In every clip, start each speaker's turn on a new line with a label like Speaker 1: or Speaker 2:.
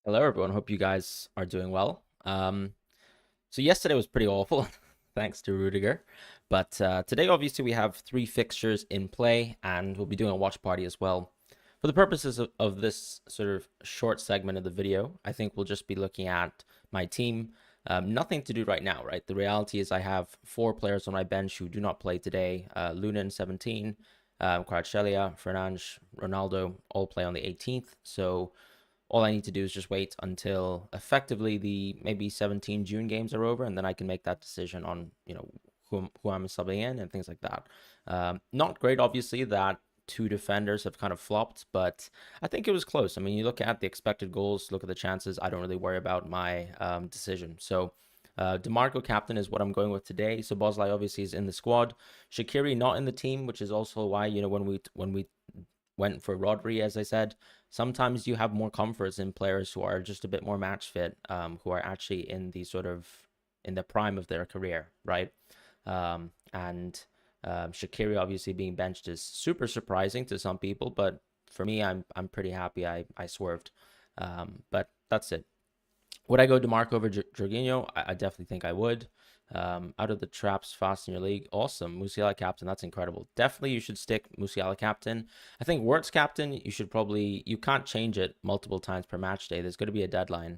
Speaker 1: Hello, everyone. Hope you guys are doing well. So yesterday was pretty awful, thanks to Rudiger. But today, obviously, we have three fixtures in play, and we'll be doing a watch party as well. For the purposes of this sort of short segment of the video, I think we'll just be looking at my team. Nothing to do right now, right? The reality is I have four players on my bench who do not play today. Lunin, 17, Kvaratskhelia, Fernandes, Ronaldo all play on the 18th. So all I need to do is just wait until effectively the maybe 17 June games are over, and then I can make that decision on who I'm subbing in and things like that. Not great, obviously, that two defenders have kind of flopped, but I think it was close. I mean, you look at the expected goals, look at the chances. I don't really worry about my decision. So DeMarco captain is what I'm going with today. So Boslai obviously is in the squad. Shaqiri not in the team, which is also why when we went for Rodri, as I said, sometimes you have more comforts in players who are just a bit more match fit, who are actually in the sort of in the prime of their career, right? And Shaqiri obviously being benched is super surprising to some people, but for me, I'm pretty happy I swerved. But that's it. Would I go DeMarco over Jorginho? I definitely think I would. Out of the traps fast in your league, awesome. Musiala captain, that's incredible. Definitely you should stick Musiala captain. I think Wirtz captain, you can't change it multiple times per match day. There's going to be a deadline.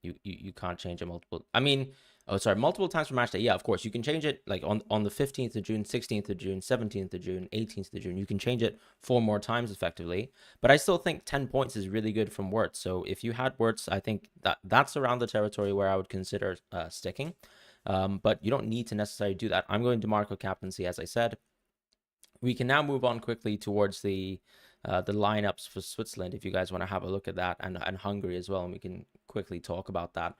Speaker 1: You can't change it multiple. I mean, oh sorry, multiple times per match day. Yeah, of course you can change it like on the 15th of June, 16th of June, 17th of June, 18th of June. You can change it four more times effectively. But I still think 10 points is really good from Wirtz. So if you had Wirtz, I think that's around the territory where I would consider sticking. But you don't need to necessarily do that. I'm going to Marco captaincy, as I said. We can now move on quickly towards the lineups for Switzerland, if you guys want to have a look at that, and Hungary as well, and we can quickly talk about that.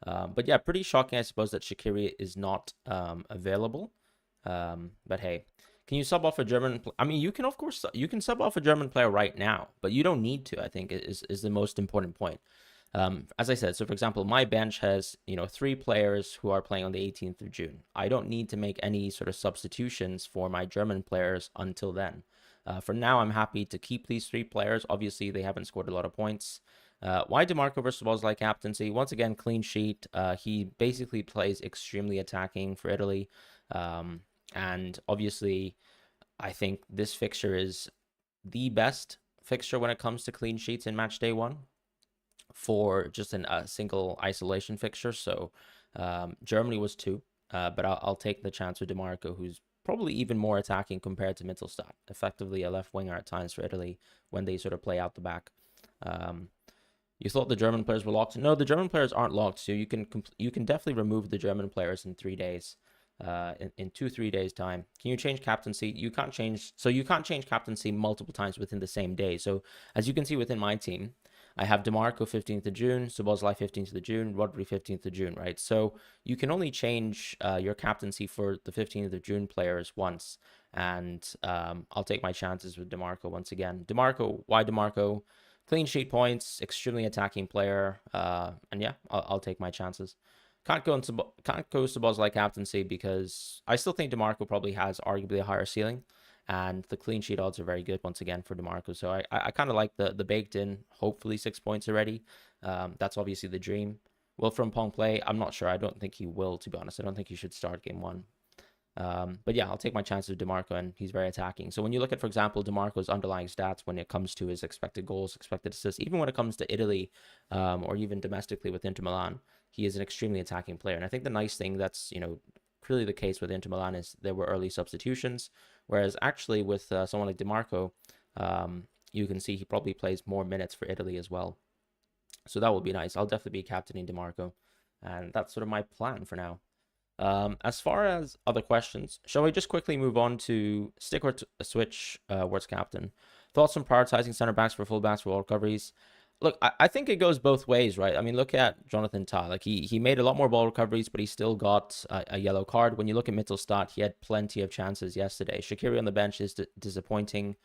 Speaker 1: But yeah, pretty shocking, I suppose, that Shaqiri is not available. But hey, can you sub off a German? I mean, you can, of course, you can sub off a German player right now, but you don't need to, I think, is the most important point. As I said, so for example, my bench has, three players who are playing on the 18th of June. I don't need to make any sort of substitutions for my German players until then. For now, I'm happy to keep these three players. Obviously, they haven't scored a lot of points. Why DeMarco versus Bosley captaincy? Once again, clean sheet. He basically plays extremely attacking for Italy. And obviously, I think this fixture is the best fixture when it comes to clean sheets in match day one for just a single isolation fixture. So Germany was two, but I'll take the chance with DeMarco, who's probably even more attacking compared to Mittelstadt, effectively a left winger at times for Italy when they sort of play out the back. You thought the German players were locked? No, the German players aren't locked. So you can definitely remove the German players in 3 days. In 2-3 days time. Can you change captaincy? You can't change captaincy multiple times within the same day. So as you can see within my team, I have DeMarco 15th of June, Szoboszlai 15th of June, Rodri 15th of June, right? So you can only change your captaincy for the 15th of June players once. And I'll take my chances with DeMarco once again. DeMarco, why DeMarco? Clean sheet points, extremely attacking player. And yeah, I'll take my chances. Can't go Szoboszlai captaincy because I still think DeMarco probably has arguably a higher ceiling, and the clean sheet odds are very good once again for DeMarco. So I kind of like the baked in, hopefully 6 points already. That's obviously the dream. Will Frimpong play? I'm not sure. I don't think he will, to be honest. I don't think he should start game one. But yeah, I'll take my chances with DeMarco, and he's very attacking. So when you look at, for example, DeMarco's underlying stats when it comes to his expected goals, expected assists, even when it comes to Italy, or even domestically with Inter Milan, he is an extremely attacking player. And I think the nice thing that's, clearly the case with Inter Milan is there were early substitutions, whereas actually with someone like DeMarco, you can see he probably plays more minutes for Italy as well. So that will be nice. I'll definitely be captaining DeMarco, and that's sort of my plan for now. As far as other questions, shall we just quickly move on to stick or switch Wirtz captain? Thoughts on prioritizing center backs for fullbacks for world recoveries? Look, I think it goes both ways, right? I mean, look at Jonathan Tah. Like he made a lot more ball recoveries, but he still got a yellow card. When you look at Mittelstadt, he had plenty of chances yesterday. Shaqiri on the bench is disappointing.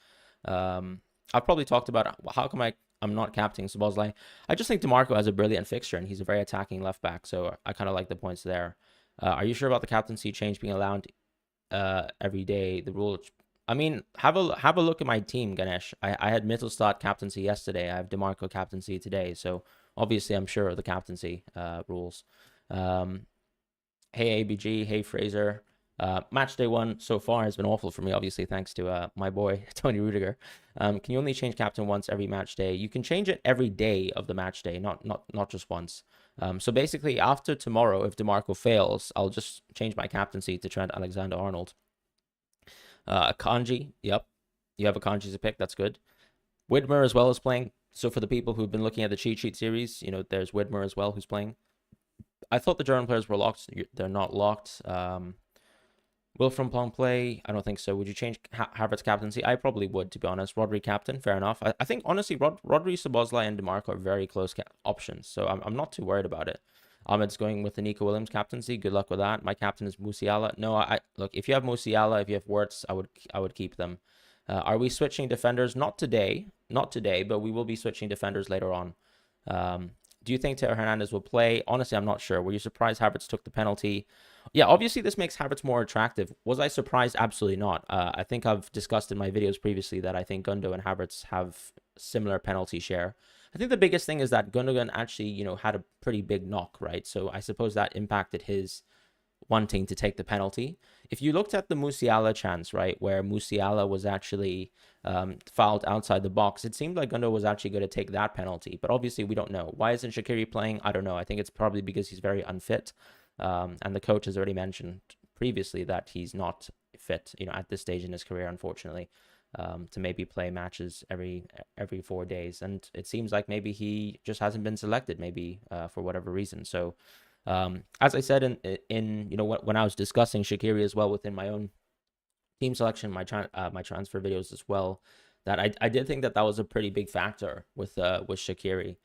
Speaker 1: I've probably talked about how come I'm not captaining Szoboszlai. I just think DeMarco has a brilliant fixture, and he's a very attacking left back. So I kind of like the points there. Are you sure about the captaincy change being allowed every day? The rule I mean, have a look at my team, Ganesh. I had Mittelstadt captaincy yesterday. I have DeMarco captaincy today. So obviously, I'm sure of the captaincy rules. Um, hey ABG, hey Fraser. Match day one so far has been awful for me, obviously, thanks to my boy Tony Rudiger. Can you only change captain once every match day? You can change it every day of the match day, not just once. So basically, after tomorrow, if DeMarco fails, I'll just change my captaincy to Trent Alexander-Arnold. Akanji, yep, you have Akanji as a pick. That's good. Widmer as well is playing. So for the people who've been looking at the cheat sheet series, there's Widmer as well who's playing. I thought the German players were locked. They're not locked. Will from Pong play? I don't think so. Would you change Havertz captaincy? I probably would, to be honest. Rodri captain, fair enough. I think, honestly, Rodri, Szoboszlai, and DeMarco are very close options, so I'm not too worried about it. Ahmed's going with the Nico Williams captaincy. Good luck with that. My captain is Musiala. No, look, if you have Musiala, if you have Wirtz, I would keep them. Are we switching defenders? Not today, but we will be switching defenders later on. Do you think Teo Hernandez will play? Honestly, I'm not sure. Were you surprised Havertz took the penalty? Yeah, obviously this makes Havertz more attractive. Was I surprised? Absolutely not. I think I've discussed in my videos previously that I think Gundo and Havertz have similar penalty share. I think the biggest thing is that Gundogan actually, had a pretty big knock, right? So I suppose that impacted his wanting to take the penalty. If you looked at the Musiala chance, right, where Musiala was actually fouled outside the box, it seemed like Gundo was actually going to take that penalty. But obviously, we don't know. Why isn't Shaqiri playing? I don't know. I think it's probably because he's very unfit. And the coach has already mentioned previously that he's not fit, at this stage in his career, unfortunately, to maybe play matches every 4 days. And it seems like maybe he just hasn't been selected, maybe for whatever reason. So, as I said in when I was discussing Shaqiri as well within my own team selection, my transfer videos as well, that I did think that was a pretty big factor with Shaqiri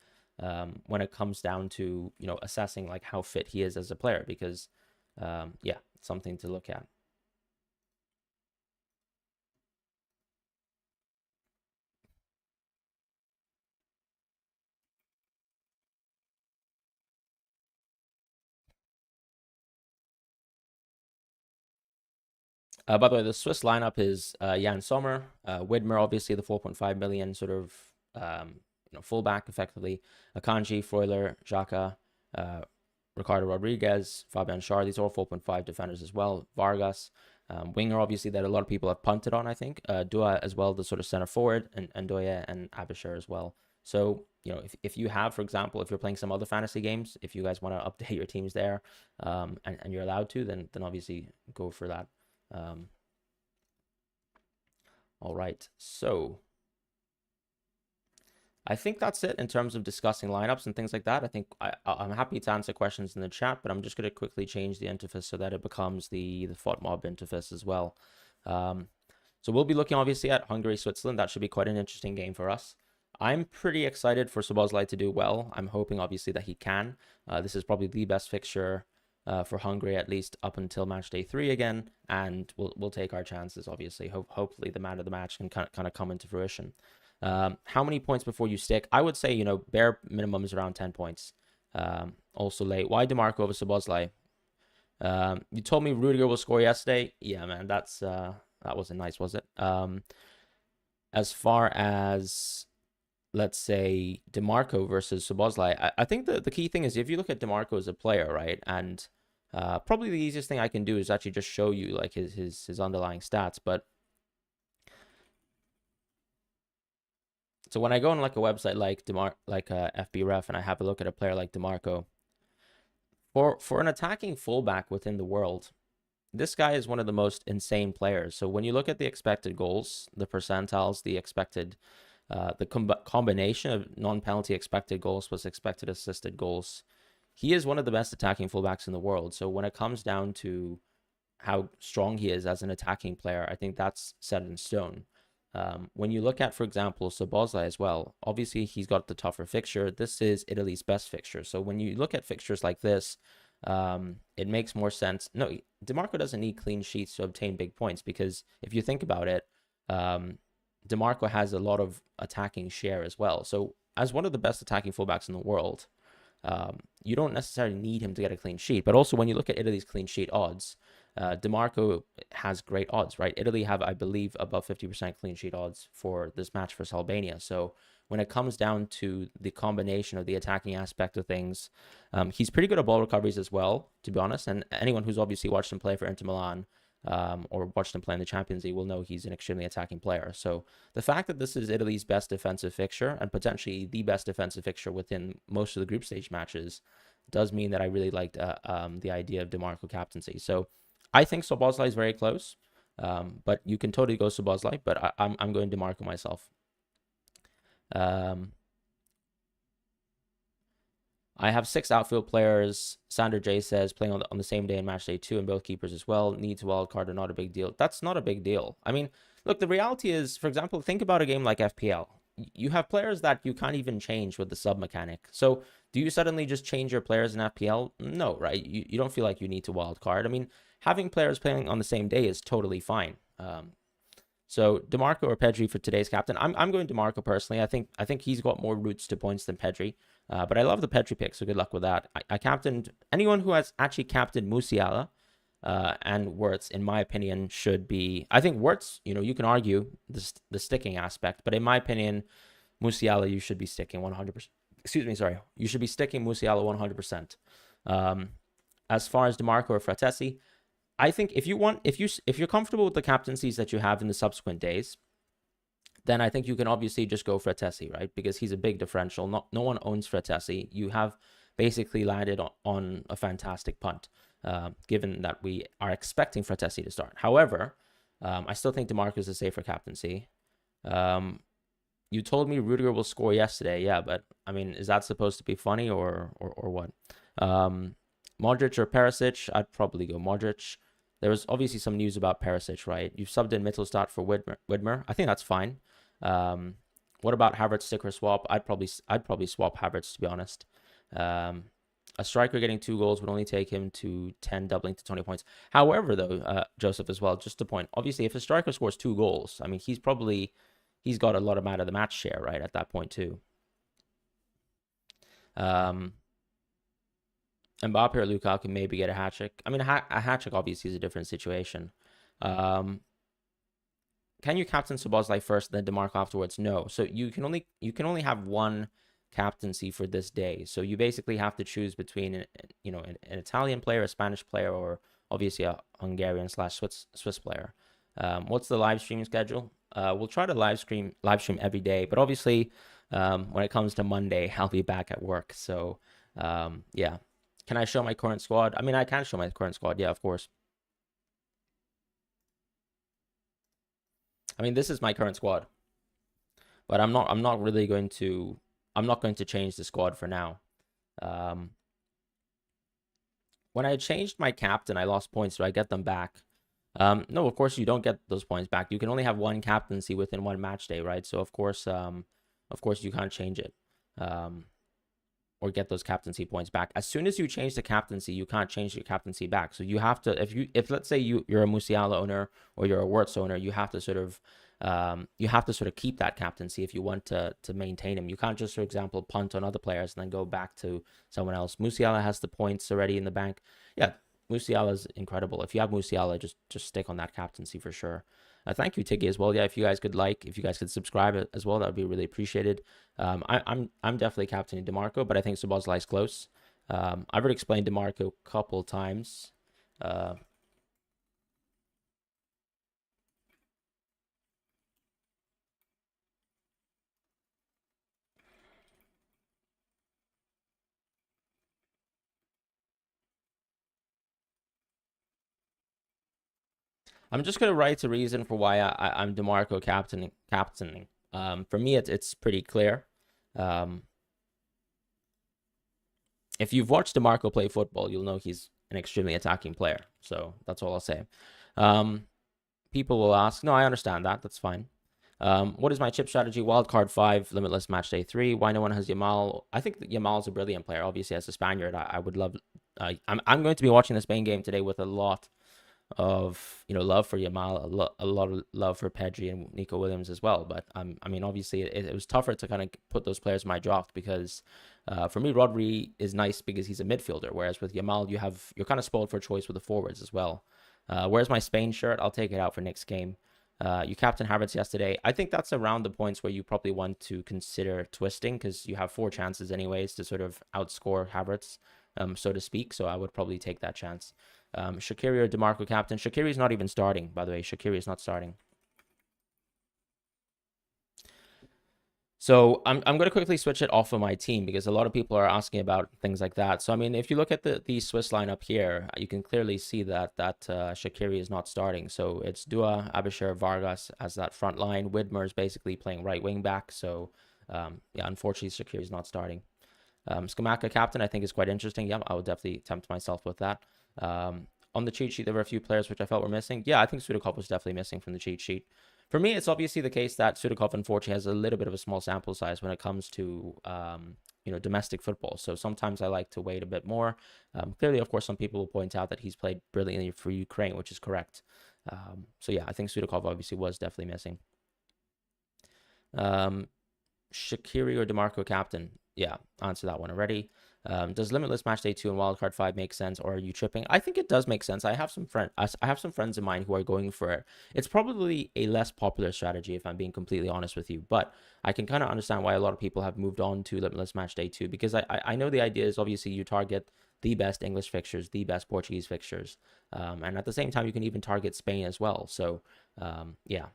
Speaker 1: when it comes down to assessing like how fit he is as a player, because yeah, something to look at. By the way, the Swiss lineup is Jan Sommer, Widmer, obviously the 4.5 million sort of fullback effectively, Akanji, Freuler, Xhaka, Ricardo Rodriguez, Fabian Schär. These are all 4.5 defenders as well. Vargas, winger, obviously, that a lot of people have punted on, I think. Dua as well, the sort of center forward, and Doye and Abishar as well. So, if you have, for example, if you're playing some other fantasy games, if you guys want to update your teams there, and you're allowed to, then obviously go for that. All right, so I think that's it in terms of discussing lineups and things like that. I think I'm happy to answer questions in the chat, but I'm just going to quickly change the interface so that it becomes the FOTMob interface as well. So we'll be looking obviously at Hungary, Switzerland. That should be quite an interesting game for us. I'm pretty excited for Szoboszlai to do well. I'm hoping obviously that he can. This is probably the best fixture for Hungary, at least up until match day 3 again, and we'll take our chances. Obviously, hopefully the man of the match can kind of come into fruition. How many points before you stick? I would say bare minimum is around 10 points. Also late. Why DeMarco over Szoboszlai? You told me Rudiger will score yesterday. Yeah, man, that wasn't nice, was it? As far as, let's say, DeMarco versus Szoboszlai, I think the key thing is if you look at DeMarco as a player, right, and probably the easiest thing I can do is actually just show you like his underlying stats. But so when I go on like a website like FBref and I have a look at a player like DeMarco, for an attacking fullback within the world, this guy is one of the most insane players. So when you look at the expected goals, the percentiles, the expected the combination of non-penalty expected goals plus expected assisted goals, he is one of the best attacking fullbacks in the world. So when it comes down to how strong he is as an attacking player, I think that's set in stone. When you look at, for example, Szoboszlai as well, obviously he's got the tougher fixture. This is Italy's best fixture. So when you look at fixtures like this, it makes more sense. No, DeMarco doesn't need clean sheets to obtain big points, because if you think about it, DeMarco has a lot of attacking share as well. So as one of the best attacking fullbacks in the world, you don't necessarily need him to get a clean sheet. But also when you look at Italy's clean sheet odds, DeMarco has great odds, right? Italy have, I believe, above 50% clean sheet odds for this match versus Albania. So when it comes down to the combination of the attacking aspect of things, he's pretty good at ball recoveries as well, to be honest. And anyone who's obviously watched him play for Inter Milan or watched him play in the Champions League will know he's an extremely attacking player. So the fact that this is Italy's best defensive fixture and potentially the best defensive fixture within most of the group stage matches does mean that I really liked the idea of DeMarco captaincy. So I think Szoboszlai is very close, but you can totally go Szoboszlai, but I'm going DeMarco myself. I have 6 outfield players. Sander J says playing on the same day in match day 2 and both keepers as well. Needs wild card are not a big deal. That's not a big deal. I mean, look, the reality is, for example, think about a game like FPL. You have players that you can't even change with the sub mechanic. So do you suddenly just change your players in FPL? No, right? You don't feel like you need to wild card. I mean, having players playing on the same day is totally fine. So DeMarco or Pedri for today's captain. I'm going DeMarco personally. I think he's got more routes to points than Pedri. But I love the Pedri pick, so good luck with that. I captained anyone who has actually captained Musiala and Wirtz, in my opinion, should be. I think Wirtz, you can argue the sticking aspect, but in my opinion, Musiala, you should be sticking 100%. Excuse me, sorry. You should be sticking Musiala 100%. As far as DeMarco or Fratesi, I think if you're comfortable with the captaincies that you have in the subsequent days, then I think you can obviously just go Fratesi, right? Because he's a big differential. No one owns Fratesi. You have basically landed on a fantastic punt, given that we are expecting Fratesi to start. However, I still think DeMarco is a safer captaincy. You told me Rudiger will score yesterday. Yeah, but I mean, is that supposed to be funny or what? Modric or Perisic? I'd probably go Modric. There was obviously some news about Perisic, right? You've subbed in Mittelstadt for Widmer. I think that's fine. What about Havertz sticker swap? I'd probably swap Havertz, to be honest. A striker getting 2 goals would only take him to 10, doubling to 20 points. However, though, Joseph, as well, just a point. Obviously, if a striker scores 2 goals, I mean, he's got a lot of the match share, right, at that point, too. Mbappe or Lukaku can maybe get a hat trick. I mean, a hat trick obviously is a different situation. Can you captain Szoboszlai first, then DeMarco afterwards? No. So you can only have one captaincy for this day. So you basically have to choose between an Italian player, a Spanish player, or obviously a Hungarian / Swiss player. What's the live stream schedule? We'll try to live stream every day, but obviously when it comes to Monday, I'll be back at work. So yeah. Can I show my current squad? I mean, I can show my current squad. Yeah, of course. I mean, this is my current squad, but I'm not going to change the squad for now. When I changed my captain, I lost points. Do I get them back? No, of course you don't get those points back. You can only have one captaincy within one match day, right? So of course you can't change it. Or get those captaincy points back. As soon as you change the captaincy, you can't change your captaincy back. So you have to, if let's say you're a Musiala owner or you're a Wirtz owner, you have to sort of keep that captaincy if you want to maintain him. You can't just, for example, punt on other players and then go back to someone else. Musiala has the points already in the bank. Yeah, Musiala is incredible. If you have Musiala, just stick on that captaincy for sure. Thank you, Tiggy, as well. Yeah, if you guys could subscribe as well, that would be really appreciated. I'm definitely captaining DeMarco, but I think Szoboszlai is close. I've already explained DeMarco a couple times. I'm just gonna write a reason for why I'm DeMarco captaining. For me, it's pretty clear. If you've watched DeMarco play football, you'll know he's an extremely attacking player. So that's all I'll say. People will ask, no, I understand that. That's fine. What is my chip strategy? Wildcard 5, limitless match day 3. Why no one has Yamal? I think that Yamal's a brilliant player. Obviously, as a Spaniard, I would love. I'm going to be watching the Spain game today with a lot of love for Yamal, a lot of love for Pedri and Nico Williams as well. But I mean, obviously, it was tougher to kind of put those players in my draft because for me, Rodri is nice because he's a midfielder, whereas with Yamal, you're kind of spoiled for choice with the forwards as well. Where's my Spain shirt? I'll take it out for next game. You captain Havertz yesterday. I think that's around the points where you probably want to consider twisting because you have 4 chances anyways to sort of outscore Havertz, so to speak. So I would probably take that chance. Shaqiri or DeMarco captain. Shaqiri is not even starting, by the way. Shaqiri is not starting. So I'm going to quickly switch it off of my team because a lot of people are asking about things like that. So I mean, if you look at the Swiss lineup here, you can clearly see that Shaqiri is not starting. So it's Dua, Abishar, Vargas as that front line. Widmer is basically playing right wing back. So yeah, unfortunately, Shaqiri is not starting. Skamaka captain, I think is quite interesting. Yeah, I would definitely tempt myself with that. On the cheat sheet, there were a few players which I felt were missing. Yeah, I think Sudakov was definitely missing from the cheat sheet. For me, it's obviously the case that Sudakov unfortunately has a little bit of a small sample size when it comes to domestic football. So sometimes I like to wait a bit more. Clearly, of course, some people will point out that he's played brilliantly for Ukraine, which is correct. So yeah, I think Sudakov obviously was definitely missing. Shaqiri or DeMarco captain? Yeah, answer that one already. Does Limitless Matchday 2 and Wildcard 5 make sense, or are you tripping? I think it does make sense. I have some friends of mine who are going for it. It's probably a less popular strategy, if I'm being completely honest with you, but I can kind of understand why a lot of people have moved on to Limitless Matchday 2, because I know the idea is obviously you target the best English fixtures, the best Portuguese fixtures, and at the same time you can even target Spain as well. So yeah,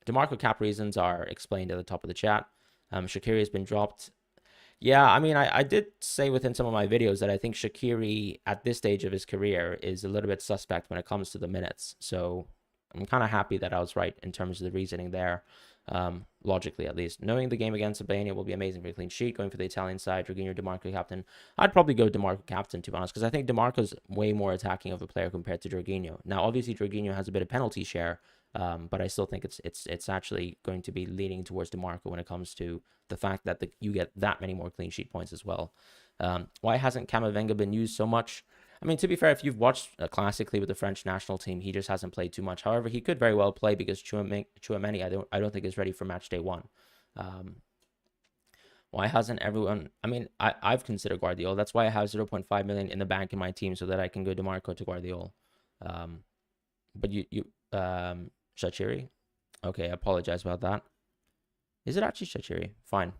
Speaker 1: DeMarco cap reasons are explained at the top of the chat. Shaqiri has been dropped. Yeah, I mean, I did say within some of my videos that I think Shaqiri at this stage of his career is a little bit suspect when it comes to the minutes. So I'm kind of happy that I was right in terms of the reasoning there, logically at least. Knowing the game against Albania will be amazing for a clean sheet. Going for the Italian side, Jorginho, DeMarco captain. I'd probably go DeMarco captain, to be honest, because I think DeMarco's way more attacking of a player compared to Jorginho. Now, obviously, Jorginho has a bit of penalty share, but I still think it's actually going to be leaning towards DeMarco when it comes to the fact that you get that many more clean sheet points as well. Why hasn't Camavinga been used so much? I mean, to be fair, if you've watched classically with the French national team, he just hasn't played too much. However, he could very well play because Tchouaméni, I don't think is ready for Matchday 1. Why hasn't everyone? I mean, I've considered Guardiola. That's why I have 0.5 million in the bank in my team so that I can go DeMarco to Guardiola. But Shaqiri? Okay, I apologize about that. Is it actually Shaqiri? Fine.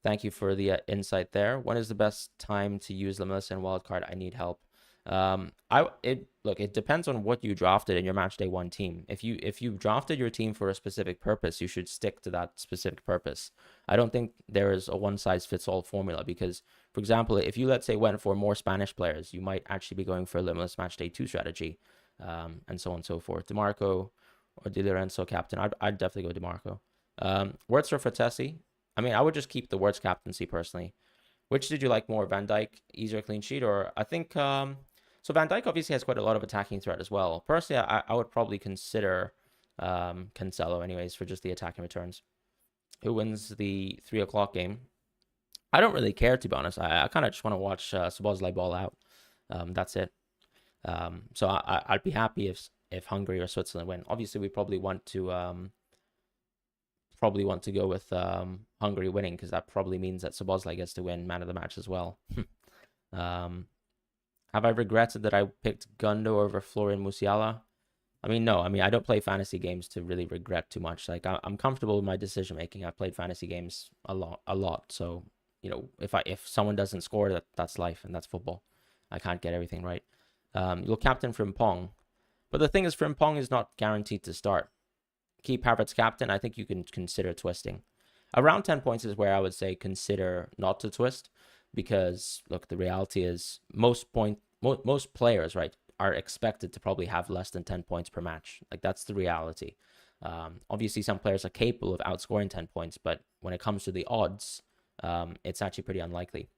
Speaker 1: Thank you for the insight there. When is the best time to use Limitless and Wildcard? I need help. It depends on what you drafted in your Matchday 1 team. If you drafted your team for a specific purpose, you should stick to that specific purpose. I don't think there is a one-size-fits-all formula because, for example, if you, let's say, went for more Spanish players, you might actually be going for a Limitless Matchday 2 strategy, and so on and so forth. DeMarco or Di Lorenzo captain. I'd definitely go DeMarco. Words for Tessie. I mean, I would just keep the Words captaincy personally. Which did you like more, Van Dijk, easier clean sheet, or I think so Van Dijk obviously has quite a lot of attacking threat as well. Personally, I would probably consider Cancelo anyways for just the attacking returns. Who wins the 3 o'clock game? I don't really care, to be honest. I kind of just want to watch Szoboszlai ball out. That's it. So I'd be happy if Hungary or Switzerland win. Obviously, we probably want to go with Hungary winning because that probably means that Szoboszlai gets to win man of the match as well. Have I regretted that I picked Gundo over Florian Musiala? I mean, no. I mean, I don't play fantasy games to really regret too much. Like, I'm comfortable with my decision making. I've played fantasy games a lot. So, if someone doesn't score, that's life and that's football. I can't get everything right. You'll captain Frimpong, but the thing is, Frimpong is not guaranteed to start. Keep Havertz captain. I think you can consider twisting. Around 10 points is where I would say consider not to twist. Because look, the reality is most players, right, are expected to probably have less than 10 points per match. Like that's the reality. Obviously, some players are capable of outscoring 10 points, but when it comes to the odds, it's actually pretty unlikely.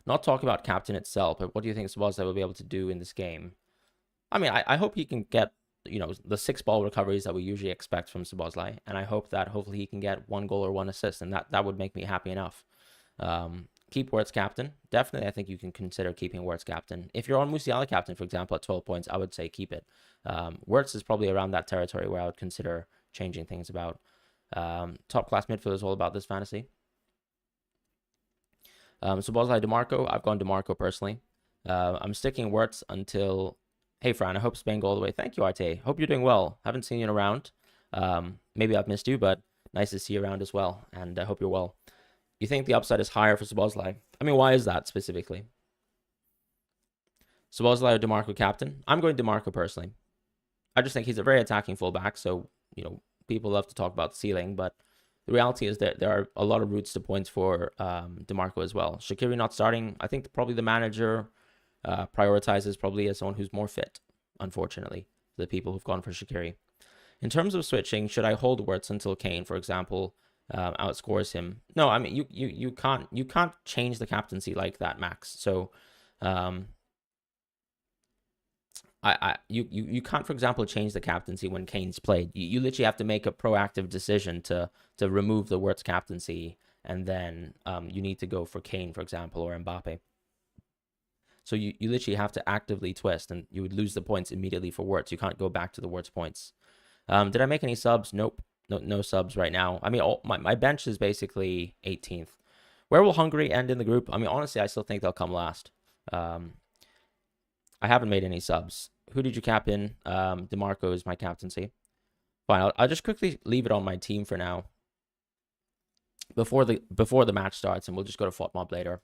Speaker 1: Not talk about captain itself, but what do you think Szoboszlai will be able to do in this game? I mean, I hope he can get the 6 ball recoveries that we usually expect from Szoboszlai, and I hope that hopefully he can get 1 goal or 1 assist, and that would make me happy enough. Keep Wirtz captain. Definitely, I think you can consider keeping Wirtz captain. If you're on Musiala captain, for example, at 12 points, I would say keep it. Wirtz is probably around that territory where I would consider changing things about. Top class midfield is all about this fantasy. Szoboszlai, DeMarco. I've gone DeMarco personally. I'm sticking Wirtz until Hey, Fran, I hope Spain go all the way. Thank you, Arte. Hope you're doing well. Haven't seen you around. Maybe I've missed you, but nice to see you around as well. And I hope you're well. You think the upside is higher for Szoboszlai? I mean, why is that specifically? Szoboszlai or DeMarco captain? I'm going DeMarco personally. I just think he's a very attacking fullback. So, people love to talk about ceiling, but the reality is that there are a lot of routes to points for DeMarco as well. Shaqiri not starting. I think probably the manager prioritizes probably as someone who's more fit, unfortunately, the people who've gone for Shaqiri. In terms of switching, should I hold Wirtz until Kane, for example, outscores him? No, I mean you can't change the captaincy like that, Max. So you can't, for example, change the captaincy when Kane's played. You literally have to make a proactive decision to remove the Wirtz captaincy, and then you need to go for Kane, for example, or Mbappe. So you literally have to actively twist, and you would lose the points immediately for Wirtz. You can't go back to the Wirtz points. Did I make any subs? Nope. No subs right now. I mean, my bench is basically 18th. Where will Hungary end in the group? I mean, honestly, I still think they'll come last. I haven't made any subs. Who did you cap in? DeMarco is my captaincy. Fine, I'll just quickly leave it on my team for now. Before the match starts, and we'll just go to FOTMob later.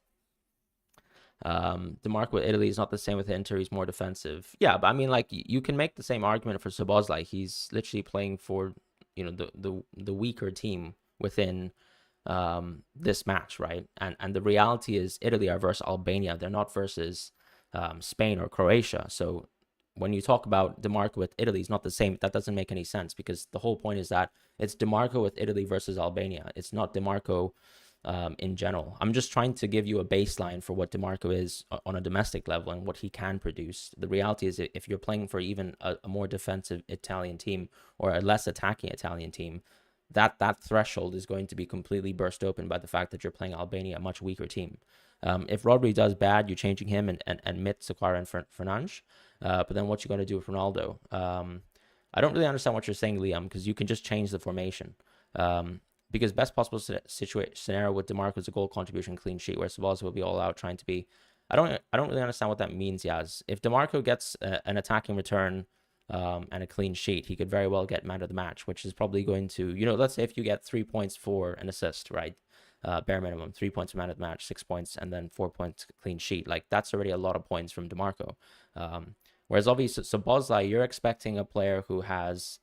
Speaker 1: DeMarco with Italy is not the same with Inter. He's more defensive. Yeah, but I mean, like, you can make the same argument for Szoboszlai. He's literally playing for the weaker team within this match, right? And the reality is Italy are versus Albania. They're not versus Spain or Croatia. So when you talk about DeMarco with Italy, it's not the same. That doesn't make any sense, because the whole point is that it's DeMarco with Italy versus Albania. It's not DeMarco in general. I'm just trying to give you a baseline for what DeMarco is on a domestic level and what he can produce. The reality is, if you're playing for even a more defensive Italian team or a less attacking Italian team, that threshold is going to be completely burst open by the fact that you're playing Albania, a much weaker team. If Rodri does bad, you're changing him and Mit, Saquara, and Fernandes. But then what you got to do with Ronaldo? I don't really understand what you're saying, Liam, because you can just change the formation. Because best possible scenario with DeMarco is a goal contribution clean sheet, where Szoboszlai will be all out trying to be. I don't really understand what that means, Yaz. If DeMarco gets an attacking return and a clean sheet, he could very well get man of the match, which is probably going to, let's say if you get 3 points for an assist, right? Bare minimum, 3 points for man of the match, 6 points, and then 4 points clean sheet. Like, that's already a lot of points from DeMarco. Whereas obviously Szoboszlai, you're expecting a player who has.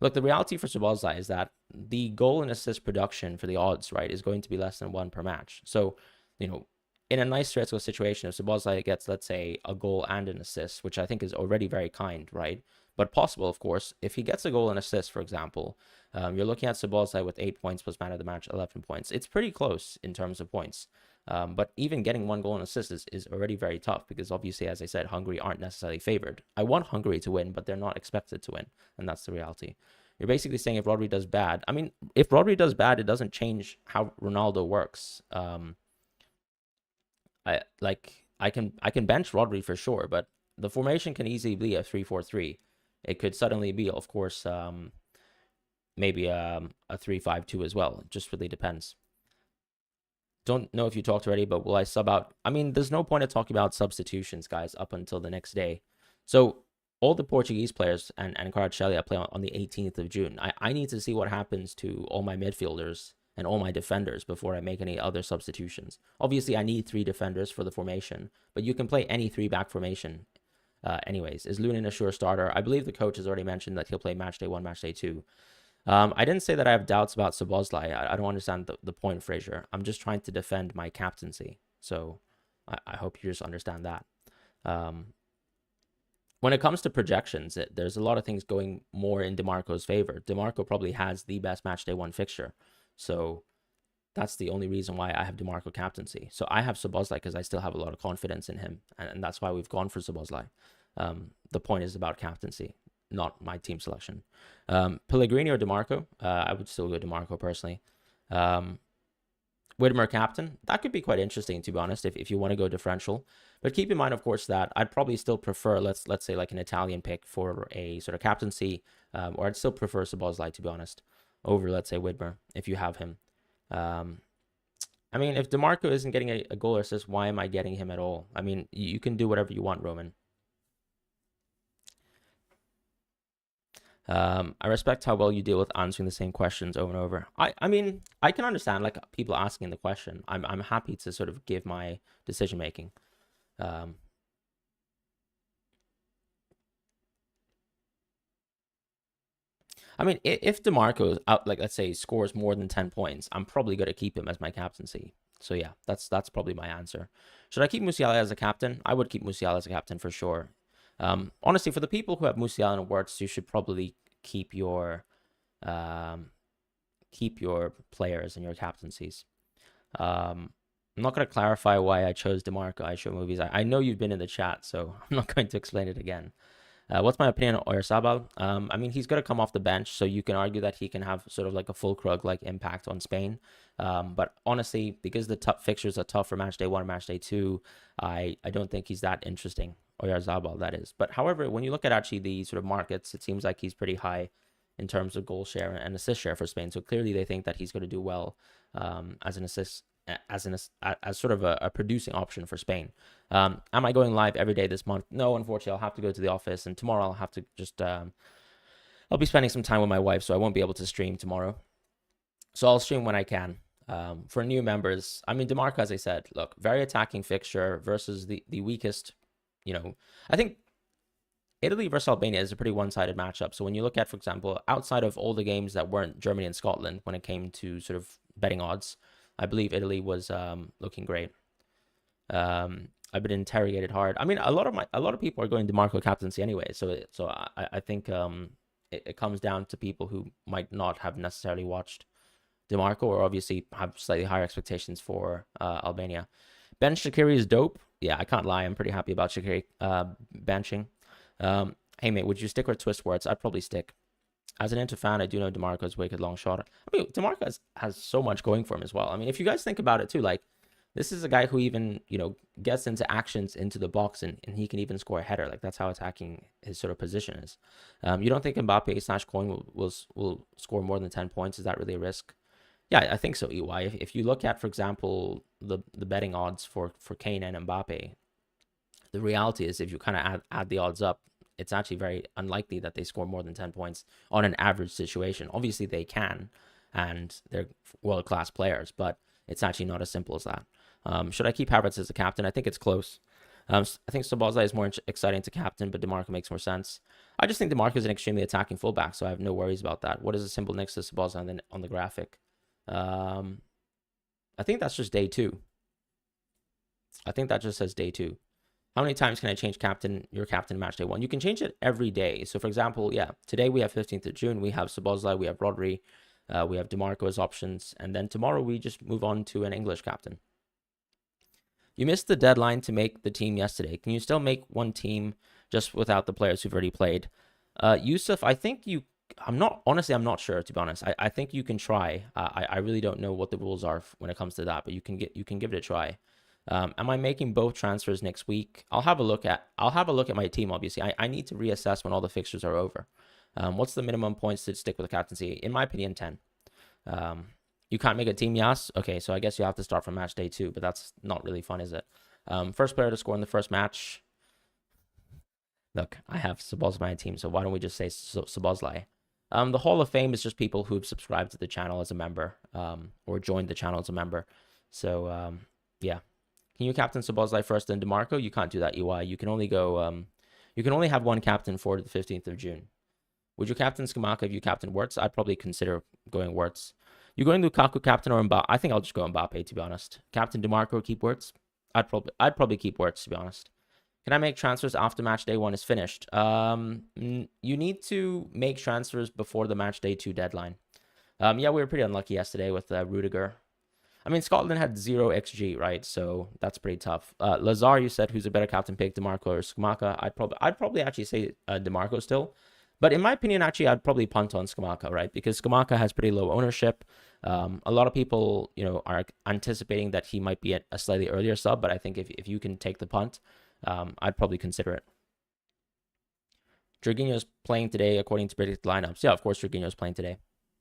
Speaker 1: Look, the reality for Szoboszlai is that the goal and assist production for the odds, right, is going to be less than 1 per match. So, in a nice theoretical situation, if Szoboszlai gets, let's say, a goal and an assist, which I think is already very kind, right? But possible, of course, if he gets a goal and assist, for example, you're looking at Szoboszlai with 8 points plus man of the match, 11 points. It's pretty close in terms of points. But even getting 1 goal and assist is already very tough, because obviously, as I said, Hungary aren't necessarily favored. I want Hungary to win, but they're not expected to win, and that's the reality. You're basically saying if Rodri does bad. I mean, if Rodri does bad, it doesn't change how Ronaldo works. I can bench Rodri for sure, but the formation can easily be a 3-4-3. It could suddenly be, of course, maybe a 3-5-2 as well. It just really depends. Don't know if you talked already, but will I sub out? I mean, there's no point of talking about substitutions, guys, up until the next day. So all the Portuguese players and Kvaratskhelia play on the 18th of June. I need to see what happens to all my midfielders and all my defenders before I make any other substitutions. Obviously, I need 3 defenders for the formation, but you can play any 3-back formation anyways. Is Lunin a sure starter? I believe the coach has already mentioned that he'll play Matchday 1, Matchday 2. I didn't say that I have doubts about Szoboszlai. I don't understand the point, Fraser. I'm just trying to defend my captaincy. So I hope you just understand that. When it comes to projections, there's a lot of things going more in DeMarco's favor. DeMarco probably has the best Matchday 1 fixture. So that's the only reason why I have DeMarco captaincy. So I have Szoboszlai because I still have a lot of confidence in him. And that's why we've gone for Szoboszlai. The point is about captaincy, not my team selection. Pellegrini or DeMarco? I would still go DeMarco personally. Widmer captain, that could be quite interesting, to be honest, if you want to go differential. But keep in mind, of course, that I'd probably still prefer, let's say, like an Italian pick for a sort of captaincy, or I'd still prefer Szoboszlai, to be honest, over, let's say, Widmer, if you have him. I mean, if DeMarco isn't getting a goal or assist, why am I getting him at all? I mean, you can do whatever you want, Roman. I respect how well you deal with answering the same questions over and over. I mean, I can understand like people asking the question. I'm happy to sort of give my decision making. Um, I mean, if DeMarco out, like let's say scores more than 10 points, I'm probably going to keep him as my captaincy. So yeah, that's probably my answer. Should I keep Musiala as a captain? I would keep Musiala as a captain for sure. Honestly, for the people who have Musiala and Wirtz, you should probably um, keep your players and your captaincies. I'm not going to clarify why I chose DeMarco. I show movies. I know you've been in the chat, so I'm not going to explain it again. What's my opinion on Oyarzabal? I mean, he's going to come off the bench, so you can argue that he can have sort of like a full Krug like impact on Spain. But honestly, because the tough fixtures are tough for match day 1 and match day 2, I don't think he's that interesting. Oyarzabal, that is. But however, when you look at actually the sort of markets, it seems like he's pretty high in terms of goal share and assist share for Spain. So clearly, they think that he's going to do well as an assist as sort of a producing option for Spain. Am I going live every day this month? No, unfortunately, I'll have to go to the office, and tomorrow I'll have to just I'll be spending some time with my wife, so I won't be able to stream tomorrow. So I'll stream when I can. For new members, I mean, DeMarco, as I said, look, very attacking fixture versus the weakest. You know, I think Italy versus Albania is a pretty one-sided matchup. So when you look at, for example, outside of all the games that weren't Germany and Scotland, when it came to sort of betting odds, I believe Italy was looking great. I've been interrogated hard. I mean, a lot of people are going DeMarco captaincy anyway. So I think it comes down to people who might not have necessarily watched DeMarco or obviously have slightly higher expectations for Albania. Ben Shaqiri is dope. Yeah, I can't lie. I'm pretty happy about Shaqiri benching. Hey mate, would you stick or twist Wirtz? I'd probably stick. As an Inter fan, I do know DeMarco's wicked long shot. I mean, DeMarco has so much going for him as well. I mean, if you guys think about it too, like this is a guy who even, you know, gets into actions into the box and he can even score a header. Like that's how attacking his sort of position is. You don't think Mbappe/Coin will score more than 10 points? Is that really a risk? Yeah, I think so, EY. If you look at, for example, the betting odds for Kane and Mbappe, the reality is if you kind of add the odds up, it's actually very unlikely that they score more than 10 points on an average situation. Obviously, they can, and they're world-class players, but it's actually not as simple as that. Should I keep Havertz as the captain? I think it's close. I think Szoboszlai is more exciting to captain, but DeMarco makes more sense. I just think DeMarco is an extremely attacking fullback, so I have no worries about that. What is the symbol next to Szoboszlai on the graphic? I think that's just day 2. I think that just says day 2. How many times can I change your captain match day 1? You can change it every day. So for example, yeah, today we have 15th of June. We have Szoboszlai, we have Rodri, we have DeMarco as options. And then tomorrow we just move on to an English captain. You missed the deadline to make the team yesterday. Can you still make one team just without the players who've already played? Yusuf, I think I'm not sure, to be honest. I think you can try. I really don't know what the rules are when it comes to that, but you can give it a try. Am I making both transfers next week? I'll have a look at my team. Obviously, I need to reassess when all the fixtures are over. What's the minimum points to stick with the captaincy? In my opinion, 10. You can't make a team, Yas? Okay, so I guess you have to start from match day 2, but that's not really fun, is it? First player to score in the first match. Look, I have Szoboszlai on my team, so why don't we just say Szoboszlai? The Hall of Fame is just people who've subscribed to the channel as a member, or joined the channel as a member. So, yeah. Can you captain Szoboszlai first, then DeMarco? You can't do that, EY. You can only go. You can only have one captain for the 15th of June. Would you captain Scamacca if you captain Wirtz? I'd probably consider going Wirtz. You going Lukaku captain or Mbappe? I think I'll just go Mbappe, to be honest. Captain DeMarco, keep Wirtz. I'd probably keep Wirtz, to be honest. Can I make transfers after match day 1 is finished? You need to make transfers before the match day 2 deadline. Yeah, we were pretty unlucky yesterday with Rudiger. I mean, Scotland had 0 XG, right? So that's pretty tough. Lazar, you said, who's a better captain pick, DeMarco or Scamacca? I'd probably actually say DeMarco still. But in my opinion, actually, I'd probably punt on Scamacca, right? Because Scamacca has pretty low ownership. A lot of people, you know, are anticipating that he might be a slightly earlier sub. But I think if you can take the punt, I'd probably consider it. Jorginho's playing today according to predicted lineups. Yeah, of course, Jorginho's playing today.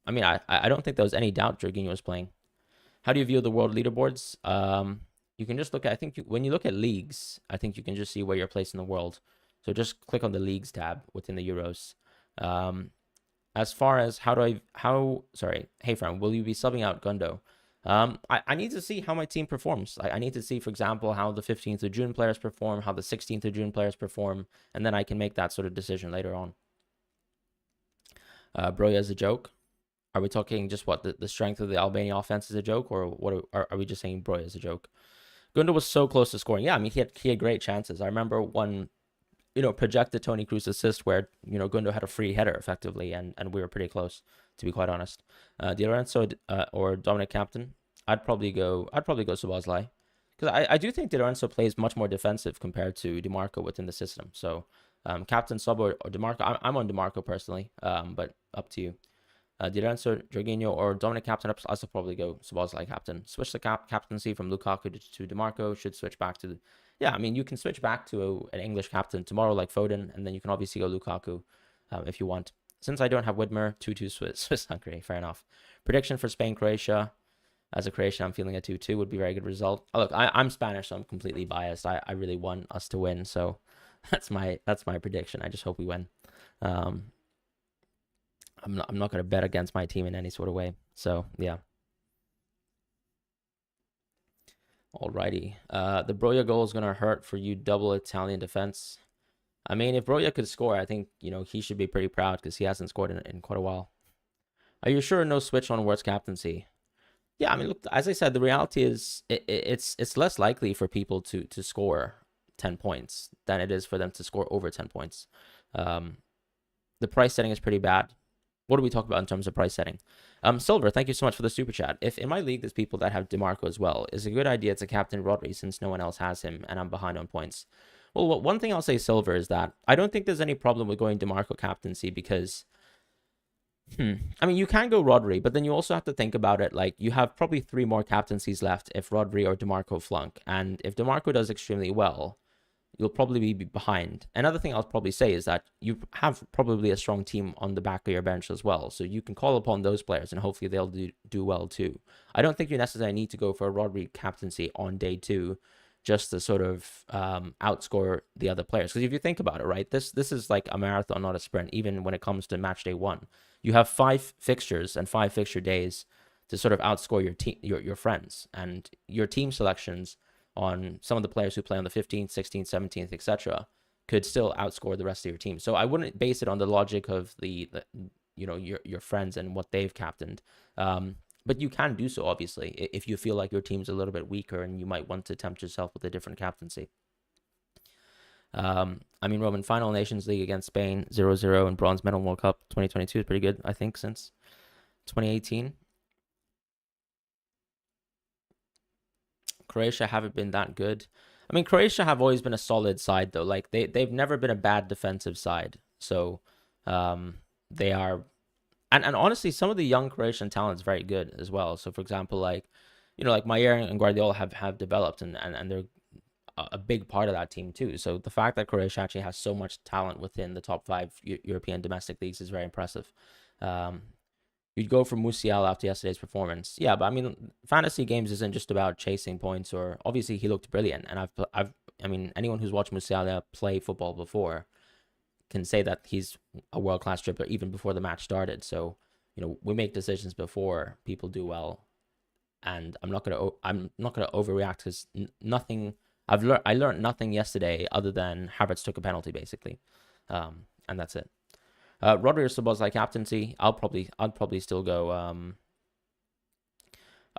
Speaker 1: I mean, I don't think there was any doubt Jorginho was playing. How do you view the world leaderboards? You can just look at, when you look at leagues, I think you can just see where you're placed in the world. So just click on the leagues tab within the Euros. as far as hey Fran, will you be subbing out Gundo? I need to see how my team performs. I need to see, for example, how the 15th of June players perform, how the 16th of June players perform, and then I can make that sort of decision later on. Broya is a joke. Are we talking just what the strength of the Albania offense is a joke, or what are we just saying Broya is a joke? Gundo was so close to scoring. Yeah, I mean he had great chances. I remember one, projected Tony Cruz assist where Gundo had a free header effectively, and we were pretty close, to be quite honest. Di Lorenzo or Dominic Captain, I'd probably go Szoboszlai, because I do think Di Lorenzo plays much more defensive compared to DiMarco within the system. So Captain, Sub, or DiMarco, I'm on DiMarco personally, but up to you. Di Lorenzo, Jorginho, or Dominic Captain, I'll still probably go Szoboszlai captain. Switch the captaincy from Lukaku to DiMarco. Should switch back to yeah, I mean, you can switch back to an English captain tomorrow like Foden, and then you can obviously go Lukaku if you want. Since I don't have Widmer, 2-2 Swiss Hungary, fair enough. Prediction for Spain, Croatia. As a Croatian, I'm feeling a 2-2 would be a very good result. Oh, look, I'm Spanish, so I'm completely biased. I really want us to win, so that's my prediction. I just hope we win. I'm not going to bet against my team in any sort of way. So yeah. Alrighty. The Broja goal is going to hurt for you double Italian defense. I mean, if Broja could score, I think, he should be pretty proud because he hasn't scored in quite a while. Are you sure no switch on Wirtz captaincy? Yeah, I mean, look, as I said, the reality is it's less likely for people to score 10 points than it is for them to score over 10 points. The price setting is pretty bad. What do we talk about in terms of price setting? Silver, thank you so much for the super chat. If in my league there's people that have DiMarco as well, is a good idea to captain Rodri since no one else has him and I'm behind on points. Well, one thing I'll say, Silver, is that I don't think there's any problem with going DiMarco captaincy because, I mean, you can go Rodri, but then you also have to think about it. Like, you have probably 3 more captaincies left if Rodri or DiMarco flunk. And if DiMarco does extremely well, you'll probably be behind. Another thing I'll probably say is that you have probably a strong team on the back of your bench as well. So you can call upon those players and hopefully they'll do well too. I don't think you necessarily need to go for a Rodri captaincy on day 2 just to sort of outscore the other players. Because if you think about it, right, this is like a marathon, not a sprint, even when it comes to match day 1. You have 5 fixtures and 5 fixture days to sort of outscore your friends, and your team selections on some of the players who play on the 15th, 16th, 17th, etc. could still outscore the rest of your team. So I wouldn't base it on the logic of the your friends and what they've captained. But you can do so, obviously, if you feel like your team's a little bit weaker and you might want to tempt yourself with a different captaincy. I mean, Roman, final Nations League against Spain, 0-0, and bronze medal World Cup 2022 is pretty good, I think, since 2018. Croatia haven't been that good. I mean, Croatia have always been a solid side, though. Like, they've never been a bad defensive side. So, they are... And honestly, some of the young Croatian talent is very good as well. So, for example, like Mayer and Guardiola have developed, and they're a big part of that team too. So the fact that Croatia actually has so much talent within the top 5 European domestic leagues is very impressive. You'd go for Musiala after yesterday's performance. Yeah, but I mean, fantasy games isn't just about chasing points. Or obviously he looked brilliant, and I mean, anyone who's watched Musiala play football before can say that he's a world-class dribbler even before the match started. So, we make decisions before people do well, and I'm not gonna overreact because nothing. I learned nothing yesterday other than Havertz took a penalty basically, and that's it. Rodri or Szoboszlai captaincy. I'd probably still go.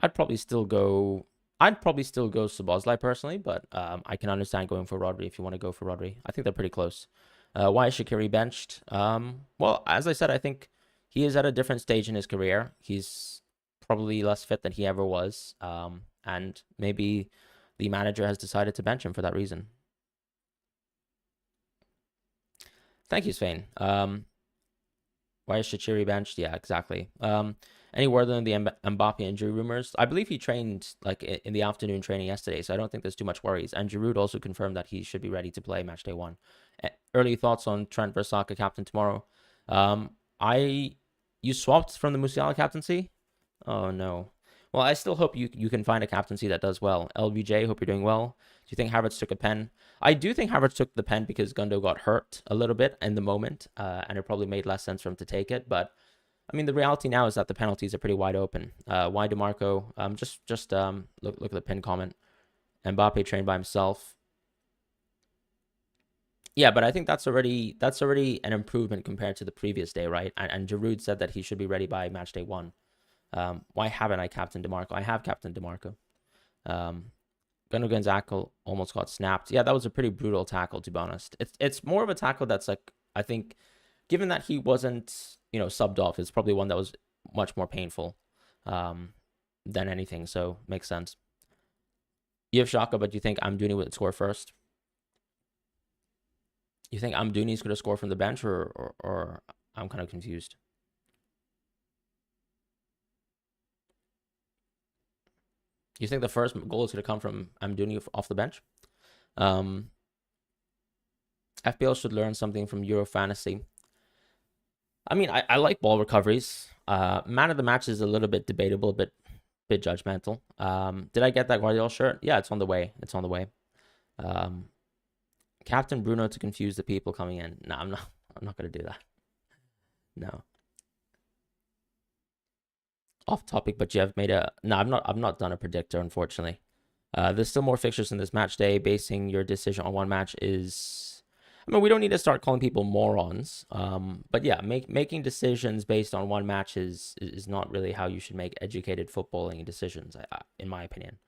Speaker 1: I'd probably still go Szoboszlai personally, but I can understand going for Rodri if you want to go for Rodri. I think they're pretty close. Why is Shaqiri benched? Well, as I said, I think he is at a different stage in his career. He's probably less fit than he ever was, and maybe the manager has decided to bench him for that reason. Thank you, Svein. Why is Shaqiri benched? Yeah, exactly. Any word on the Mbappe injury rumors? I believe he trained like in the afternoon training yesterday, so I don't think there's too much worries. And Giroud also confirmed that he should be ready to play match day 1. Early thoughts on Trent versus Saka captain tomorrow? You swapped from the Musiala captaincy? Oh no. Well, I still hope you can find a captaincy that does well. LBJ, hope you're doing well. Do you think Havertz took a pen? I do think Havertz took the pen because Gundo got hurt a little bit in the moment, and it probably made less sense for him to take it. But I mean, the reality now is that the penalties are pretty wide open. Why DeMarco? Just look at the pin comment. Mbappe trained by himself. Yeah, but I think that's already an improvement compared to the previous day, right? And Giroud said that he should be ready by match day 1. Why haven't I captained DeMarco? I have captained DeMarco. Gundogan's tackle almost got snapped. Yeah, that was a pretty brutal tackle, to be honest. It's more of a tackle that's like, I think, given that he wasn't, subbed off, it's probably one that was much more painful than anything. So makes sense. You have Xhaka, but you think Amdouni would score first? You think Amdouni's going to score from the bench, or I'm kind of confused. You think the first goal is going to come from Amdouni off the bench? FPL should learn something from Euro Fantasy. I mean, I like ball recoveries. Man of the match is a little bit debatable, a bit judgmental. Did I get that Guardiola shirt? Yeah, it's on the way. It's on the way. Captain Bruno to confuse the people coming in. No, I'm not going to do that. No. Off topic, but you have made a... No, I've not done a predictor, unfortunately. There's still more fixtures in this match day. Basing your decision on one match is... I mean, we don't need to start calling people morons. But yeah, making decisions based on one match is not really how you should make educated footballing decisions, in my opinion.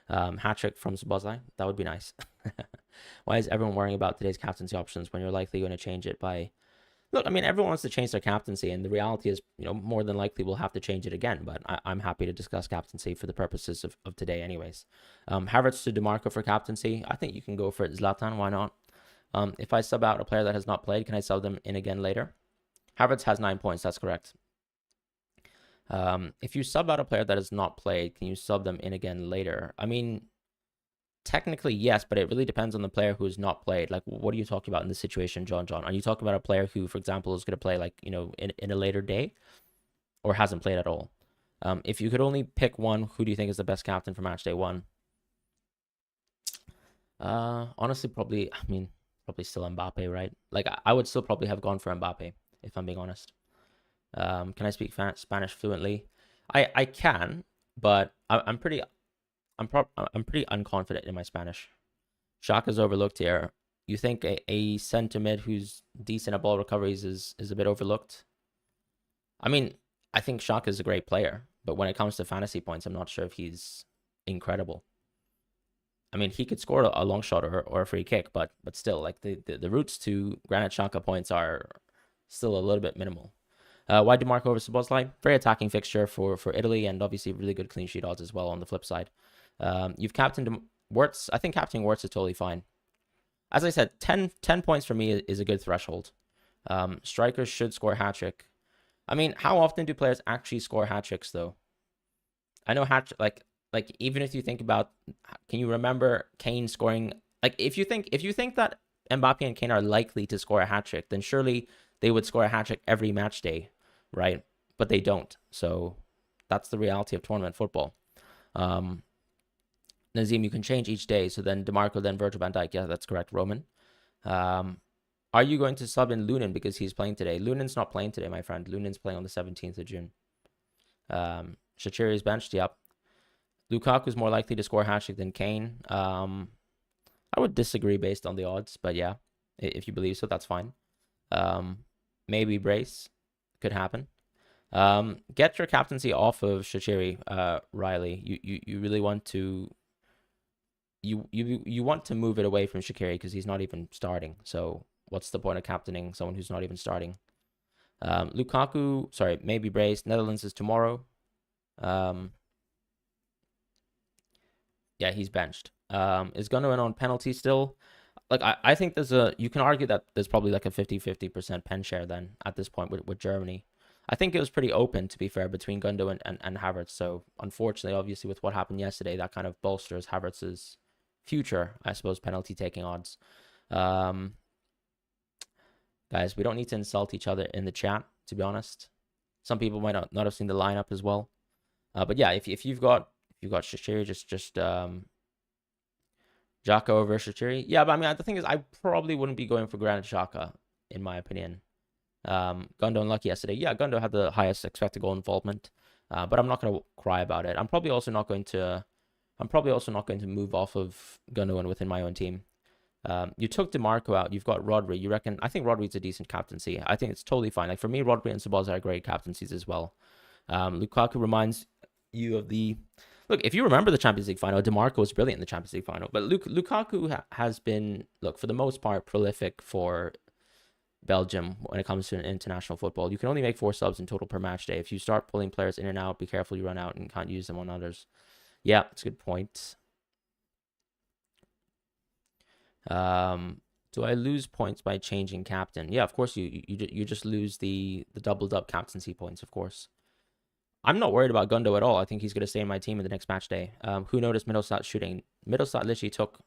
Speaker 1: Hat-trick from Szoboszlai, that would be nice. Why is everyone worrying about today's captaincy options when you're likely going to change it by... Look, I mean, everyone wants to change their captaincy, and the reality is, more than likely we'll have to change it again, but I'm happy to discuss captaincy for the purposes of today anyways. Havertz to DeMarco for captaincy. I think you can go for it. Zlatan, why not? If I sub out a player that has not played, can I sub them in again later? Havertz has 9 points, that's correct. If you sub out a player that has not played, can you sub them in again later? I mean, technically, yes, but it really depends on the player who has not played. Like, what are you talking about in this situation, John? Are you talking about a player who, for example, is going to play, like, in a later day or hasn't played at all? If you could only pick one, who do you think is the best captain for match day 1? Honestly, probably still Mbappe, right? Like, I would still probably have gone for Mbappe, if I'm being honest. Can I speak Spanish fluently? I can, but I'm pretty unconfident in my Spanish. Xhaka's overlooked here. You think a centre mid who's decent at ball recoveries is a bit overlooked? I mean, I think Xhaka is a great player, but when it comes to fantasy points, I'm not sure if he's incredible. I mean, he could score a long shot or a free kick, but still, like, the routes to Granit Xhaka points are still a little bit minimal. Why DeMarco over Szoboszlai? Very attacking fixture for Italy, and obviously really good clean sheet odds as well on the flip side. You've captained Wirtz. I think captaining Wirtz is totally fine. As I said, 10 points for me is a good threshold. Strikers should score hat-trick. I mean, how often do players actually score hat-tricks, though? I know like even if you think about, can you remember Kane scoring? Like, if you think that Mbappe and Kane are likely to score a hat-trick, then surely they would score a hat-trick every match day, right? But they don't. So that's the reality of tournament football. Nazim, you can change each day. So then DeMarco, then Virgil van Dijk. Yeah, that's correct, Roman. Are you going to sub in Lunin because he's playing today? Lunin's not playing today, my friend. Lunin's playing on the 17th of June. Shaqiri is benched. Yep. Lukaku's more likely to score a hat-trick than Kane. I would disagree based on the odds, but yeah, if you believe so, that's fine. Maybe Brace could happen. Get your captaincy off of Shaqiri, Riley. You really want to you want to move it away from Shaqiri because he's not even starting. So what's the point of captaining someone who's not even starting? Lukaku, sorry, maybe Brace. Netherlands is tomorrow. Yeah, he's benched. Is Gundogan on penalty still? Like, I think you can argue that there's probably like a 50% pen share then at this point with Germany. I think it was pretty open, to be fair, between Gundogan and Havertz. So unfortunately, obviously, with what happened yesterday, that kind of bolsters Havertz's future, I suppose, penalty taking odds. Guys, we don't need to insult each other in the chat, to be honest. Some people might not have seen the lineup as well. But yeah, if you've got Shaqiri, just Xhaka over Shaqiri. Yeah, but I mean, the thing is, I probably wouldn't be going for Granit Xhaka, in my opinion. Gundo unlucky yesterday. Yeah, Gundo had the highest expected goal involvement, but I'm not gonna cry about it. I'm probably also not going to move off of Gundogan within my own team. You took DeMarco out. You've got Rodri. You reckon? I think Rodri's a decent captaincy. I think it's totally fine. Like for me, Rodri and Sabozza are great captaincies as well. Lukaku reminds you of the look. If you remember the Champions League final, DeMarco was brilliant in the Champions League final. But Lukaku has been, look, for the most part, prolific for Belgium when it comes to international football. You can only make 4 subs in total per match day. If you start pulling players in and out, be careful you run out and can't use them on others. Yeah, it's a good point. Do I lose points by changing captain? Yeah, of course you just lose the doubled up captaincy points, of course. I'm not worried about Gundo at all. I think he's going to stay in my team in the next match day. Who noticed Middlestat shooting? Middlestat literally took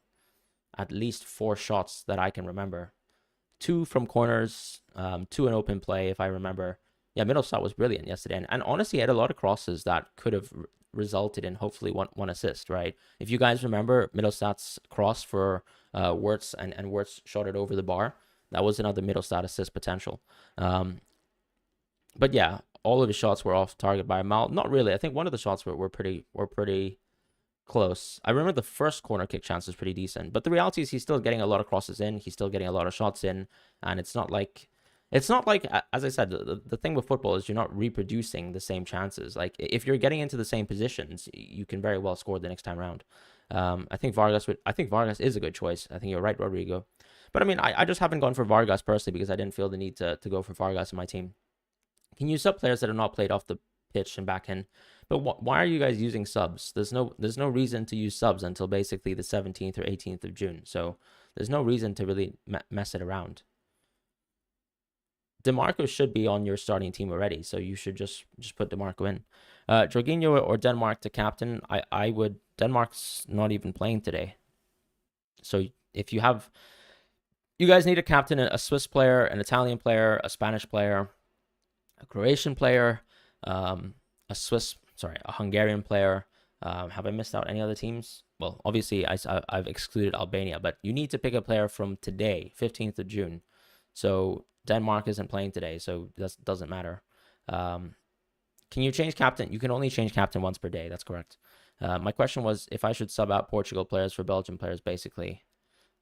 Speaker 1: at least 4 shots that I can remember. 2 from corners, 2 in open play, if I remember. Yeah, Middlestat was brilliant yesterday. And honestly, he had a lot of crosses that could have resulted in hopefully one assist, right? If you guys remember Middlestat's cross for Wirtz and Wirtz shot it over the bar, that was another Middlestat assist potential. But yeah, all of his shots were off target by a mile. Not really. I think one of the shots were pretty close. I remember the first corner kick chance was pretty decent, but the reality is he's still getting a lot of crosses in. He's still getting a lot of shots in, and it's not like, as I said, the thing with football is you're not reproducing the same chances. Like if you're getting into the same positions, you can very well score the next time around. I think Vargas is a good choice. I think you're right, Rodrigo. But I mean, I just haven't gone for Vargas personally because I didn't feel the need to go for Vargas in my team. Can you sub players that are not played off the pitch and back end? But why are you guys using subs? There's no reason to use subs until basically the 17th or 18th of June. So there's no reason to really mess it around. DeMarco should be on your starting team already, so you should just put DeMarco in. Jorginho or Denmark to captain. I would. Denmark's not even playing today. So if you guys need a captain, a Swiss player, an Italian player, a Spanish player, a Croatian player, a Hungarian player. Have I missed out any other teams? Well, obviously I've excluded Albania, but you need to pick a player from today, 15th of June. So Denmark isn't playing today, so that doesn't matter. Can you change captain? You can only change captain once per day. That's correct. My question was if I should sub out Portugal players for Belgian players, basically.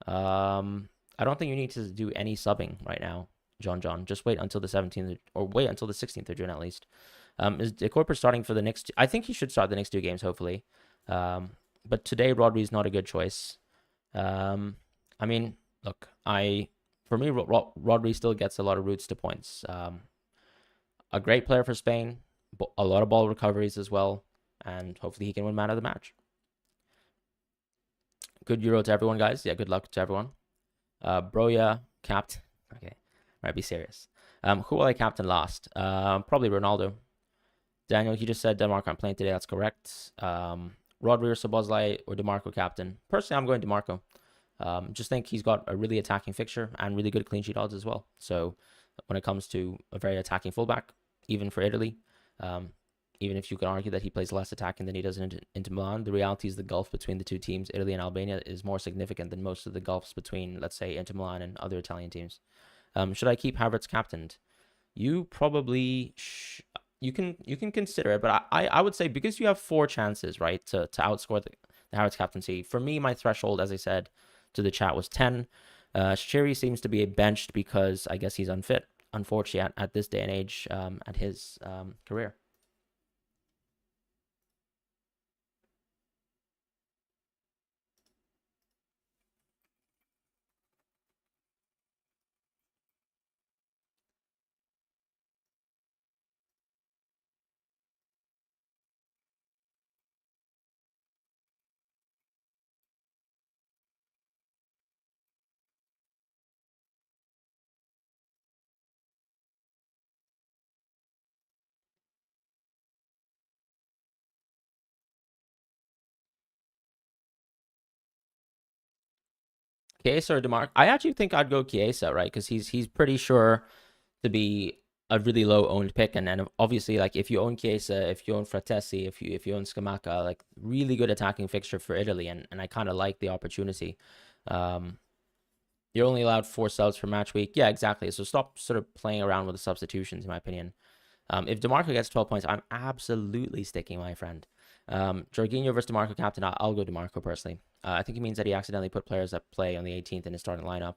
Speaker 1: I don't think you need to do any subbing right now, John. Just wait until the 17th or wait until the 16th of June at least. Is De Korper starting for the next? I think he should start the next 2 games, hopefully. But today, Rodri's not a good choice. I mean, look, for me, Rodri still gets a lot of routes to points. A great player for Spain, a lot of ball recoveries as well, and hopefully he can win man of the match. Good Euro to everyone, guys. Yeah, good luck to everyone. Broya, capped. Okay, might be serious. Who will I captain last? Probably Ronaldo. Daniel, he just said Denmark aren't playing today. That's correct. Rodri or Szoboszlai or DeMarco captain. Personally, I'm going DeMarco. Just think he's got a really attacking fixture and really good clean sheet odds as well. So when it comes to a very attacking fullback, even for Italy, even if you could argue that he plays less attacking than he does into Milan, the reality is the gulf between the 2 teams, Italy and Albania, is more significant than most of the gulfs between, let's say, Inter Milan and other Italian teams. Should I keep Havertz captained? You probably you can consider it, but I would say because you have 4 chances, right, to outscore the Havertz captaincy. For me, my threshold, as I said to the chat, was 10. Shiri seems to be benched because I guess he's unfit, unfortunately, at this day and age, at his career. Chiesa or DeMarco? I actually think I'd go Chiesa, right? Because he's pretty sure to be a really low owned pick, and obviously, like, if you own Chiesa, if you own Fratesi, if you own Scamacca, like, really good attacking fixture for Italy, and I kind of like the opportunity. You're only allowed 4 subs per match week. Yeah, exactly. So stop sort of playing around with the substitutions, in my opinion. If DeMarco gets 12 points, I'm absolutely sticking, my friend. Jorginho versus DeMarco captain, I'll go DeMarco personally. I think it means that he accidentally put players that play on the 18th in his starting lineup.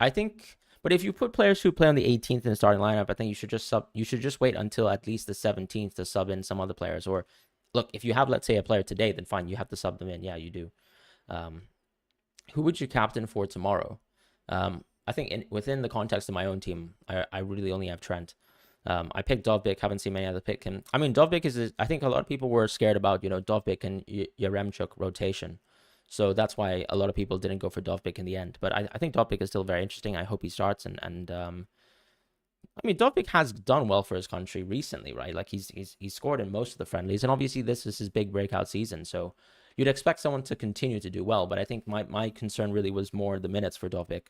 Speaker 1: I think, but if you put players who play on the 18th in the starting lineup, I think you should just wait until at least the 17th to sub in some other players. Or look, if you have, let's say, a player today, then fine, you have to sub them in. Yeah, you do. Who would you captain for tomorrow? I think within the context of my own team, I really only have Trent. I picked Dovbyk, haven't seen many other pick him. I mean, Dovbyk is, I think a lot of people were scared about, Dovbyk and Yaremchuk rotation. So that's why a lot of people didn't go for Dovbyk in the end. But I think Dovbyk is still very interesting. I hope he starts. And I mean, Dovbyk has done well for his country recently, right? Like he's scored in most of the friendlies. And obviously this is his big breakout season. So you'd expect someone to continue to do well. But I think my concern really was more the minutes for Dovbyk.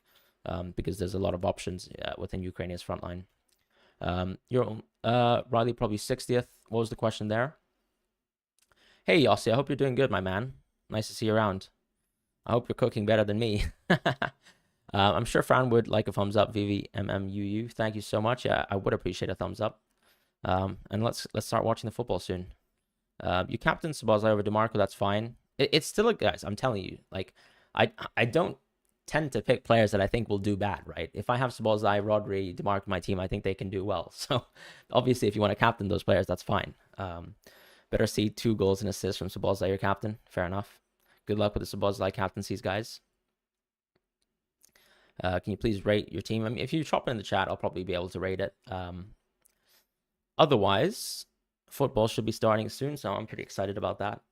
Speaker 1: Because there's a lot of options within Ukrainian's front line. You're Riley, probably 60th. What was the question there? Hey, Yossi, I hope you're doing good, my man. Nice to see you around. I hope you're cooking better than me. I'm sure Fran would like a thumbs up, VVMMUU. Thank you so much. Yeah, I would appreciate a thumbs up. And let's start watching the football soon. You captain Szoboszlai over DeMarco, that's fine. It's still guys, I'm telling you, like I don't tend to pick players that I think will do bad, right? If I have Szoboszlai, Rodri, DeMarco, my team, I think they can do well. So obviously, if you want to captain those players, that's fine. Better see 2 goals and assists from Szoboszlai, your captain. Fair enough. Good luck with the Szoboszlai captaincies, guys. Can you please rate your team? I mean, if you drop it in the chat, I'll probably be able to rate it. Otherwise, football should be starting soon, so I'm pretty excited about that.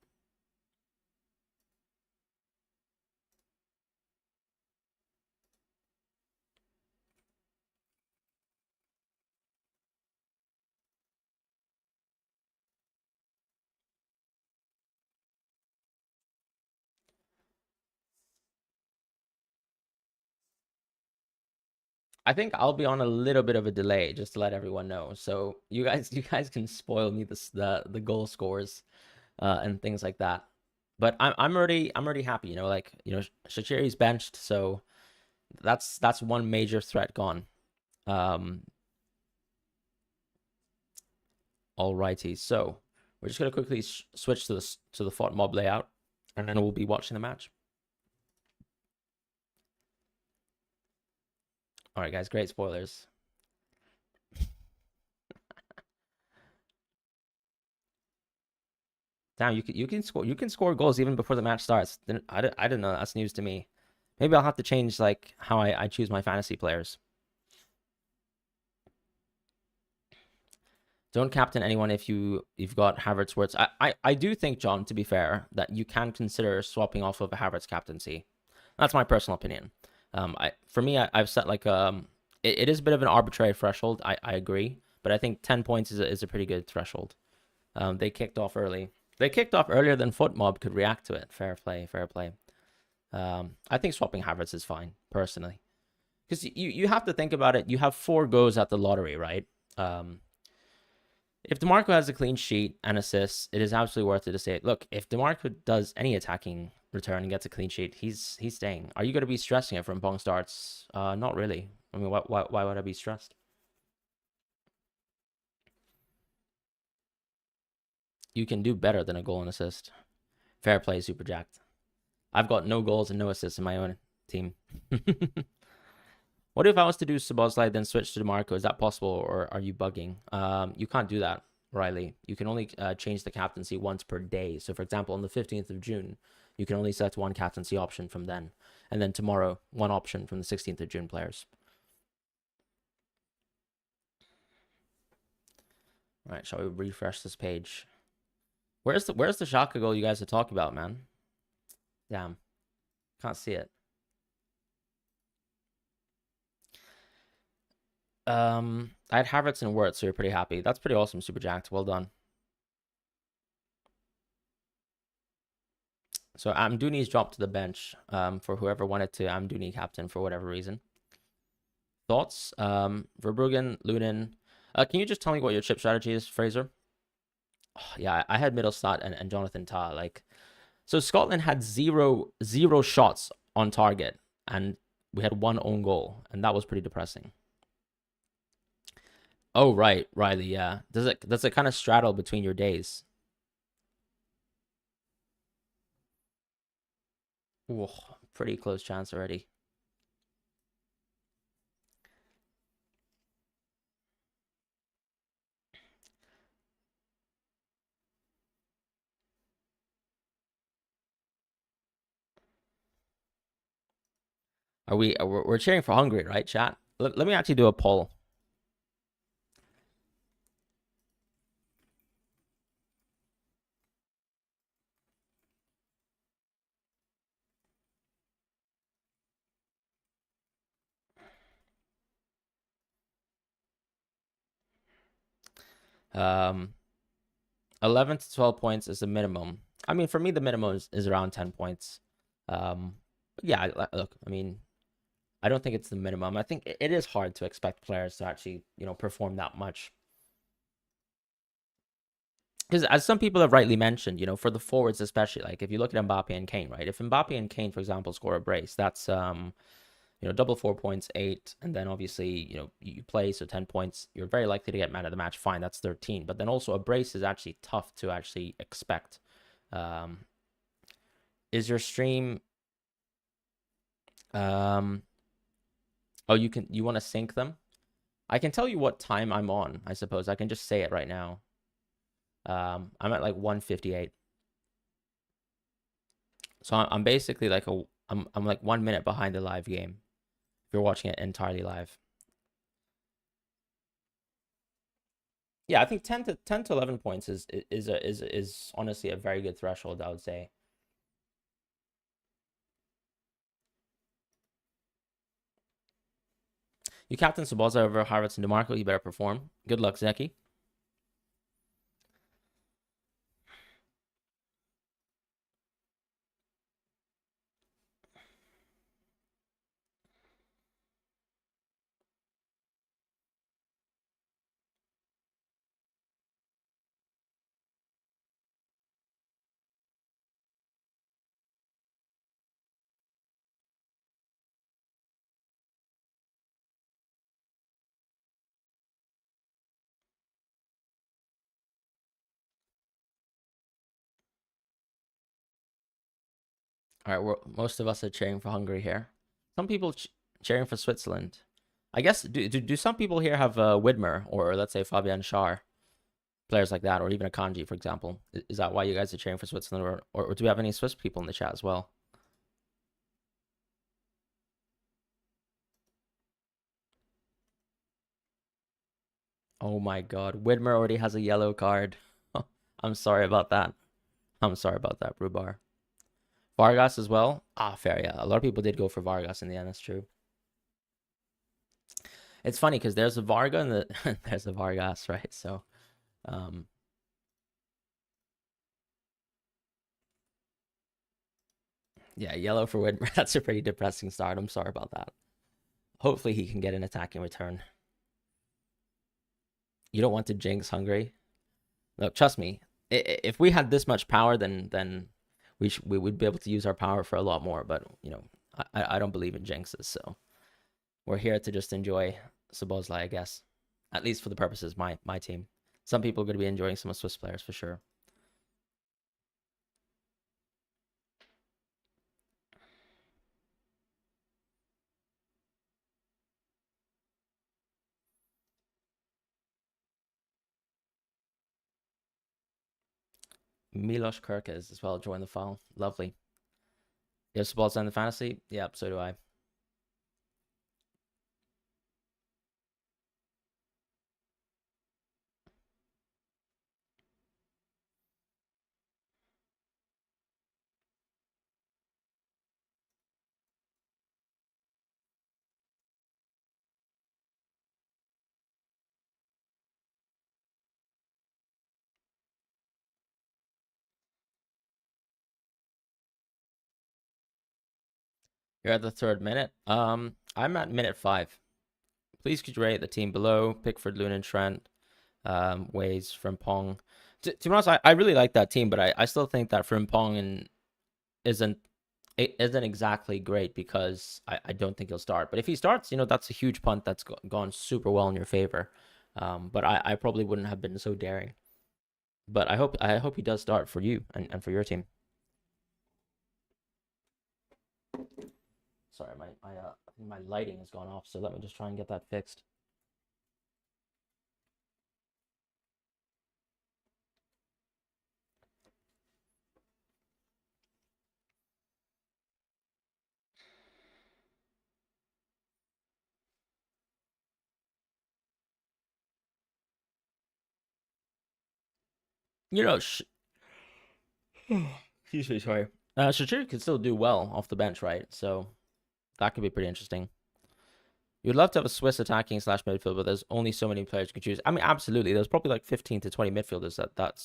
Speaker 1: I think I'll be on a little bit of a delay just to let everyone know. So you guys can spoil me the goal scores and things like that. But I'm already happy, like, Shaqiri's benched, so that's one major threat gone. Alrighty, so we're just gonna quickly switch to the FOT mob layout, and then we'll be watching the match. All right, guys, great spoilers. Damn, you can score goals even before the match starts. I didn't know. That's news to me. Maybe I'll have to change like how I choose my fantasy players. Don't captain anyone if you've got Havertz Wirtz. I do think, John, to be fair, that you can consider swapping off of a Havertz captaincy. That's my personal opinion. For me, I've set like it is a bit of an arbitrary threshold. I agree, but I think 10 points is a pretty good threshold. They kicked off early. They kicked off earlier than FootMob could react to it. Fair play, fair play. I think swapping Havertz is fine, personally. Because you have to think about it. You have 4 goes at the lottery, right? If DeMarco has a clean sheet and assists, it is absolutely worth it to say, look, if DeMarco does any attacking return and gets a clean sheet, he's staying. Are you going to be stressing it from Bong starts? Not really. I mean, why would I be stressed? You can do better than a goal and assist. Fair play, Super Jacked. I've got no goals and no assists in my own team. What if I was to do Szoboszlai then switch to DeMarco? Is that possible, or are you bugging? You can't do that, Riley. You can only change the captaincy once per day. So, for example, on the 15th of June, you can only select one captaincy option from then. And then tomorrow, one option from the 16th of June players. All right, shall we refresh this page? Where's the Shaka goal you guys are talking about, man? Damn. Can't see it. I had Havertz and Wirtz, so you're pretty happy. That's pretty awesome, Super Jacked. Well done. So Amdouni's dropped to the bench for whoever wanted to Amdouni captain for whatever reason. Thoughts? Verbruggen, Lunin. Can you just tell me what your chip strategy is, Fraser? Oh, yeah, I had Middlestat and Jonathan Tah. So Scotland had zero shots on target, and we had one own goal, and that was pretty depressing. Oh, right, Riley, yeah. Does it kind of straddle between your days? Ooh, pretty close chance already. We're cheering for Hungary, right, chat? Let me actually do a poll. Um, 11 to 12 points is the minimum. I mean, for me, the minimum is around 10 points. But yeah, look, I mean, I don't think it's the minimum. I think it is hard to expect players to actually, perform that much. Because as some people have rightly mentioned, for the forwards especially, like if you look at Mbappe and Kane, right? If Mbappe and Kane, for example, score a brace, that's double 4 points, 8, and then obviously, you play, so 10 points, you're very likely to get man of the match. Fine, that's 13. But then also a brace is actually tough to actually expect. Is your stream oh, you want to sync them? I can tell you what time I'm on, I suppose. I can just say it right now. I'm at like 1:58. So I'm basically like I'm like 1 minute behind the live game if you're watching it entirely live. Yeah, I think 10 to 11 points is honestly a very good threshold, I would say. You captain Saboza over Harvard and DeMarco, you better perform. Good luck, Zeki. All right, most of us are cheering for Hungary here. Some people cheering for Switzerland. I guess do some people here have Widmer or let's say Fabian Schär, players like that, or even a Kanji, for example? Is that why you guys are cheering for Switzerland, or do we have any Swiss people in the chat as well? Oh my God, Widmer already has a yellow card. I'm sorry about that. I'm sorry about that, Brubar. Vargas as well. Ah, fair. Yeah, a lot of people did go for Vargas in the end. That's true. It's funny because there's a Varga and there's a Vargas, right? So, um, yeah, yellow for Widmer. That's a pretty depressing start. I'm sorry about that. Hopefully, he can get an attacking return. You don't want to jinx Hungary. Look, trust me. If we had this much power, then we would be able to use our power for a lot more. But I don't believe in jinxes, so we're here to just enjoy Sabozlai, I guess. At least for the purposes my team. Some people are going to be enjoying some of Swiss players for sure. Milos Kerkez as well join the file. Lovely. You have Sabozlai in the fantasy? Yep, so do I. You're at the 3rd minute. I'm at minute 5. Please could you rate the team below? Pickford, Lunan, Trent, Ways, Frimpong. To be honest, I really like that team, but I still think that Frimpong isn't it isn't exactly great because I don't think he'll start. But if he starts, that's a huge punt that's gone super well in your favor. But I probably wouldn't have been so daring. But I hope he does start for you and for your team. Sorry, my lighting has gone off, so let me just try and get that fixed. You know, excuse me, sorry. Shaqiri could still do well off the bench, right? So that could be pretty interesting. You'd love to have a Swiss attacking slash midfield, but there's only so many players you can choose. I mean, absolutely. There's probably like 15 to 20 midfielders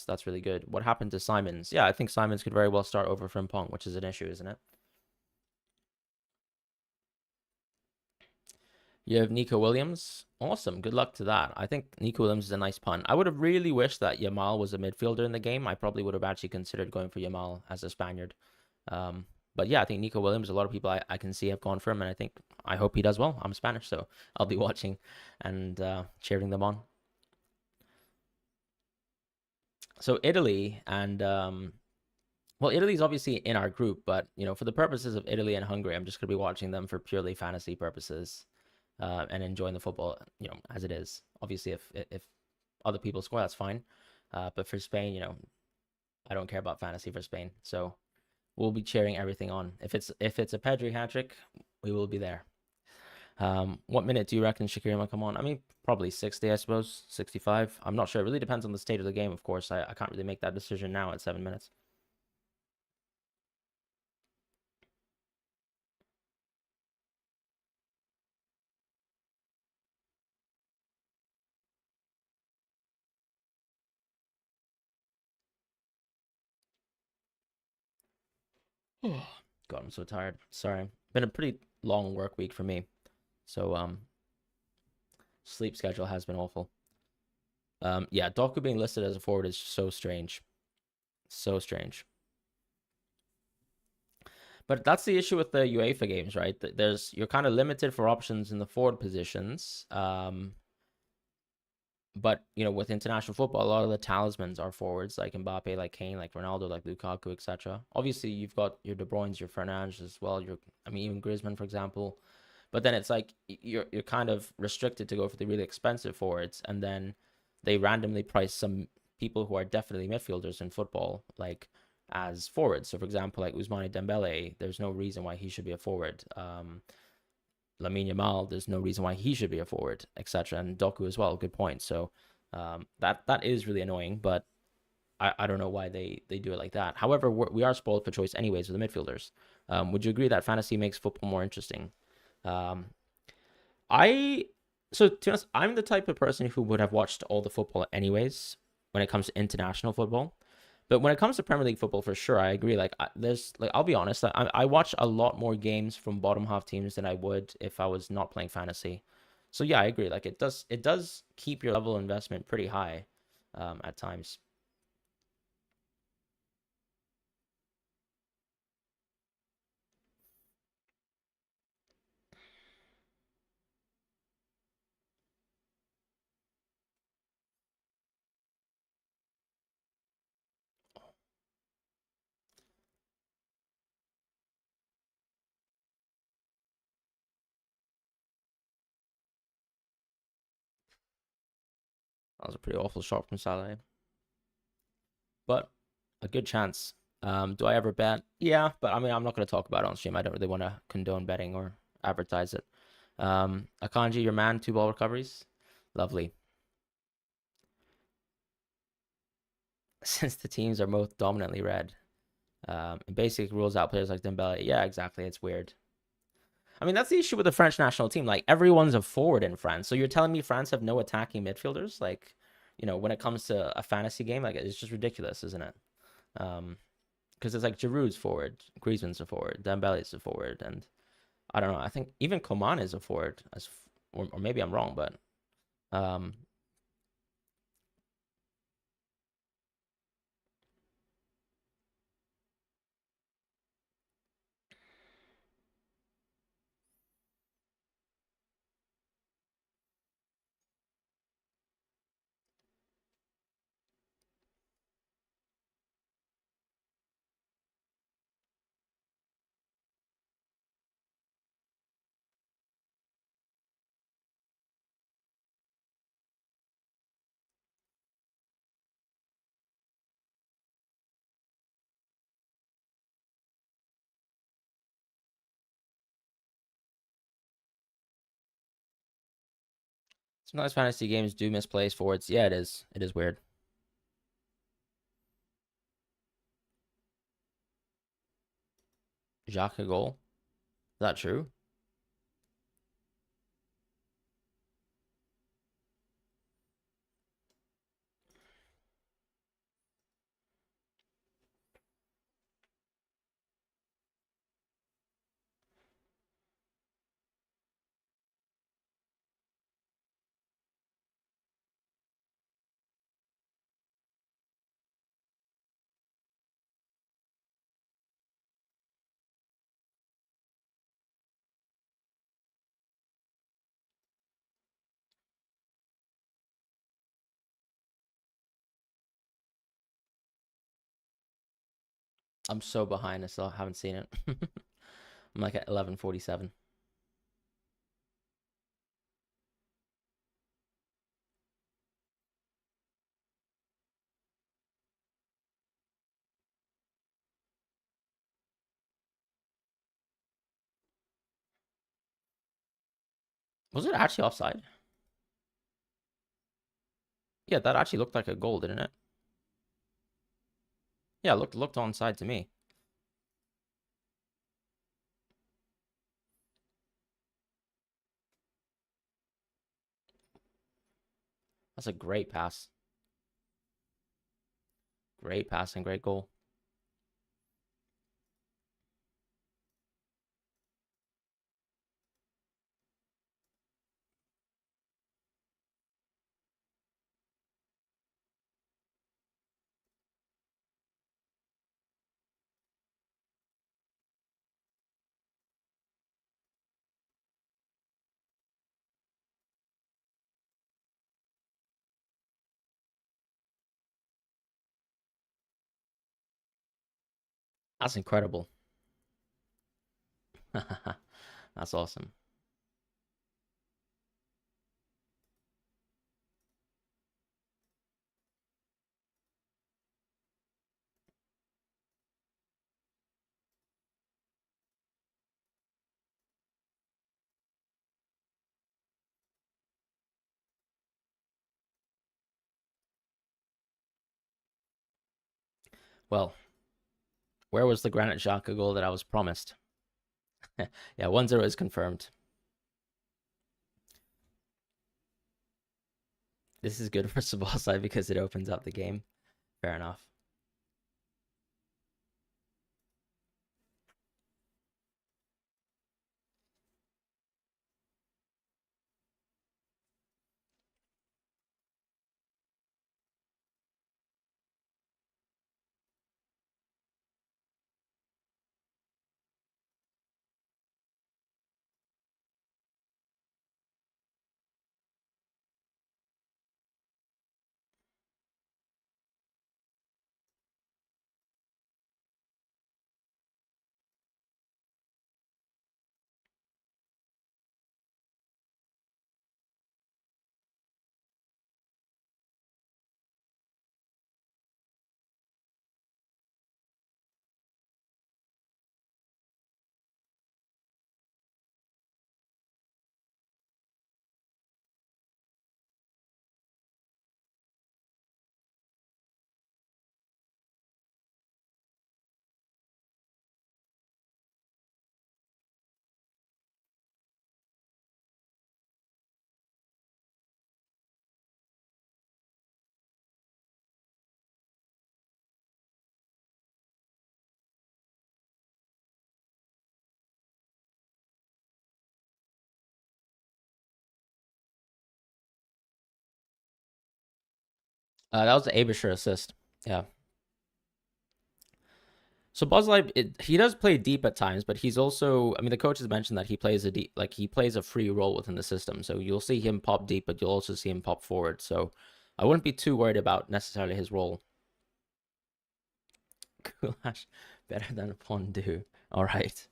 Speaker 1: that's really good. What happened to Simons? Yeah, I think Simons could very well start over Frimpong, which is an issue, isn't it? You have Nico Williams. Awesome. Good luck to that. I think Nico Williams is a nice pun. I would have really wished that Yamal was a midfielder in the game. I probably would have actually considered going for Yamal as a Spaniard. Um, but yeah, I think Nico Williams, a lot of people I can see have gone for him, and I hope he does well. I'm Spanish, so I'll be watching and cheering them on. So Italy and well, Italy's obviously in our group, but for the purposes of Italy and Hungary, I'm just gonna be watching them for purely fantasy purposes, and enjoying the football, as it is. Obviously, if other people score, that's fine. But for Spain, I don't care about fantasy for Spain, so we'll be cheering everything on. If it's a Pedri hat trick, we will be there. What minute do you reckon Shaqiri might come on? I mean, probably 60, I suppose, 65. I'm not sure. It really depends on the state of the game, of course. I can't really make that decision now at 7 minutes. God, I'm so tired. Sorry. Been a pretty long work week for me. So sleep schedule has been awful. Yeah, Doku being listed as a forward is so strange. So strange. But that's the issue with the UEFA games, right? You're kind of limited for options in the forward positions. But with international football, a lot of the talismans are forwards, like Mbappe, like Kane, like Ronaldo, like Lukaku, etc. Obviously, you've got your De Bruyne's, your Fernandes as well. I mean, even Griezmann, for example. But then it's like you're kind of restricted to go for the really expensive forwards, and then they randomly price some people who are definitely midfielders in football, like as forwards. So, for example, like Ousmane Dembele, there's no reason why he should be a forward. Lamine Yamal, there's no reason why he should be a forward, etc. And Doku as well. Good point. So that is really annoying, but I don't know why they do it like that. However, we are spoiled for choice anyways with the midfielders. Would you agree that fantasy makes football more interesting? Um, I so to be honest, I'm the type of person who would have watched all the football anyways when it comes to international football. But when it comes to Premier League football, for sure, I agree. Like, there's like, I'll be honest, I watch a lot more games from bottom half teams than I would if I was not playing fantasy. So yeah, I agree. Like, it does keep your level of investment pretty high, at times. That was a pretty awful shot from Salah, but a good chance. Do I ever bet? Yeah, but I mean, I'm not going to talk about it on stream. I don't really want to condone betting or advertise it. Akanji, your man, 2 ball recoveries. Lovely. Since the teams are both dominantly red, it basically rules out players like Dembele. Yeah, exactly. It's weird. I mean, that's the issue with the French national team. Like, everyone's a forward in France. So you're telling me France have no attacking midfielders? Like, when it comes to a fantasy game, like, it's just ridiculous, isn't it? Because it's like Giroud's forward, Griezmann's a forward, Dembele's a forward, and I don't know. I think even Coman is a forward, or maybe I'm wrong, but um, Sometimes fantasy games do misplace forwards. Yeah, it is. It is weird. Jacques a goal. Is that true? I'm so behind. I still haven't seen it. I'm like at 11:47. Was it actually offside? Yeah, that actually looked like a goal, didn't it? Yeah, looked onside to me. That's a great pass. Great pass and great goal. That's incredible. That's awesome. Well, where was the Granite Xhaka goal that I was promised? Yeah, 1-0 is confirmed. This is good for Sabasai because it opens up the game. Fair enough. That was the Abisher assist. Yeah. So Bosley, he does play deep at times, but he's also, I mean, the coach has mentioned that he plays a deep, like he plays a free role within the system. So you'll see him pop deep, but you'll also see him pop forward. So I wouldn't be too worried about necessarily his role. Goulash better than a fondue. All right.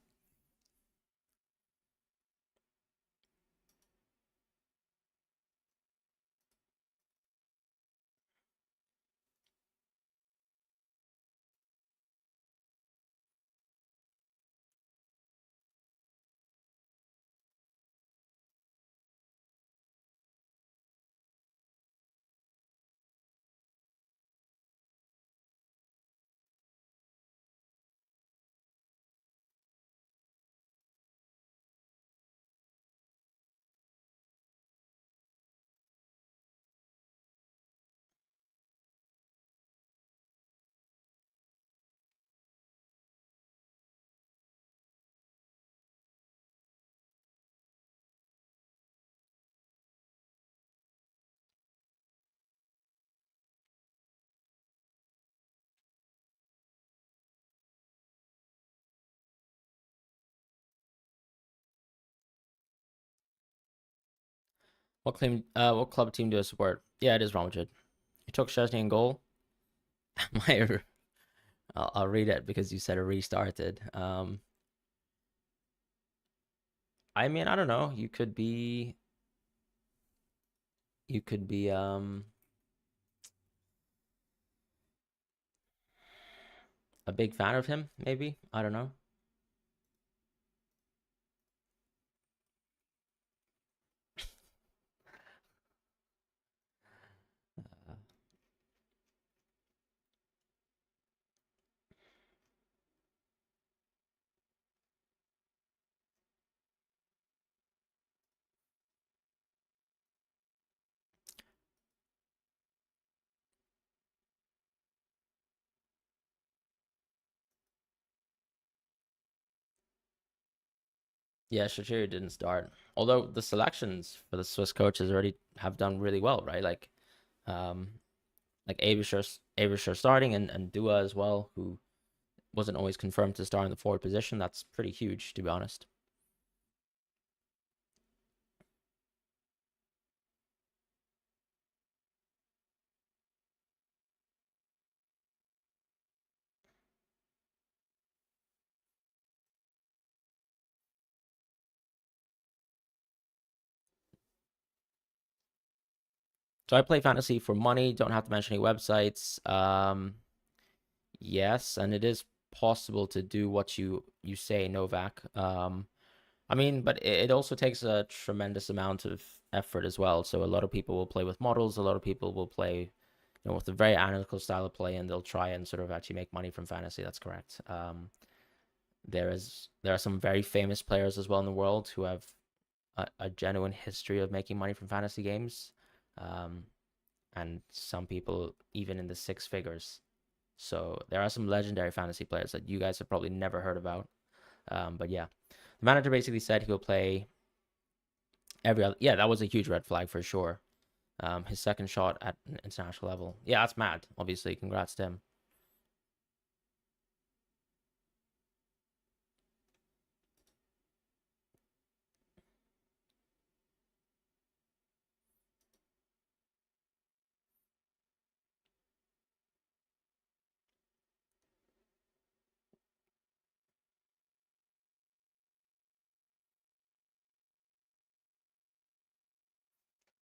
Speaker 1: What club team do I support? Yeah, it is Real Madrid. You took Chesney in goal. My, I'll read it because you said it restarted. I mean, I don't know. You could be a big fan of him, maybe. I don't know. Uh, yeah, Shaqiri didn't start. Although the selections for the Swiss coaches already have done really well, right? Um, like Avisher starting and Dua as well, who wasn't always confirmed to start in the forward position. That's pretty huge, to be honest. So I play fantasy for money. Don't have to mention any websites. Yes, and it is possible to do what you say, Novak. I mean, but it also takes a tremendous amount of effort as well. So a lot of people will play with models. A lot of people will play, with a very analytical style of play, and they'll try and sort of actually make money from fantasy. That's correct. There are some very famous players as well in the world who have a genuine history of making money from fantasy games, um, and some people even in the six figures. So there are some legendary fantasy players that you guys have probably never heard about. But yeah, the manager basically said he will play every other. Yeah, that was a huge red flag for sure. His second shot at an international level. Yeah, that's mad. Obviously, congrats to him.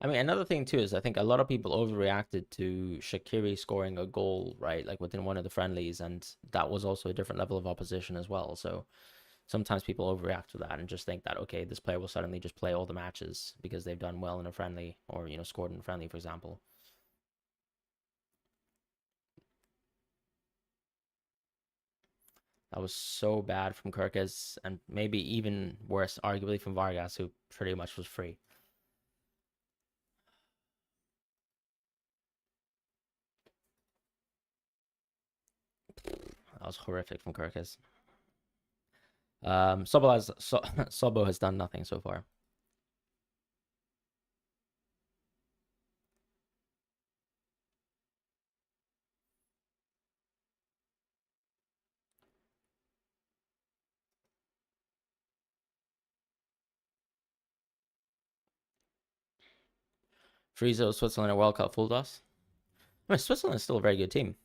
Speaker 1: I mean, another thing too is I think a lot of people overreacted to Shaqiri scoring a goal, right? Like within one of the friendlies, and that was also a different level of opposition as well. So sometimes people overreact to that and just think that okay, this player will suddenly just play all the matches because they've done well in a friendly or scored in a friendly, for example. That was so bad from Kirkis, and maybe even worse, arguably from Vargas, who pretty much was free. That was horrific from Kirkis. Sobo has done nothing so far. Frizo, Switzerland, and World Cup fooled us. I mean, Switzerland is still a very good team.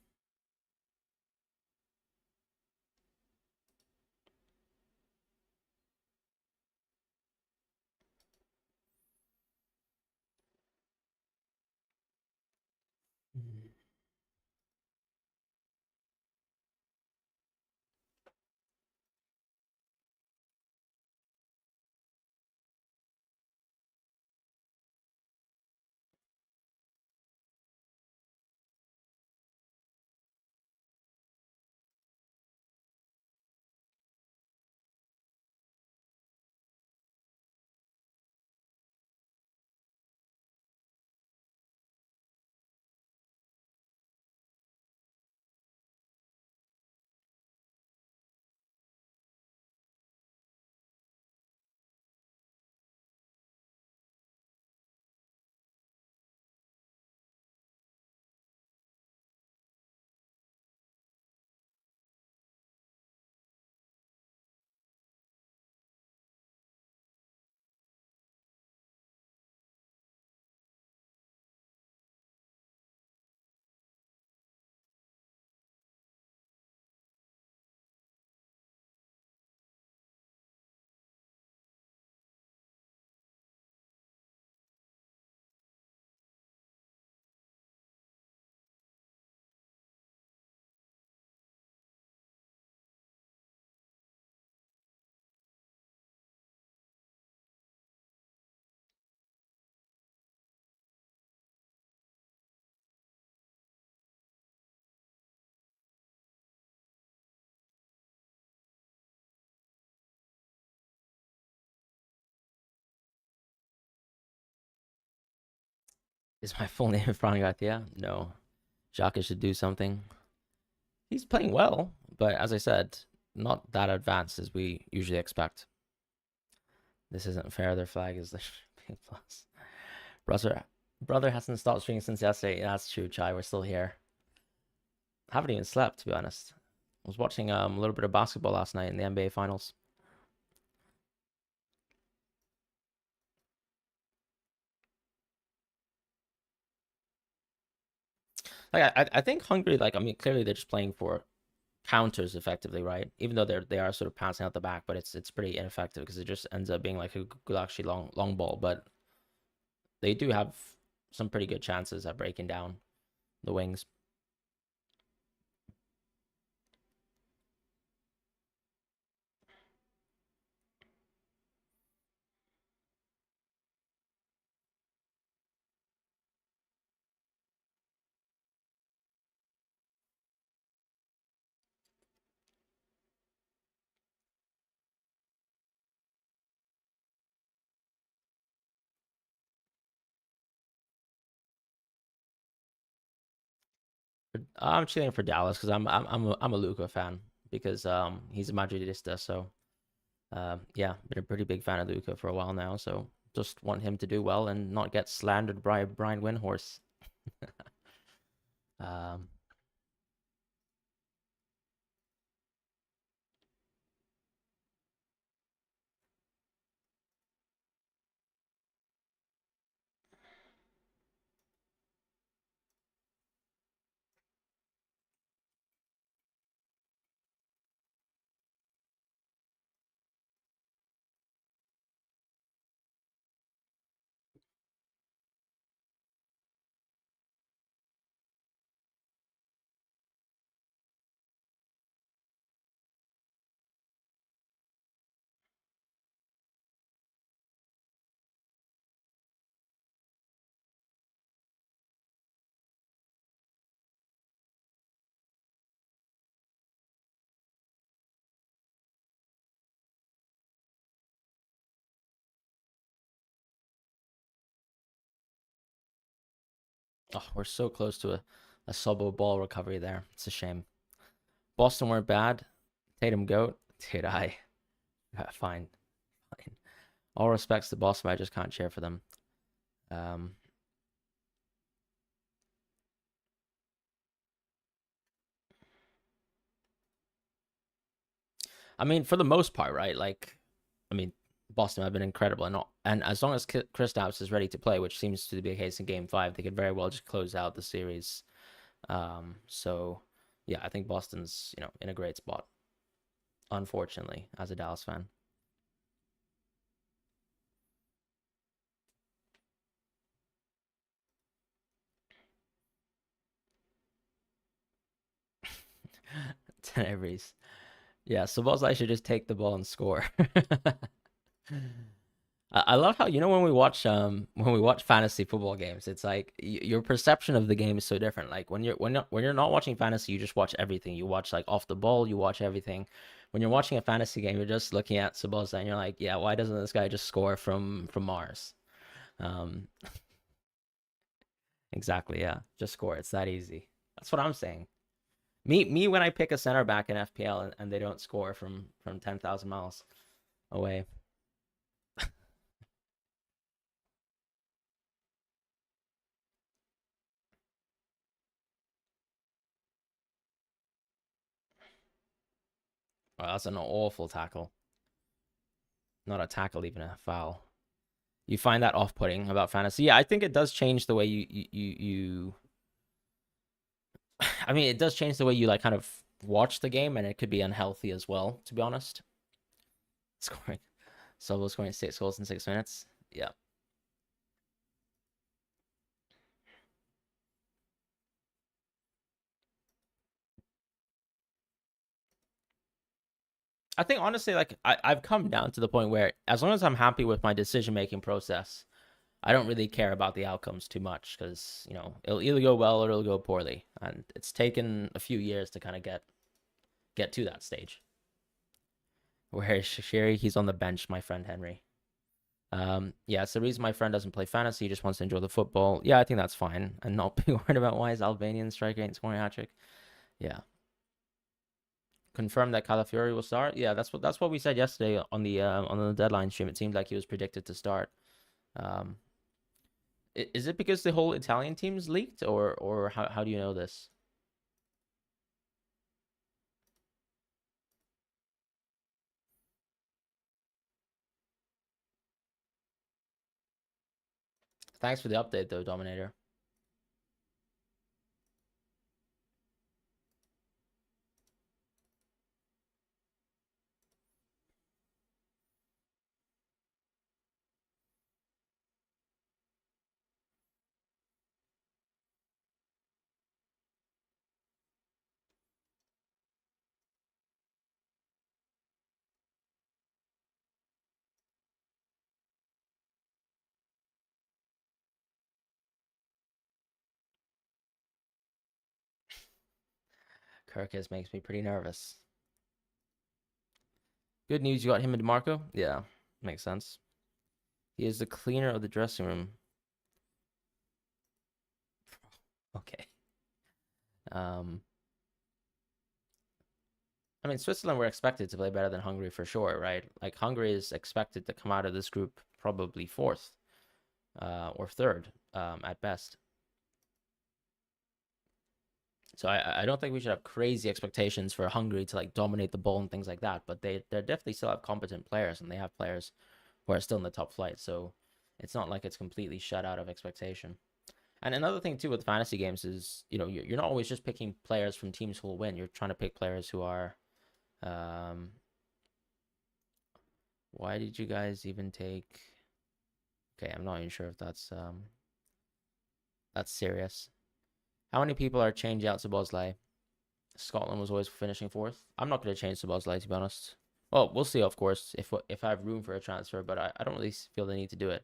Speaker 1: Is my full name Fran Garcia? No. Xhaka should do something. He's playing well, but as I said, not that advanced as we usually expect. This isn't fair. Their flag is the plus. Brother hasn't stopped streaming since yesterday. That's true, Chai. We're still here. I haven't even slept, to be honest. I was watching a little bit of basketball last night in the NBA Finals. Like I think Hungary, like I mean, clearly they're just playing for counters effectively, right? Even though they are sort of passing out the back, but it's pretty ineffective because it just ends up being like a good actually long ball. But they do have some pretty good chances at breaking down the wings. I'm cheering for Dallas because I'm a Luka fan because he's a Madridista, so yeah, been a pretty big fan of Luka for a while now, so just want him to do well and not get slandered by Brian Windhorse. um, oh, we're so close to a solo ball recovery there. It's a shame. Boston weren't bad. Tatum goat. Did I? Fine, fine. All respects to Boston, I just can't cheer for them. Um, I mean, for the most part, right? Like, I mean, Boston have been incredible, and as long as Kristaps is ready to play, which seems to be the case in Game 5, they could very well just close out the series. So yeah, I think Boston's in a great spot. Unfortunately, as a Dallas fan. Tenebris. Yeah, Sabozai should just take the ball and score. I love how when we watch fantasy football games, it's like your perception of the game is so different. Like when you're not watching fantasy, you just watch everything. You watch like off the ball, you watch everything. When you're watching a fantasy game, you're just looking at Sabozai and you're like, yeah, why doesn't this guy just score from Mars? Um, exactly, yeah, just score. It's that easy. That's what I'm saying. Me when I pick a center back in FPL and they don't score from 10,000 miles away. Well, that's an awful tackle. Not a tackle, even a foul. You find that off-putting about fantasy? Yeah, I think it does change the way you I mean, it does change the way you like kind of watch the game, and it could be unhealthy as well, to be honest. Scoring, Solo scoring 6 goals in 6 minutes. Yeah, I think honestly, like I've come down to the point where as long as I'm happy with my decision-making process, I don't really care about the outcomes too much because it'll either go well or it'll go poorly, and it's taken a few years to kind of get to that stage. Where is Shiri? He's on the bench, my friend Henry. Yeah, it's the reason my friend doesn't play fantasy. He just wants to enjoy the football. Yeah, I think that's fine, and not be worried about why his Albanian striker ain't scoring a hat trick. Yeah, confirm that Calafiori will start. Yeah, that's what we said yesterday on the deadline stream. It seemed like he was predicted to start. Um, is it because the whole Italian team's leaked, or how do you know this? Thanks for the update, though, Dominator. Kirkis makes me pretty nervous. Good news, you got him and DeMarco? Yeah, makes sense. He is the cleaner of the dressing room. Okay. Um, I mean, Switzerland were expected to play better than Hungary for sure, right? Like Hungary is expected to come out of this group probably fourth, or third, at best. So I don't think we should have crazy expectations for Hungary to like dominate the ball and things like that. But they definitely still have competent players, and they have players who are still in the top flight. So it's not like it's completely shut out of expectation. And another thing too with fantasy games is, you're not always just picking players from teams who will win. You're trying to pick players who are. Um, why did you guys even take? Okay, I'm not even sure if that's serious. How many people are changing out to Bosley? Scotland was always finishing fourth. I'm not going to change to Bosley, to be honest. Well, we'll see, of course, if I have room for a transfer, but I don't really feel the need to do it.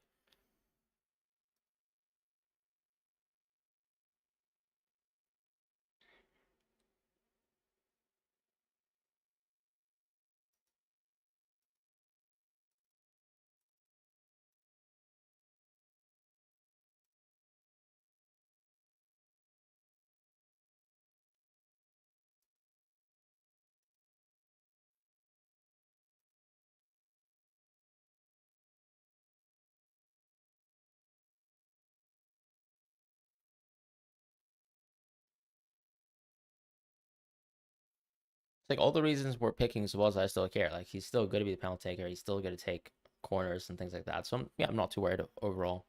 Speaker 1: It's like all the reasons we're picking Sabozza, I still care. Like he's still good to be the penalty taker. He's still good to take corners and things like that. So I'm not too worried overall.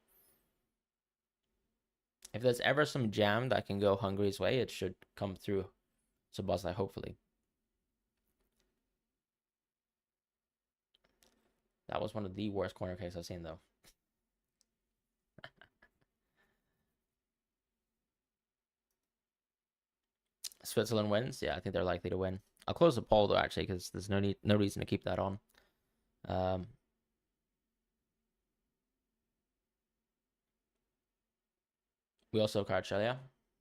Speaker 1: If there's ever some jam that can go Hungary's way, it should come through Sabozza, hopefully. That was one of the worst corner kicks I've seen, though. Switzerland wins. Yeah, I think they're likely to win. I'll close the poll though, actually, because there's no reason to keep that on. Um, we also card Australia.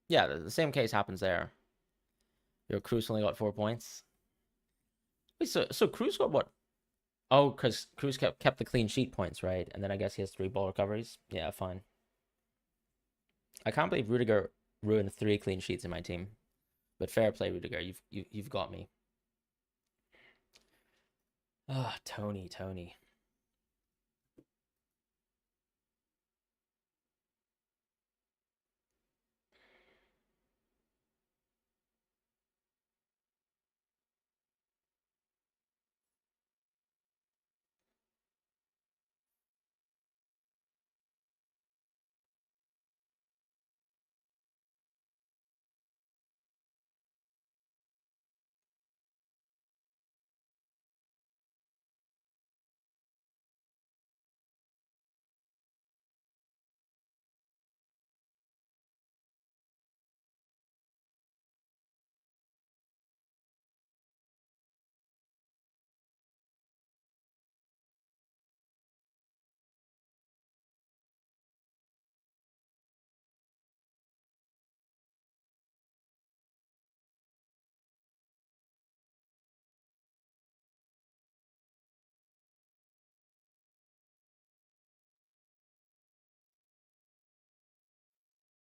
Speaker 1: Yeah, the same case happens there. Your Cruz only got 4 points. Wait, so Cruz got what? Oh, because Cruz kept the clean sheet points, right? And then I guess he has 3 ball recoveries. Yeah, fine. I can't believe Rudiger ruined 3 clean sheets in my team. But fair play, Rudiger. You've got me. Ah, Tony.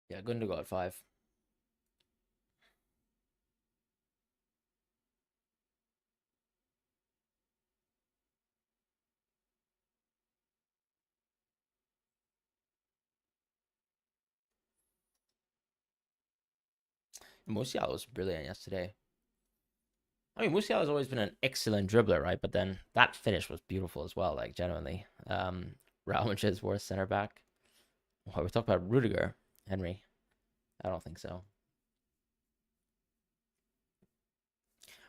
Speaker 1: Yeah, good to go at 5. Musiala was brilliant yesterday. I mean, Musiala has always been an excellent dribbler, right? But then that finish was beautiful as well, like genuinely. Real Madrid's worst center back. Well, we're talking about Rudiger, Henry. I don't think so.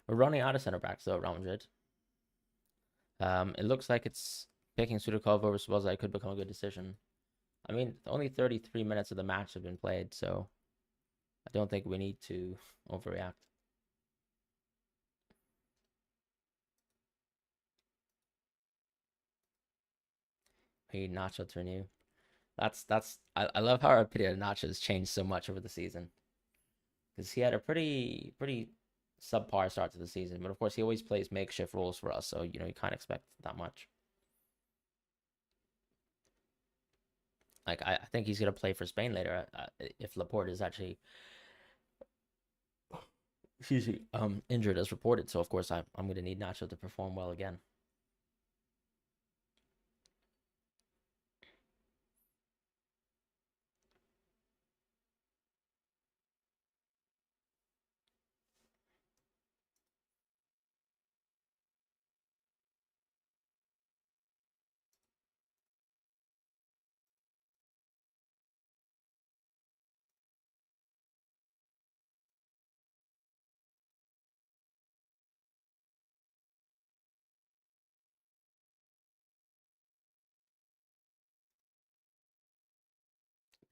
Speaker 1: We're running out of center backs though, Real Madrid. It looks like it's picking Sudakov over Swaza could become a good decision. I mean, only 33 minutes of the match have been played, so I don't think we need to overreact. Hey, Nacho to renew. I love how our opinion of Nacho has changed so much over the season because he had a pretty subpar start to the season, but of course he always plays makeshift roles for us, so you can't expect that much. Like I think he's gonna play for Spain later if Laporte is actually excuse me injured as reported. So of course I'm gonna need Nacho to perform well again.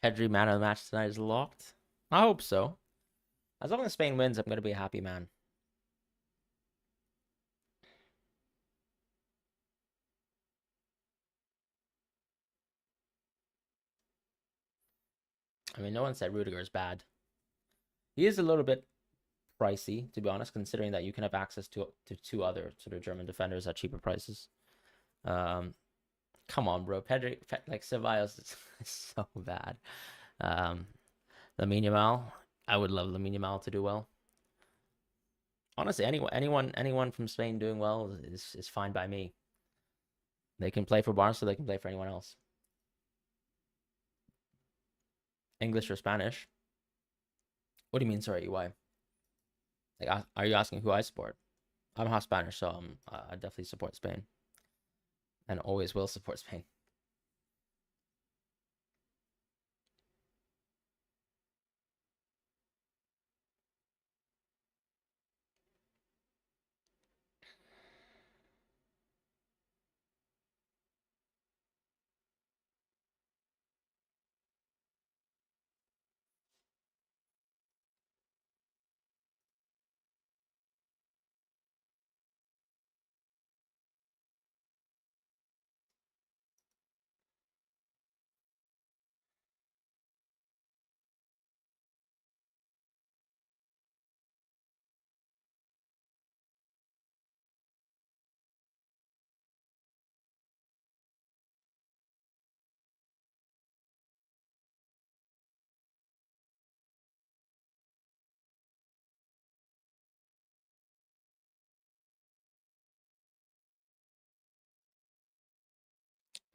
Speaker 1: Pedri man of the match tonight is locked. I hope so. As long as Spain wins, I'm gonna be a happy man. I mean, no one said Rudiger is bad. He is a little bit pricey, to be honest, considering that you can have access to two other sort of German defenders at cheaper prices. Um, Come on, bro. Like Ceballos is so bad. Um, Lamine Yamal, I would love Lamine Yamal to do well. Honestly, anyone from Spain doing well is fine by me. They can play for Barca, they can play for anyone else. English or Spanish? What do you mean? Sorry, why? Like, are you asking who I support? I'm half Spanish, so I definitely support Spain, and always will support Spain.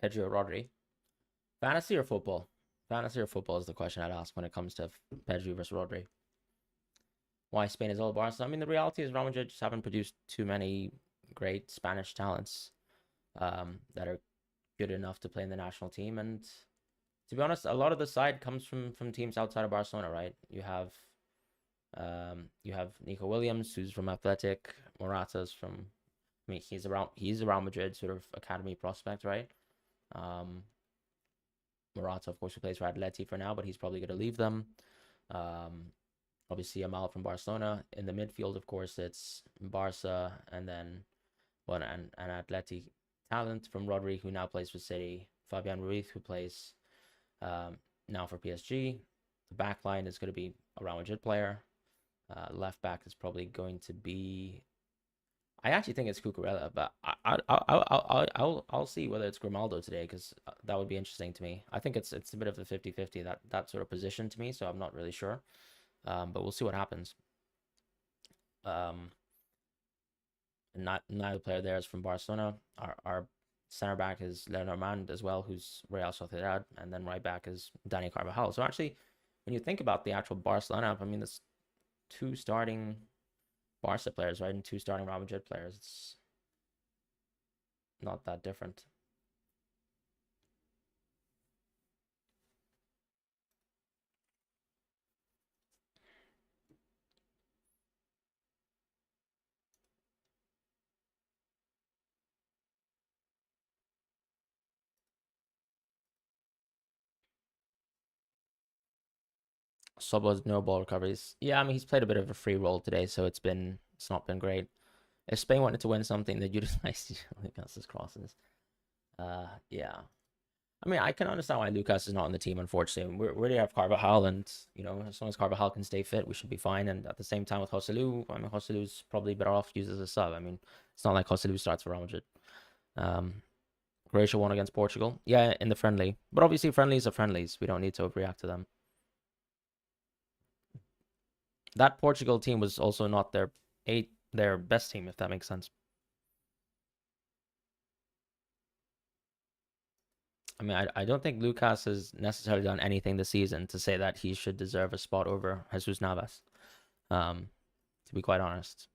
Speaker 1: Pedro Rodri. Fantasy or football? Fantasy or football is the question I'd ask when it comes to Pedri versus Rodri. Why Spain is all Barca? I mean, the reality is Real Madrid just haven't produced too many great Spanish talents that are good enough to play in the national team. And to be honest, a lot of the side comes from teams outside of Barcelona, right? You have Nico Williams, who's from Athletic. Morata's from. I mean, he's a Real Madrid sort of academy prospect, right? Um, Morata, of course, who plays for Atleti for now, but he's probably going to leave them. Um, Obviously, Amal from Barcelona. In the midfield, of course, it's Barca and then one and Atleti talent from Rodri, who now plays for City. Fabian Ruiz, who plays now for PSG. The back line is going to be a Real Madrid player. Left back is probably going to be. I actually think it's Cucurella, but I'll see whether it's Grimaldo today because that would be interesting to me. I think it's a bit of a 50-50 that sort of position to me, so I'm not really sure. But we'll see what happens. Um, Not neither player there is from Barcelona. Our center back is Lenormand as well, who's Real Sociedad, and then right back is Dani Carvajal. So actually, when you think about the actual Barcelona, I mean, there's two starting Barca players, right, and two starting Real Madrid players. It's not that different. Sobo's no ball recoveries. Yeah, I mean he's played a bit of a free role today, so it's not been great. If Spain wanted to win something, they'd utilize Lucas's crosses. Yeah. I mean, I can understand why Lucas is not on the team, unfortunately. We already have Carvajal, and as long as Carvajal can stay fit, we should be fine. And at the same time with Joselu, I mean, Joselu's probably better off used as a sub. I mean, it's not like Joselu starts for Real Madrid. Um, Croatia won against Portugal, yeah, in the friendly, but obviously friendlies are friendlies. We don't need to overreact to them. That Portugal team was also not their best team, if that makes sense. I mean, I don't think Lucas has necessarily done anything this season to say that he should deserve a spot over Jesus Navas. To be quite honest.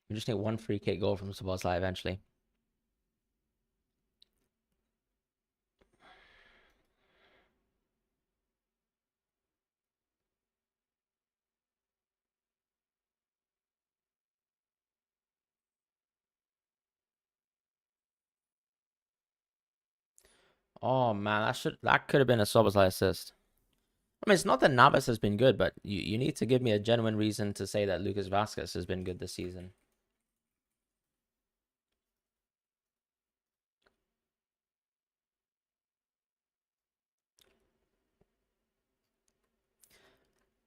Speaker 1: We just need one free kick goal from Szoboszlai eventually. Oh man, that could have been a Szoboszlai assist. I mean, it's not that Navas has been good, but you need to give me a genuine reason to say that Lucas Vazquez has been good this season.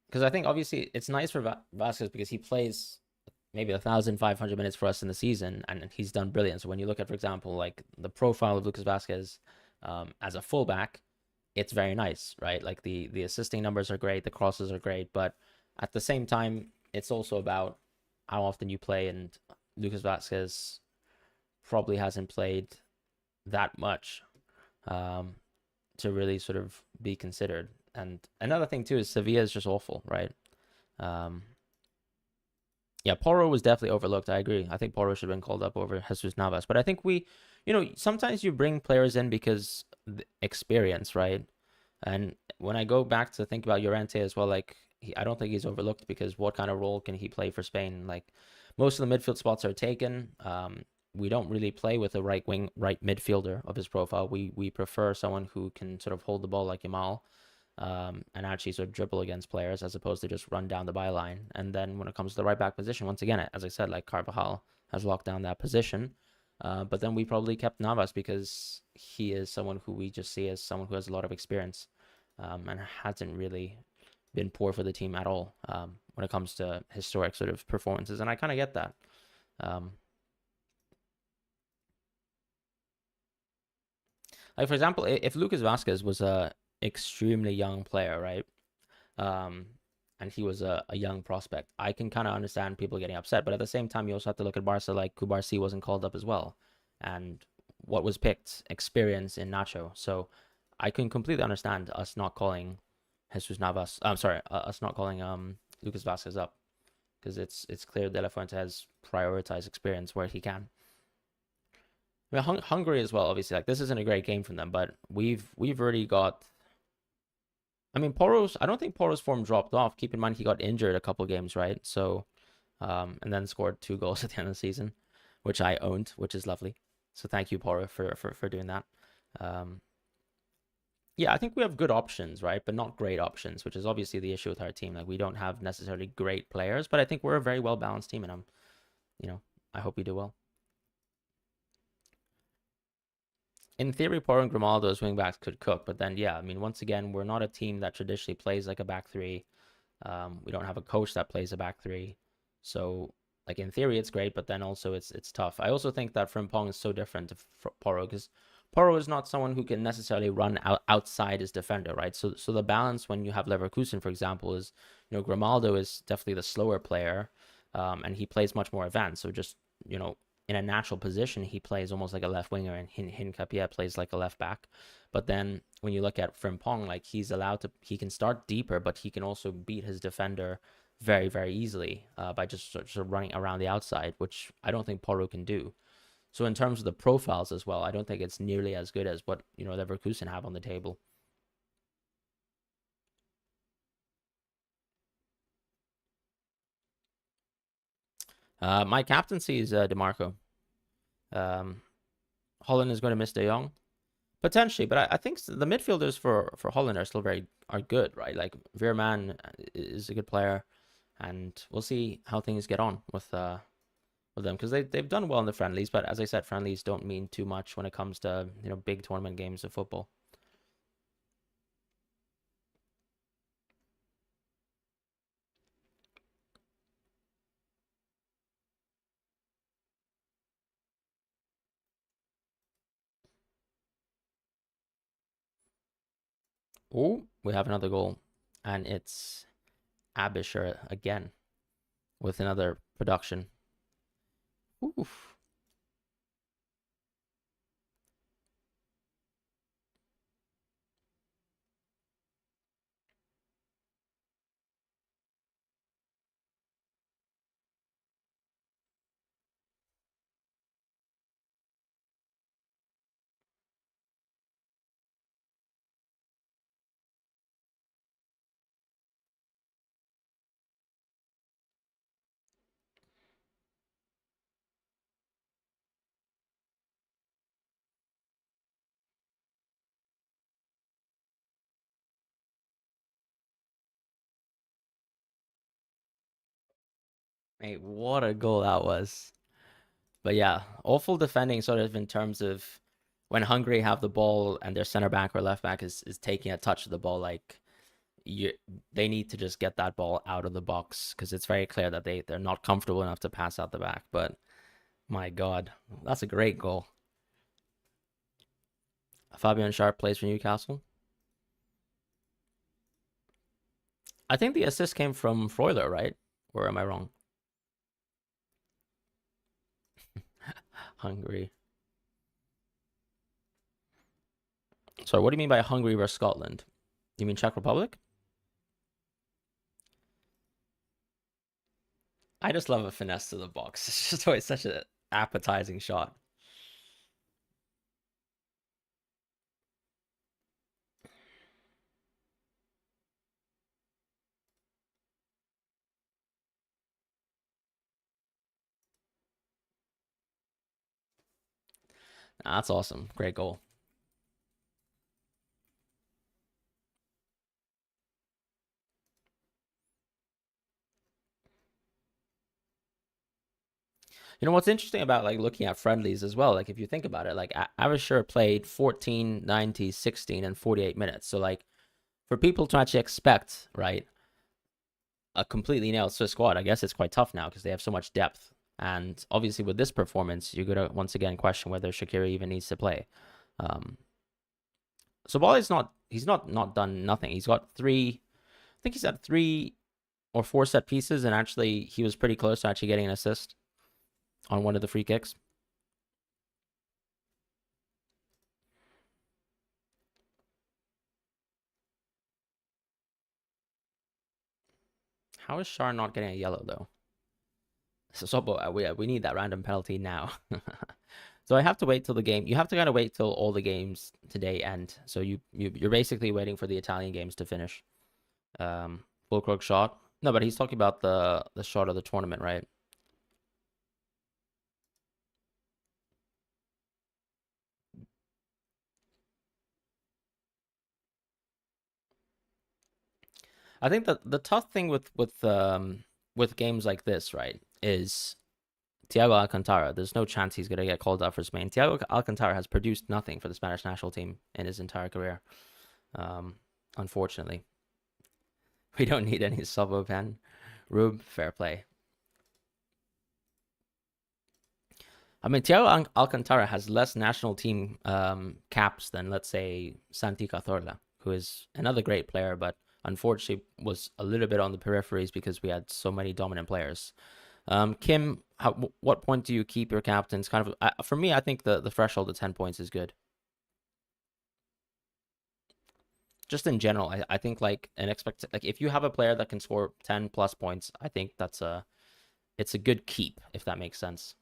Speaker 1: Because I think obviously it's nice for Vazquez because he plays maybe 1,500 minutes for us in the season, and he's done brilliant. So when you look at, for example, like the profile of Lucas Vazquez as a fullback, it's very nice, right? Like the assisting numbers are great, the crosses are great, but at the same time, it's also about how often you play. And Lucas Vazquez probably hasn't played that much um, to really sort of be considered. And another thing too is Sevilla is just awful, right? Um, yeah, Porro was definitely overlooked. I agree. I think Porro should have been called up over Jesus Navas. But I think sometimes you bring players in because experience, right? And when I go back to think about Llorente as well, like I don't think he's overlooked because what kind of role can he play for Spain? Like most of the midfield spots are taken. We don't really play with a right wing, right midfielder of his profile. We prefer someone who can sort of hold the ball like Yamal, and actually sort of dribble against players as opposed to just run down the byline. And then when it comes to the right back position, once again, as I said, like Carvajal has locked down that position. But then we probably kept Navas because he is someone who we just see as someone who has a lot of experience, and hasn't really been poor for the team at all when it comes to historic sort of performances. And I kind of get that. Um, like for example, if Lucas Vazquez was a extremely young player, right? Um, and he was a young prospect, I can kind of understand people getting upset. But at the same time, you also have to look at Barca, like Kubarsi wasn't called up as well. And what was picked? Experience in Nacho. So I can completely understand us not calling Jesus Navas. I'm sorry, us not calling Lucas Vazquez up because it's clear De La Fuente has prioritized experience where he can. I mean, Hungary as well. Obviously, like this isn't a great game from them, but we've already got. I mean, Poro's. I don't think Poro's form dropped off. Keep in mind he got injured a couple games, right? So, and then scored 2 goals at the end of the season, which I owned, which is lovely. So thank you, Poro, for doing that. Um, Yeah, I think we have good options, right? But not great options, which is obviously the issue with our team. Like we don't have necessarily great players, but I think we're a very well balanced team, and you know, I hope we do well. In theory, Porro and Grimaldo as wingbacks could cook, but then yeah, I mean, once again, we're not a team that traditionally plays like a back three. We don't have a coach that plays a back three, so like in theory it's great, but then also it's tough. I also think that Frimpong is so different to Porro because Porro is not someone who can necessarily run outside his defender, right? So the balance when you have Leverkusen, for example, is Grimaldo is definitely the slower player, and he plays much more advanced. So just in a natural position, he plays almost like a left winger, and Hincapie plays like a left back. But then when you look at Frimpong, like he can start deeper, but he can also beat his defender very, very easily by just sort of running around the outside, which I don't think Porro can do. So in terms of the profiles as well, I don't think it's nearly as good as what Leverkusen have on the table. My captaincy is DeMarco. Um, Holland is going to miss De Jong potentially, but I think the midfielders for Holland are still are good, right? Like Veerman is a good player, and we'll see how things get on with them because they've done well in the friendlies, but as I said, friendlies don't mean too much when it comes to big tournament games of football. Oh, we have another goal, and it's Abisher again with another production. Oof. Hey, what a goal that was. But yeah, awful defending sort of in terms of when Hungary have the ball and their center back or left back is taking a touch of the ball, like you they need to just get that ball out of the box because it's very clear that they're not comfortable enough to pass out the back. But my God, that's a great goal. Fabian Sharp plays for Newcastle. I think the assist came from Freuler, right? Or am I wrong? Hungary. Sorry, what do you mean by Hungary versus Scotland? You mean Czech Republic? I just love a finesse to the box. It's just always such an appetizing shot. That's awesome. Great goal. You know what's interesting about like looking at friendlies as well? Like if you think about it, like Avishur played 14, 90, 16, and 48 minutes. So like for people to actually expect, right, a completely nailed Swiss squad, I guess it's quite tough now because they have so much depth. And obviously with this performance, you're gonna once again question whether Shaqiri even needs to play. Um, so Bali's not he's not done nothing. He's got I think he's had 3 or 4 set pieces, and actually he was pretty close to actually getting an assist on one of the free kicks. How is Shar not getting a yellow though? So we need that random penalty now. So I have to wait till the game. You have to kind of wait till all the games today end. So you're basically waiting for the Italian games to finish. Full crook shot. No, but he's talking about the shot of the tournament, right? I think that the tough thing with games like this, right, is Thiago Alcantara. There's no chance he's gonna get called up for Spain. Thiago Alcantara has produced nothing for the Spanish national team in his entire career. Um, Unfortunately, we don't need any Salvo Pen. Rube, fair play. I mean, Thiago Alcantara has less national team caps than, let's say, Santi Cazorla, who is another great player, but unfortunately was a little bit on the peripheries because we had so many dominant players. Kim, what point do you keep your captains? Kind of for me, I think the threshold of 10 points is good. Just in general, I think like if you have a player that can score 10 plus points, I think it's a good keep if that makes sense.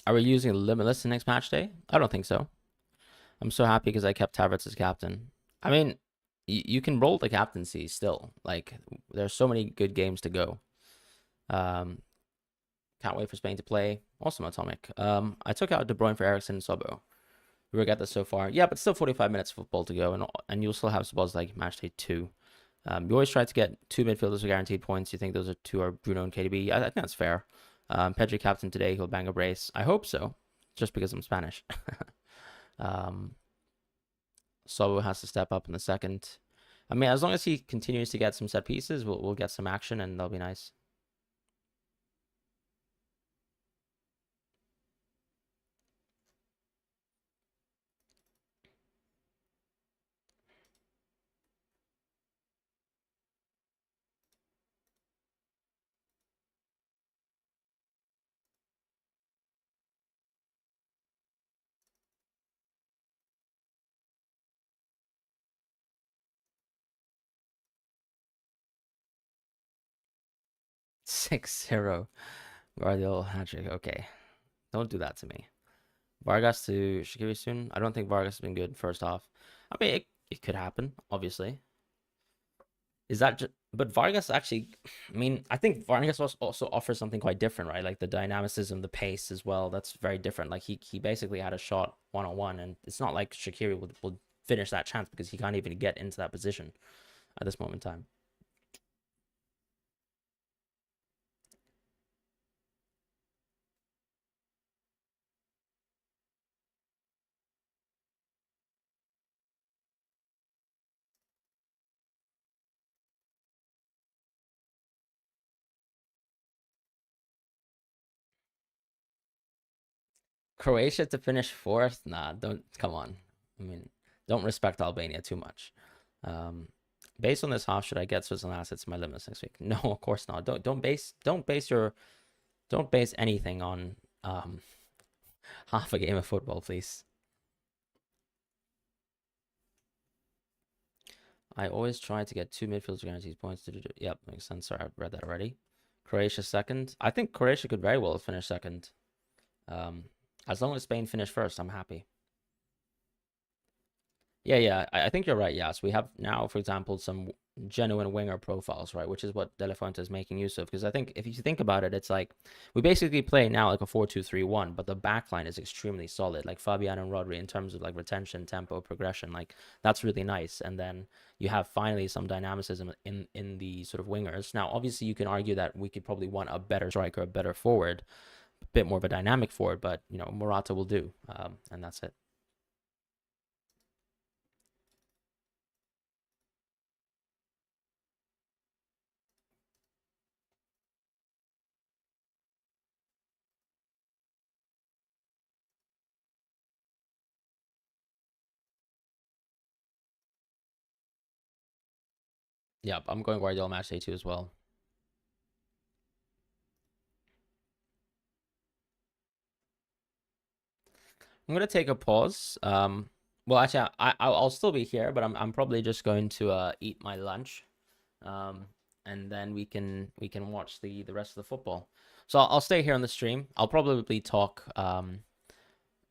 Speaker 1: Are we using limitless the next match day? I don't think so. I'm so happy because I kept Havertz as captain. I mean, you can roll the captaincy still. Like there's so many good games to go. Um, can't wait for Spain to play. Awesome, Atomic. I took out De Bruyne for Ericsson and Sobo. We regret that so far. Yeah, but still 45 minutes of football to go, and you'll still have spots like match day 2. You always try to get 2 midfielders with guaranteed points. You think those are two are Bruno and KDB. I think that's fair. Pedri captain today. He'll bang a brace. I hope so, just because I'm Spanish. um, Sobo has to step up in the second. I mean, as long as he continues to get some set pieces, we'll get some action, and they'll be nice. – 6-0. Guardiola hat trick. Okay, don't do that to me. Vargas to Shaqiri soon. I don't think Vargas has been good first half. I mean, it could happen, obviously. Is that just, but Vargas actually, I mean, I think Vargas also offers something quite different, right? Like the dynamicism, the pace as well. That's very different. Like he basically had a shot 1-on-1, and it's not like Shaqiri will finish that chance because he can't even get into that position at this moment in time. Croatia to finish fourth? Nah, don't come on. I mean, don't respect Albania too much. Um, Based on this half, should I get Switzerland assets in my limits next week? No, of course not. Don't base anything on half a game of football, please. I always try to get 2 midfielders guaranteed points to do. Yep, makes sense. Sorry, I've read that already. Croatia second. I think Croatia could very well finish second. Um, as long as Spain finish first, I'm happy. Yeah. I think you're right. Yes, we have now, for example, some genuine winger profiles, right? Which is what De La Fuente is making use of. Because I think if you think about it, it's like we basically play now like a 4-2-3-1, but the back line is extremely solid. Like Fabian and Rodri in terms of like retention, tempo, progression, like that's really nice. And then you have finally some dynamicism in the sort of wingers. Now, obviously, you can argue that we could probably want a better striker, a better forward, a bit more of a dynamic forward, but Morata will do, and that's it. Yep, I'm going Guardiola Matchday 2 as well. I'm gonna take a pause. Well, actually, I'll still be here, but I'm probably just going to eat my lunch, um, and then we can watch the rest of the football. So I'll stay here on the stream. I'll probably talk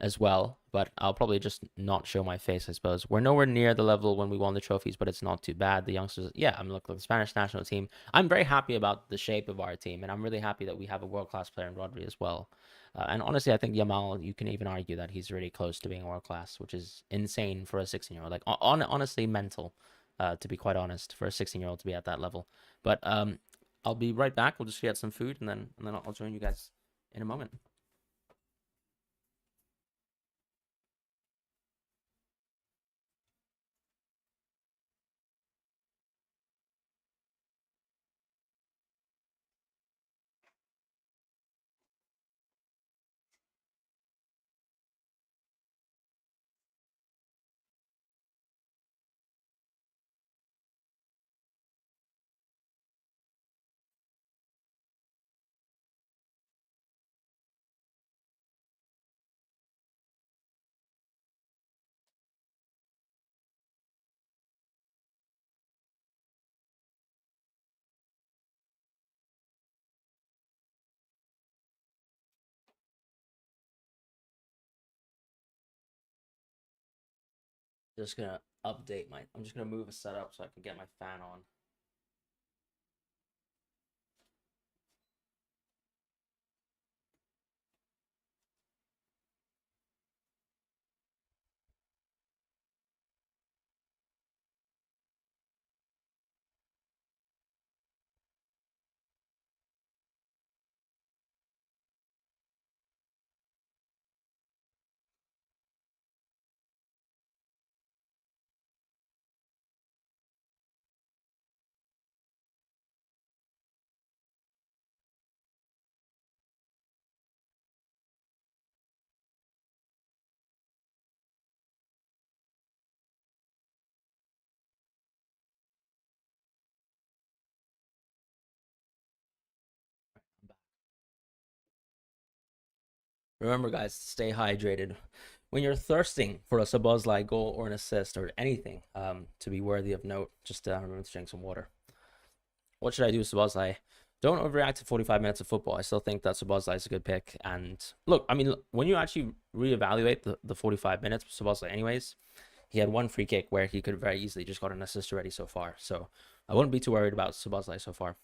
Speaker 1: as well, but I'll probably just not show my face, I suppose. We're nowhere near the level when we won the trophies, but it's not too bad. The youngsters, yeah, I'm looking at the Spanish national team. I'm very happy about the shape of our team, and I'm really happy that we have a world-class player in Rodri as well. And honestly, I think Yamal, you can even argue that he's really close to being world-class, which is insane for a 16-year-old. Like, honestly, mental, to be quite honest, for a 16-year-old to be at that level. But I'll be right back. We'll just get some food, and then I'll join you guys in a moment. Just gonna update my. I'm just gonna move a setup so I can get my fan on. Remember, guys, stay hydrated. When you're thirsting for a Sabozlai goal or an assist or anything to be worthy of note, just remember to drink some water. What should I do with Sabozlai? Don't overreact to 45 minutes of football. I still think that Sabozlai is a good pick. And look, I mean, when you actually reevaluate the 45 minutes of Sabozlai anyways, he had one free kick where he could very easily just got an assist already so far. So I wouldn't be too worried about Sabozlai so far.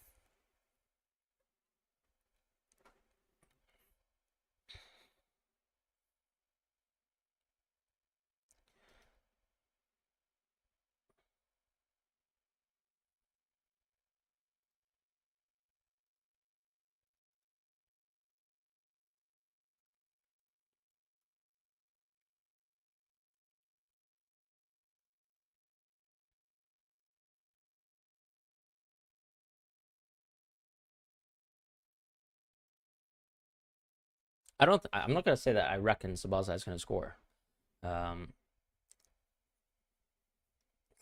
Speaker 1: I'm not gonna say that I reckon Sabazai is gonna score. Um,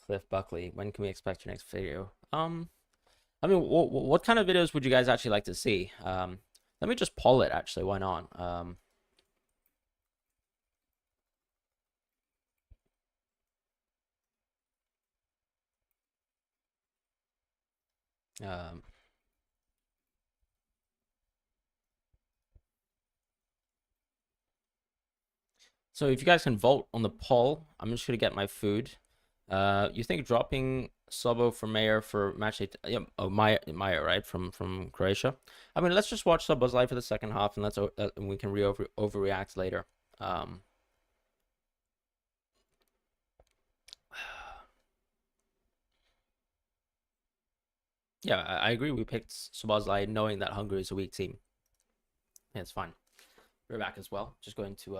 Speaker 1: Cliff Buckley, when can we expect your next video? I mean, what kind of videos would you guys actually like to see? Let me just poll it actually. Why not? Um, so if you guys can vote on the poll, I'm just gonna get my food. You think dropping Sobo for mayor for match eight? Yeah, oh Maya, right from Croatia. I mean, let's just watch Sobo's live for the second half, and and we can overreact later. Um, yeah, I agree. We picked Sobozlai knowing that Hungary is a weak team. Yeah, it's fine. We're back as well. Just going to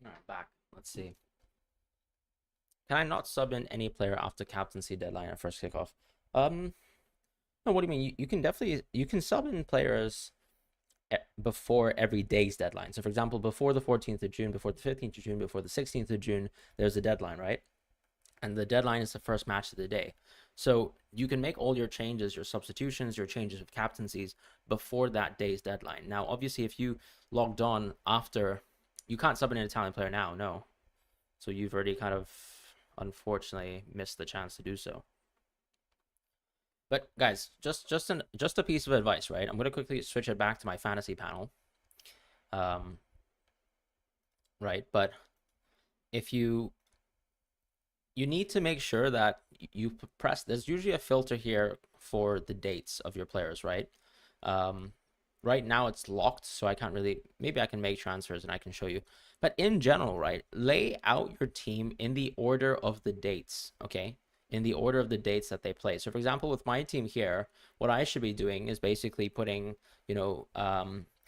Speaker 1: All right, back. Let's see. Can I not sub in any player after captaincy deadline at first kickoff? Um, no, what do you mean? You can definitely you can sub in players before every day's deadline. So, for example, before the 14th of June, before the 15th of June, before the 16th of June, there's a deadline, right? And the deadline is the first match of the day. So you can make all your changes, your substitutions, your changes of captaincies before that day's deadline. Now, obviously, if you logged on after, you can't sub in an Italian player now, no. So you've already kind of, unfortunately, missed the chance to do so. But guys, just a piece of advice, right? I'm gonna quickly switch it back to my fantasy panel. Um, right, but if you need to make sure that you press, there's usually a filter here for the dates of your players, right? Right now it's locked, so I can't really, maybe I can make transfers and I can show you. But in general, right, lay out your team in the order of the dates, okay? In the order of the dates that they play. So for example, with my team here, what I should be doing is basically putting, well,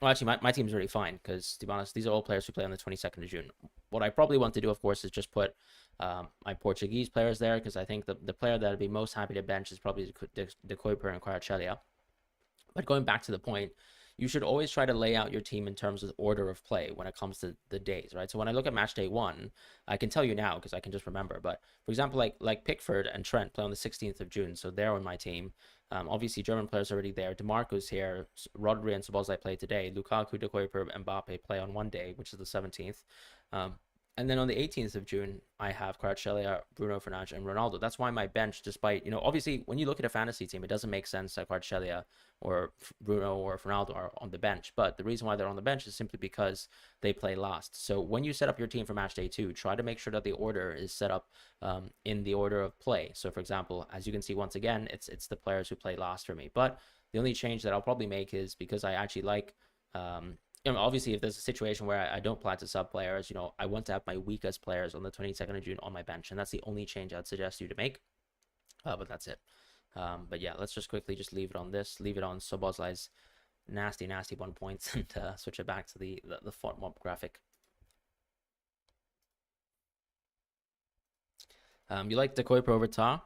Speaker 1: actually, my team's already fine because, to be honest, these are all players who play on the 22nd of June. What I probably want to do, of course, is just put my Portuguese players there because I think the player that I'd be most happy to bench is probably De Kuiper and Kvaratskhelia. But going back to the point, you should always try to lay out your team in terms of order of play when it comes to the days, right? So when I look at match day 1, I can tell you now because I can just remember. But for example, like Pickford and Trent play on the 16th of June, so they're on my team. Obviously, German players are already there. DeMarco's here. Rodri and Szoboszlai play today. Lukaku, De Kuiper, Mbappe play on one day, which is the 17th. And then on the 18th of June, I have Kvaratskhelia, Bruno Fernandes, and Ronaldo. That's why my bench, despite, obviously, when you look at a fantasy team, it doesn't make sense that Kvaratskhelia or Bruno or Ronaldo are on the bench. But the reason why they're on the bench is simply because they play last. So when you set up your team for match day 2, try to make sure that the order is set up in the order of play. So, for example, as you can see, once again, it's the players who play last for me. But the only change that I'll probably make is because I actually like obviously, if there's a situation where I don't plan to sub players, I want to have my weakest players on the 22nd of June on my bench, and that's the only change I'd suggest you to make. But that's it. But yeah, let's just quickly just leave it on this, leave it on Szoboszlai's nasty 1 points, and switch it back to the font mob graphic. You like De Kuiper over Ta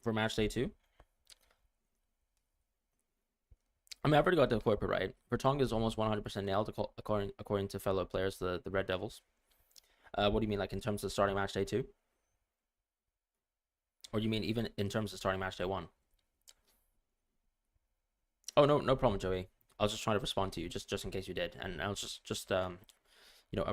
Speaker 1: for match day 2? I mean, I've already got De Kuiper right. Vertonghen is almost 100% nailed according to fellow players, the Red Devils. What do you mean, like in terms of starting match day 2? Or do you mean even in terms of starting match day 1? Oh, no problem, Joey. I was just trying to respond to you, just in case you did, and I was just a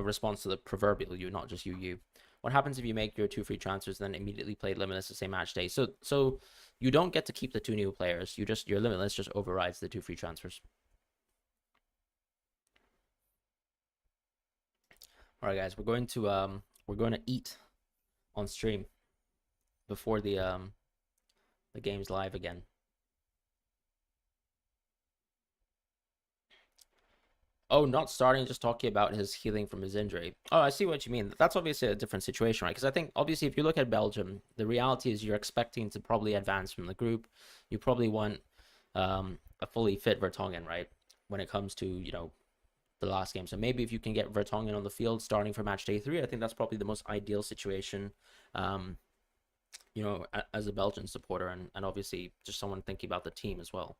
Speaker 1: response to the proverbial you, not just you. What happens if you make your 2 free transfers and then immediately play Limitless the same match day? So you don't get to keep the 2 new players. Your Limitless just overrides the 2 free transfers. All right, guys, we're going to eat on stream before the game's live again. Oh, not starting, just talking about his healing from his injury. Oh, I see what you mean. That's obviously a different situation, right? Because I think, obviously, if you look at Belgium, the reality is you're expecting to probably advance from the group. You probably want a fully fit Vertonghen, right? When it comes to, the last game. So maybe if you can get Vertonghen on the field starting for match day 3, I think that's probably the most ideal situation, as a Belgian supporter and obviously just someone thinking about the team as well.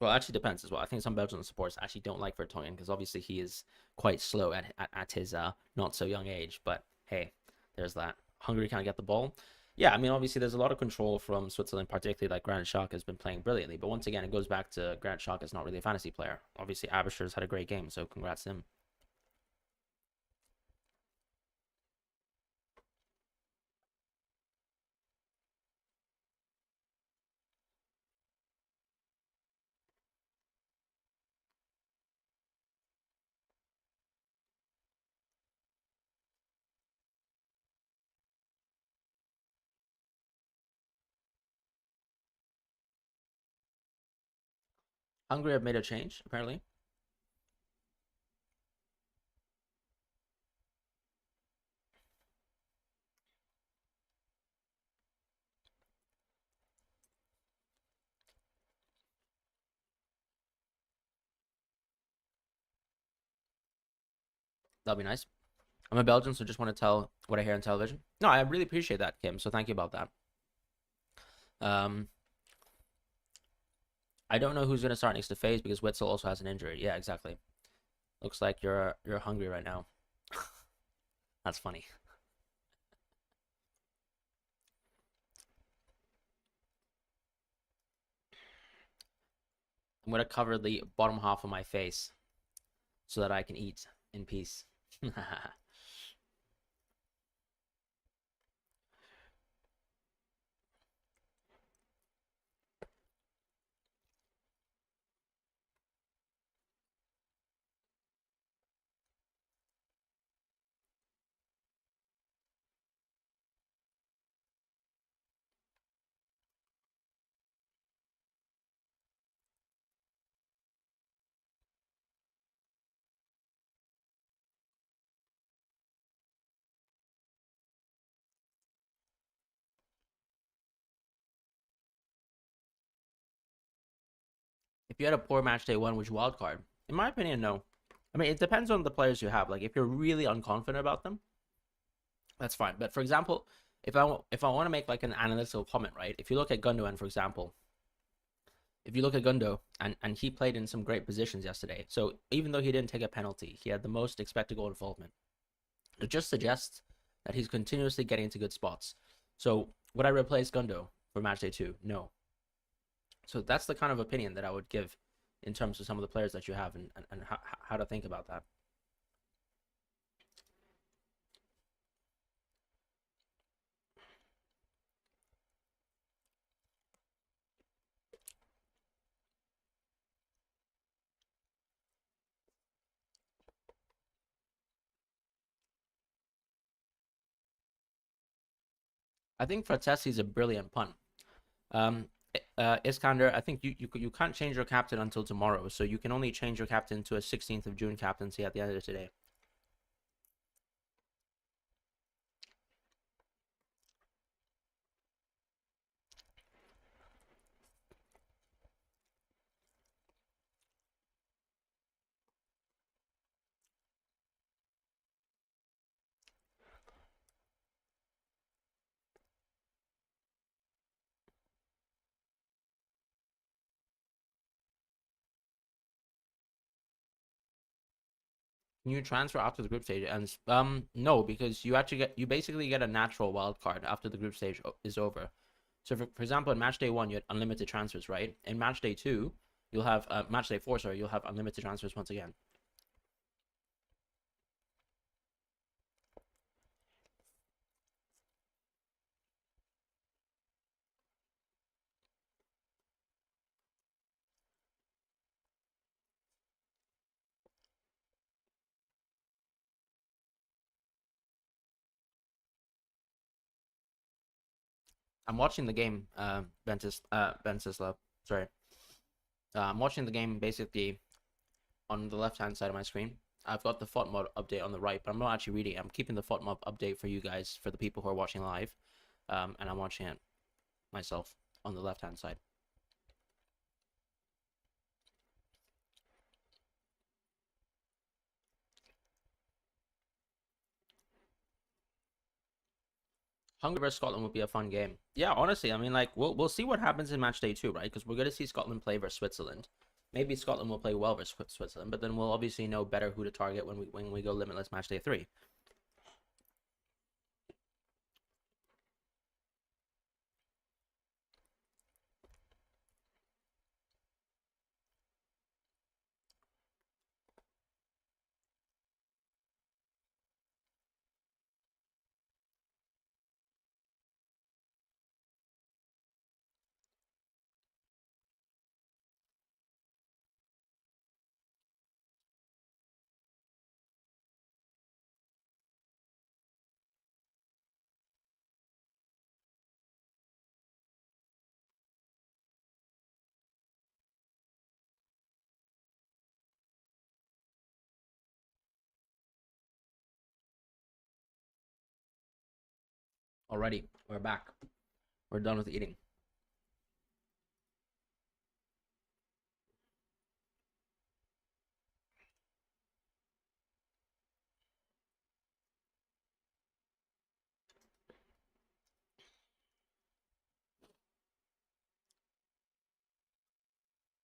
Speaker 1: Well, it actually depends as well. I think some Belgian supporters actually don't like Vertonghen because obviously he is quite slow at his not so young age. But hey, there's that. Hungary can't get the ball. Yeah, I mean, obviously there's a lot of control from Switzerland, particularly like Granit Xhaka has been playing brilliantly. But once again, it goes back to Granit Xhaka is not really a fantasy player. Obviously, Abisher's had a great game, so congrats to him. Hungary have made a change, apparently. That'll be nice. I'm a Belgian, so just want to tell what I hear on television. No, I really appreciate that, Kim. So thank you about that. Um, I don't know who's gonna start next to FaZe because Witzel also has an injury. Yeah, exactly. Looks like you're hungry right now. That's funny. I'm gonna cover the bottom half of my face so that I can eat in peace. If you had a poor match day one, would you wildcard? In my opinion, no. I mean, it depends on the players you have. Like, if you're really unconfident about them, that's fine. But for example, if I want to make like an analytical comment, right? If you look at Gundogan, for example, if you look at Gundo, and he played in some great positions yesterday. So even though he didn't take a penalty, he had the most expected goal involvement. It just suggests that he's continuously getting into good spots. So would I replace Gundo for matchday 2? No. So that's the kind of opinion that I would give in terms of some of the players that you have, and how to think about that. I think for Tess, he's a brilliant punt. Um, Iskander, I think you can't change your captain until tomorrow, so you can only change your captain to a 16th of June captaincy at the end of today. Can you transfer after the group stage ends? No, because you basically get a natural wild card after the group stage is over. So for example, in match day 1, you had unlimited transfers, right? In match day 2, you'll have match day 4, sorry, you'll have unlimited transfers once again. I'm watching the game, Bencisla. Sorry. I'm watching the game basically on the left-hand side of my screen. I've got the FOT mod update on the right, but I'm not actually reading it. I'm keeping the FOT mod update for you guys, for the people who are watching live. And I'm watching it myself on the left-hand side. Hungary versus Scotland would be a fun game. Yeah, honestly, I mean, like we'll see what happens in match day 2, right? Because we're gonna see Scotland play versus Switzerland. Maybe Scotland will play well versus Switzerland, but then we'll obviously know better who to target when we go limitless match day 3. Alrighty, we're back. We're done with eating.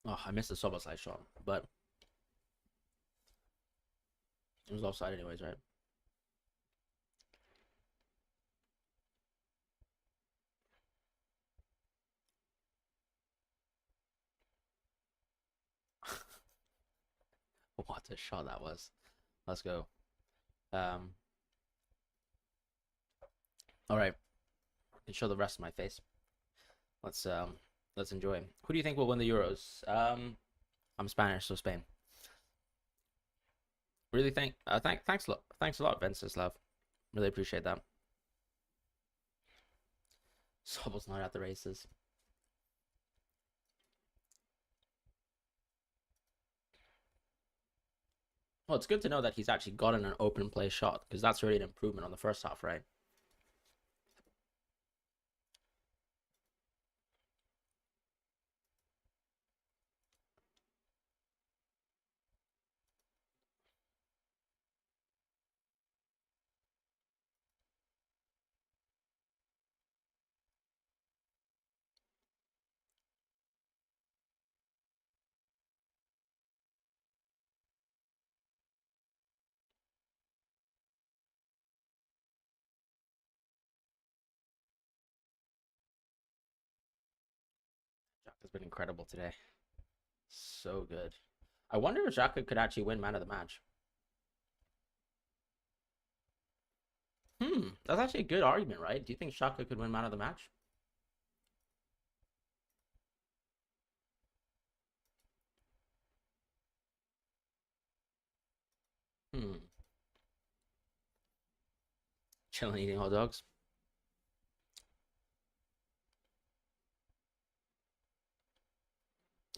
Speaker 1: Oh, I missed the Soboslai shot, but it was offside anyways, right? What a shot that was. Let's go. Um, all right. I can show the rest of my face. Let's um, let's enjoy. Who do you think will win the Euros? I'm Spanish, so Spain. Really thanks a lot, Venceslav. Really appreciate that. Sobel's not at the races. Well, it's good to know that he's actually gotten an open play shot because that's already an improvement on the first half, right? Jack has been incredible today. So good. I wonder if Xhaka could actually win man of the match. That's actually a good argument, right? Do you think Xhaka could win man of the match? Hmm. Chilling eating hot dogs.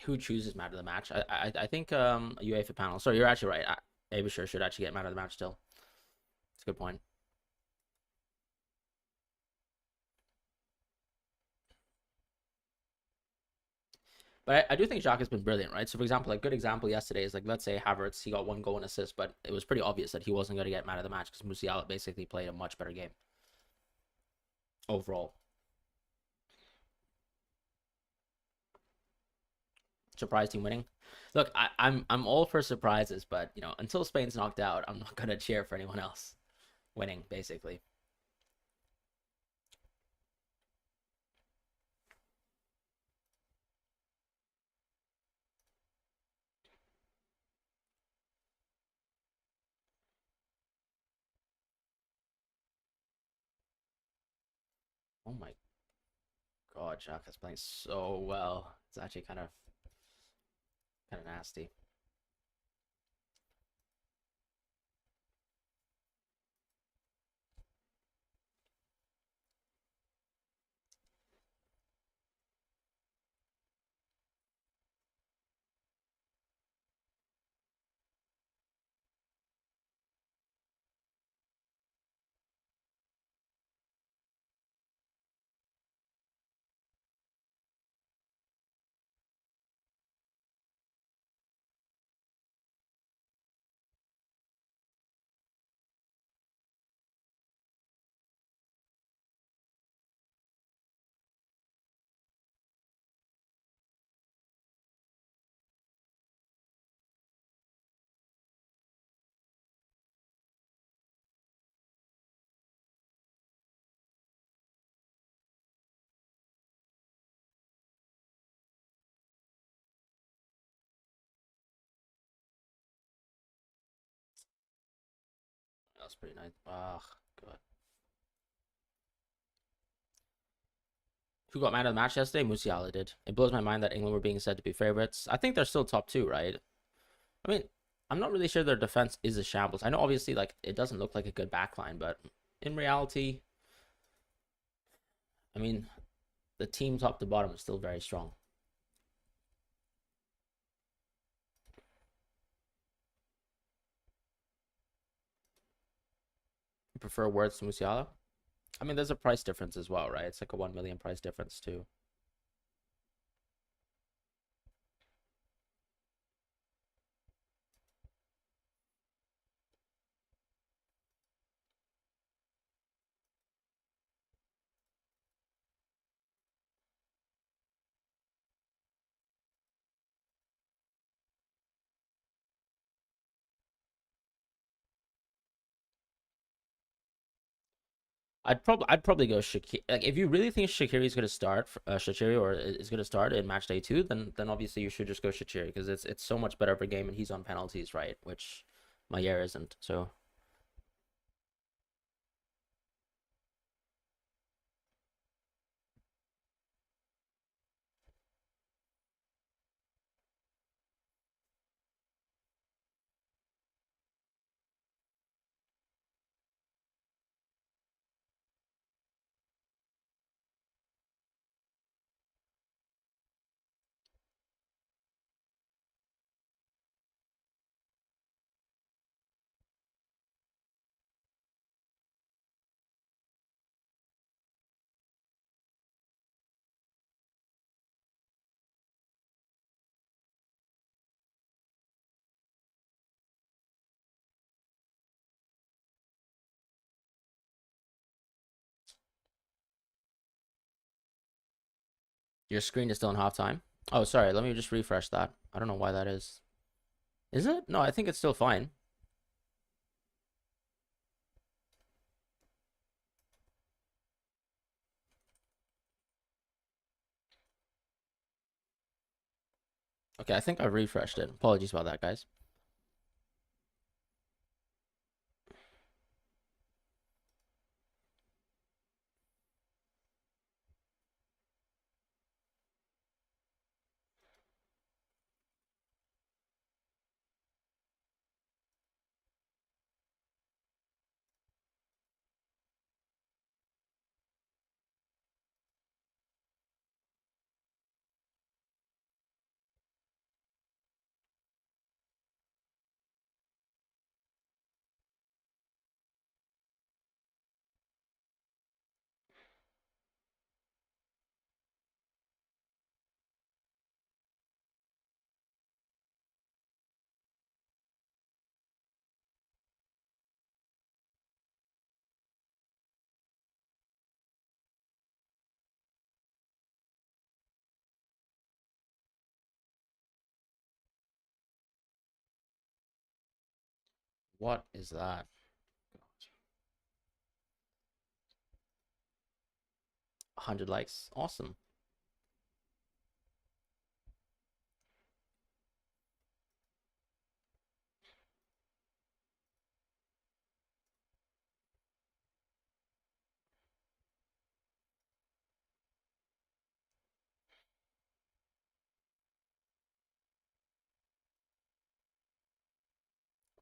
Speaker 1: Who chooses man of the match? I think UEFA panel. Sorry, you're actually right. Abisher should actually get man of the match still. It's a good point. But I do think Jacques has been brilliant, right? So, for example, a good example yesterday is like, let's say Havertz, he got one goal and assist, but it was pretty obvious that he wasn't going to get man of the match because Musiala basically played a much better game overall. Surprise team winning. Look, I'm all for surprises, but until Spain's knocked out, I'm not going to cheer for anyone else winning, basically. Oh my God, Jacques is playing so well. It's actually kind of nasty. That was pretty nice. Oh, God. Who got man of the match yesterday? Musiala did. It blows my mind that England were being said to be favorites. I think they're still top two, right? I mean, I'm not really sure their defense is a shambles. I know obviously like it doesn't look like a good backline, but in reality, I mean, the team top to bottom is still very strong. You prefer Words to Musiala? I mean, there's a price difference as well, right? It's like a 1 million price difference too. I'd probably go Shaqiri. Like if you really think Shaqiri is going to start, Shaqiri or is going to start in match day 2, then obviously you should just go Shaqiri because it's so much better of a game and he's on penalties, right? Which Mayer isn't. So your screen is still in halftime. Oh, sorry. Let me just refresh that. I don't know why that is. Is it? No, I think it's still fine. Okay, I think I refreshed it. Apologies about that, guys. What is that? 100 likes. Awesome.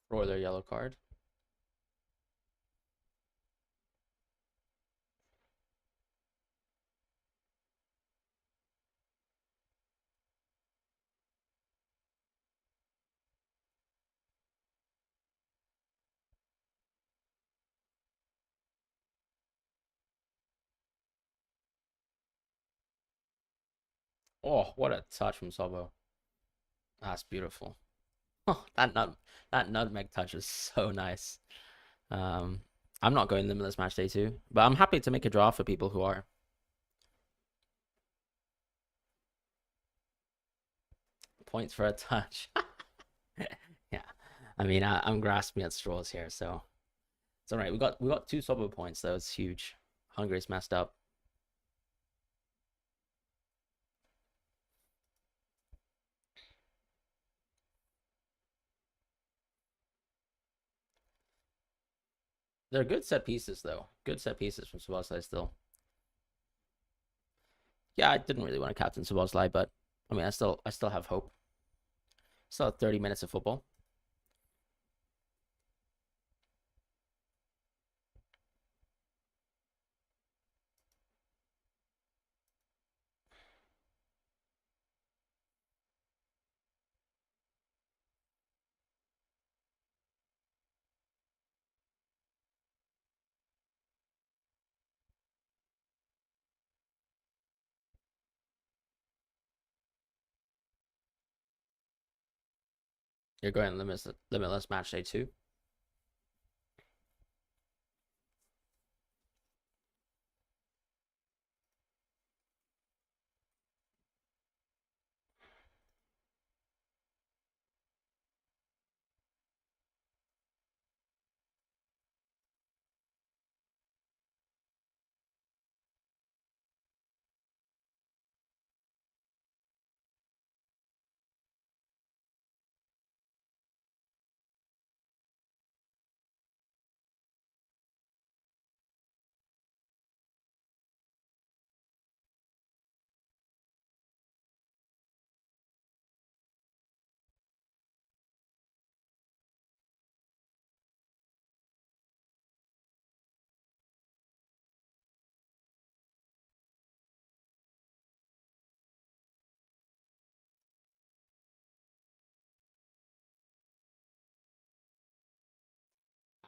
Speaker 1: For their yellow card. Oh, what a touch from Sobo. That's beautiful. Oh, that nutmeg touch is so nice. Um, I'm not going limitless match day 2, but I'm happy to make a draw for people who are. Points for a touch. Yeah, I mean I'm grasping at straws here, so it's all right. We got 2 Sobo points though. It's huge. Hungary's messed up. They're good set pieces though. Good set pieces from Szoboszlai still. Yeah, I didn't really want to captain Szoboszlai, but I mean I still have hope. Still have 30 minutes of football. You're going limitless match day 2.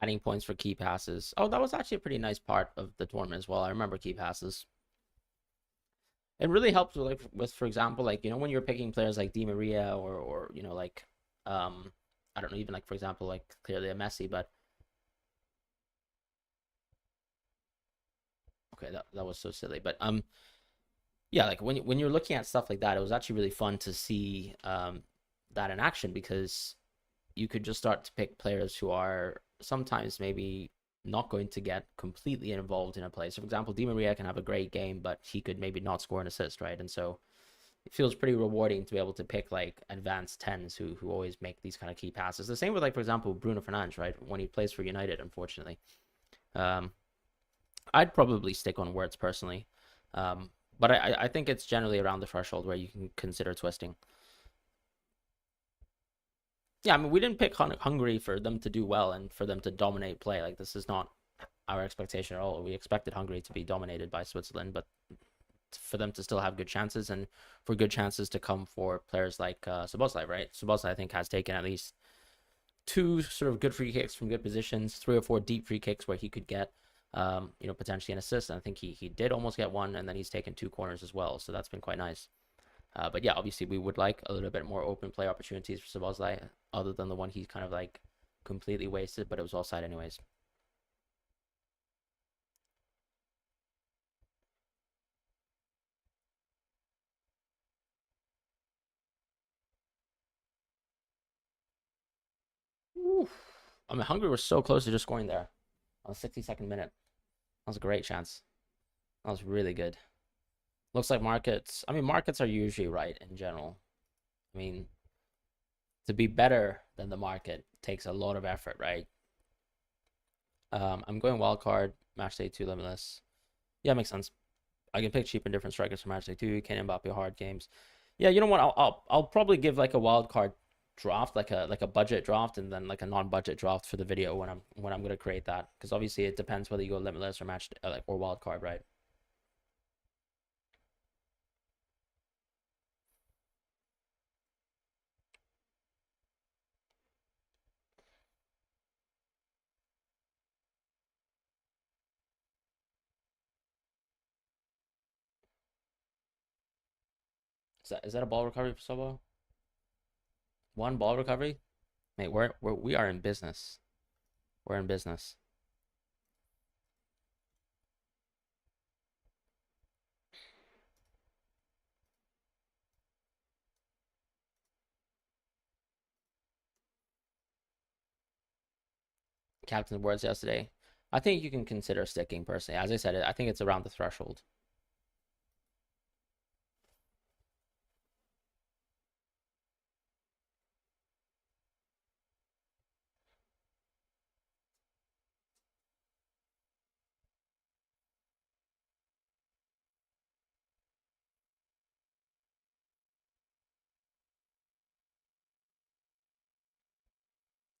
Speaker 1: adding points for key passes. Oh, that was actually a pretty nice part of the tournament as well. I remember key passes. It really helps with, like, with, for example, like, you know, when you're picking players like Di Maria or you know, like, I don't know, even like, for example, like clearly a Messi, but okay, that was so silly. But yeah, like when you're looking at stuff like that, it was actually really fun to see that in action, because you could just start to pick players who are sometimes maybe not going to get completely involved in a play. So, for example, Di Maria can have a great game, but he could maybe not score an assist, right? And so it feels pretty rewarding to be able to pick like advanced tens who always make these kind of key passes. The same with, like, for example, Bruno Fernandes, right? When he plays for United, unfortunately. Um, I'd probably stick on Words personally. But I think it's generally around the threshold where you can consider twisting. Yeah, I mean, we didn't pick Hungary for them to do well and for them to dominate play. Like, this is not our expectation at all. We expected Hungary to be dominated by Switzerland, but for them to still have good chances, and for good chances to come for players like Szoboszlai, right? Szoboszlai, I think, has taken at least two sort of good free kicks from good positions, 3 or 4 deep free kicks where he could get, you know, potentially an assist. And I think he did almost get one, and then he's taken 2 corners as well. So that's been quite nice. But yeah, obviously we would like a little bit more open play opportunities for Szoboszlai, other than the one he kind of like completely wasted, but it was offside anyways. Oof. I mean, Hungary was so close to just scoring there on the 62nd minute. That was a great chance. That was really good. Looks like markets. I mean, markets are usually right in general. I mean, to be better than the market takes a lot of effort, right? I'm going wild card, Matchday 2 limitless. Yeah, makes sense. I can pick cheap and different strikers for Matchday 2. Can Mbappe hard games. Yeah, you know what? I'll probably give like a wild card draft, like a budget draft, and then like a non-budget draft for the video when I'm gonna create that, because obviously it depends whether you go limitless or match like or wild card, right? Is that a ball recovery for Sobo? One ball recovery? Mate, we are in business. We're in business. Captain's words yesterday. I think you can consider sticking personally. As I said, I think it's around the threshold.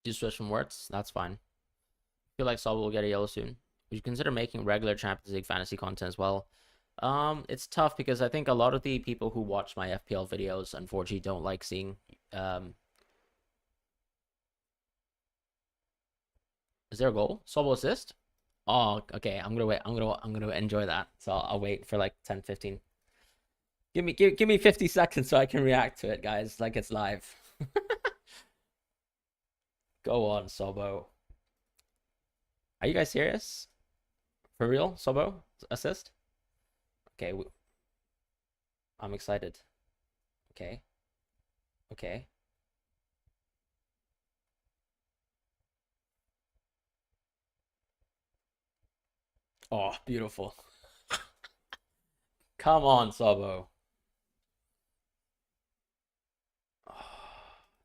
Speaker 1: You switch from words, that's fine. I feel like Saul will get a yellow soon. Would you consider making regular Champions League fantasy content as well? It's tough because I think a lot of the people who watch my FPL videos unfortunately don't like seeing. Is there a goal? Solo assist? Oh, okay. I'm gonna wait. I'm gonna enjoy that. So I'll wait for like 10, 15. Give me 50 seconds so I can react to it, guys. Like it's live. Go on, Sobo. Are you guys serious? For real, Sobo? Assist? Okay, I'm excited. Okay, okay. Oh, beautiful. Come on, Sobo.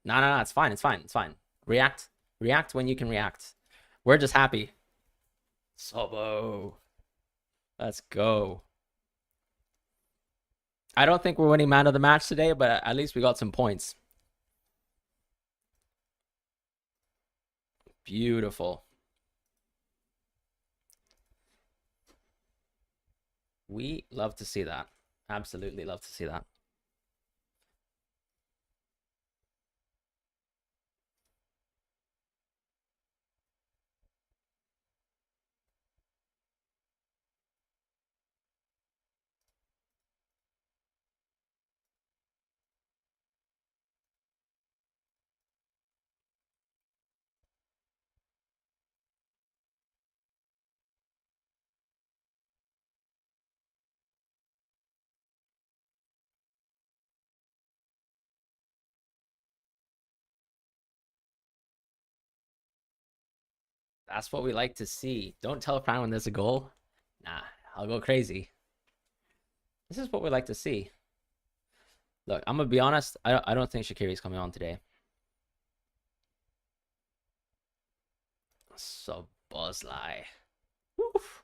Speaker 1: No, no, no. It's fine. It's fine. It's fine. React. React when you can react. We're just happy. Sobo. Let's go. I don't think we're winning man of the match today, but at least we got some points. Beautiful. We love to see that. Absolutely love to see that. That's what we like to see. Don't tell Fran when there's a goal. Nah, I'll go crazy. This is what we like to see. Look, I'm gonna be honest. I don't think Shaqiri's coming on today. So Bosley. Woof.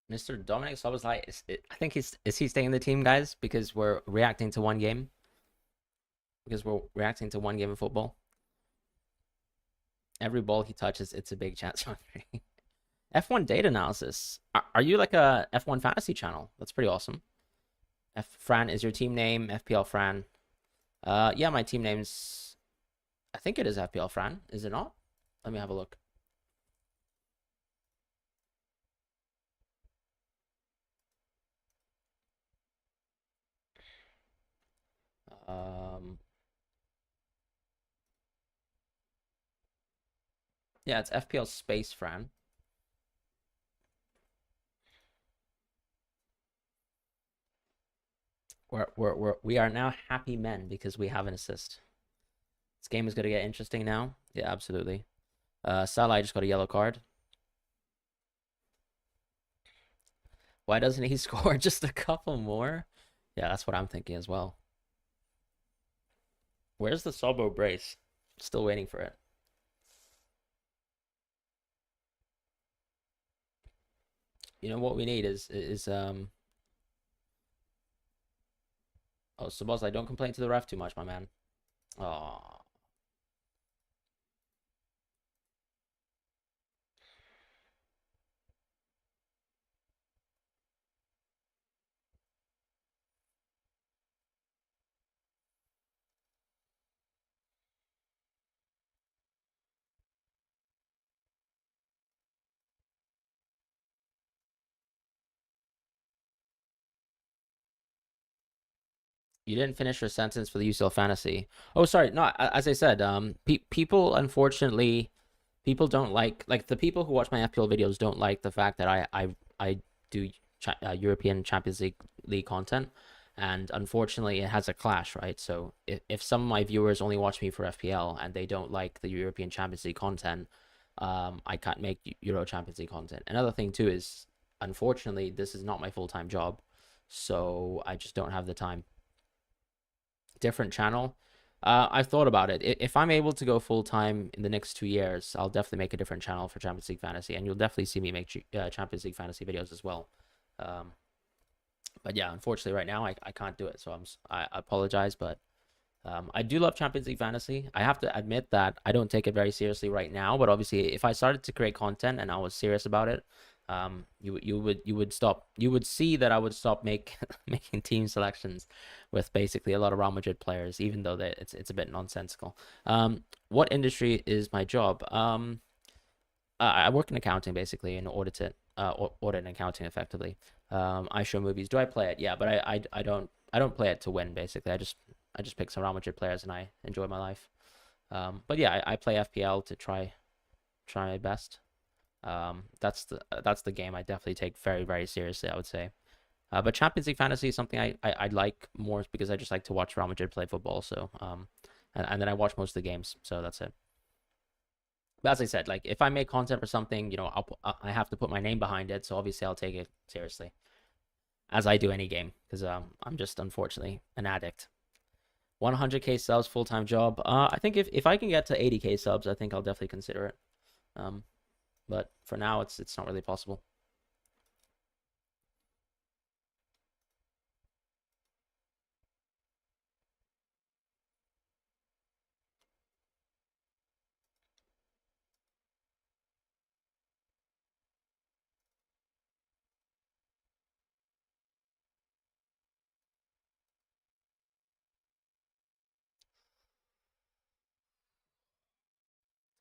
Speaker 1: Mr. Dominic Soboslai I think is he staying in the team, guys? Because we're reacting to one game. Because we're reacting to one game of football. Every ball he touches, it's a big chance for three. F1 data analysis. Are you like a F1 fantasy channel? That's pretty awesome. Fran is your team name. FPL Fran. Yeah, my team name's. I think it is FPL Fran. Is it not? Let me have a look. Um, yeah, it's FPL space Fran. We are now happy men because we have an assist. This game is gonna get interesting now. Yeah, absolutely. Salah just got a yellow card. Why doesn't he score just a couple more? Yeah, that's what I'm thinking as well. Where's the Sobo brace? Still waiting for it. You know what we need is. Oh, Sabozai, don't complain to the ref too much, my man. Oh, you didn't finish your sentence for the UCL fantasy. Oh, sorry. No, as I said, people unfortunately, people don't like the people who watch my FPL videos don't like the fact that I do European Champions League content, and unfortunately, it has a clash, right? So if some of my viewers only watch me for FPL and they don't like the European Champions League content, I can't make Euro Champions League content. Another thing too is, unfortunately, this is not my full-time job, so I just don't have the time. Different channel. I've thought about it. If I'm able to go full time in the next 2 years, I'll definitely make a different channel for Champions League Fantasy, and you'll definitely see me make Champions League Fantasy videos as well. Um, but yeah, unfortunately, right now I can't do it, so I apologize. But I do love Champions League Fantasy. I have to admit that I don't take it very seriously right now, but obviously, if I started to create content and I was serious about it, you would see that I would stop making team selections with basically a lot of Real Madrid players, even though it's a bit nonsensical. What industry is my job? I work in accounting basically and audit and accounting effectively. I show movies. Do I play it? Yeah, but I don't play it to win. Basically, I just pick some Real Madrid players and I enjoy my life. But yeah, I play FPL to try my best. That's the game I definitely take very very seriously, I would say. But Champions League Fantasy is something I like more because I just like to watch Real Madrid play football. So and then I watch most of the games. So that's it. But as I said, like if I make content for something, I have to put my name behind it. So obviously I'll take it seriously, as I do any game, because I'm just unfortunately an addict. 100K subs full time job. I think if I can get to 80K subs, I think I'll definitely consider it. Um, but for now, it's not really possible.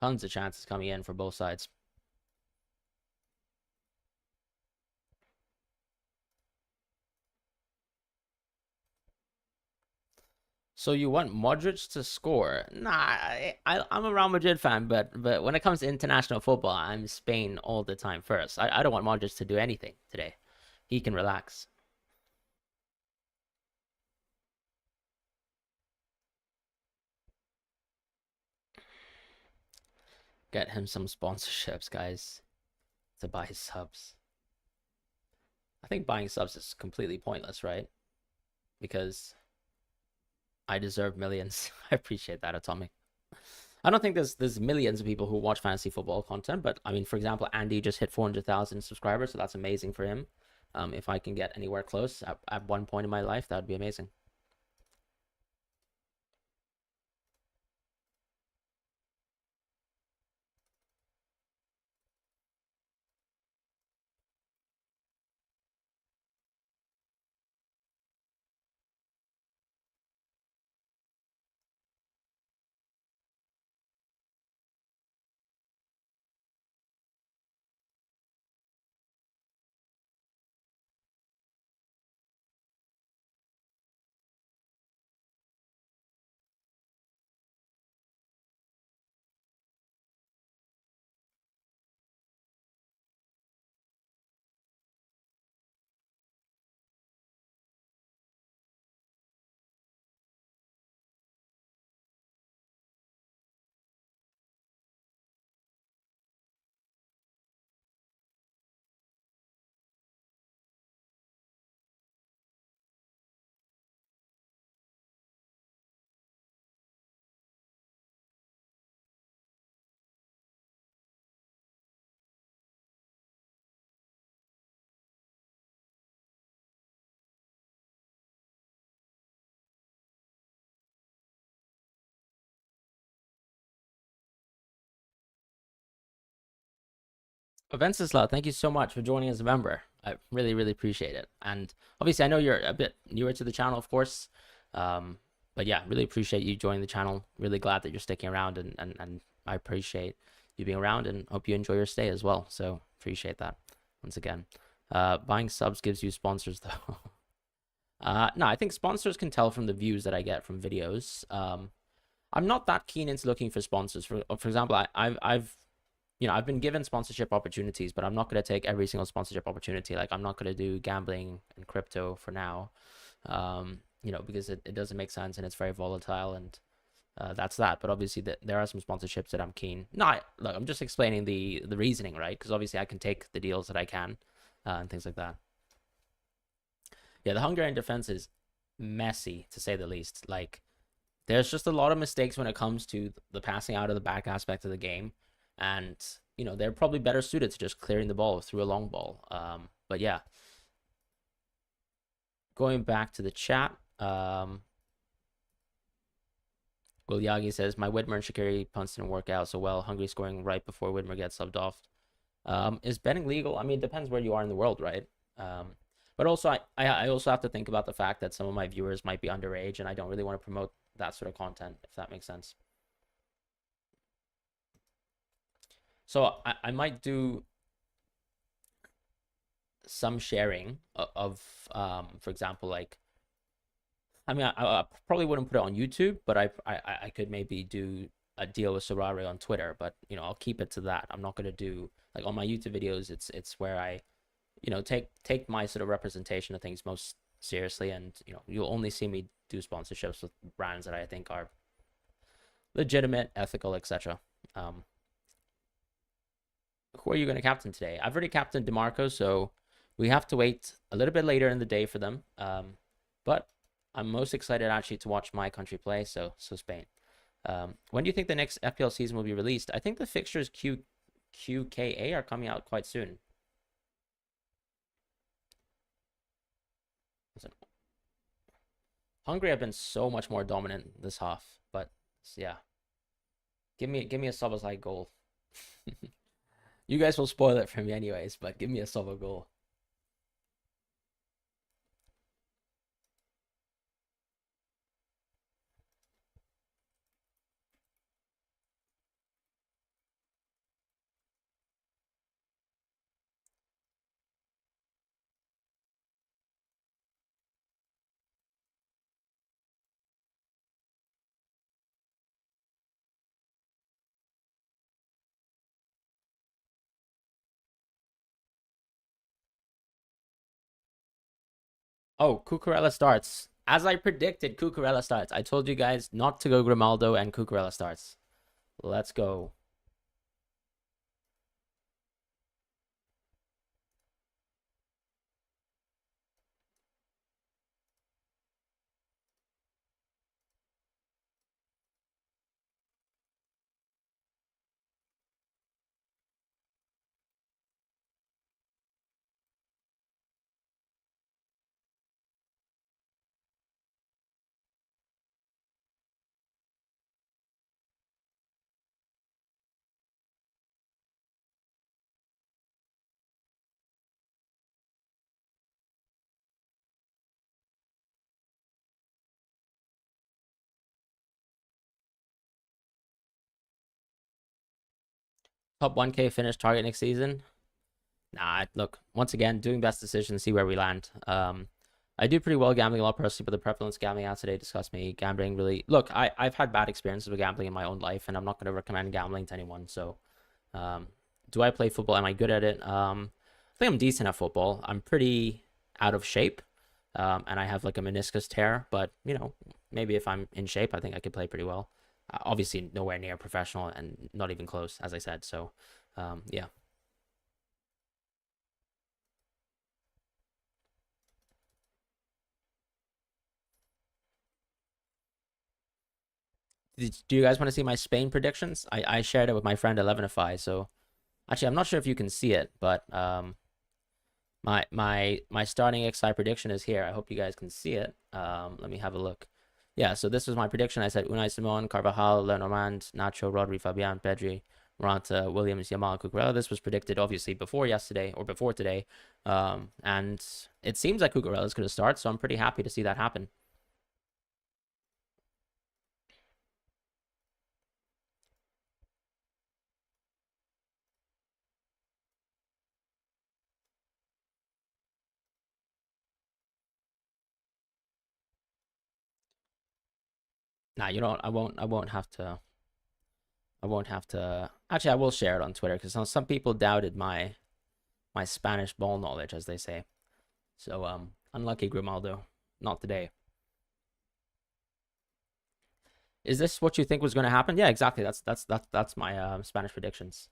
Speaker 1: Tons of chances coming in for both sides. So you want Modric to score? Nah, I'm a Real Madrid fan, but when it comes to international football, I'm Spain all the time first. I don't want Modric to do anything today. He can relax. Get him some sponsorships, guys, to buy his subs. I think buying subs is completely pointless, right? Because I deserve millions. I appreciate that, Atomic. I don't think there's millions of people who watch fantasy football content, but I mean, for example, Andy just hit 400,000 subscribers, so that's amazing for him. If I can get anywhere close at one point in my life, that would be amazing. Venceslau, thank you so much for joining as a member. I really, really appreciate it. And obviously, I know you're a bit newer to the channel, of course. Um, but yeah, really appreciate you joining the channel. Really glad that you're sticking around, and I appreciate you being around and hope you enjoy your stay as well. So appreciate that once again. Buying subs gives you sponsors though. No, I think sponsors can tell from the views that I get from videos. I'm not that keen into looking for sponsors. For example, I've I've been given sponsorship opportunities, but I'm not going to take every single sponsorship opportunity. Like I'm not going to do gambling and crypto for now, because it doesn't make sense and it's very volatile, and that's that. But obviously there are some sponsorships that I'm keen. No, look, I'm just explaining the reasoning, right? Because obviously I can take the deals that I can, and things like that. Yeah, the Hungarian defense is messy to say the least. Like there's just a lot of mistakes when it comes to the passing out of the back aspect of the game, and they're probably better suited to just clearing the ball through a long ball. But yeah, going back to the chat, Will Yagi says my Whitmer and Shaqiri punts didn't work out so well. Hungary scoring right before Whitmer gets subbed off. Is betting legal? I mean, it depends where you are in the world, right? But also, I also have to think about the fact that some of my viewers might be underage, and I don't really want to promote that sort of content, if that makes sense. So I might do some sharing of for example, like, I mean, I probably wouldn't put it on YouTube, but I could maybe do a deal with Sorare on Twitter, but I'll keep it to that. I'm not gonna do like on my YouTube videos. It's where I take my sort of representation of things most seriously, and you'll only see me do sponsorships with brands that I think are legitimate, ethical, etc. Who are you going to captain today? I've already captained DeMarco, so we have to wait a little bit later in the day for them. But I'm most excited actually to watch my country play, so Spain. When do you think the next FPL season will be released? I think the fixtures QKA are coming out quite soon. Listen, Hungary have been so much more dominant this half, but yeah, give me a Szoboszlai goal. You guys will spoil it for me anyways, but give me a Szobo goal. Oh, Cucurella starts. As I predicted, Cucurella starts. I told you guys not to go Grimaldo, and Cucurella starts. Let's go. Top 1K finish target next season. Nah, look, once again, doing best decision, see where we land. I do pretty well gambling a lot personally, but the prevalence gambling out today disgusts me. Gambling really, look, I've had bad experiences with gambling in my own life, and I'm not going to recommend gambling to anyone. So, um, do I play football? Am I good at it? I think I'm decent at football. I'm pretty out of shape, and I have like a meniscus tear. But maybe if I'm in shape, I think I could play pretty well. Obviously, nowhere near professional, and not even close, as I said. So, yeah. Do you guys want to see my Spain predictions? I shared it with my friend 11fi. So actually, I'm not sure if you can see it, but my starting XI prediction is here. I hope you guys can see it. Let me have a look. Yeah, so this was my prediction. I said Unai Simon, Carvajal, Lenormand, Nacho, Rodri, Fabian, Pedri, Morata, Williams, Yamal, Cucurella. This was predicted obviously before yesterday or before today, and it seems like Cucurella is going to start. So I'm pretty happy to see that happen. Nah, you know, I won't have to. I won't have to. Actually, I will share it on Twitter because some people doubted my Spanish ball knowledge, as they say. So unlucky Grimaldo, not today. Is this what you think was going to happen? Yeah, exactly. That's my Spanish predictions.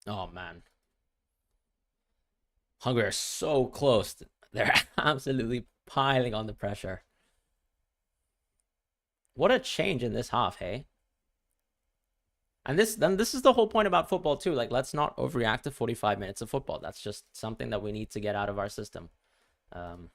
Speaker 1: Oh man, Hungary are so close. They're absolutely piling on the pressure. What a change in this half, hey? And this is the whole point about football too. Like, let's not overreact to 45 minutes of football. That's just something that we need to get out of our system. Um,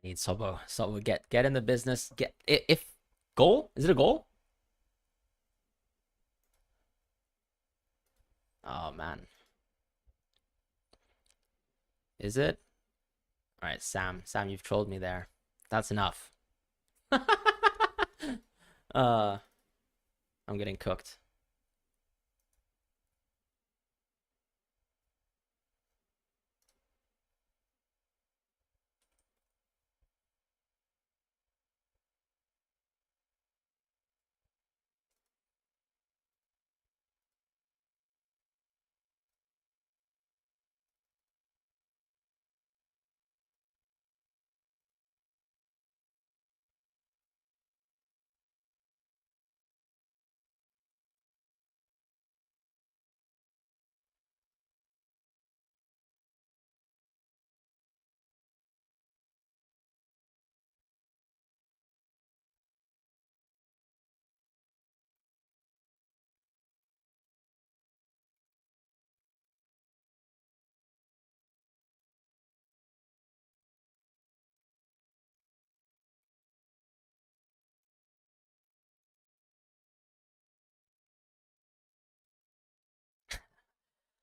Speaker 1: I need Sobo. Sobo, get in the business. Get if goal? Is it a goal? Oh man, is it? All right, Sam. Sam, you've trolled me there. That's enough. uh, I'm getting cooked.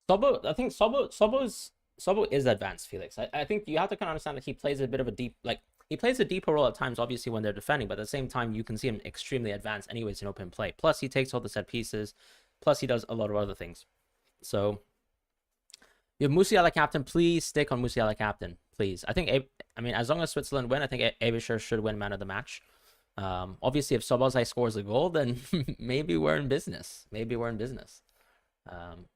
Speaker 1: Sobo, I think Sobo is advanced, Felix. I think you have to kind of understand that he plays a bit of a deep, like he plays a deeper role at times, obviously when they're defending, but at the same time you can see him extremely advanced anyways in open play. Plus he takes all the set pieces, plus he does a lot of other things. So you have Musiala captain. Please stick on Musiala captain, please. I mean, as long as Switzerland win, I think Abisher should win man of the match. Obviously, if Sobozai scores a goal, then maybe we're in business. Maybe we're in business. Um,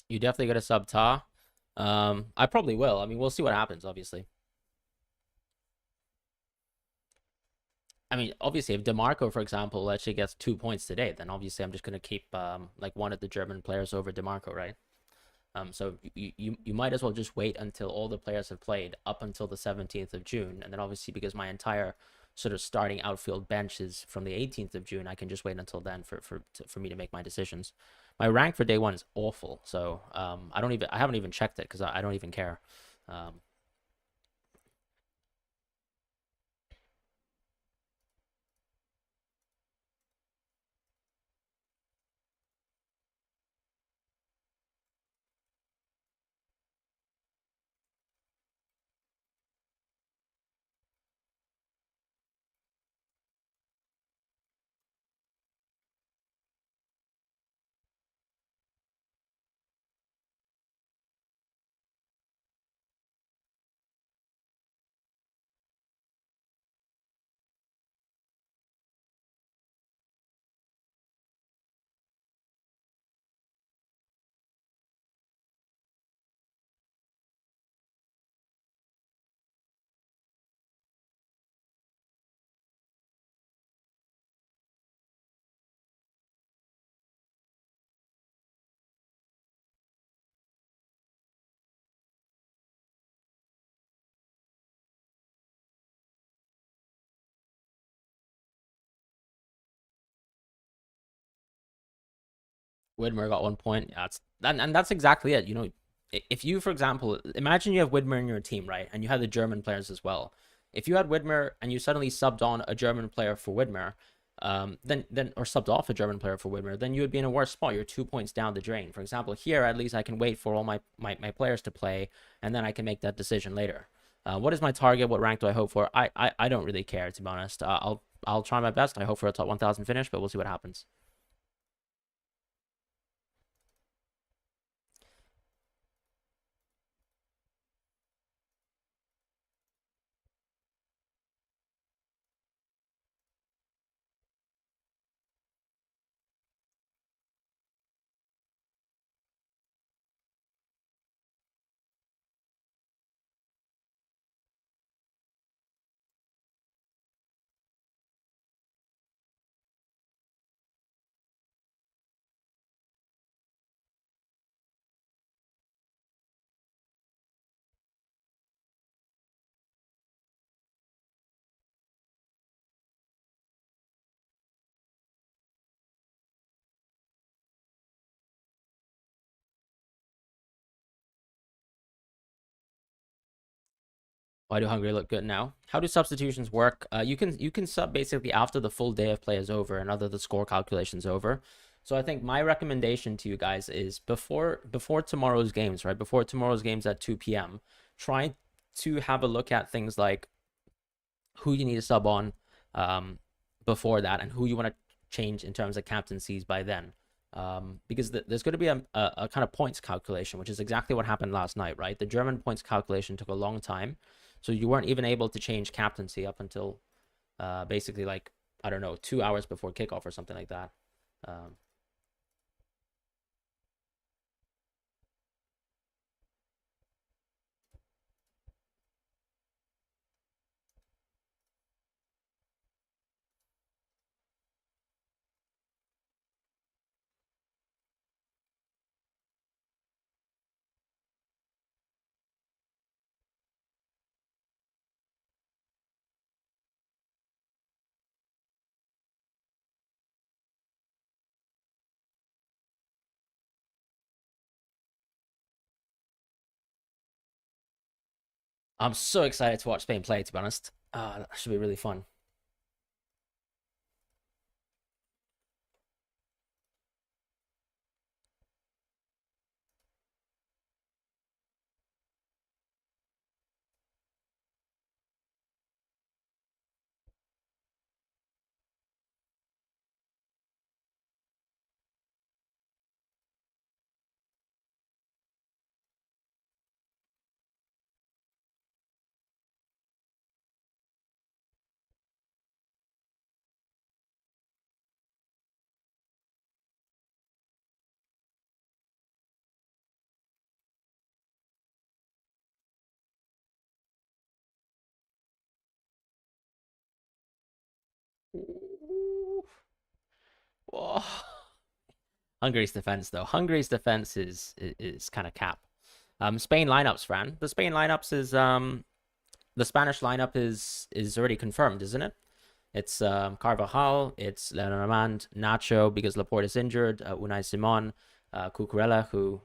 Speaker 1: you definitely get a sub Ta. I probably will. I mean, we'll see what happens. Obviously. I mean, obviously, if DeMarco, for example, actually gets 2 points today, then obviously I'm just gonna keep like one of the German players over DeMarco, right? So you might as well just wait until all the players have played up until the 17th of June, and then obviously because my entire sort of starting outfield bench is from the 18th of June, I can just wait until then for me to make my decisions. My rank for day one is awful, so I haven't even checked it because I don't even care. Um, Widmer got 1 point. Yeah, and that's exactly it. You know, if you, for example, imagine you have Widmer in your team, right, and you have the German players as well. If you had Widmer and you suddenly subbed on a German player for Widmer, then or subbed off a German player for Widmer, then you would be in a worse spot. You're 2 points down the drain. For example, here at least I can wait for all my players to play, and then I can make that decision later. What is my target? What rank do I hope for? I don't really care, to be honest. I'll try my best. I hope for a top 1,000 finish, but we'll see what happens. Why do Hungary look good now? How do substitutions work? You can sub basically after the full day of play is over and other the score calculations over. So I think my recommendation to you guys is before tomorrow's games, right? Before tomorrow's games at 2 p.m., try to have a look at things like who you need to sub on before that and who you want to change in terms of captaincies by then. Because there's going to be a kind of points calculation, which is exactly what happened last night, right? The German points calculation took a long time. So you weren't even able to change captaincy up until basically like, I don't know, 2 hours before kickoff or something like that. Um, I'm so excited to watch Spain play, to be honest. That should be really fun. Whoa. Hungary's defense, though. Hungary's defense is kind of cap. Spain lineups, Fran. The Spain lineups is the Spanish lineup is already confirmed, isn't it? It's Carvajal, it's Lenormand, Nacho because Laporte is injured, Unai Simon, Cucurella who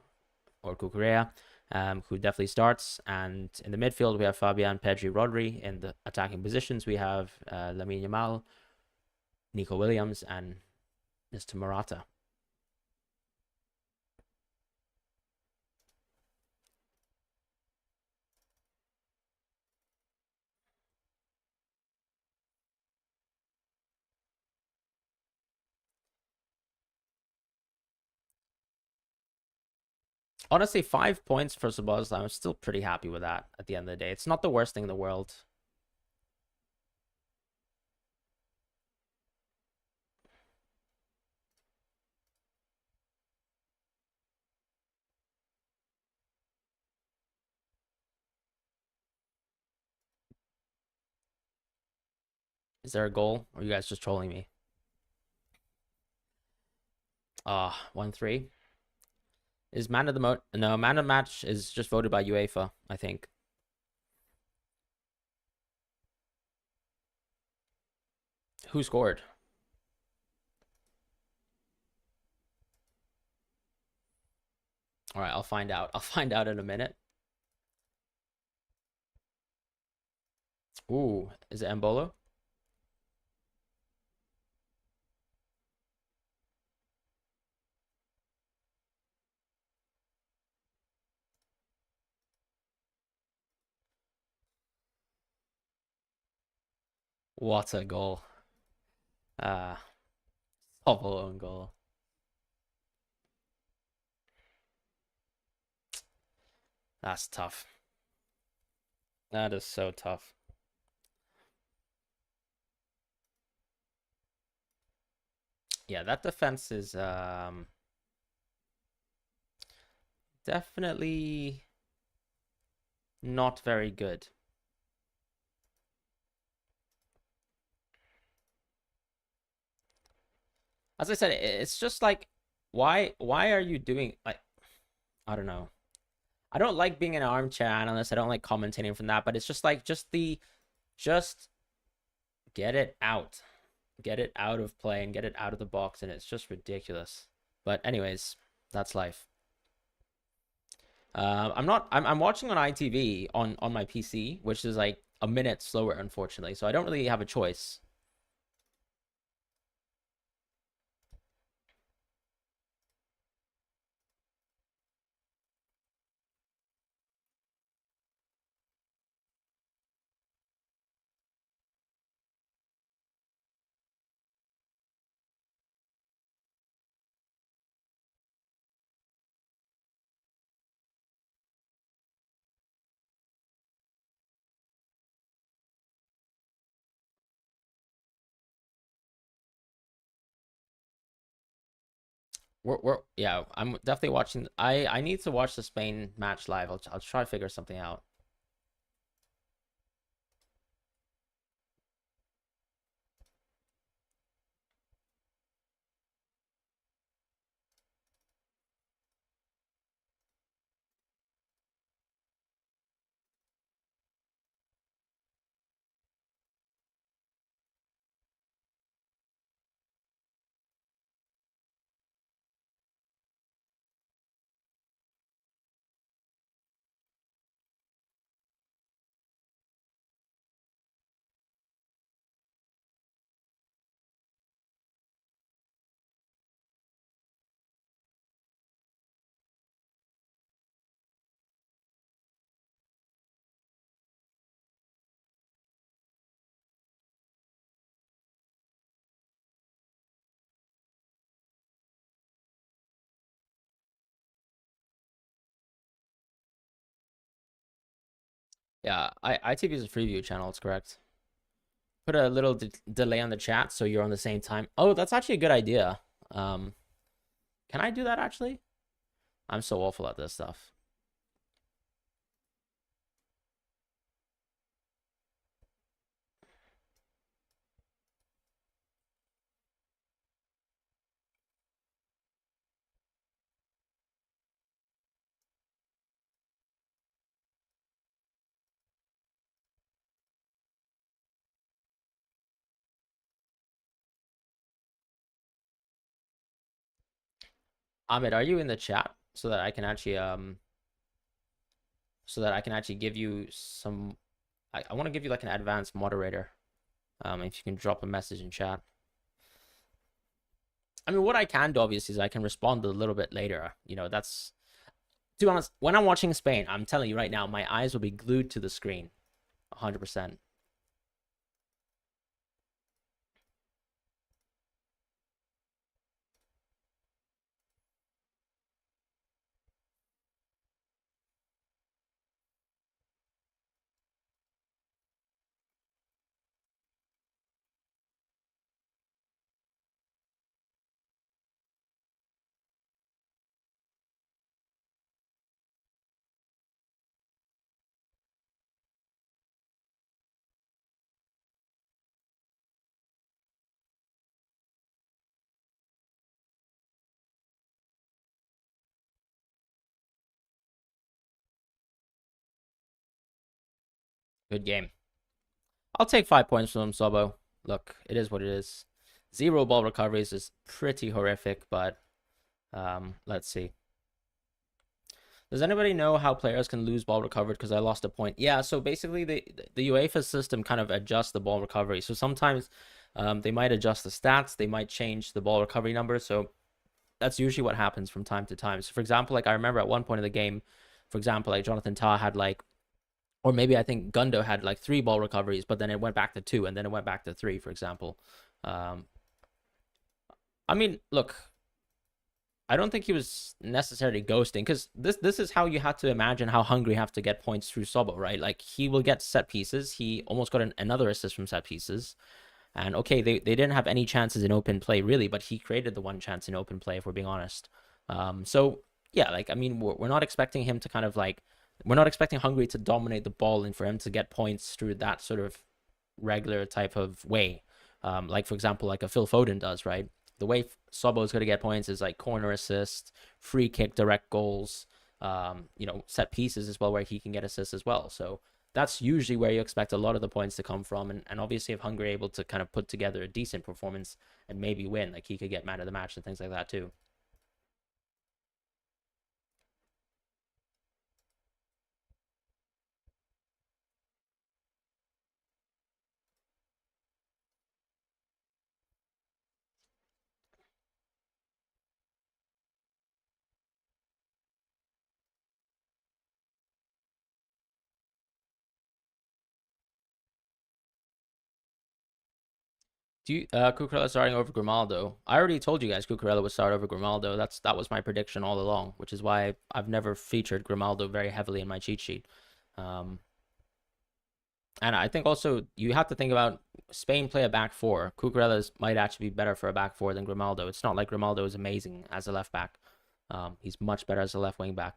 Speaker 1: definitely starts, and in the midfield we have Fabian, Pedri, Rodri. In the attacking positions we have Lamine Yamal, Nico Williams, and Mr. Morata. Honestly, 5 points for Sabazz, I'm still pretty happy with that at the end of the day. It's not the worst thing in the world. Is there a goal? Or are you guys just trolling me? 1-3. Is man of the no, man of the match is just voted by UEFA, I think. Who scored? All right, I'll find out. I'll find out in a minute. Ooh, is it Embolo? What a goal. Awful own goal. That's tough. That is so tough. Yeah, that defense is definitely not very good. As I said, it's just like why are you doing like I don't know. I don't like being an armchair analyst. I don't like commentating from that, but it's just like just get it out. Get it out of play and get it out of the box, and it's just ridiculous. But anyways, that's life. I'm not. I'm watching on ITV on my PC, which is like a minute slower, unfortunately. So I don't really have a choice. We're yeah. I'm definitely watching. I need to watch the Spain match live. I'll try to figure something out. Yeah, ITV is a Freeview channel. It's correct. Put a little delay on the chat so you're on the same time. Oh, that's actually a good idea. Um, can I do that actually? I'm so awful at this stuff. Ahmed, are you in the chat so that I can actually give you some I want to give you like an advanced moderator. If you can drop a message in chat. I mean, what I can do obviously is I can respond a little bit later. You know, that's to be honest, when I'm watching Spain, I'm telling you right now, my eyes will be glued to the screen. 100%. Good game. I'll take 5 points from Sobo. Look, it is what it is. 0 ball recoveries is pretty horrific, but let's see. Does anybody know how players can lose ball recovered because I lost a point? Yeah, so basically the UEFA system kind of adjusts the ball recovery. So sometimes they might adjust the stats, they might change the ball recovery number. So that's usually what happens from time to time. So for example, like I remember at one point in the game, for example, like Jonathan Tah had like Or maybe I think Gundo had like 3 ball recoveries, but then it went back to 2, and then it went back to 3, for example. Um, I mean, look, I don't think he was necessarily ghosting, because this is how you have to imagine how Hungary have to get points through Sobo, right? Like, he will get set pieces. He almost got another assist from set pieces. And okay, they didn't have any chances in open play, really, but he created the one chance in open play, if we're being honest. So, yeah, like, I mean, we're not expecting him to kind of like, we're not expecting Hungary to dominate the ball and for him to get points through that sort of regular type of way. Like, for example, like a Phil Foden does, right? The way Sobo is going to get points is like corner assist, free kick, direct goals, set pieces as well, where he can get assists as well. So that's usually where you expect a lot of the points to come from. And obviously, if Hungary are able to kind of put together a decent performance and maybe win, like, he could get man of the match and things like that too. Do you Cucurella starting over Grimaldo? I already told you guys Cucurella would start over Grimaldo. That was my prediction all along, which is why I've never featured Grimaldo very heavily in my cheat sheet. Um, and I think also you have to think about Spain play a back four. Cucurella's might actually be better for a back four than Grimaldo. It's not like Grimaldo is amazing as a left back. He's much better as a left wing back.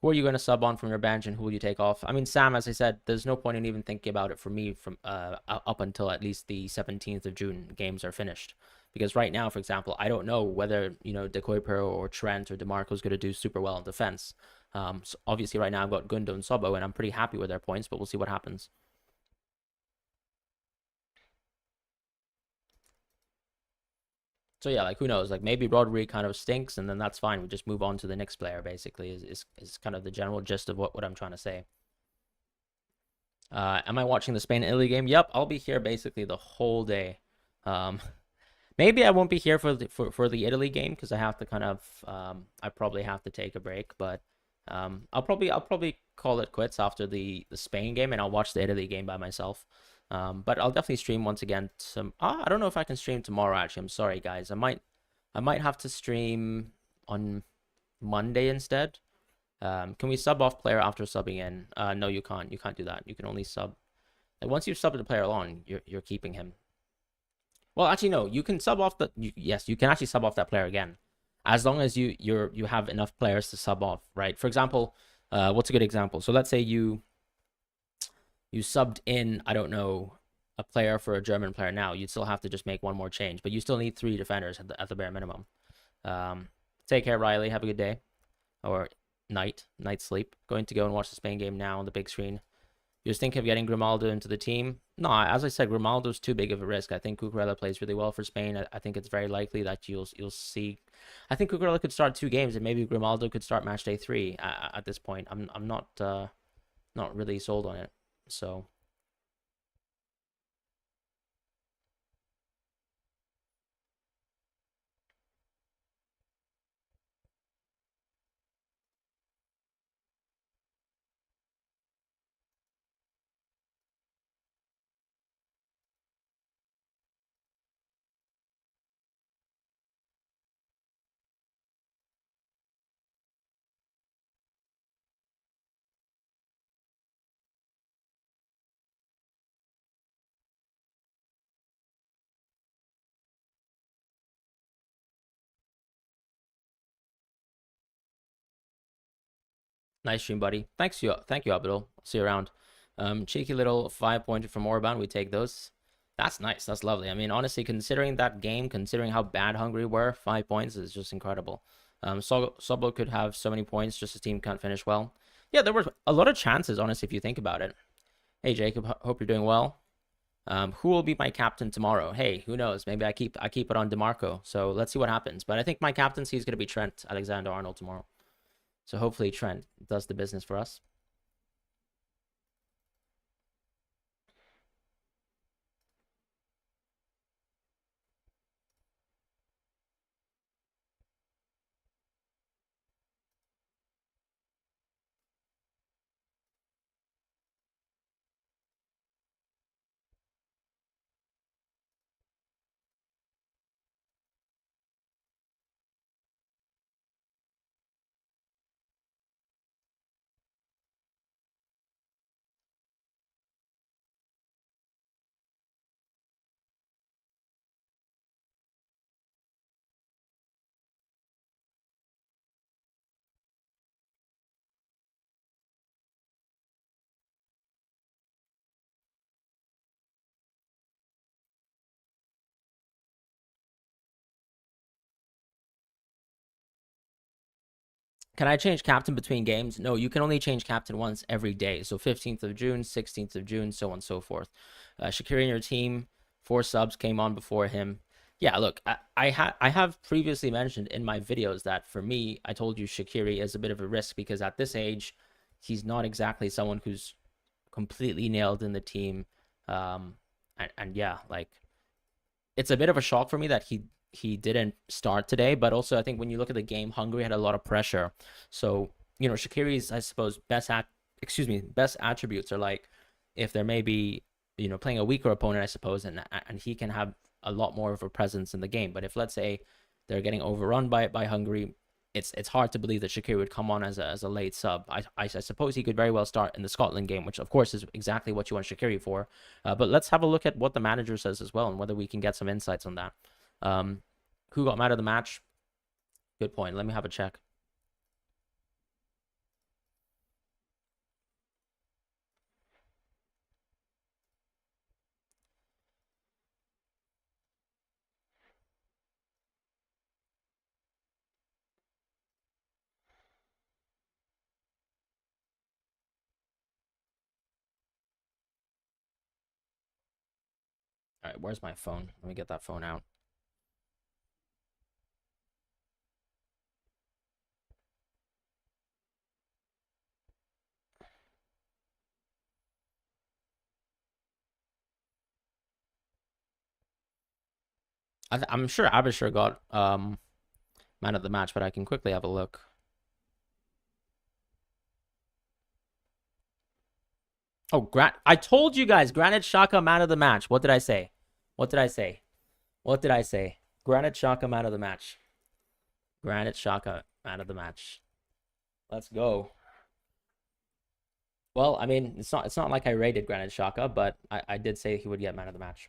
Speaker 1: Who are you going to sub on from your bench, and who will you take off? I mean, Sam, as I said, there's no point in even thinking about it for me from up until at least the 17th of June games are finished. Because right now, for example, I don't know whether, De Kuyper or Trent or DeMarco is going to do super well in defense. So obviously, right now I've got Gundo and Sobo, and I'm pretty happy with their points, but we'll see what happens. So yeah, like, who knows? Like, maybe Rodri kind of stinks, and then that's fine. We just move on to the next player. Basically, is kind of the general gist of what I'm trying to say. Am I watching the Spain Italy game? Yep, I'll be here basically the whole day. Um, maybe I won't be here for the Italy game because I have to kind of I probably have to take a break, but I'll probably call it quits after the Spain game, and I'll watch the Italy game by myself. But I'll definitely stream once again. I don't know if I can stream tomorrow. Actually, I'm sorry, guys. I might have to stream on Monday instead. Can we sub off player after subbing in? No, you can't. You can't do that. You can only sub. Like, once you've subbed the player on, you're keeping him. Well, actually, no. You can sub off yes, you can actually sub off that player again, as long as you have enough players to sub off, right? For example, what's a good example? So let's say you subbed in, I don't know, a player for a German player now. You'd still have to just make one more change, but you still need 3 defenders at the bare minimum. Take care, Riley. Have a good day or night sleep. Going to go and watch the Spain game now on the big screen. You just think of getting Grimaldo into the team? No, as I said, Grimaldo's too big of a risk. I think Cucurella plays really well for Spain. I think it's very likely that you'll see. I think Cucurella could start 2 games, and maybe Grimaldo could start match day 3. At this point, I'm not really sold on it. So nice stream, buddy. Thank you, Abdul. See you around. Cheeky little 5-pointer from Orban. We take those. That's nice. That's lovely. I mean, honestly, considering that game, considering how bad Hungary were, 5 points is just incredible. Sobo could have so many points, just his team can't finish well. Yeah, there were a lot of chances, honestly, if you think about it. Hey, Jacob, hope you're doing well. Who will be my captain tomorrow? Hey, who knows? Maybe I keep it on DeMarco. So let's see what happens. But I think my captaincy is going to be Trent Alexander-Arnold tomorrow. So hopefully Trent does the business for us. Can I change captain between games? No, you can only change captain once every day. So 15th of June, 16th of June, so on and so forth. Shaqiri in your team, 4 subs came on before him. Yeah, look, I have previously mentioned in my videos that for me, I told you Shaqiri is a bit of a risk because at this age, he's not exactly someone who's completely nailed in the team. And yeah, like it's a bit of a shock for me that he didn't start today. But also, I think when you look at the game, Hungary had a lot of pressure. So Shaqiri's, I suppose, best attributes are like if there may be playing a weaker opponent, I suppose, and he can have a lot more of a presence in the game. But if let's say they're getting overrun by Hungary, it's hard to believe that Shaqiri would come on as a late sub. I suppose he could very well start in the Scotland game, which of course is exactly what you want Shaqiri for. But let's have a look at what the manager says as well and whether we can get some insights on that. Um, who got mad of the match? Good point. Let me have a check. All right, where's my phone? Let me get that phone out. I'm sure Abisher got man of the match, but I can quickly have a look. Oh, I told you guys, Granit Xhaka man of the match. What did I say? What did I say? What did I say? Granit Xhaka man of the match. Granit Xhaka man of the match. Let's go. Well, I mean, it's not like I rated Granit Xhaka, but I did say he would get man of the match.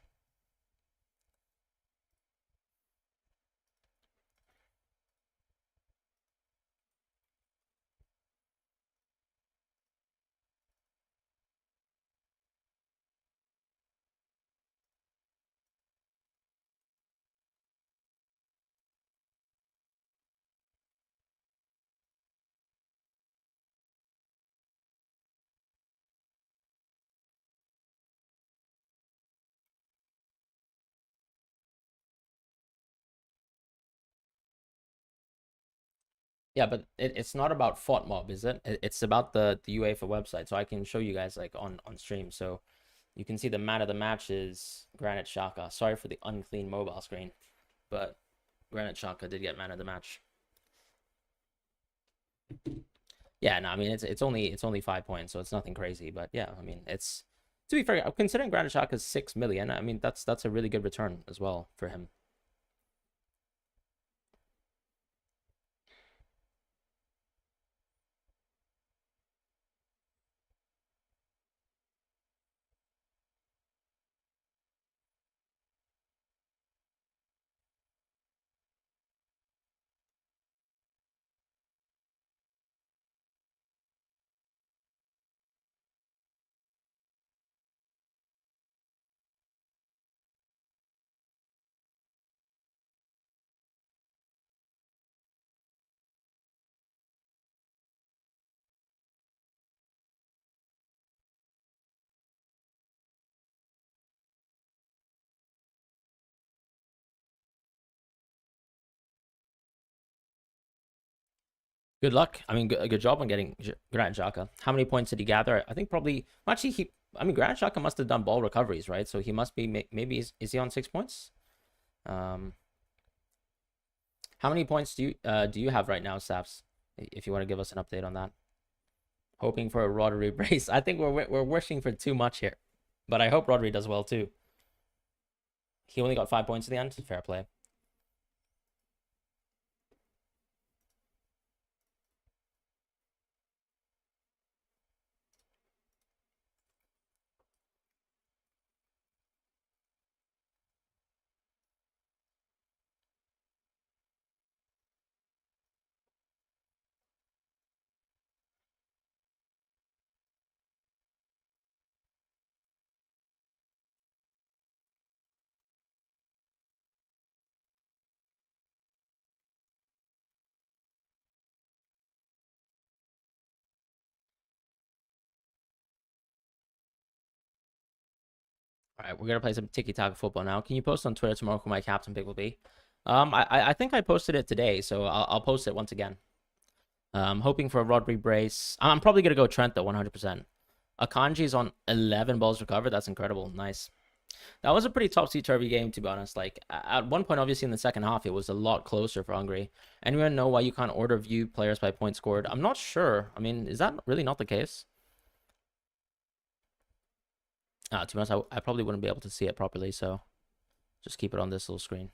Speaker 1: Yeah, but it's not about FOTMob, is it? It's about the UEFA website. So I can show you guys like on stream. So you can see the man of the match is Granit Xhaka. Sorry for the unclean mobile screen, but Granit Xhaka did get man of the match. Yeah, no, I mean it's only 5 points, so it's nothing crazy. But yeah, I mean it's to be fair, considering Granit Xhaka's 6 million, I mean that's a really good return as well for him. Good luck. I mean, good job on getting Granit Xhaka. How many points did he gather? I think probably actually he. I mean, Granit Xhaka must have done ball recoveries, right? So he must be maybe is he on 6 points? Um, how many points do you have right now, Saps? If you want to give us an update on that. Hoping for a Rodri brace. I think we're wishing for too much here, but I hope Rodri does well too. He only got 5 points at the end. Fair play. All right, we're gonna play some tiki-taka football now. Can you post on Twitter tomorrow who my captain pick will be? I think I posted it today, so I'll post it once again. Hoping for a Rodri brace. I'm probably gonna go Trent though, 100%. Akanji's on 11 balls recovered. That's incredible. Nice. That was a pretty topsy-turvy game, to be honest. Like, at one point, obviously, in the second half, it was a lot closer for Hungary. Anyone know why you can't order view players by points scored? I'm not sure. I mean, is that really not the case? To be honest, I probably wouldn't be able to see it properly, so just keep it on this little screen.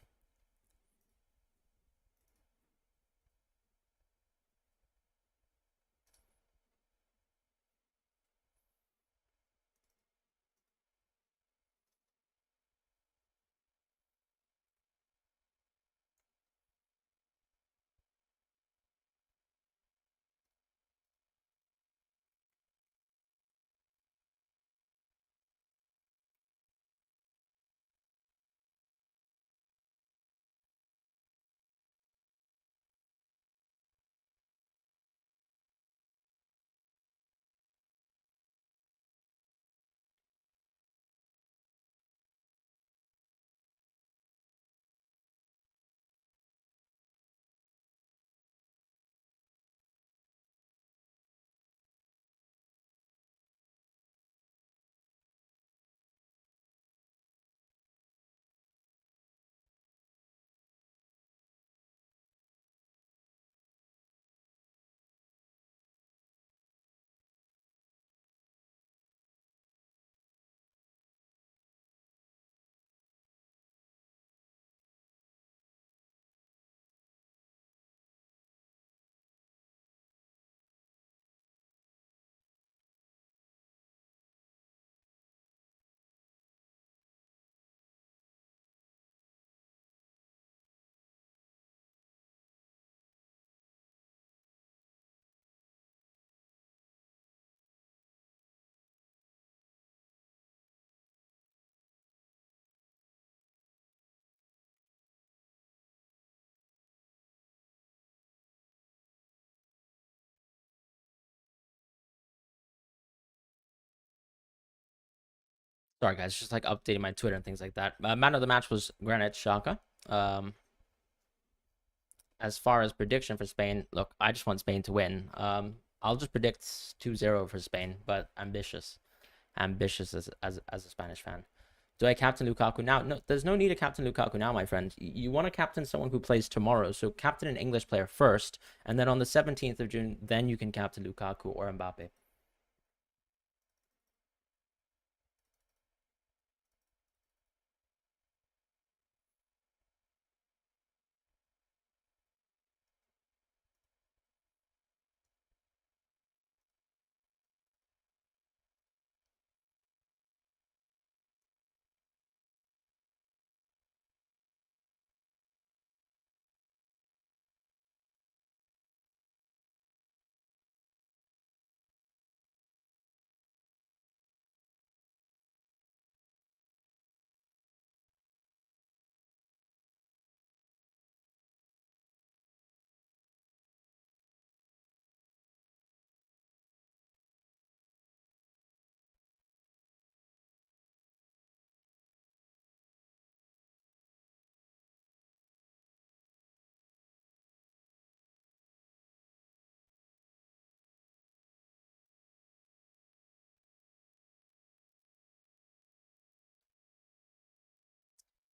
Speaker 1: Sorry, guys, just like updating my Twitter and things like that. Man of the match was Granit Xhaka. Um, as far as prediction for Spain, look, I just want Spain to win. I'll just predict 2-0 for Spain, but ambitious as a Spanish fan. Do I captain Lukaku now? No, there's no need to captain Lukaku now, my friend. You want to captain someone who plays tomorrow, so captain an English player first, and then on the 17th of June, then you can captain Lukaku or Mbappe.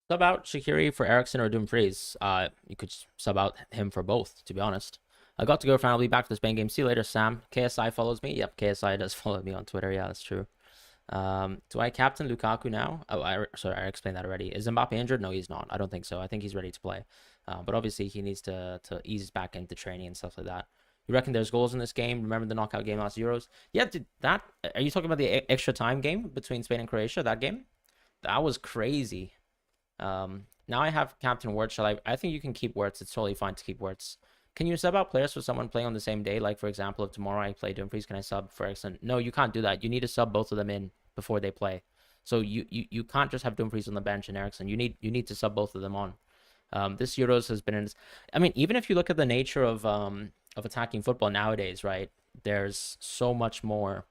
Speaker 1: Sub out Shaqiri for Ericsson or Dumfries. You could sub out him for both, to be honest. I got to go, Fran. I'll be back to the Spain game. See you later, Sam. KSI follows me. Yep, KSI does follow me on Twitter. Yeah, that's true. Do I captain Lukaku now? Oh, sorry, I explained that already. Is Mbappe injured? No, he's not. I don't think so. I think he's ready to play. But obviously he needs to ease back into training and stuff like that. You reckon there's goals in this game? Remember the knockout game last Euros? Yeah, that. Are you talking about the extra time game between Spain and Croatia? That game? That was crazy. Now I have Captain Wirtz. I think you can keep Wirtz. It's totally fine to keep Wirtz. Can you sub out players for someone playing on the same day? Like, for example, if tomorrow I play Dumfries, can I sub for Ericsson? No, you can't do that. You need to sub both of them in before they play. So you can't just have Dumfries on the bench and Ericsson. You need to sub both of them on. This Euros has been in. I mean, even if you look at the nature of attacking football nowadays, right? There's so much more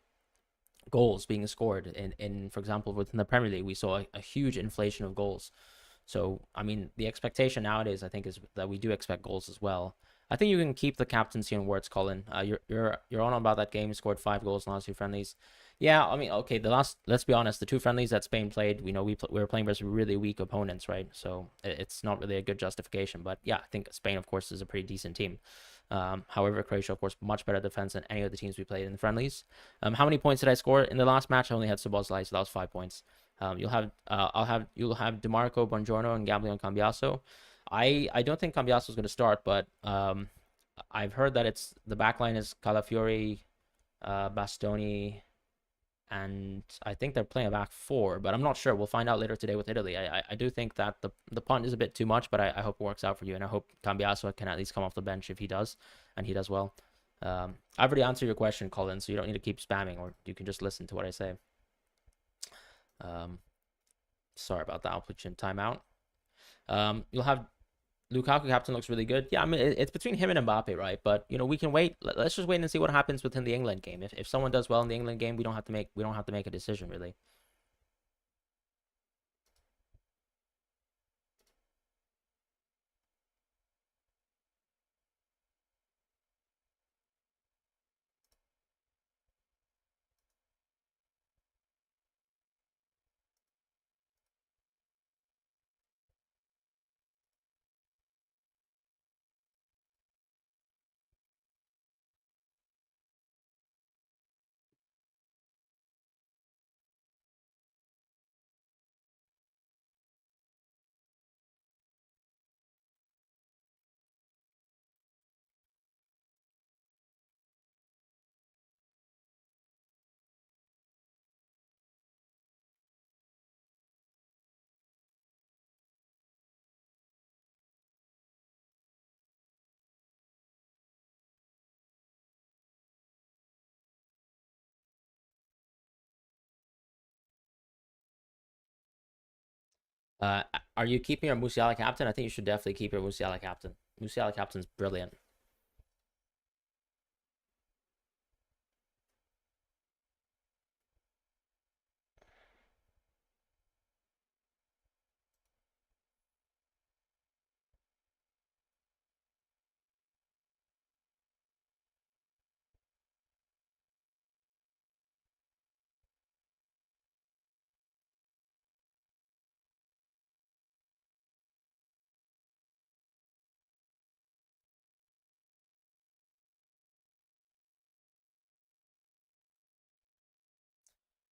Speaker 1: goals being scored in for example, within the Premier League, we saw a huge inflation of goals. So, I mean, the expectation nowadays, I think, is that we do expect goals as well. I think you can keep the captaincy on words, Colin. You're on about that game. Scored 5 goals in the last 2 friendlies. Yeah, I mean, okay. The last, let's be honest, the 2 friendlies that Spain played, we know we were playing versus really weak opponents, right? So it's not really a good justification. But yeah, I think Spain, of course, is a pretty decent team. However, Croatia, of course, much better defense than any of the teams we played in the friendlies. How many points did I score in the last match? I only had Szoboszlai, so that was 5 points. You'll have DeMarco, Bongiorno, and Gabriel Cambiaso. I don't think Cambiaso is going to start, but I've heard that it's the back line is Calafiori, Bastoni, and I think they're playing a back four, but I'm not sure. We'll find out later today with Italy. I do think that the punt is a bit too much, but I hope it works out for you, and I hope Cambiaso can at least come off the bench if he does, and he does well. I've already answered your question, Colin, so you don't need to keep spamming, or you can just listen to what I say. Sorry about that. I'll put you in timeout. You'll have Lukaku captain looks really good. Yeah, I mean it's between him and Mbappe, right? But you know we can wait. Let's just wait and see what happens within the England game. If someone does well in the England game, we don't have to make a decision really. Uh, are you keeping your Musiala captain? I think you should definitely keep your Musiala captain. Musiala captain's brilliant.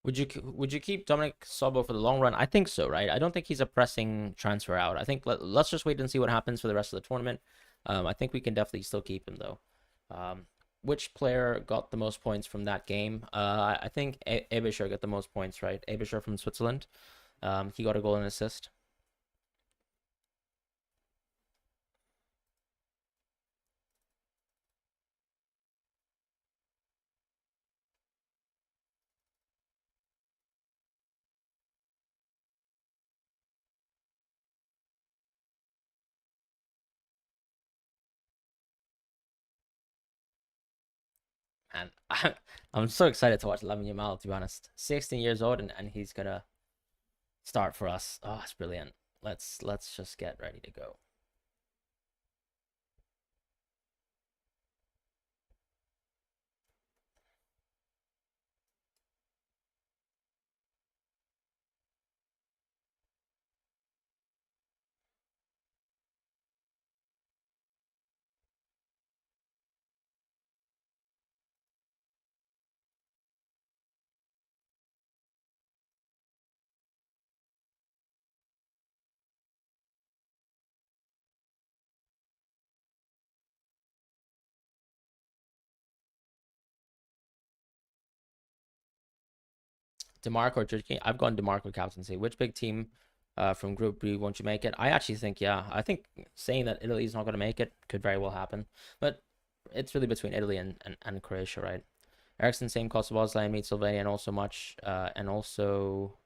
Speaker 1: Would you keep Dominic Sobo for the long run? I think so, right? I don't think he's a pressing transfer out. I think let's just wait and see what happens for the rest of the tournament. I think we can definitely still keep him though. Which player got the most points from that game? I think Ebischer got the most points, right? Ebischer from Switzerland. He got a goal and assist. And I'm so excited to watch Lamine Yamal, to be honest. 16 years old and he's gonna start for us. Oh, it's brilliant. Let's just get ready to go. DeMarco or Jorginho? I've gone DeMarco captaincy. Which big team from Group B won't you make it? I actually think, yeah. I think saying that Italy's not going to make it could very well happen. But it's really between Italy and Croatia, right? Ericsson, same cost of Oslo and meet Sylvania, and also much, and also,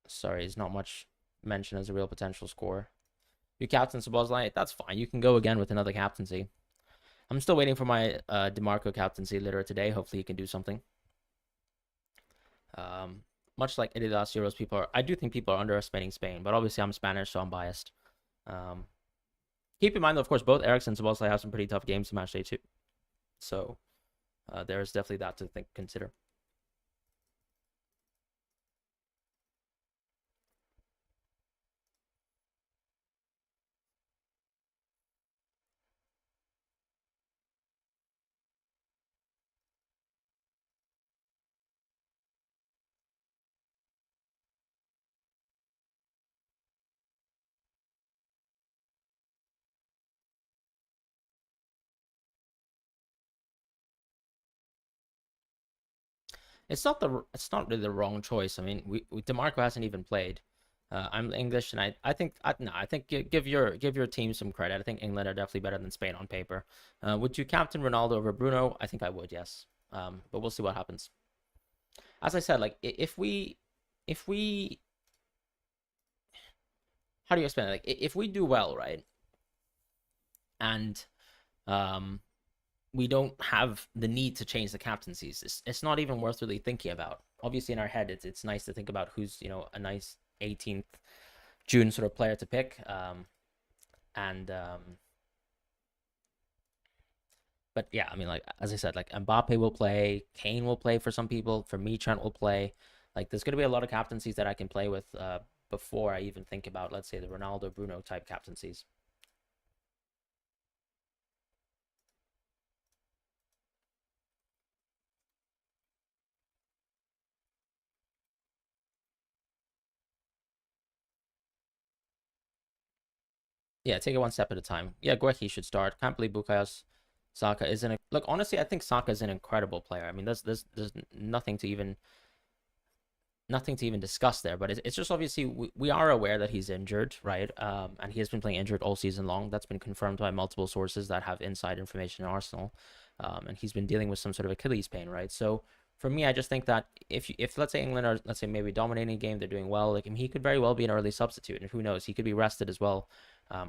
Speaker 1: sorry, it's not much mentioned as a real potential scorer. You captain Szoboszlai, that's fine. You can go again with another captaincy. I'm still waiting for my DeMarco captaincy later today. Hopefully, he can do something. Um, Much like any last Euros, I do think people are underestimating Spain, but obviously I'm Spanish, so I'm biased. Um, Keep in mind, though, of course, both Ericssons will also have some pretty tough games in match day too. So there's definitely that to consider. It's not really the wrong choice. I mean, Demarco hasn't even played. I'm English, and I think give your team some credit. I think England are definitely better than Spain on paper. Would you captain Ronaldo over Bruno? I think I would, yes. But we'll see what happens. As I said, like if we how do you explain it? Like if we do well, right, and um we don't have the need to change the captaincies. It's not even worth really thinking about. Obviously, in our head, it's nice to think about who's a nice 18th June sort of player to pick. And But yeah, I mean, like as I said, like Mbappe will play, Kane will play for some people. For me, Trent will play. Like there's going to be a lot of captaincies that I can play with before I even think about, let's say, the Ronaldo Bruno type captaincies. Yeah, take it one step at a time. Yeah, Guehi should start. Can't believe Bukayo Saka isn't a look. Honestly, I think Saka is an incredible player. I mean, there's nothing to even discuss there. But it's just obviously we are aware that he's injured, right? And he has been playing injured all season long. That's been confirmed by multiple sources that have inside information in Arsenal. And he's been dealing with some sort of Achilles pain, right? So for me, I just think that if let's say England are let's say maybe dominating a game, they're doing well. Like he could very well be an early substitute, and who knows, he could be rested as well.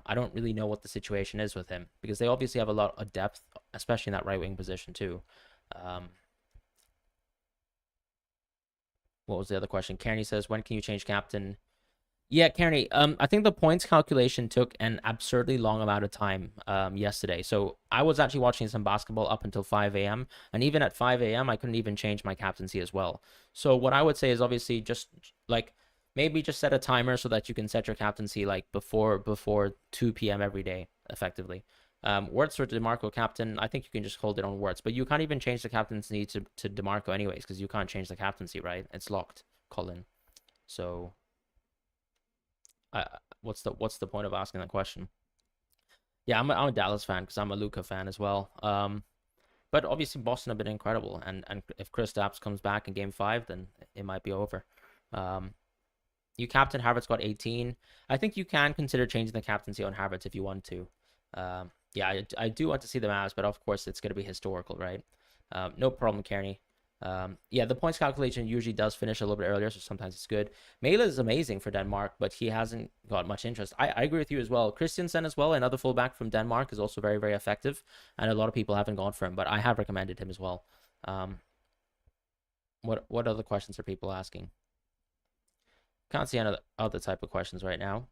Speaker 1: I don't really know what the situation is with him because they obviously have a lot of depth, especially in that right wing position too. Um, what was the other question? Kearney says, when can you change captain? Yeah, Kearney. I think the points calculation took an absurdly long amount of time yesterday. So I was actually watching some basketball up until 5 a.m. And even at 5 a.m., I couldn't even change my captaincy as well. So what I would say is obviously just like maybe just set a timer so that you can set your captaincy like before 2 p.m. every day, effectively. Words for Demarco captain, I think you can just hold it on words, but you can't even change the captaincy to Demarco anyways because you can't change the captaincy, right? It's locked, Colin. So I, what's the point of asking that question? Yeah, I'm a Dallas fan because I'm a Luca fan as well. But obviously Boston have been incredible, and if Kristaps comes back in Game 5, then it might be over. Um, you captain Havertz got 18. I think you can consider changing the captaincy on Havertz if you want to. Yeah, I do want to see the Mavs, but of course it's going to be historical, right? No problem, Kearney. Yeah, the points calculation usually does finish a little bit earlier, so sometimes it's good. Mela is amazing for Denmark, but he hasn't got much interest. I agree with you as well. Christiansen as well, another fullback from Denmark, is also very, very effective, and a lot of people haven't gone for him, but I have recommended him as well. Um, what other questions are people asking? Can't see any other type of questions right now.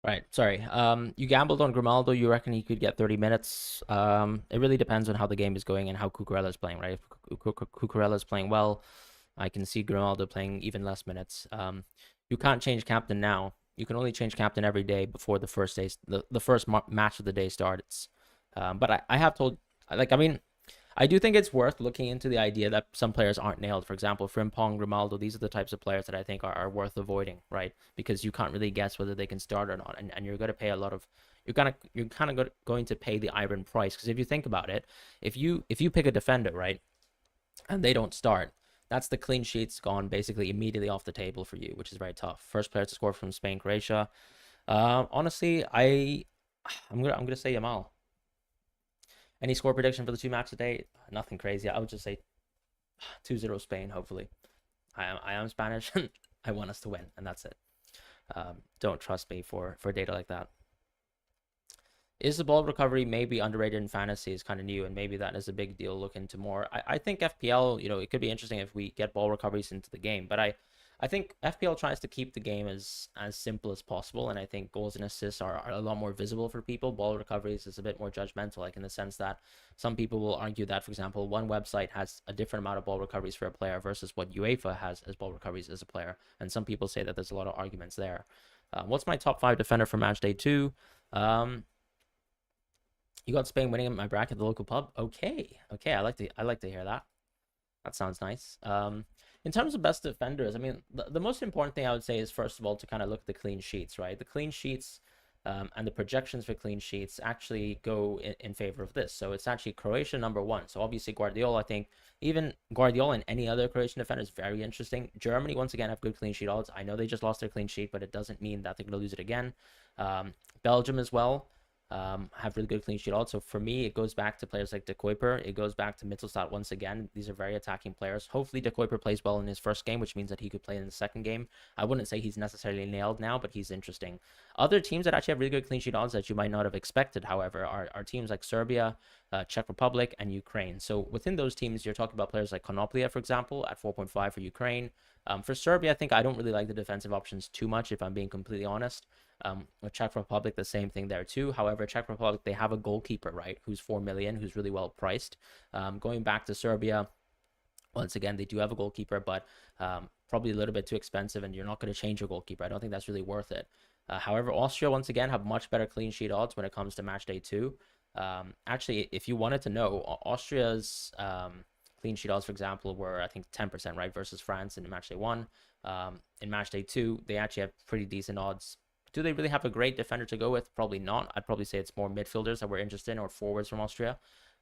Speaker 1: Right. Sorry. You gambled on Grimaldo. You reckon he could get 30 minutes. It really depends on how the game is going and how Cucurella is playing, right? If Cucurella is playing well, I can see Grimaldo playing even less minutes. You can't change captain now. You can only change captain every day before the first day, the first match of the day starts. But I have told, like, I mean, I do think it's worth looking into the idea that some players aren't nailed. For example, Frimpong, Grimaldo, these are the types of players that I think are worth avoiding, right? Because you can't really guess whether they can start or not, and you're going to pay a lot of you're kind of going to pay the iron price. Because if you think about it, if you pick a defender, right, and they don't start, that's the clean sheets gone basically immediately off the table for you, which is very tough. First player to score from Spain, Croatia. Honestly, I'm gonna say Yamal. Any score prediction for the two matches today? Nothing crazy. I would just say 2-0 Spain, hopefully. I am Spanish. I want us to win, and that's it. Don't trust me for data like that. Is the ball recovery maybe underrated in fantasy? Is kind of new, and maybe that is a big deal. Look into more. I think FPL, it could be interesting if we get ball recoveries into the game, but I think FPL tries to keep the game as simple as possible, and I think goals and assists are a lot more visible for people. Ball recoveries is a bit more judgmental, like in the sense that some people will argue that, for example, one website has a different amount of ball recoveries for a player versus what UEFA has as ball recoveries as a player, and some people say that there's a lot of arguments there. What's my top 5 defender for Matchday 2? Um, you got Spain winning in my bracket at the local pub. Okay, okay, I like to hear that. That sounds nice. In terms of best defenders, I mean, the most important thing I would say is first of all to kind of look at the clean sheets, right? The clean sheets and the projections for clean sheets actually go in favor of this. So it's actually Croatia number one. So obviously Guardiola, I think even Guardiola and any other Croatian defender is very interesting. Germany once again have good clean sheet odds. I know they just lost their clean sheet, but it doesn't mean that they're going to lose it again. Belgium as well have really good clean sheet odds. So for me, it goes back to players like De Kuiper. It goes back to Mittelstadt once again. These are very attacking players. Hopefully, De Kuiper plays well in his first game, which means that he could play in the second game. I wouldn't say he's necessarily nailed now, but he's interesting. Other teams that actually have really good clean sheet odds that you might not have expected, however, are teams like Serbia, Czech Republic, and Ukraine. So within those teams, you're talking about players like Konoplia, for example, at 4.5 for Ukraine. For Serbia, I think I don't really like the defensive options too much, if I'm being completely honest. With Czech Republic, the same thing there too. However, Czech Republic, they have a goalkeeper, right, who's 4 million, who's really well priced. Going back to Serbia, once again, they do have a goalkeeper, but probably a little bit too expensive, and you're not going to change your goalkeeper. I don't think that's really worth it. However, Austria, once again, have much better clean sheet odds when it comes to match day 2. Actually, if you wanted to know, Austria's clean sheet odds, for example, were, I think, 10%, right, versus France in match day 1. In match day 2, they actually have pretty decent odds. Do they really have a great defender to go with? Probably not. I'd probably say it's more midfielders that we're interested in, or forwards from Austria.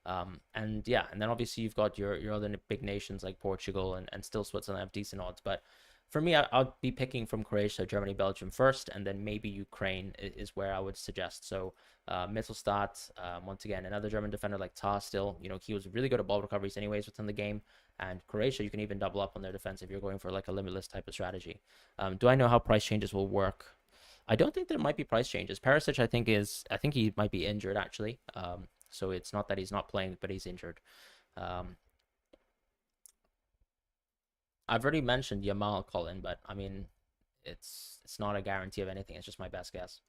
Speaker 1: And yeah, and then obviously you've got your other big nations like Portugal and still Switzerland have decent odds. But for me, I'll be picking from Croatia, Germany, Belgium first, and then maybe Ukraine is where I would suggest. So Mittelstadt, once again, another German defender like Ta still, he was really good at ball recoveries anyways within the game. And Croatia, you can even double up on their defense if you're going for like a limitless type of strategy. Do I know how price changes will work? I don't think there might be price changes. Perisic, I think he might be injured actually. So it's not that he's not playing, but he's injured. Um, I've already mentioned Yamal, Colin, but I mean, it's not a guarantee of anything. It's just my best guess.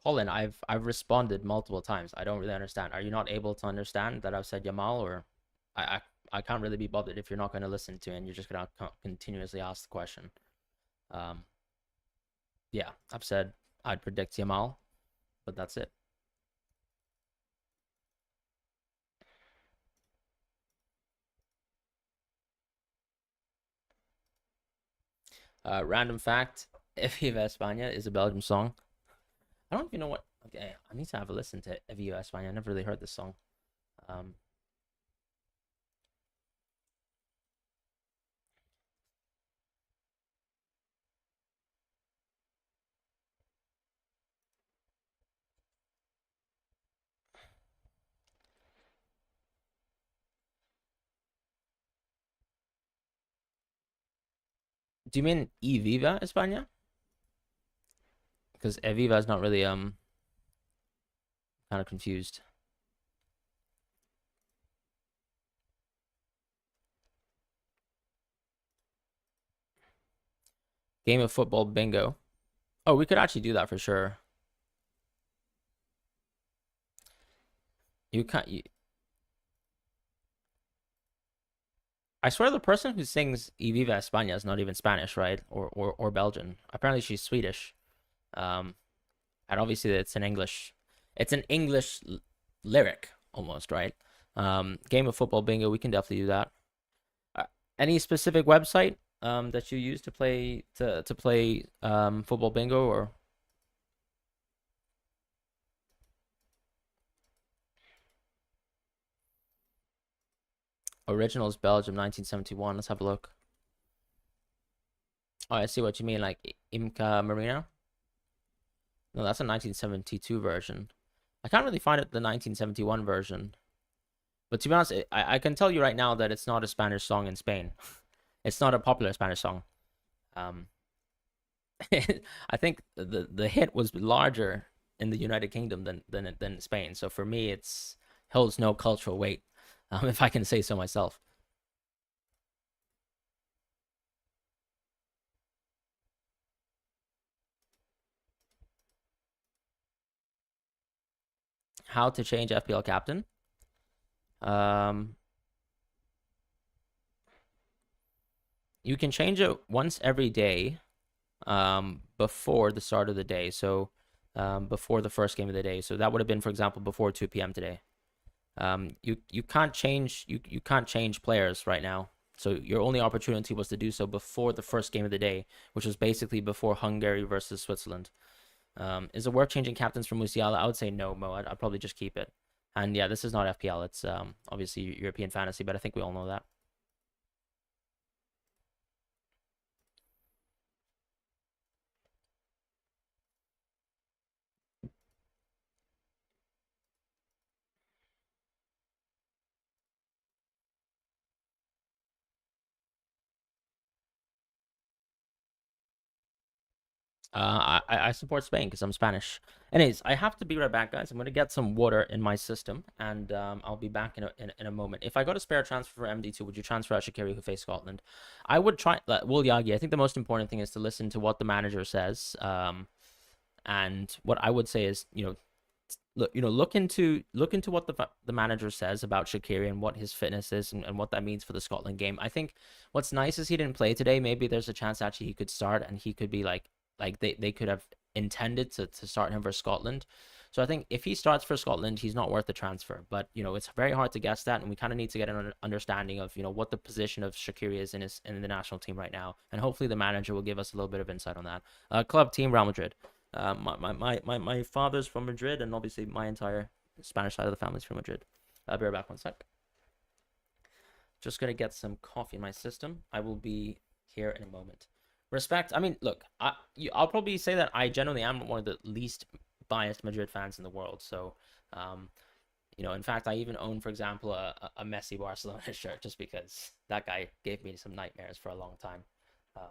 Speaker 1: Colin, I've responded multiple times. I don't really understand. Are you not able to understand that I've said Yamal, or I I can't really be bothered if you're not going to listen to it and you're just going to continuously ask the question. Um, yeah, I've said I'd predict Yamal, but that's it. Random fact: Viva España is a Belgium song. I don't even know what. Okay, I need to have a listen to Viva España. I never really heard this song. Um, do you mean E Viva España? Because Viva is not really kind of confused. Game of football bingo. Oh, we could actually do that for sure. You can't. I swear the person who sings "Y Viva España" is not even Spanish, right? Or Belgian. Apparently she's Swedish. Um, and obviously it's an English. It's an English lyric almost, right? Game of football bingo. We can definitely do that. Uh, any specific website that you use to play football bingo or originals Belgium 1971? Let's have a look. Oh, I see what you mean, like Imca Marina. No, that's a 1972 version. I can't really find it the 1971 version. But to be honest, I can tell you right now that it's not a Spanish song in Spain. It's not a popular Spanish song. Um, I think the hit was larger in the United Kingdom than Spain. So for me, it's holds no cultural weight, if I can say so myself. How to change FPL captain? Um, you can change it once every day, before the start of the day. So, before the first game of the day. So that would have been, for example, before 2 p.m. today. You can't change you can't change players right now. So your only opportunity was to do so before the first game of the day, which was basically before Hungary versus Switzerland. Is it worth changing captains for Musiala? I would say no, Mo. I'd probably just keep it. And yeah, this is not FPL. It's obviously European fantasy, but I think we all know that. I support Spain because I'm Spanish. Anyways, I have to be right back, guys. I'm gonna get some water in my system, and I'll be back in a moment. If I got a spare transfer for MD2, would you transfer out Shaqiri who faced Scotland? I would try. Will Yagi. I think the most important thing is to listen to what the manager says. And what I would say is, look into what the manager says about Shaqiri and what his fitness is and what that means for the Scotland game. I think what's nice is he didn't play today. Maybe there's a chance actually he could start and he could be like they could have intended to start him for Scotland. So I think if he starts for Scotland, he's not worth the transfer. But it's very hard to guess that, and we kind of need to get an understanding of what the position of Shaqiri is in the national team right now, and hopefully the manager will give us a little bit of insight on that. Club team Real Madrid. My father's from Madrid, and obviously my entire Spanish side of the family's from Madrid. I'll be right back one sec. Just gonna get some coffee in my system. I will be here in a moment. Respect. I mean, look, I'll probably say that I generally am one of the least biased Madrid fans in the world. So, um, in fact, I even own, for example, a Messi Barcelona shirt just because that guy gave me some nightmares for a long time. Um,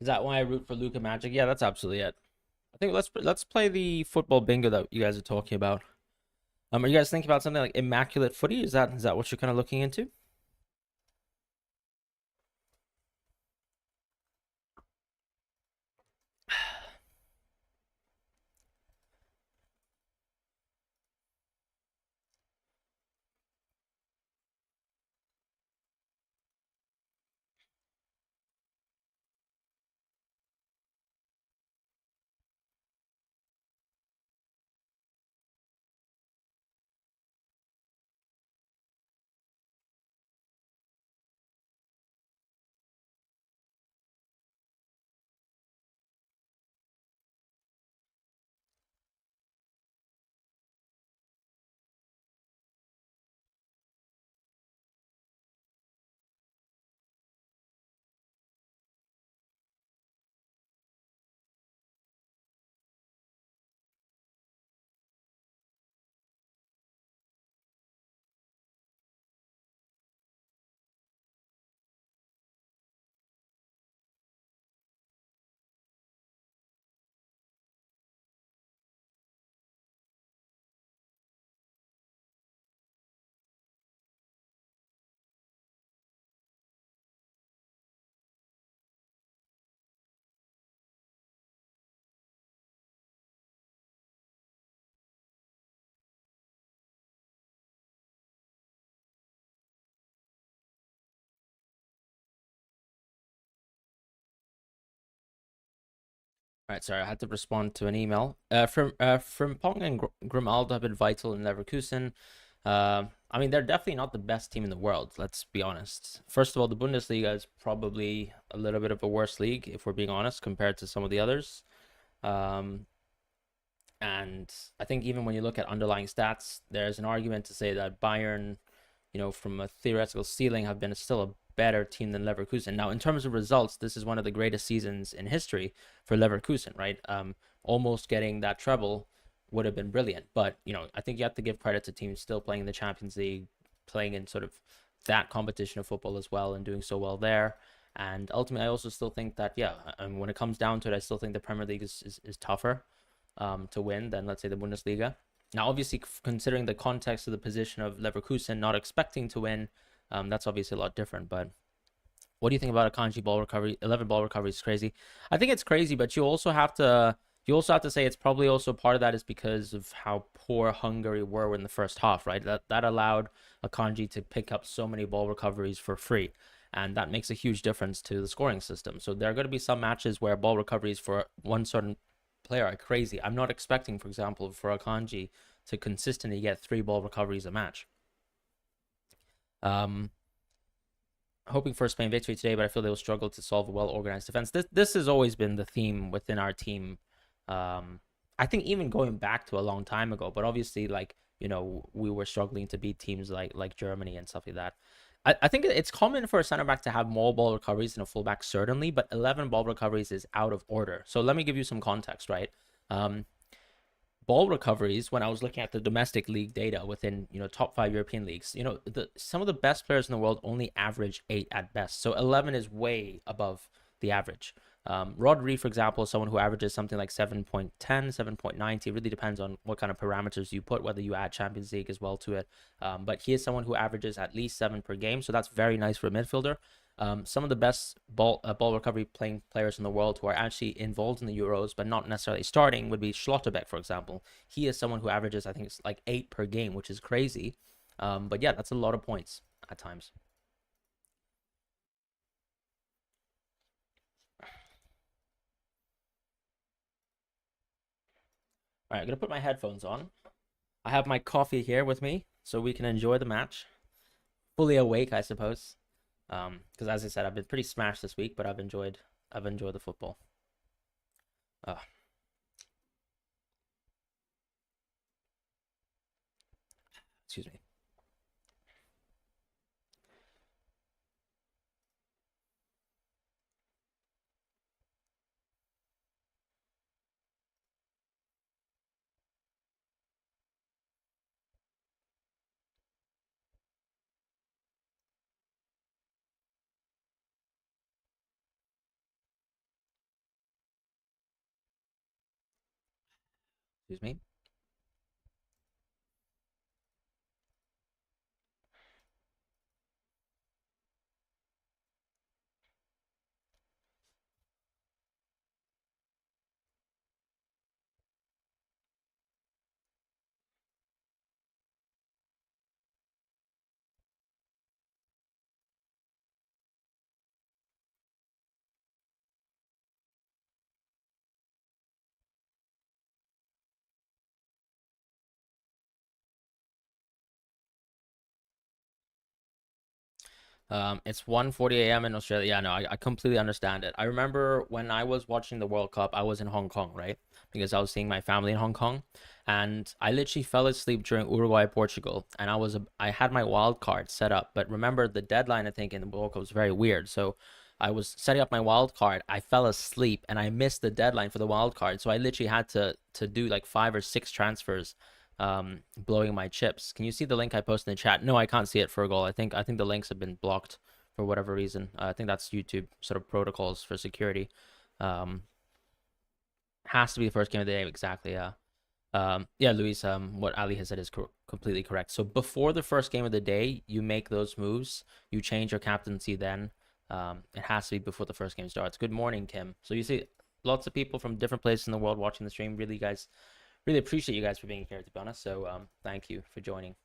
Speaker 1: Is that why I root for Luka Magic? Yeah, that's absolutely it. I think let's play the football bingo that you guys are talking about. Are you guys thinking about something like immaculate footy? Is that what you're kind of looking into? All right, sorry, I had to respond to an email. From Pong and Grimaldo have been vital in Leverkusen. I mean, they're definitely not the best team in the world. Let's be honest. First of all, the Bundesliga is probably a little bit of a worse league, if we're being honest, compared to some of the others. Um, and I think even when you look at underlying stats, there's an argument to say that Bayern, from a theoretical ceiling, have been still a better team than Leverkusen. Now, in terms of results, this is one of the greatest seasons in history for Leverkusen, right? Almost getting that treble would have been brilliant. But, I think you have to give credit to teams still playing in the Champions League, playing in sort of that competition of football as well, and doing so well there. And ultimately, I also still think that, yeah, I mean, when it comes down to it, I still think the Premier League is tougher to win than, let's say, the Bundesliga. Now, obviously, considering the context of the position of Leverkusen not expecting to win, that's obviously a lot different. But what do you think about a Kanji ball recovery? 11 ball recovery is crazy. I think it's crazy, but you also have to say it's probably also part of that is because of how poor Hungary were in the first half, right? That allowed a Kanji to pick up so many ball recoveries for free. And that makes a huge difference to the scoring system. So there are going to be some matches where ball recoveries for one certain player are crazy. I'm not expecting, for example, for a Kanji to consistently get 3 ball recoveries a match. Um, Hoping for a Spain victory today, but I feel they will struggle to solve a well organized defense. This has always been the theme within our team. I think even going back to a long time ago, but obviously, like, we were struggling to beat teams like Germany and stuff like that. I think it's common for a center back to have more ball recoveries than a fullback, certainly, but 11 ball recoveries is out of order. So let me give you some context, right? Um, Ball recoveries, when I was looking at the domestic league data within top 5 European leagues, some of the best players in the world only average 8 at best. So 11 is way above the average. Rodri, for example, is someone who averages something like 7.10, 7.90. It really depends on what kind of parameters you put, whether you add Champions League as well to it. But he is someone who averages at least 7 per game, so that's very nice for a midfielder. Some of the best ball recovery playing players in the world who are actually involved in the Euros but not necessarily starting would be Schlotterbeck, for example. He is someone who averages, I think it's like 8 per game, which is crazy. But yeah, that's a lot of points at times. All right, I'm gonna put my headphones on. I have my coffee here with me so we can enjoy the match. Fully awake, I suppose. Because as I said, I've been pretty smashed this week, but I've enjoyed the football. Uh, Excuse me. Excuse me. It's 1:40 a.m. in Australia. Yeah, no, I completely understand it. I remember when I was watching the World Cup, I was in Hong Kong, right? Because I was seeing my family in Hong Kong, and I literally fell asleep during Uruguay Portugal, and I had my wild card set up, but remember the deadline I think in the World Cup was very weird. So I was setting up my wild card, I fell asleep, and I missed the deadline for the wild card. So I literally had to do like 5 or 6 transfers blowing my chips. Can you see the link I posted in the chat? No, I can't see it for a goal. I think the links have been blocked for whatever reason. I think that's YouTube sort of protocols for security. Um, has to be the first game of the day, exactly. Yeah. Yeah, Luis. What Ali has said is completely correct. So before the first game of the day, you make those moves. You change your captaincy. Then it has to be before the first game starts. Good morning, Kim. So you see lots of people from different places in the world watching the stream. Really, guys, really appreciate you guys for being here, to be honest. So thank you for joining.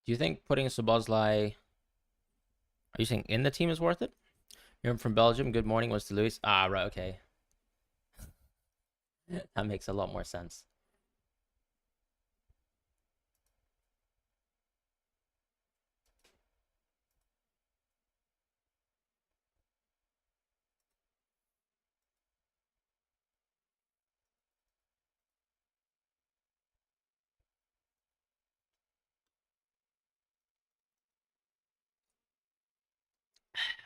Speaker 1: Do you think putting Sabozlai, are you saying in the team is worth it? You're from Belgium. Good morning was to Luis. Ah, right. Okay. That makes a lot more sense.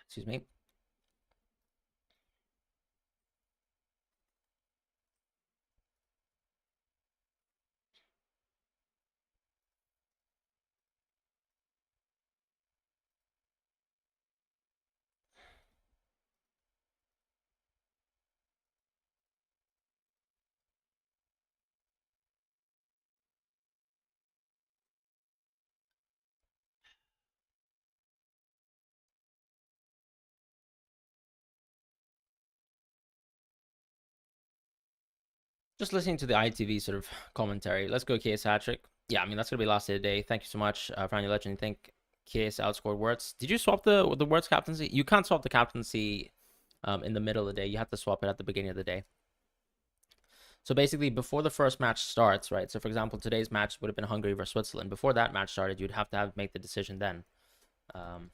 Speaker 1: Excuse me. Just listening to the ITV sort of commentary. Let's go Kies hat trick. Yeah, I mean that's gonna be the last day of the day. Thank you so much, Fran, your legend. Think Kies outscored Wirtz. Did you swap the Wirtz captaincy? You can't swap the captaincy in the middle of the day. You have to swap it at the beginning of the day. So basically, before the first match starts, right? So for example, today's match would have been Hungary versus Switzerland. Before that match started, you'd have to make the decision then. Um,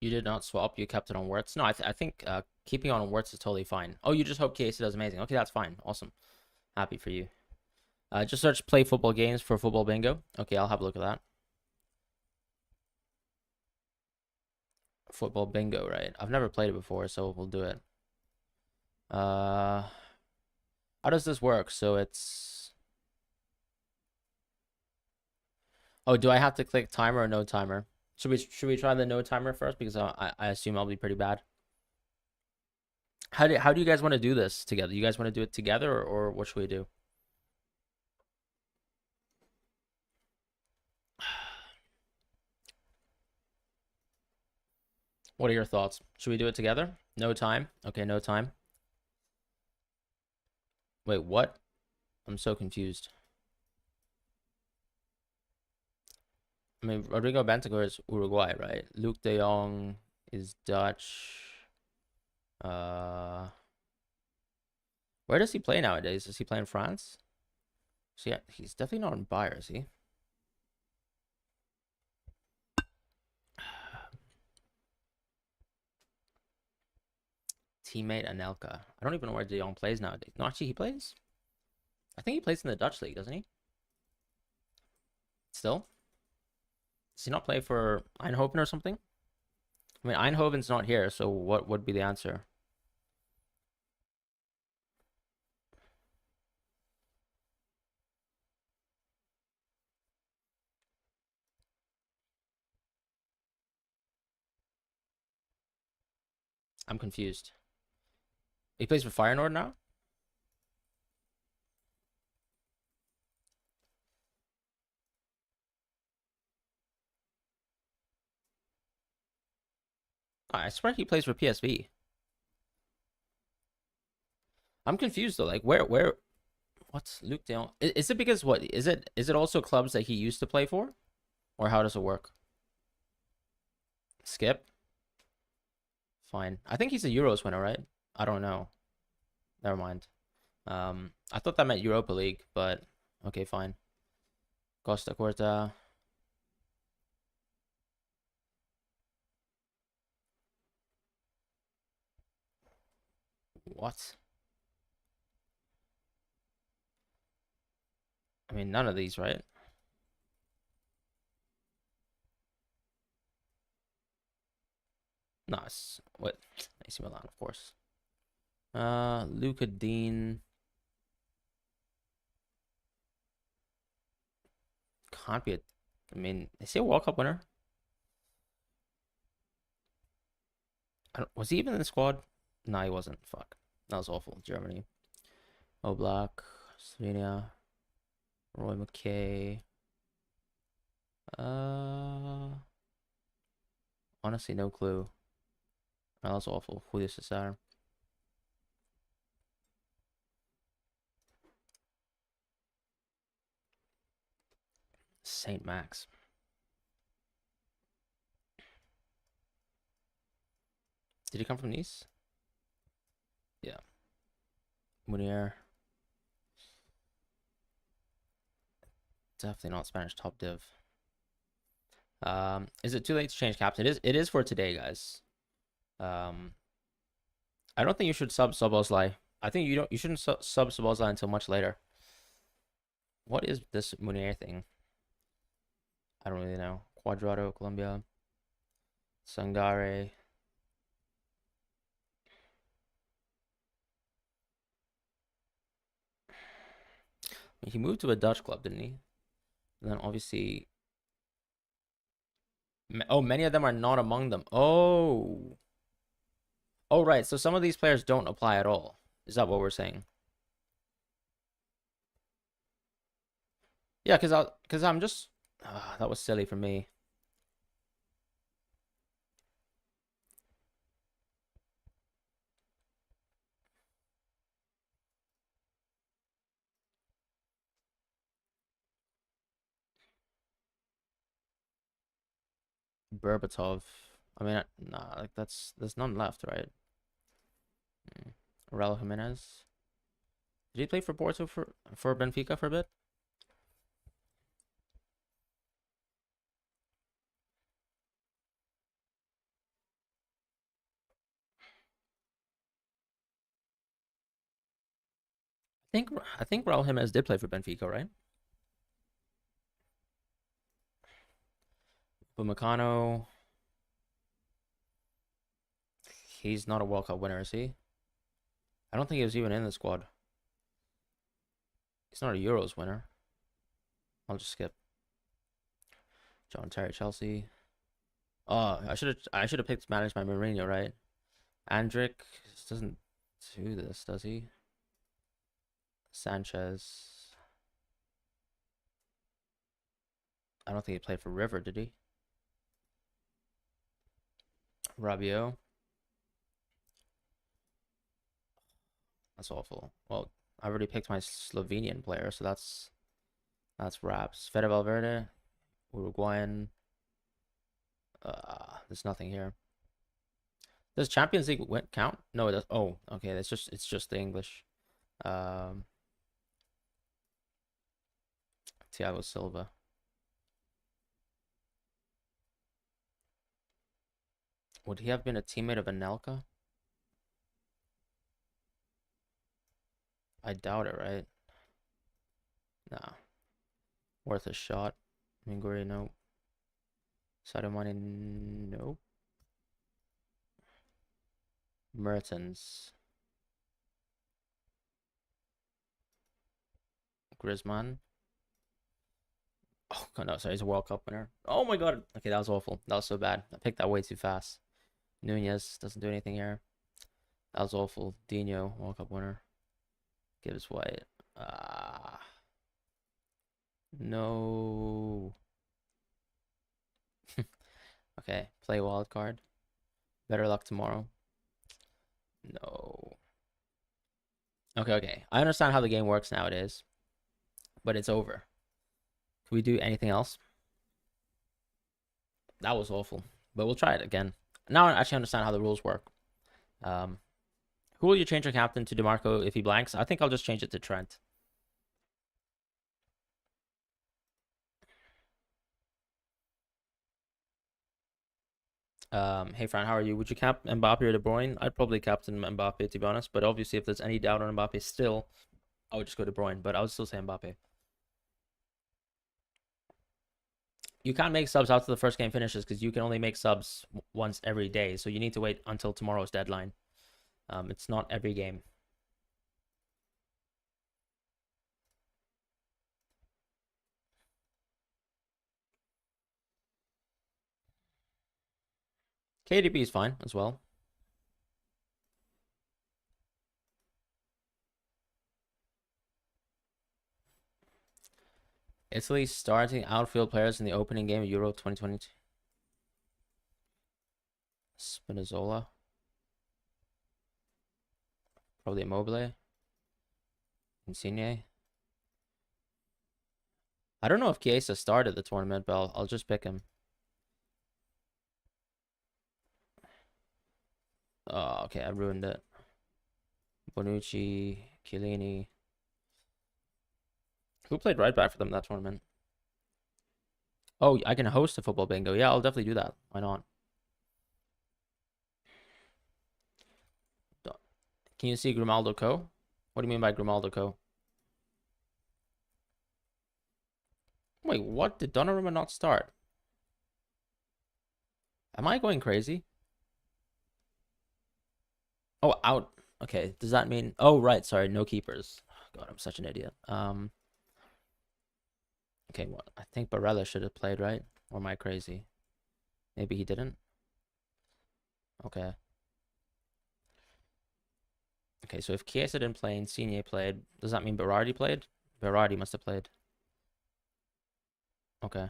Speaker 1: You did not swap. You kept it on Wirtz. No, I think keeping on Wirtz is totally fine. Oh, you just hope Casey does amazing. Okay, that's fine. Awesome. Happy for you. Just search play football games for football bingo. Okay, I'll have a look at that. Football bingo, right? I've never played it before, so we'll do it. How does this work? So it's Oh, do I have to click timer or no timer? Should we try the no timer first because I assume I'll be pretty bad. How do you guys want to do this together? You guys want to do it together or what should we do? What are your thoughts? Should we do it together? No time. Okay, no time. Wait, what? I'm so confused. I mean, Rodrigo Bentancur is Uruguay, right? Luke De Jong is Dutch. Uh, where does he play nowadays? Does he play in France? So yeah, he's definitely not in Bayern, is he? Teammate Anelka. I don't even know where De Jong plays nowadays. No, actually, he plays. I think he plays in the Dutch league, doesn't he? Still? Does he not play for Eindhoven or something? I mean, Eindhoven's not here, so what would be the answer? I'm confused. He plays for Feyenoord now? I swear he plays for PSV. I'm confused though. Like what's Luke De Jong? Is it because what? Is it also clubs that he used to play for? Or how does it work? Skip? Fine. I think he's a Euros winner, right? I don't know. Never mind. I thought that meant Europa League, but okay, fine. Costa Corta. What? I mean, none of these, right? Nice. What? AC Milan, of course. Luca Dean. Can't be a. I mean, is he a World Cup winner? Was he even in the squad? No, he wasn't. Fuck. That was awful. Germany. Oblak. Slovenia. Roy McKay. Uh, honestly, no clue. Oh, that was awful. Julio Cesar. Saint Max. Did he come from Nice? Yeah. Munier. Definitely not Spanish top div. Is it too late to change captain? It is for today, guys. Um, I don't think you should sub Szoboszlai. I think you shouldn't sub Szoboszlai until much later. What is this Munier thing? I don't really know. Cuadrado, Colombia. Sangare. He moved to a Dutch club, didn't he? And then obviously, oh, many of them are not among them. Oh, oh, right. So some of these players don't apply at all. Is that what we're saying? Yeah, because I'm just that was silly for me. Berbatov. I mean, nah, like there's none left, right? Raul Jimenez. Did he play for Porto for Benfica for a bit? I think Raul Jimenez did play for Benfica, right? But Meccano, he's not a World Cup winner, is he? I don't think he was even in the squad. He's not a Euros winner. I'll just skip. John Terry, Chelsea. Oh, I should have picked managed by Mourinho, right? Andrick doesn't do this, does he? Sanchez. I don't think he played for River, did he? Rabiot. That's awful. Well, I already picked my Slovenian player, so that's wraps. Fede Valverde, Uruguayan. There's nothing here. Does Champions League count? No, it does. Oh, okay. It's just the English. Um, Thiago Silva. Would he have been a teammate of Anelka? I doubt it, right? Nah. Worth a shot. Hungary, no. Sadio Mane, no. Mertens. Griezmann. Oh, no, sorry, he's a World Cup winner. Oh my God. Okay, that was awful. That was so bad. I picked that way too fast. Nunez doesn't do anything here. That was awful. Dino, World Cup winner. Gibbs White. No. Okay, play wild card. Better luck tomorrow. No. Okay. I understand how the game works nowadays, but it's over. Can we do anything else? That was awful, but we'll try it again. Now I actually understand how the rules work. Who will you change your captain to DeMarco if he blanks? I think I'll just change it to Trent. Hey Fran, how are you? Would you cap Mbappe or De Bruyne? I'd probably captain Mbappe to be honest, but obviously if there's any doubt on Mbappe still, I would just go De Bruyne, but I would still say Mbappe. You can't make subs after the first game finishes because you can only make subs once every day, so you need to wait until tomorrow's deadline. It's not every game. KDB is fine as well. Italy starting outfield players in the opening game of Euro 2022. Spinazzola. Probably Immobile. Insigne. I don't know if Chiesa started the tournament, but I'll just pick him. Oh, okay, I ruined it. Bonucci, Chiellini. Who played right back for them that tournament? Oh, I can host a football bingo. Yeah, I'll definitely do that. Why not? Can you see Grimaldo Co? What do you mean by Grimaldo Co? Wait, what? Did Donnarumma not start? Am I going crazy? Oh, out. Okay, does that mean... Oh, right, sorry, no keepers. God, I'm such an idiot. Okay, well, I think Barella should have played, right? Or am I crazy? Maybe he didn't? Okay. Okay, so if Chiesa didn't play and Insigne played, does that mean Berardi played? Berardi must have played. Okay.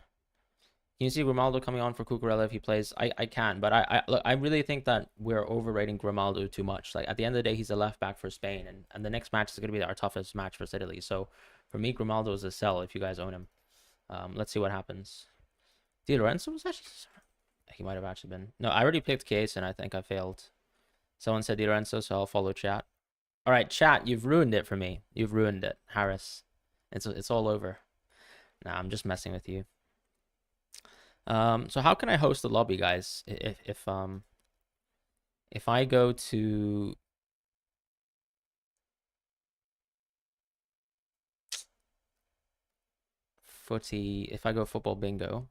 Speaker 1: Can you see Grimaldo coming on for Cucurella if he plays? I can, but look, I really think that we're overrating Grimaldo too much. Like at the end of the day, he's a left back for Spain, and the next match is going to be our toughest match for Italy. So for me, Grimaldo is a sell if you guys own him. Let's see what happens. Di Lorenzo was actually... He might have actually been... No, I already picked Case, and I think I failed. Someone said Di Lorenzo, so I'll follow chat. All right, chat, you've ruined it for me. You've ruined it, Harris. It's all over. Nah, I'm just messing with you. So how can I host the lobby, guys? If I go to footy, if I go football bingo,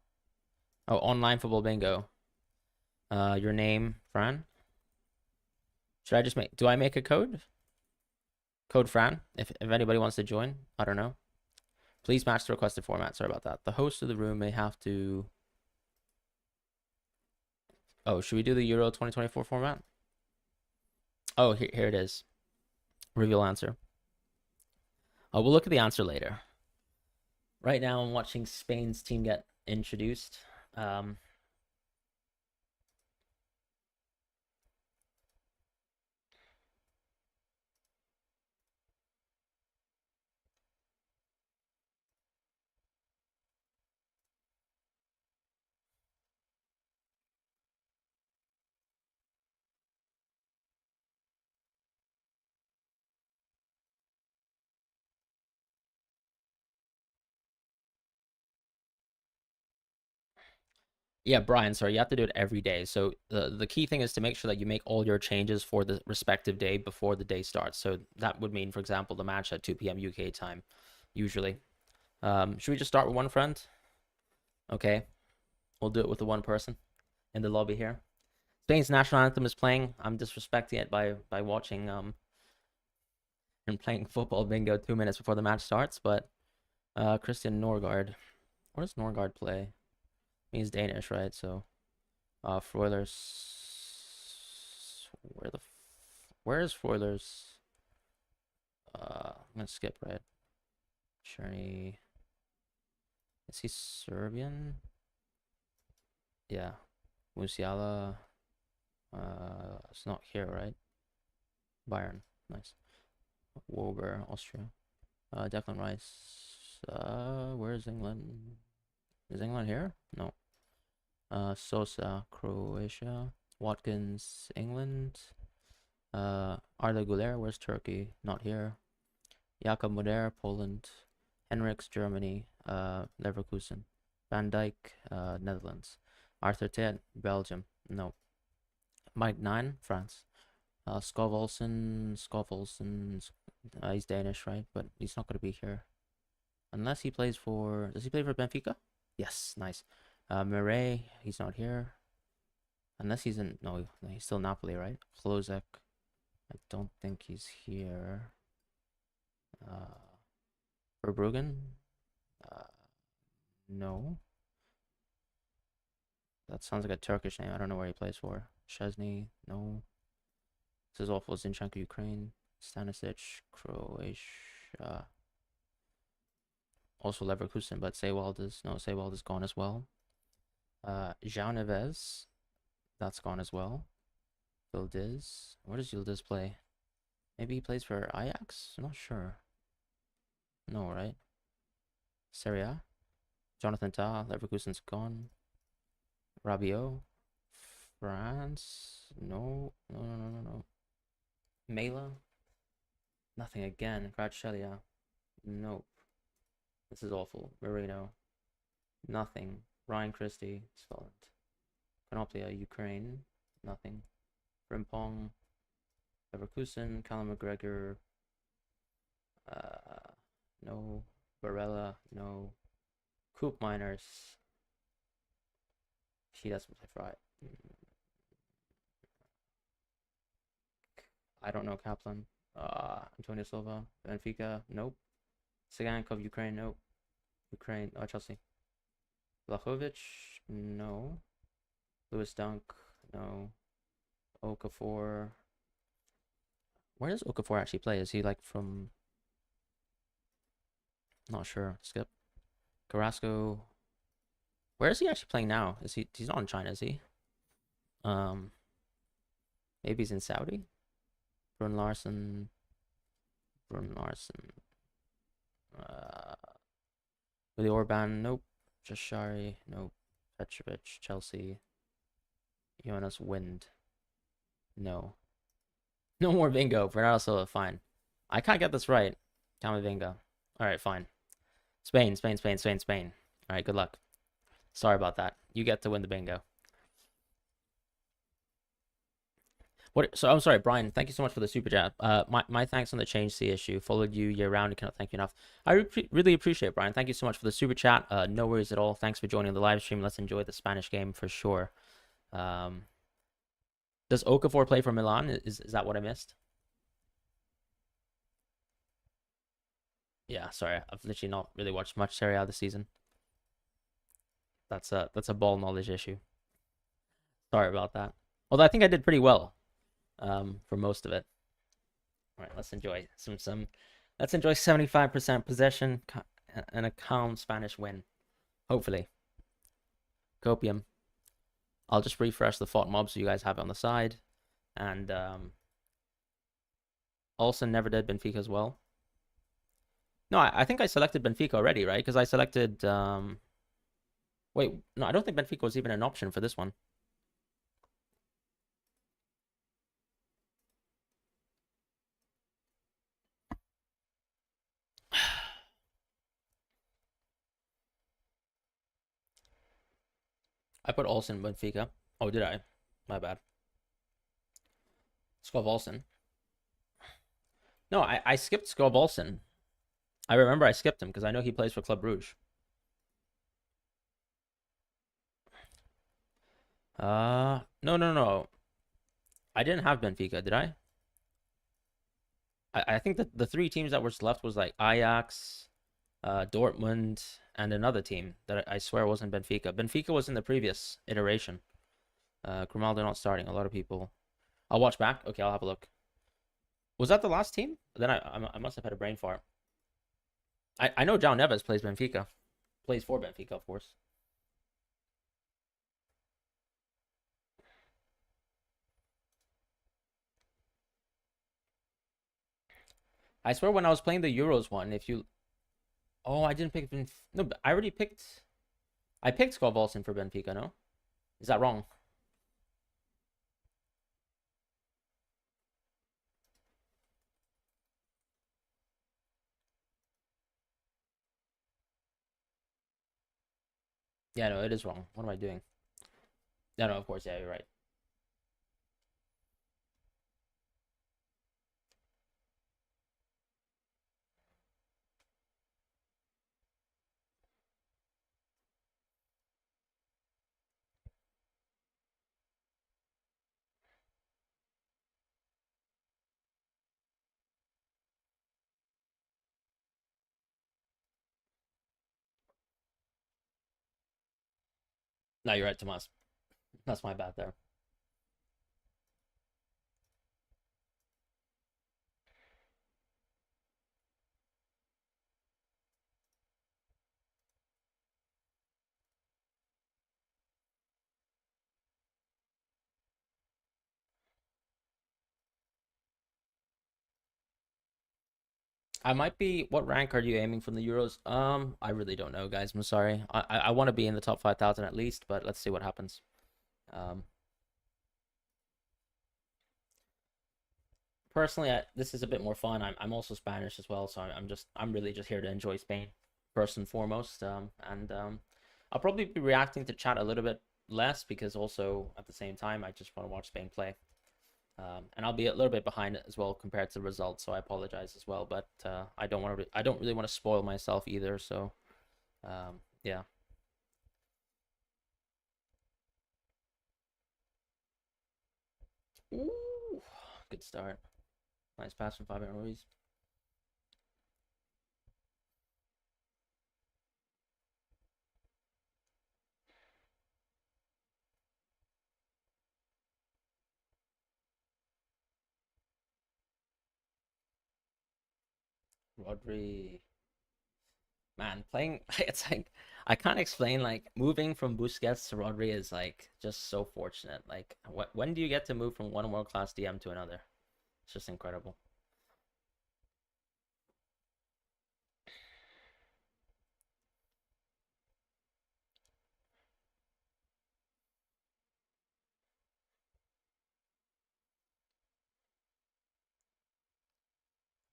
Speaker 1: oh, online football bingo. Your name, Fran. Should I just do I make a code? Code Fran, if anybody wants to join. I don't know. Please match the requested format. Sorry about that. The host of the room may have to Oh, should we do the Euro 2024 format? Oh, here it is. Reveal answer. Oh, we'll look at the answer later. Right now, I'm watching Spain's team get introduced. Um, Yeah, Brian, sorry, you have to do it every day. So the key thing is to make sure that you make all your changes for the respective day before the day starts. So that would mean, for example, the match at 2 p.m. UK time, usually. Should we just start with one friend? Okay, we'll do it with the one person in the lobby here. Spain's national anthem is playing. I'm disrespecting it by watching and playing football bingo 2 minutes before the match starts. But Christian Norgard, where does Norgard play? He's Danish, right? So Froilers. Where is Froilers? I'm gonna skip right. Cherny. Is he Serbian? Yeah. Musiala. It's not here, right? Bayern. Nice. Wober, Austria. Declan Rice. Where is England? Is England here? No. Sosa, Croatia. Watkins, England. Arda Güler, where's Turkey? Not here. Jakob Moder, Poland. Henriks, Germany. Leverkusen. Van Dijk, Netherlands. Arthur Ted, Belgium. No. Mike Nine, France. Skov Olsen, he's Danish, right? But he's not going to be here. Unless he plays for... Does he play for Benfica? Yes, nice. Murray, he's not here. Unless he's in... No, he's still Napoli, right? Klozek, I don't think he's here. Verbruggen? No. That sounds like a Turkish name. I don't know where he plays for. Chesney, no. This is awful. Zinchenko, Ukraine. Stanisic, Croatia. Also Leverkusen, but Seiwald is gone as well. João Neves, that's gone as well. Yildiz, where does Yildiz play? Maybe he plays for Ajax? I'm not sure. No, right? Serie A? Jonathan Tah, Leverkusen's gone. Rabiot, France? No. Mela? Nothing again. Kvaratskhelia? Nope. This is awful. Marino? Nothing. Ryan Christie, Scotland. Konoplia, Ukraine? Nothing. Frimpong? Leverkusen? Callum McGregor? No. Barella? No. Coop Miners? He doesn't play for I don't know. Kaplan. Antonio Silva. Benfica. Nope. Sagankov. Ukraine. Nope. Ukraine. Chelsea. Vlahovic. No. Lewis Dunk. No. Okafor. Where does Okafor actually play? Is he like from... Not sure. Skip. Carrasco. Where is he actually playing now? He's not in China, is he? Maybe he's in Saudi? Brun Larson. Willie Orban, nope. Jashari, nope. Petrovic, Chelsea. Jonas Wind. No. No more bingo. Bernardo Silva, fine. I can't get this right. Camavinga. Alright, fine. Spain. Alright, good luck. Sorry about that. You get to win the bingo. So I'm sorry, Brian. Thank you so much for the super chat. My thanks on the change C issue. Followed you year round. Cannot thank you enough. I really appreciate it, Brian. Thank you so much for the super chat. No worries at all. Thanks for joining the live stream. Let's enjoy the Spanish game for sure. Does Okafor play for Milan? Is that what I missed? Yeah, sorry. I've literally not really watched much Serie A this season. That's a ball knowledge issue. Sorry about that. Although I think I did pretty well for most of it. All right, let's enjoy some. Let's enjoy 75% possession and a calm Spanish win. Hopefully. Copium. I'll just refresh the fought mob so you guys have it on the side. And Olsen never did Benfica as well. No, I think I selected Benfica already, right? Because I selected wait, no, I don't think Benfica was even an option for this one. I put Olsen Benfica. Oh, did I? My bad. Skov Olsen. No, I skipped Skov Olsen. I remember I skipped him because I know he plays for Club Brugge. No. I didn't have Benfica, did I? I think that the three teams that were left was like Ajax, Dortmund, and another team that I swear wasn't Benfica. Benfica was in the previous iteration. Grimaldo not starting. A lot of people. I'll watch back. Okay, I'll have a look. Was that the last team? Then I must have had a brain fart. I know João Neves plays Benfica. Plays for Benfica, of course. I swear when I was playing the Euros one, if you... Oh, I didn't pick... No, but I already picked... I picked Skov for Benfica, no? Is that wrong? Yeah, no, it is wrong. What am I doing? Yeah, no, of course, yeah, you're right. No, you're right, Tomas. That's my bad there. I might be. What rank are you aiming from the Euros? I really don't know, guys. I'm sorry. I want to be in the top 5,000 at least, but let's see what happens. Um, Personally, this is a bit more fun. I'm also Spanish as well, so I'm really just here to enjoy Spain first and foremost. I'll probably be reacting to chat a little bit less because also at the same time I just want to watch Spain play. And I'll be a little bit behind it as well compared to the results, so I apologize as well. But I don't really want to spoil myself either. So yeah. Ooh, good start. Nice pass from Fabian Ruiz. Rodri. Man, playing it's like I can't explain like moving from Busquets to Rodri is like just so fortunate. Like when do you get to move from one world class DM to another? It's just incredible.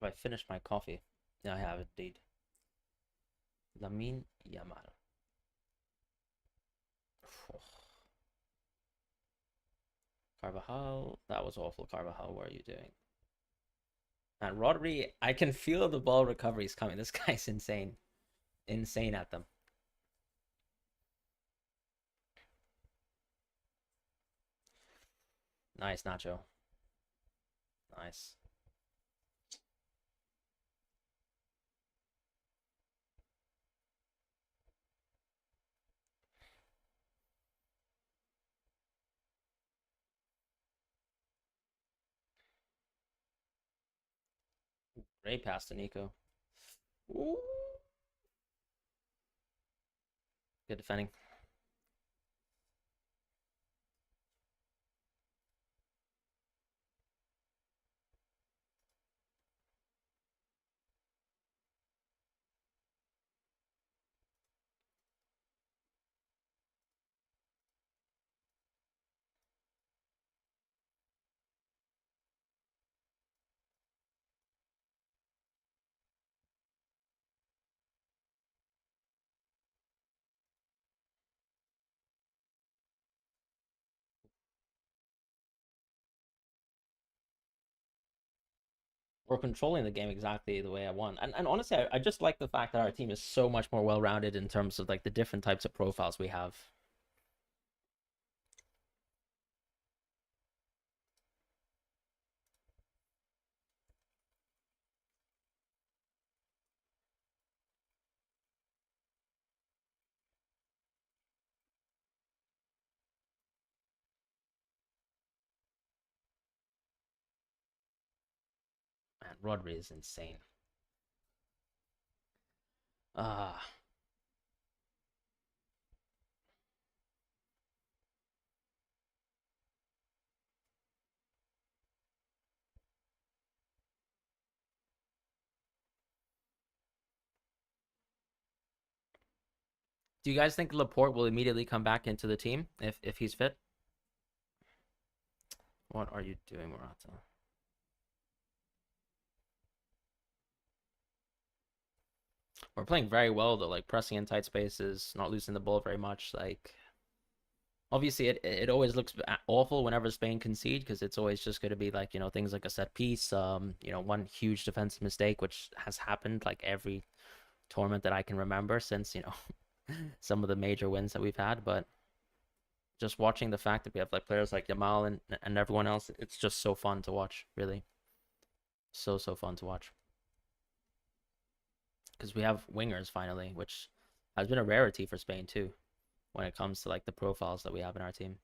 Speaker 1: If I finish my coffee, yeah, I have indeed. Lamine Yamal. Carvajal, that was awful. Carvajal, what are you doing? And Rodri, I can feel the ball recoveries coming. This guy's insane, insane at them. Nice, Nacho. Nice. Great pass to Nico. Ooh. Good defending. We're controlling the game exactly the way I want. And honestly, I just like the fact that our team is so much more well-rounded in terms of like the different types of profiles we have. Man, Rodri is insane. Ah, do you guys think Laporte will immediately come back into the team if he's fit? What are you doing, Morata? We're playing very well though, like pressing in tight spaces, not losing the ball very much. Like obviously it always looks awful whenever Spain concede because it's always just going to be like, things like a set piece, one huge defensive mistake which has happened like every tournament that I can remember since, some of the major wins that we've had, but just watching the fact that we have like players like Yamal and everyone else, it's just so fun to watch, really. So fun to watch. Because we have wingers finally, which has been a rarity for Spain too when it comes to like the profiles that we have in our team.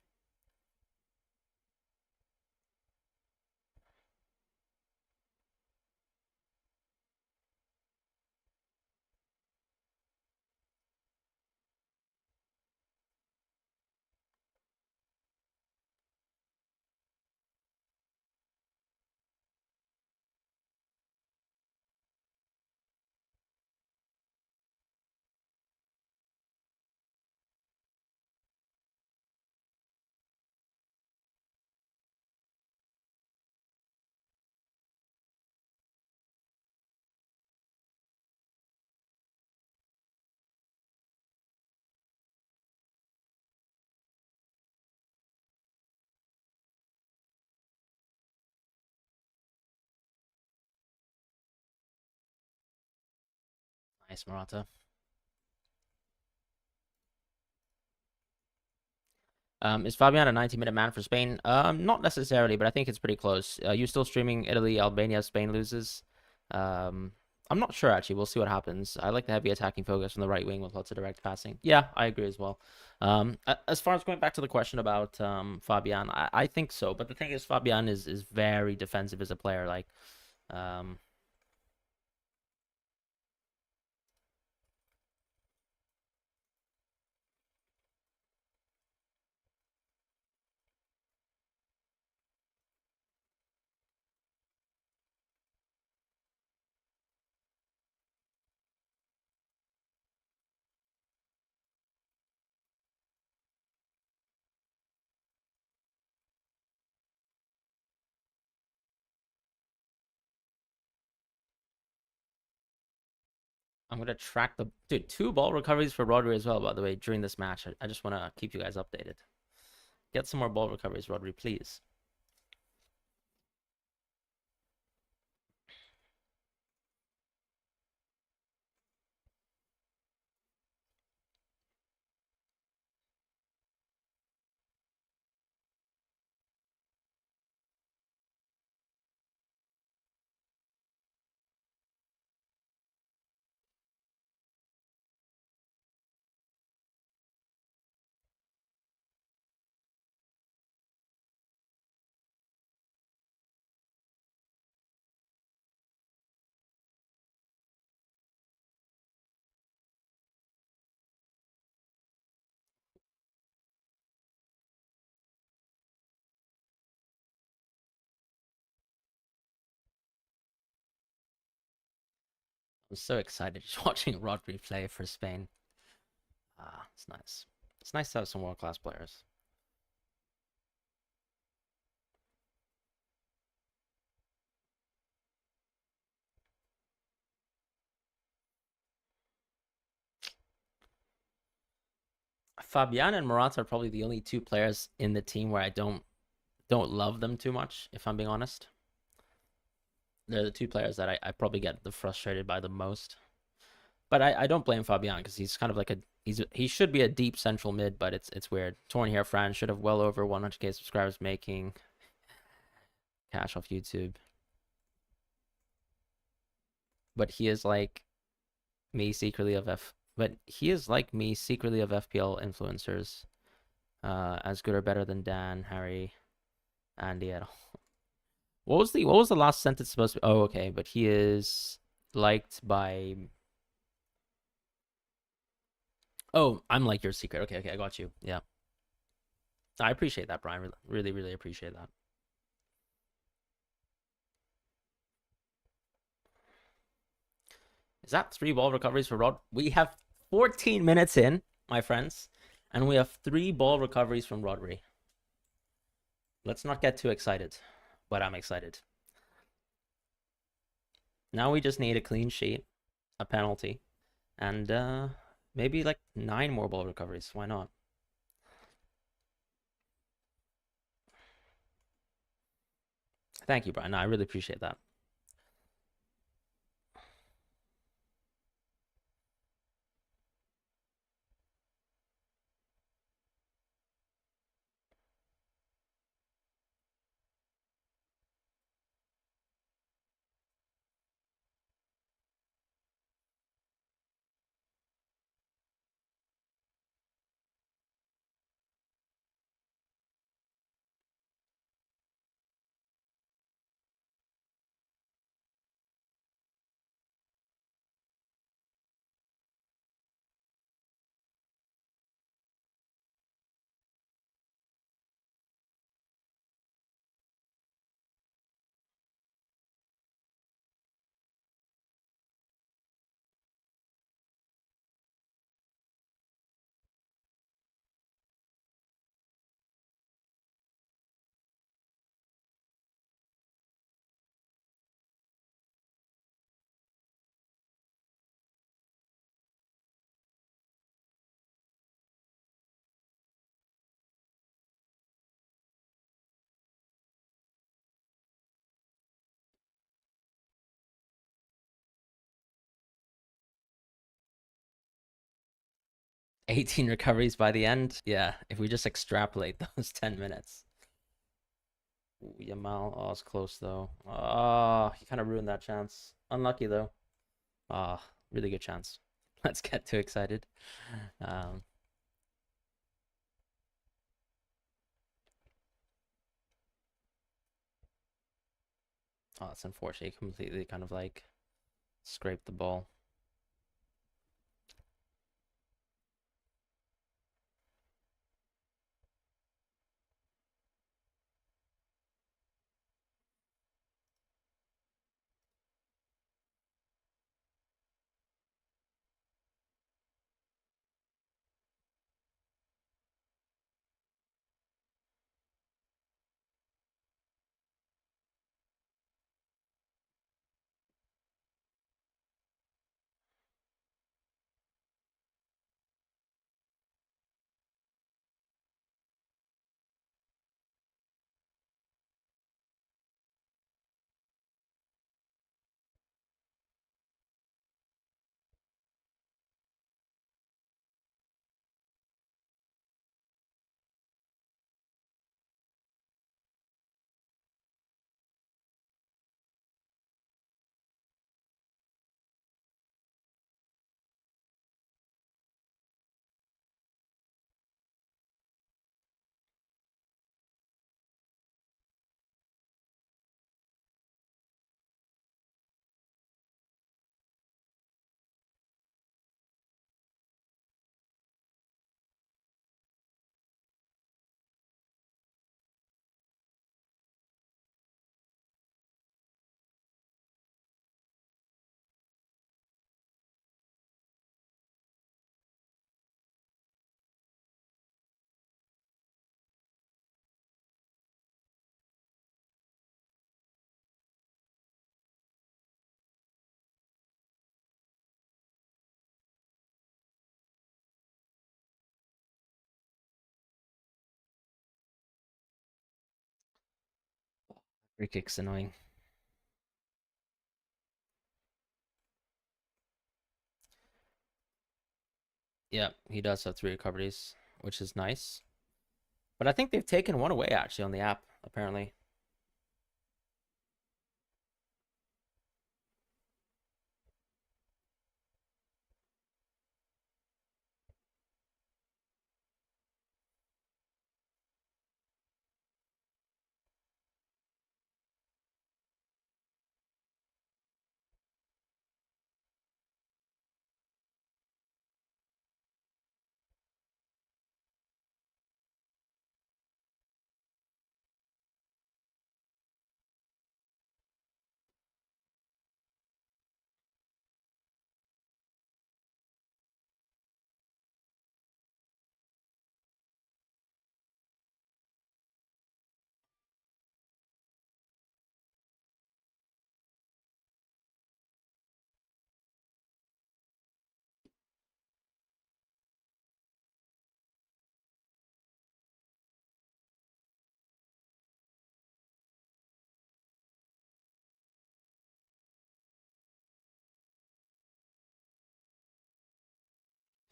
Speaker 1: Nice, Morata. Is Fabian a 90-minute man for Spain? Not necessarily, but I think it's pretty close. You still streaming Italy, Albania, Spain loses? Um, I'm not sure actually. We'll see what happens. I like the heavy attacking focus on the right wing with lots of direct passing. Yeah, I agree as well. As far as going back to the question about Fabian, I think so. But the thing is, Fabian is very defensive as a player. Like, um, I'm gonna track the dude. Two ball recoveries for Rodri as well. By the way, during this match, I just want to keep you guys updated. Get some more ball recoveries, Rodri, please. I'm so excited just watching Rodri play for Spain. Ah, it's nice. It's nice to have some world-class players. Fabian and Morata are probably the only two players in the team where I don't love them too much, if I'm being honest. They're the two players that I probably get the frustrated by the most. But I don't blame Fabian because he's kind of like he should be a deep central mid, but it's weird. Torn here, Fran should have well over 100k subscribers, making cash off YouTube. But he is like me secretly of F. But he is like me secretly of FPL influencers, as good or better than Dan, Harry, Andy at all. What was the last sentence supposed to be? Oh, okay, but he is liked by. Oh, I'm like your secret. Okay, okay, I got you. Yeah, I appreciate that, Brian. Really, really appreciate that. Is that three ball recoveries for Rod? We have 14 minutes in, my friends, and we have three ball recoveries from Rodri. Let's not get too excited, but I'm excited. Now we just need a clean sheet, a penalty, and maybe like 9 more ball recoveries. Why not? Thank you, Brian. No, I really appreciate that. 18 recoveries by the end. Yeah, if we just extrapolate those 10 minutes. Ooh, Yamal, oh, it's close though. Oh, he kind of ruined that chance. Unlucky though. Ah, oh, really good chance. Let's get too excited. Um, oh, it's unfortunate. He completely kind of like scraped the ball. Free kick's annoying. Yeah, he does have 3 recoveries, which is nice. But I think they've taken one away actually on the app, apparently.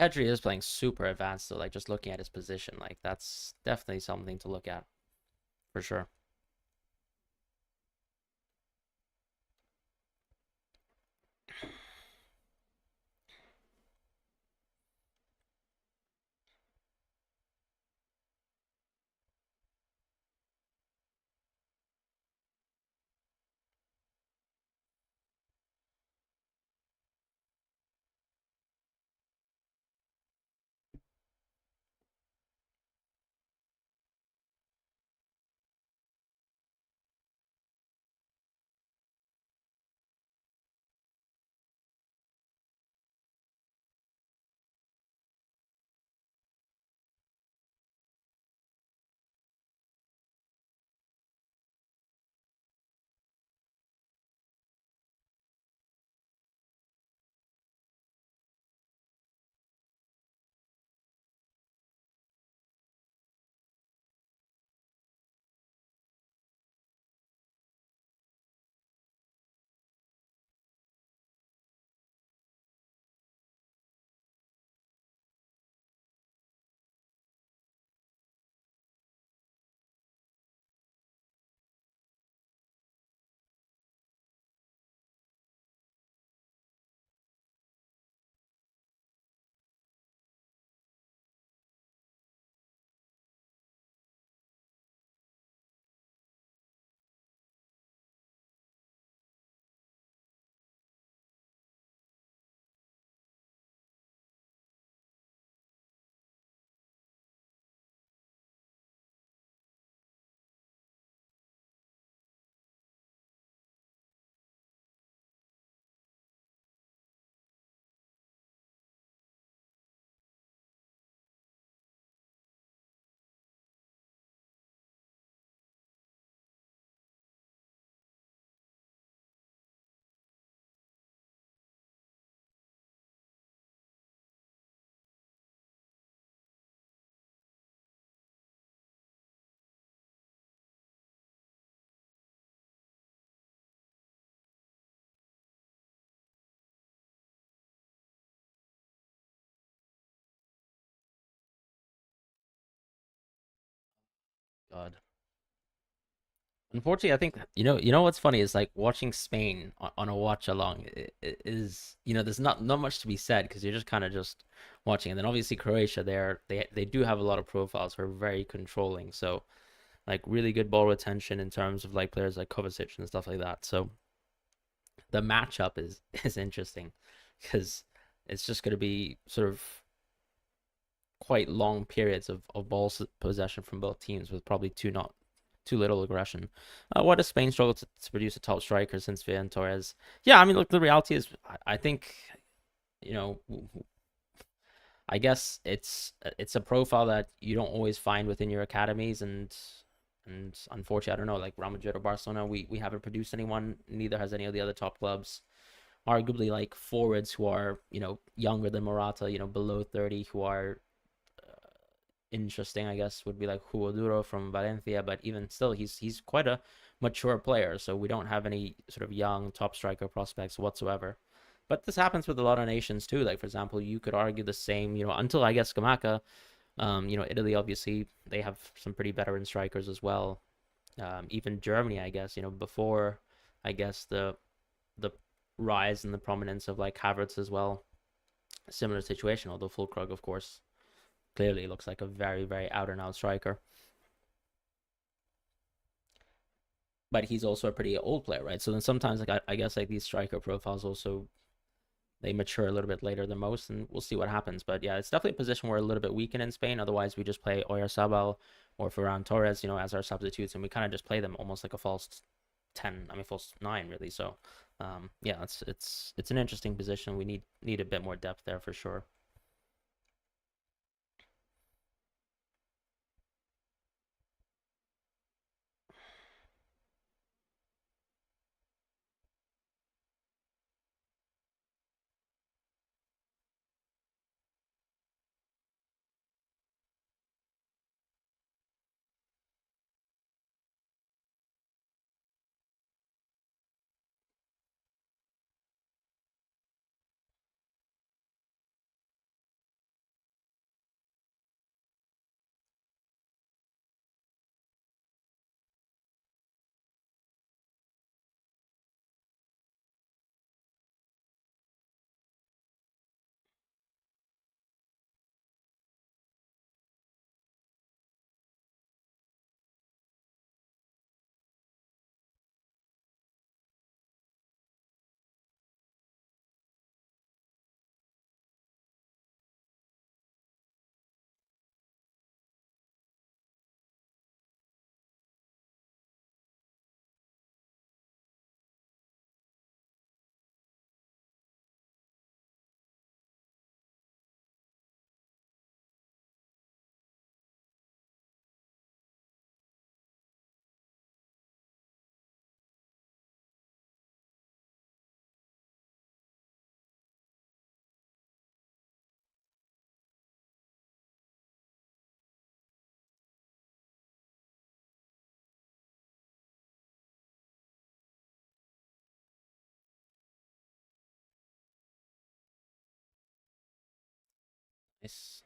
Speaker 1: Pedri is playing super advanced, so like just looking at his position, like that's definitely something to look at for sure. God. Unfortunately, I think you know what's funny is like watching Spain on a watch along is there's not much to be said because you're just kind of just watching, and then obviously Croatia they do have a lot of profiles who are very controlling, so like really good ball retention in terms of like players like Kovacic and stuff like that. So the matchup is is interesting because it's just going to be sort of quite long periods of ball possession from both teams with probably too little aggression. What does Spain struggle to produce a top striker since Ferran Torres? Yeah, I mean, look, the reality is, I think, you know, I guess it's a profile that you don't always find within your academies, and unfortunately, I don't know, like Real Madrid or Barcelona, we haven't produced anyone. Neither has any of the other top clubs. Arguably, like forwards who are younger than Morata, below 30, who are interesting, I guess, would be like Hugo Duro from Valencia, but even still, he's quite a mature players, so we don't have any sort of young top striker prospects whatsoever. But this happens with a lot of nations too. Like for example, you could argue the same, until I guess Scamacca. Italy obviously they have some pretty veteran strikers as well. Even Germany, I guess, before I guess the rise and the prominence of like Havertz as well. Similar situation, although Fulkrug, of course, clearly looks like a very, very out and out striker. But he's also a pretty old player, right? So then sometimes, like I guess, like these striker profiles also they mature a little bit later than most, and we'll see what happens. But yeah, it's definitely a position we're a little bit weakened in Spain. Otherwise, we just play Oyarzabal or Ferran Torres, as our substitutes, and we kind of just play them almost like a false 10. I mean, false 9, really. So, yeah, it's an interesting position. We need a bit more depth there for sure. Nice.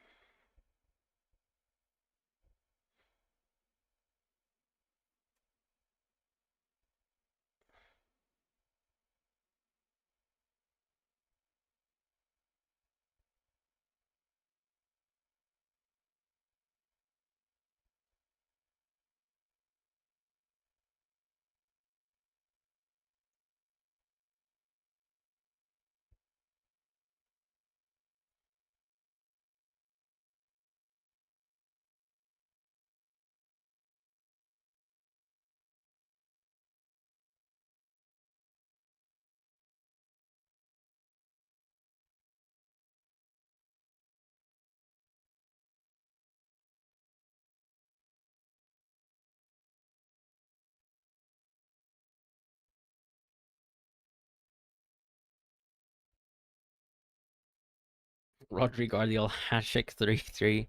Speaker 1: Rodri Guardiola hat-trick 3-3.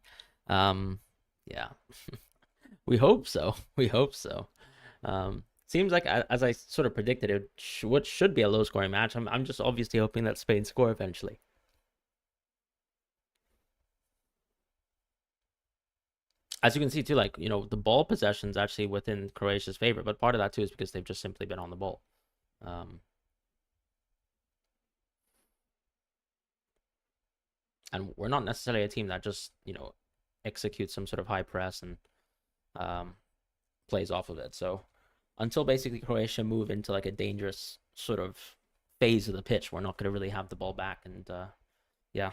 Speaker 1: Yeah, we hope so. We hope so. Seems like as I sort of predicted, what should be a low-scoring match. I'm just obviously hoping that Spain score eventually. As you can see too, like the ball possession is actually within Croatia's favor, but part of that too is because they've just simply been on the ball. Um, and we're not necessarily a team that just executes some sort of high press and um, plays off of it. So until basically Croatia move into like a dangerous sort of phase of the pitch, we're not going to really have the ball back. And yeah,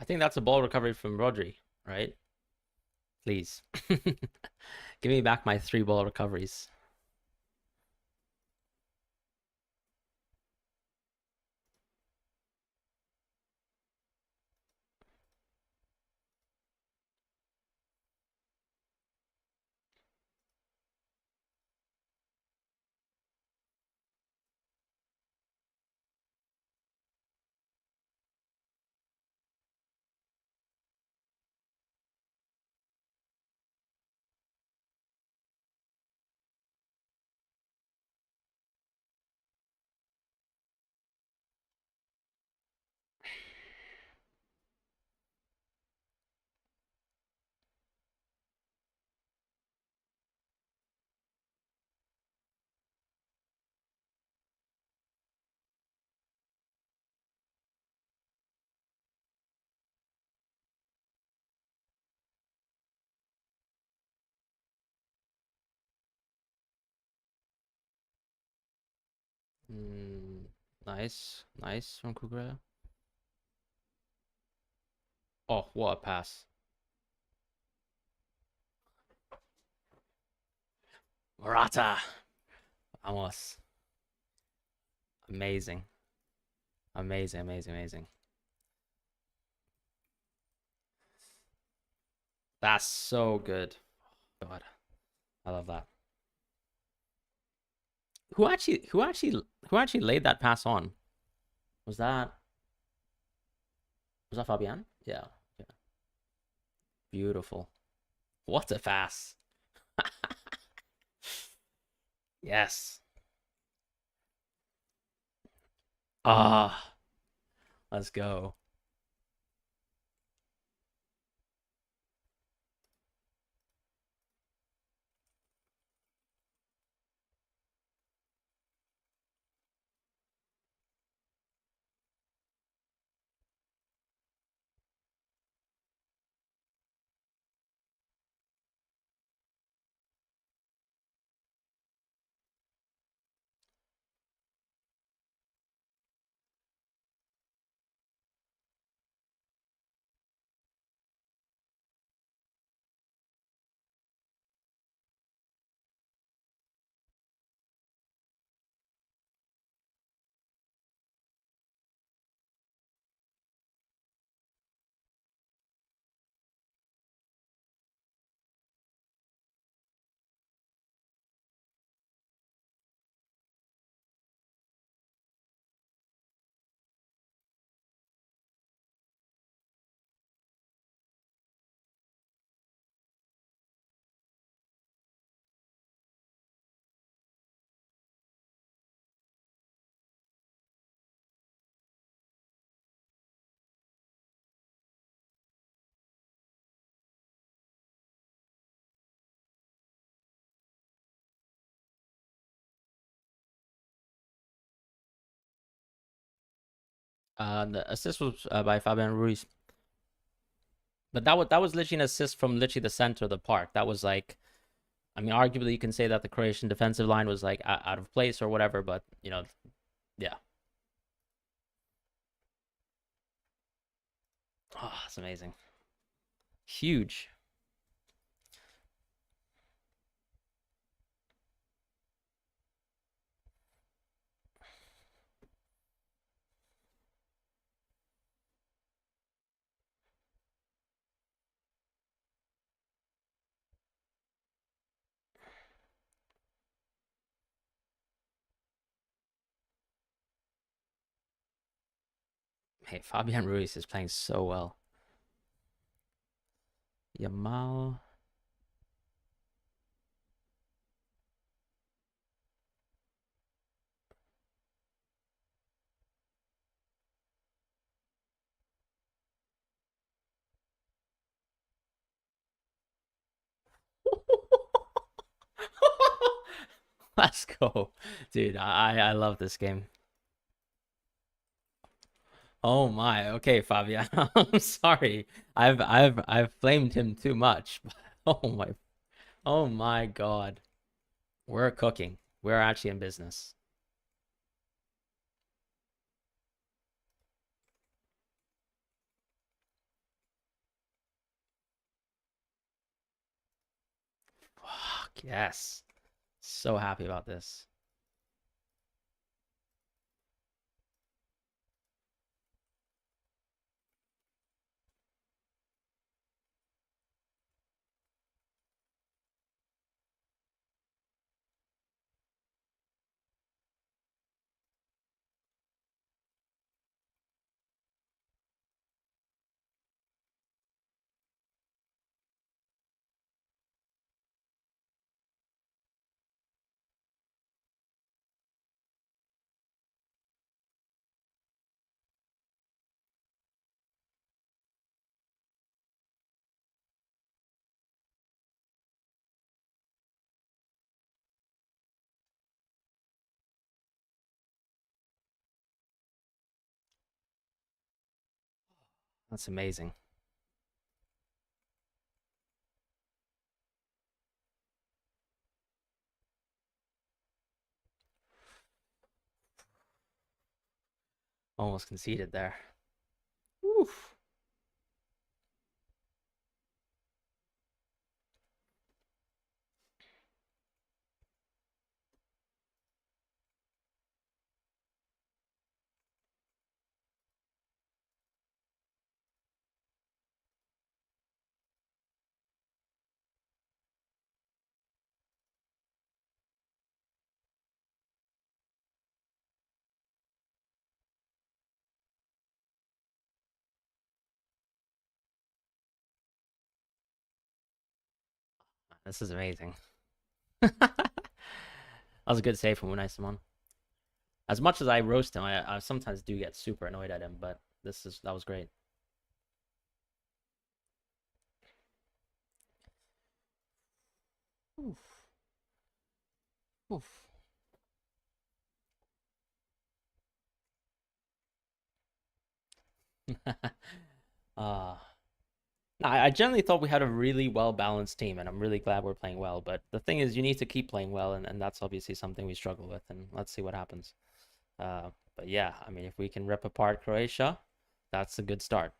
Speaker 1: I think that's a ball recovery from Rodri, right? Please. Give me back my 3 ball recoveries. Mm, nice. Nice from Kukurea. Oh, what a pass. Morata. Vamos. Amazing. Amazing, amazing, amazing. That's so good. God, I love that. Who actually laid that pass on? Was that Fabian? Yeah. Yeah. Beautiful. What a pass. Yes. Ah, let's go. The assist was by Fabian Ruiz, but that was literally an assist from literally the center of the park. That was like, I mean, arguably you can say that the Croatian defensive line was like out of place or whatever, but yeah. Oh, it's amazing. Huge. Hey, Fabian Ruiz is playing so well. Yamal. Let's go, dude. I love this game. Oh my. Okay, Fabian. I'm sorry. I've flamed him too much. Oh my. Oh my God. We're cooking. We're actually in business. Fuck yes. So happy about this. That's amazing. Almost conceded there. Oof. This is amazing. That was a good save from Unai Simon. As much as I roast him, I sometimes do get super annoyed at him, but that was great. Oof. Oof. uh I generally thought we had a really well balanced team, and I'm really glad we're playing well. But the thing is, you need to keep playing well, and that's obviously something we struggle with. And let's see what happens. But yeah, I mean, if we can rip apart Croatia, that's a good start.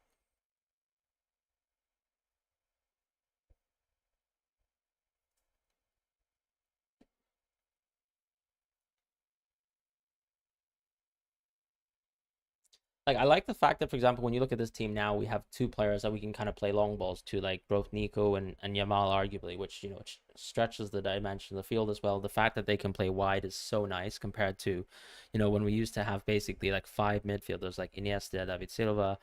Speaker 1: Like I like the fact that, for example, when you look at this team now, we have two players that we can kind of play long balls to, like both Nico and Yamal, arguably, which stretches the dimension of the field as well. The fact that they can play wide is so nice compared to, when we used to have basically like five midfielders like Iniesta, David Silva,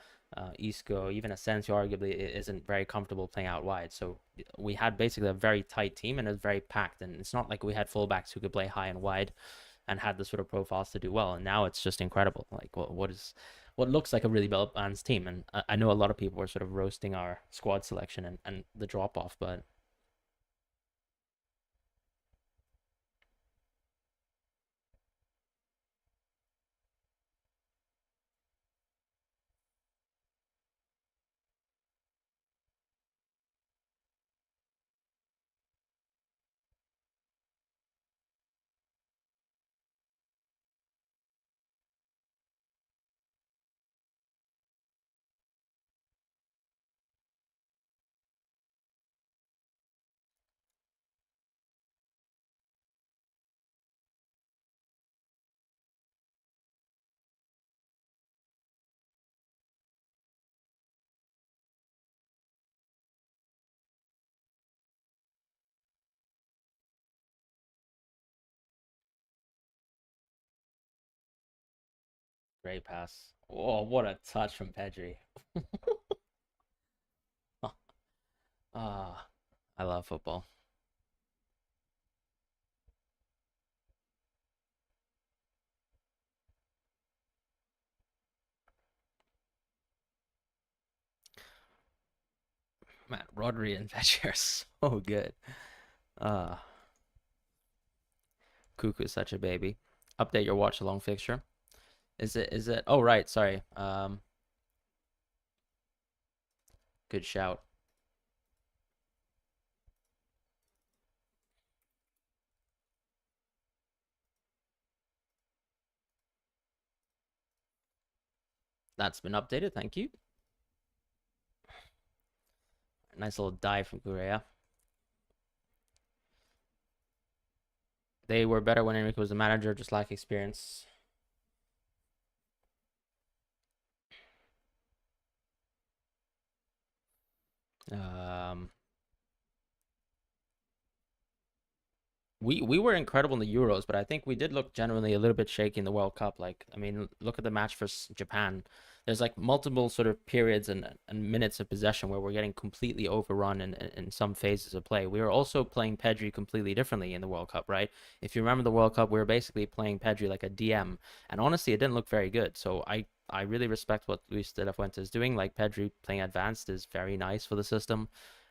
Speaker 1: Isco, even Asensio, arguably isn't very comfortable playing out wide. So we had basically a very tight team and it's very packed, and it's not like we had fullbacks who could play high and wide and had the sort of profiles to do well. And now it's just incredible. Like what looks like a really well balanced team. And I know a lot of people are sort of roasting our squad selection and the drop off, but great pass. Oh, what a touch from Pedri. Ah, I love football. Man, Rodri and Pedri are so good. Uh, Cuckoo is such a baby. Update your watch along fixture. Is it oh right, sorry. Good shout. That's been updated, thank you. Nice little dive from Korea. They were better when Enrique was the manager, just lack experience. Um, we were incredible in the Euros, but I think we did look genuinely a little bit shaky in the World Cup. Like, I mean, look at the match for Japan. There's like multiple sort of periods and minutes of possession where we're getting completely overrun in some phases of play. We were also playing Pedri completely differently in the World Cup, right? If you remember the World Cup, we were basically playing Pedri like a DM, and honestly, it didn't look very good. So I really respect what Luis de la Fuente is doing. Like Pedri playing advanced is very nice for the system.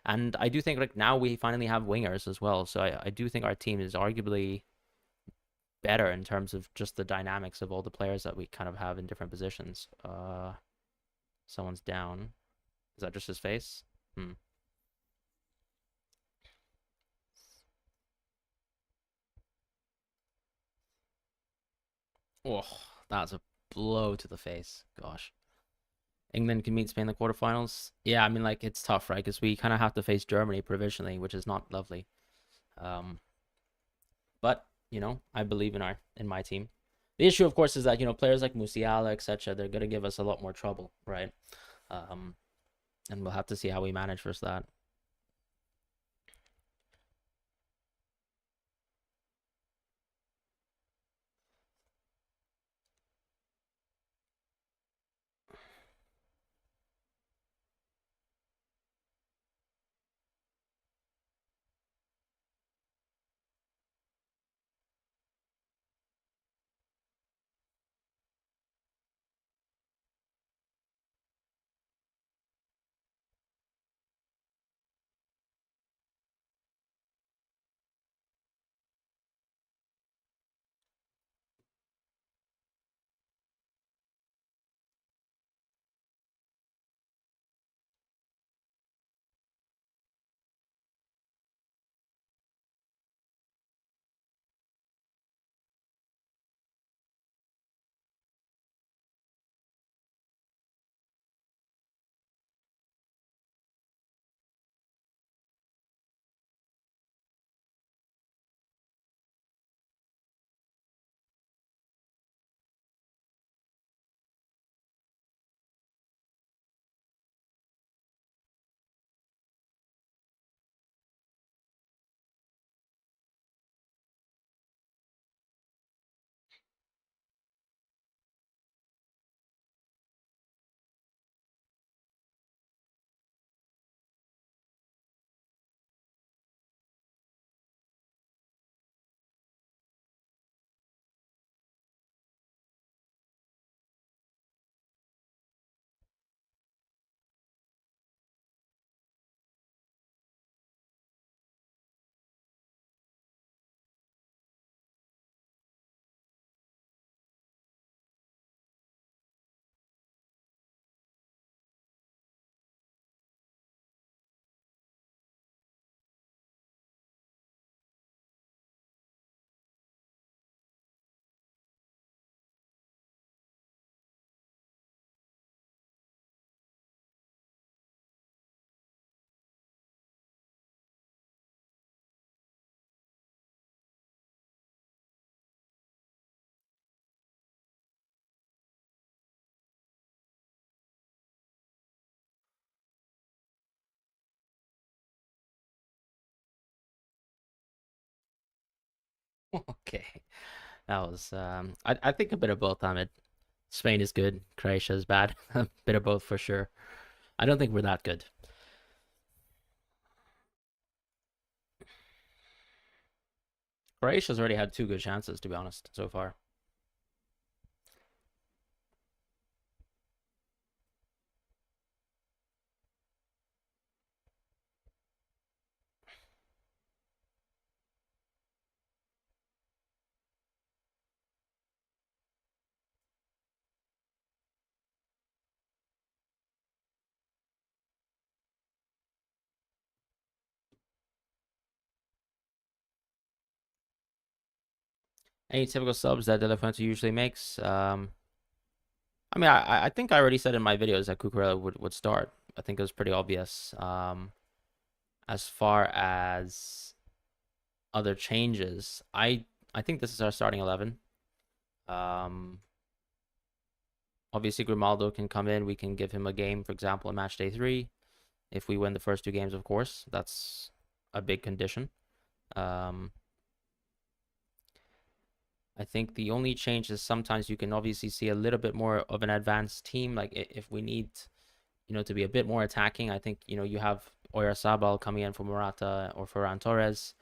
Speaker 1: And I do think like now we finally have wingers as well. So I do think our team is arguably better in terms of just the dynamics of all the players that we kind of have in different positions. Someone's down. Is that just his face? Hmm. Oh, that's a blow to the face. Gosh. England can meet Spain in the quarterfinals. Yeah, I mean, like it's tough, right? Because we kind of have to face Germany provisionally, which is not lovely. Um, but I believe in my team. The issue, of course, is that players like Musiala, etc., they're going to give us a lot more trouble, right? Um, and we'll have to see how we manage versus that. Okay, that was I think a bit of both. On it, Spain is good, Croatia is bad. A bit of both for sure. I don't think we're that good. Croatia's already had two good chances, to be honest, so far. 8 typical subs that De La Fuente usually makes. I mean, I think I already said in my videos that Cucurella would start. I think it was pretty obvious. As far as other changes, I I think this is our starting 11. Um, Obviously, Grimaldo can come in. We can give him a game, for example, in match day 3. If we win the first 2 games, of course, that's a big condition. Um, I think the only change is sometimes you can obviously see a little bit more of an advanced team. Like if we need, to be a bit more attacking, I think, you have Oyarzabal coming in for Morata or Ferran Torres.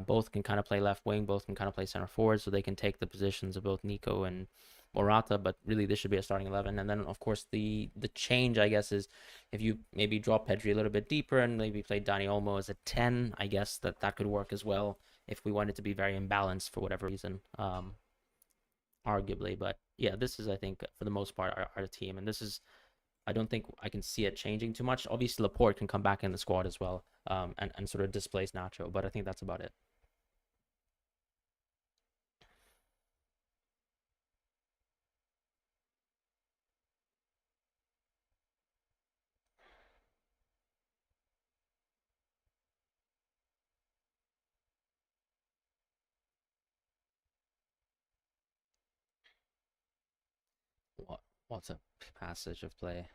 Speaker 1: Both can kind of play left wing, both can kind of play center forward, so they can take the positions of both Nico and Morata. But really, this should be a starting 11. And then, of course, the change, I guess, is if you maybe drop Pedri a little bit deeper and maybe play Dani Olmo as a 10, I guess that could work as well if we wanted to be very imbalanced for whatever reason, arguably. But yeah, this is, I think, for the most part, our team. And this is, I don't think I can see it changing too much. Obviously, Laporte can come back in the squad as well, and sort of displace Nacho. But I think that's about it. What what's a passage of play?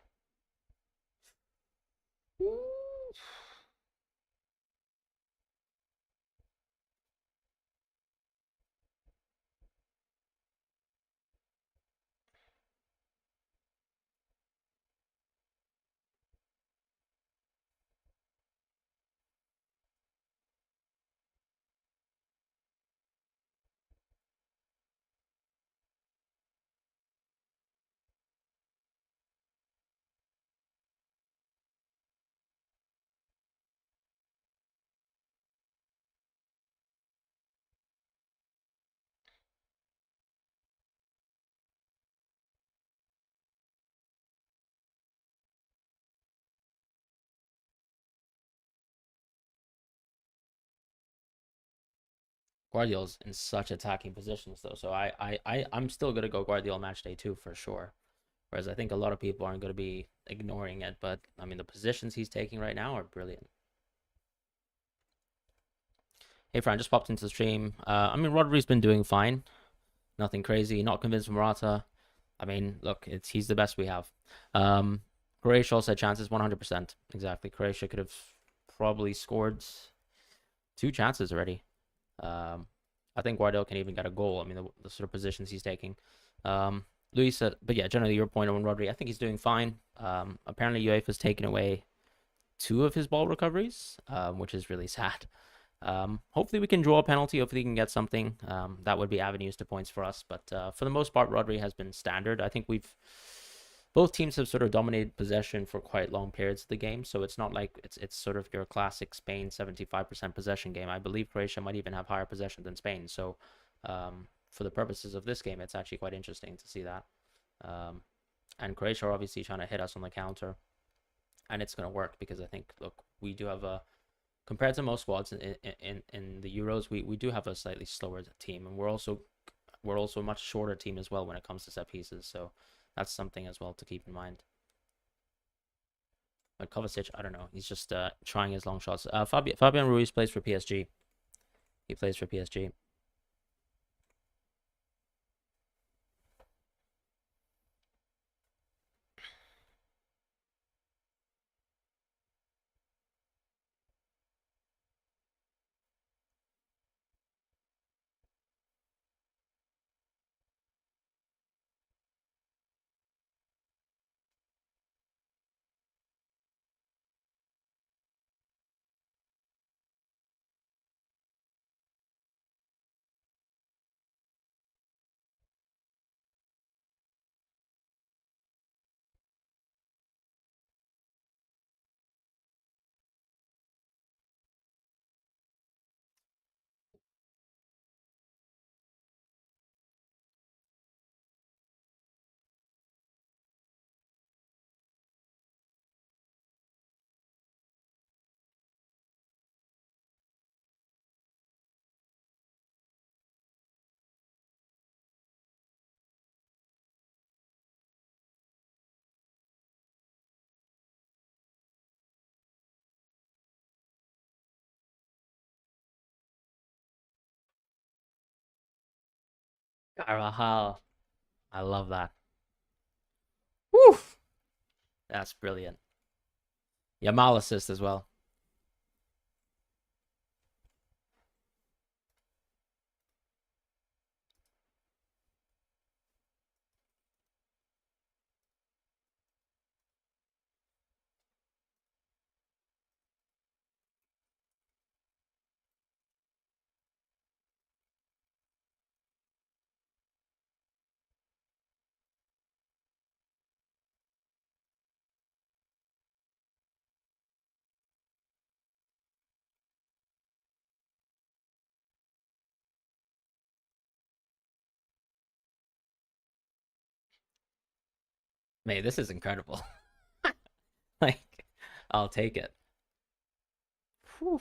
Speaker 1: Guardiola's in such attacking positions though, so I'm still gonna go Guardiola match day 2 for sure. Whereas I think a lot of people aren't gonna be ignoring it, but I mean the positions he's taking right now are brilliant. Hey Fran, just popped into the stream. I mean Rodri's been doing fine, nothing crazy. Not convinced Morata. I mean, look, he's the best we have. Um, Croatia also had chances, 100%. Exactly. Croatia could have probably scored 2 chances already. Um, I think Guardiola can even get a goal. I mean, the sort of positions he's taking. Luis, but yeah, generally your point on Rodri, I think he's doing fine. Apparently UEFA's taken away 2 of his ball recoveries, which is really sad. Hopefully we can draw a penalty. Hopefully we can get something. That would be avenues to points for us. But for the most part, Rodri has been standard. I think both teams have sort of dominated possession for quite long periods of the game. So it's not like it's sort of your classic Spain 75% possession game. I believe Croatia might even have higher possession than Spain. So for the purposes of this game, it's actually quite interesting to see that. And Croatia are obviously trying to hit us on the counter. And it's going to work because I think, look, we do have compared to most squads in the Euros, we do have a slightly slower team, and we're also a much shorter team as well when it comes to set pieces. So that's something as well to keep in mind. But Kovacic, I don't know. He's just trying his long shots. Fabian Ruiz plays for PSG. He plays for PSG. Carvajal. I love that. Woo! That's brilliant. Yamal assist as well. Mate, this is incredible. Like, I'll take it. Whew.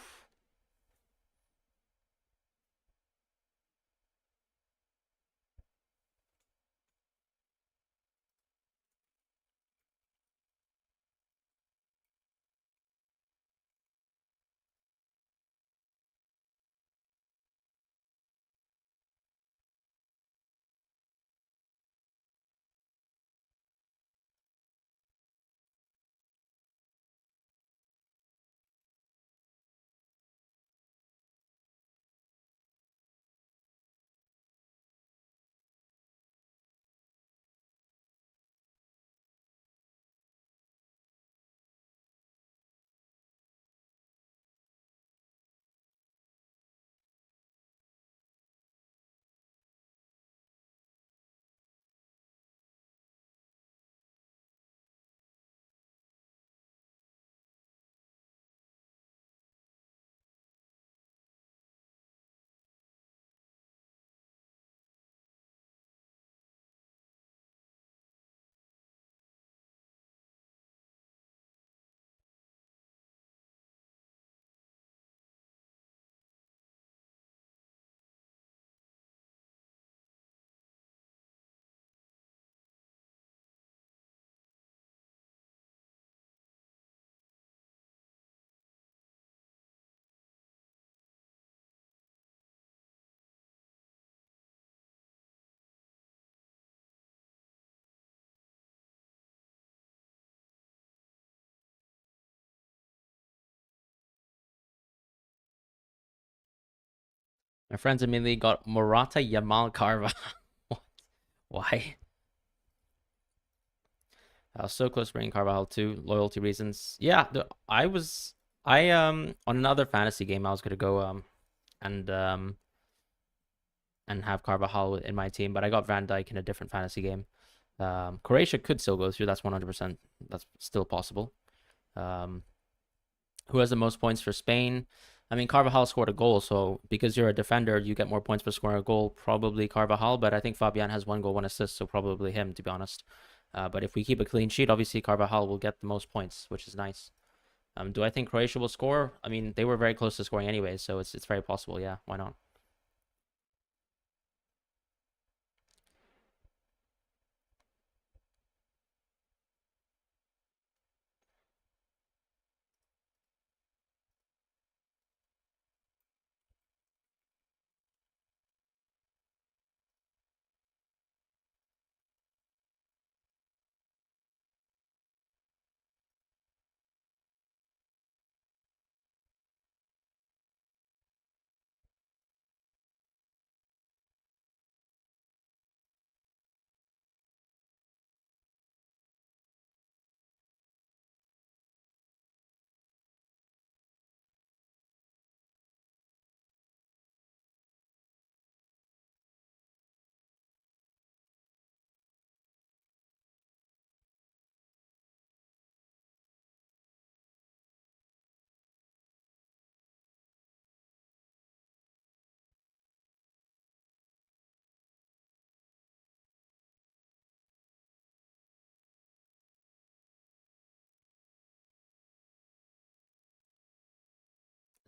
Speaker 1: My friends immediately got Morata Yamal Carva. Why? I was so close to bringing Carvajal too, loyalty reasons. Yeah, I on another fantasy game I was gonna go and um and have Carvajal in my team, but I got Van Dijk in a different fantasy game. Croatia could still go through. That's 100%. That's still possible. Um, who has the most points for Spain? I mean, Carvajal scored a goal, so because you're a defender, you get more points for scoring a goal. Probably Carvajal, but I think Fabian has 1 goal, 1 assist, so probably him, to be honest. But if we keep a clean sheet, obviously Carvajal will get the most points, which is nice. Do I think Croatia will score? I mean, they were very close to scoring anyway, so it's very possible. Yeah, why not?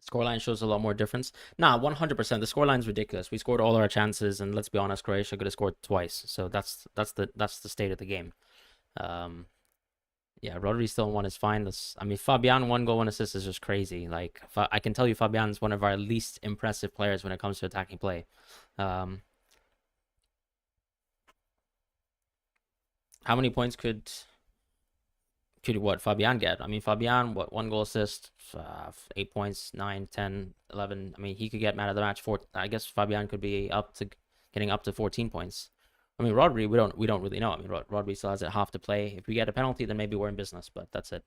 Speaker 1: Scoreline shows a lot more difference. Nah, 100%. The scoreline's ridiculous. We scored all our chances, and let's be honest, Croatia could have scored twice. So that's the state of the game. Um, yeah, Rodri still 1 is fine. I mean, Fabian 1 goal, 1 assist is just crazy. Like I can tell you, Fabian's one of our least impressive players when it comes to attacking play. Um, How many points could what Fabian get? I mean, Fabian, what, one goal assist, 8 points, 9, 10, 11. I mean, he could get man of the match. I guess Fabian could be up to getting up to 14 points. I mean, Rodri, we don't really know. I mean, Rodri still has a half to play. If we get a penalty, then maybe we're in business, but that's it.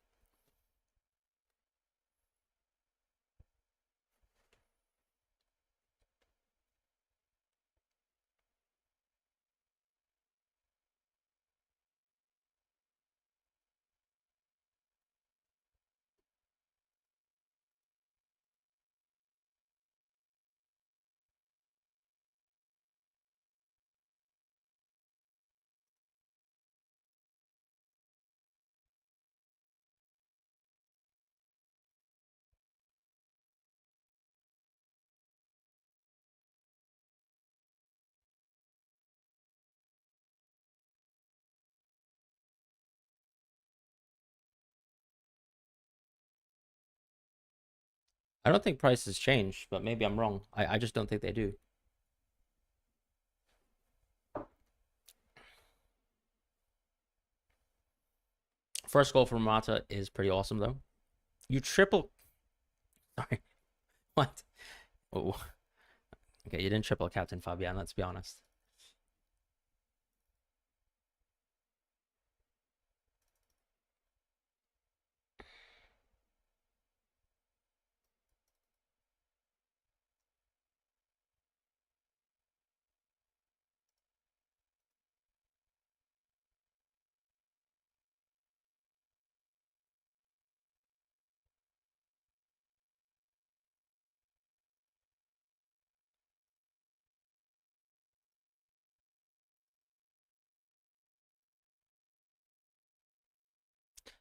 Speaker 1: I don't think prices change, but maybe I'm wrong. I just don't think they do. First goal from Mata is pretty awesome, though. You triple. Sorry, what? Oh, okay, you didn't triple captain Fabian. Let's be honest.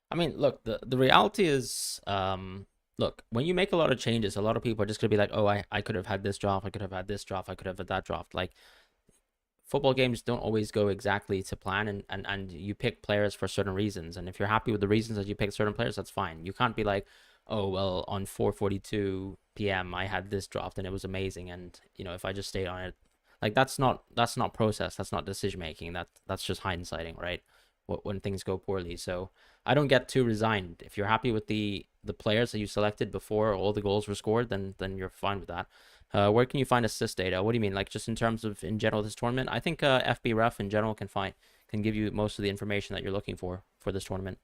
Speaker 1: I mean, look, the reality is, look, when you make a lot of changes, a lot of people are just gonna be like, oh, I could have had this draft, I could have had this draft, I could have had that draft. Like, football games don't always go exactly to plan, and you pick players for certain reasons. And if you're happy with the reasons that you pick certain players, that's fine. You can't be like, oh well, on 4:42 p.m. I had this draft and it was amazing, and if I just stayed on it, like that's not process, that's not decision making. That's just hindsighting, right? When things go poorly. So I don't get too resigned. If you're happy with the players that you selected before all the goals were scored, then you're fine with that. Where can you find assist data? What do you mean? Like just in terms of in general this tournament? I think FBref in general can give you most of the information that you're looking for this tournament.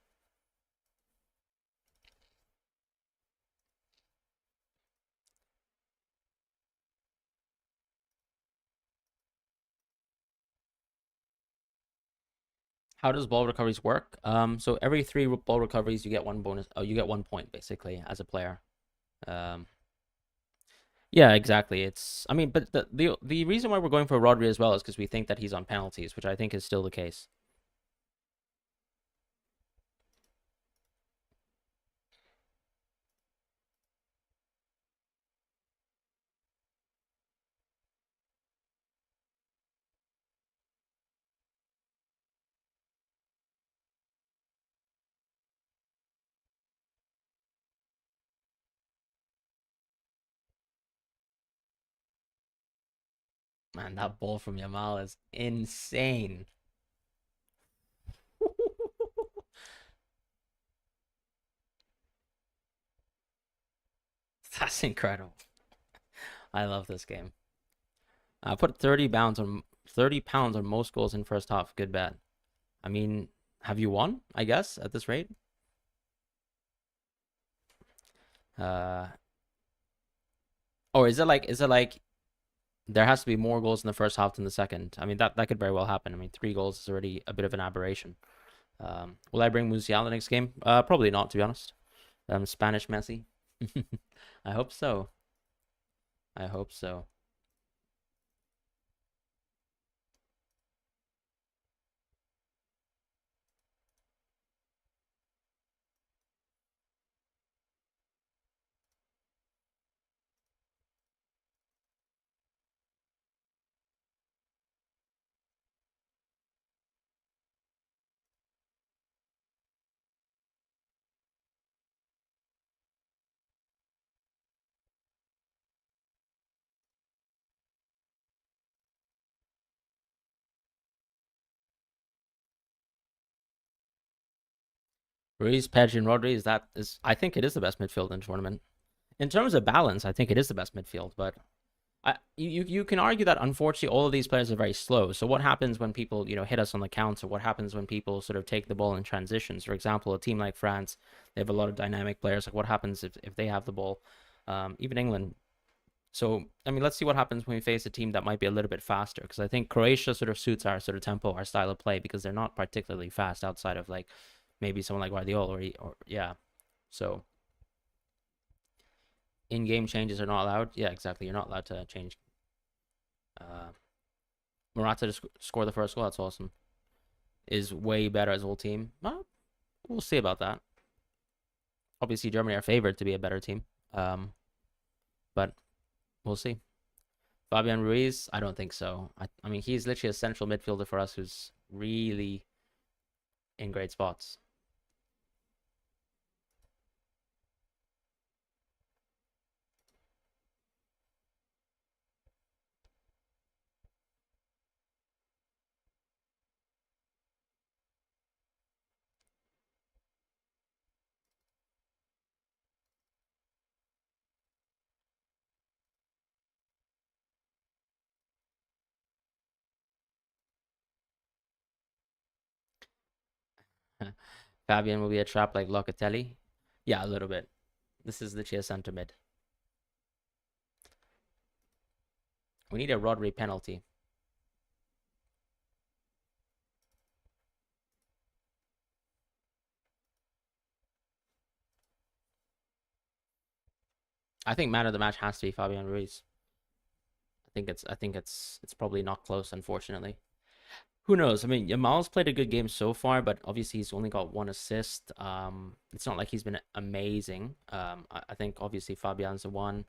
Speaker 1: How does ball recoveries work? So every three ball recoveries, you get one bonus. Oh, you get 1 point basically as a player. Um, yeah, exactly. I mean, but the reason why we're going for Rodri as well is because we think that he's on penalties, which I think is still the case. Man, that ball from Yamal is insane. That's incredible. I love this game. I put 30 pounds on most goals in first half. Good bet. I mean, have you won? I guess at this rate. Uh, or is it like there has to be more goals in the first half than the second? I mean, that could very well happen. I mean, 3 goals is already a bit of an aberration. Will I bring Musiala the next game? Probably not, to be honest. Spanish Messi. I hope so. I hope so. Ruiz, Pedri, and Rodri I think it is the best midfield in the tournament. In terms of balance, I think it is the best midfield, but you can argue that unfortunately all of these players are very slow. So what happens when people hit us on the counter? What happens when people sort of take the ball in transitions? For example, a team like France, they have a lot of dynamic players. Like what happens if they have the ball? Even England. So I mean, let's see what happens when we face a team that might be a little bit faster. Because I think Croatia sort of suits our sort of tempo, our style of play, because they're not particularly fast outside of like maybe someone like Guardiola or yeah. So in-game changes are not allowed. Yeah, exactly. You're not allowed to change. Uh, Morata to score the first goal. That's awesome. Is way better as a whole team. Well, we'll see about that. Obviously, Germany are favored to be a better team. But we'll see. Fabian Ruiz, I don't think so. I mean, he's literally a central midfielder for us who's really in great spots. Fabian will be a trap like Locatelli. Yeah, a little bit. This is literally a center mid. We need a Rodri penalty. I think man of the match has to be Fabian Ruiz. I think it's probably not close, unfortunately. Who knows? I mean, Yamal's played a good game so far, but obviously he's only got one assist. It's not like he's been amazing. I think obviously Fabian's the one.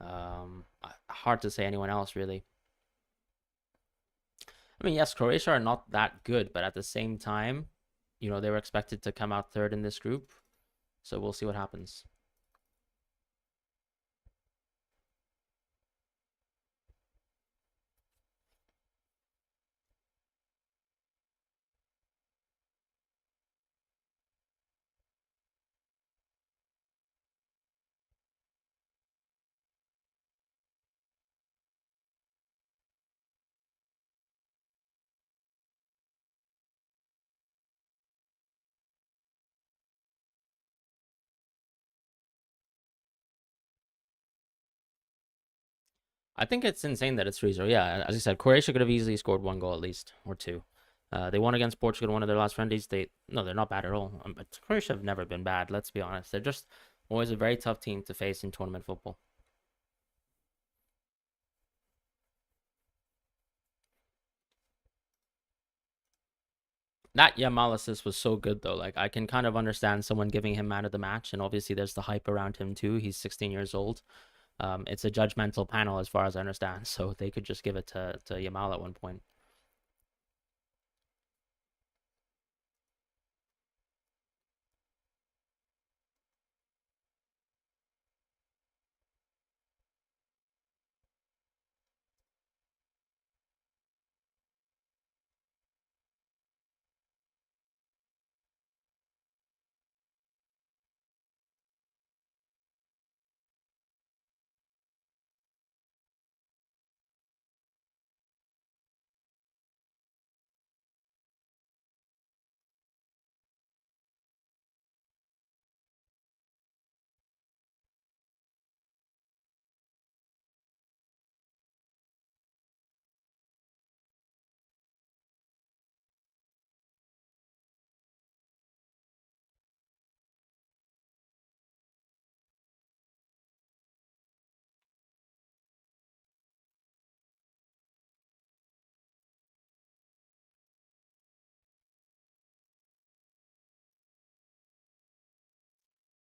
Speaker 1: Hard to say anyone else really. I mean, yes, Croatia are not that good, but at the same time, they were expected to come out third in this group. So we'll see what happens. I think it's insane that it's 3-0. Yeah, as I said, Croatia could have easily scored one goal at least, or two. They won against Portugal in one of their last friendlies. They're not bad at all. But Croatia have never been bad, let's be honest. They're just always a very tough team to face in tournament football. That Yamal assist was so good though. Like I can kind of understand someone giving him man of the match, and obviously there's the hype around him too. He's 16 years old. It's a judgmental panel as far as I understand, so they could just give it to Yamal at one point.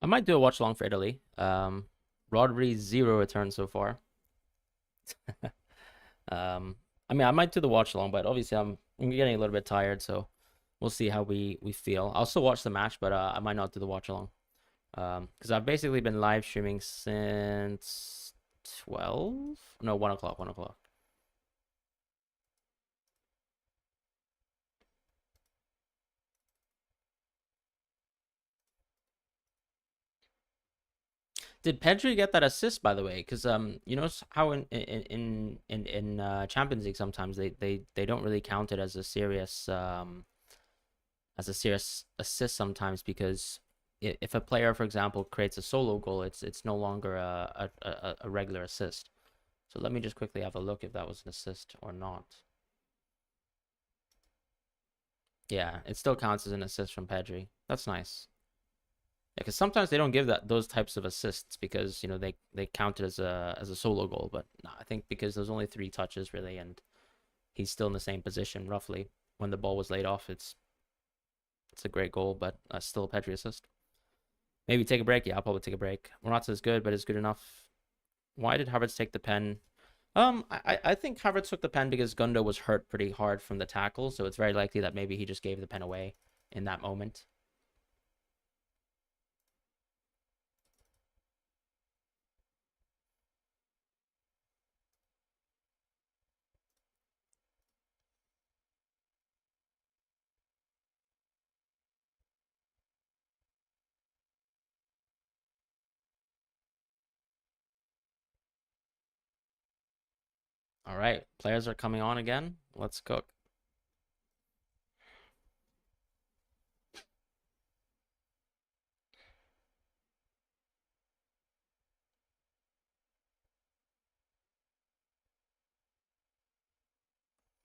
Speaker 1: I might do a watch along for Italy. Rodri zero returns so far. I mean, I might do the watch along, but obviously I'm getting a little bit tired, so we'll see how we feel. I'll still watch the match, but I might not do the watch along. Because I've basically been live streaming since 12, no, 1 o'clock, 1 o'clock. Did Pedri get that assist, by the way? Because you know how in Champions League sometimes they don't really count it as a serious assist sometimes, because if a player, for example, creates a solo goal, it's no longer a regular assist. So let me just quickly have a look if that was an assist or not. Yeah, it still counts as an assist from Pedri. That's nice. Yeah, because sometimes they don't give those types of assists because they count it as a solo goal. But no, I think because there's only 3 touches really, and he's still in the same position roughly when the ball was laid off. It's a great goal, but still a Pedri assist. Maybe take a break. Yeah, I'll probably take a break. Morata is good, but it's good enough. Why did Havertz take the pen? I think Havertz took the pen because Gundo was hurt pretty hard from the tackle, so it's very likely that maybe he just gave the pen away in that moment. All right, players are coming on again. Let's cook.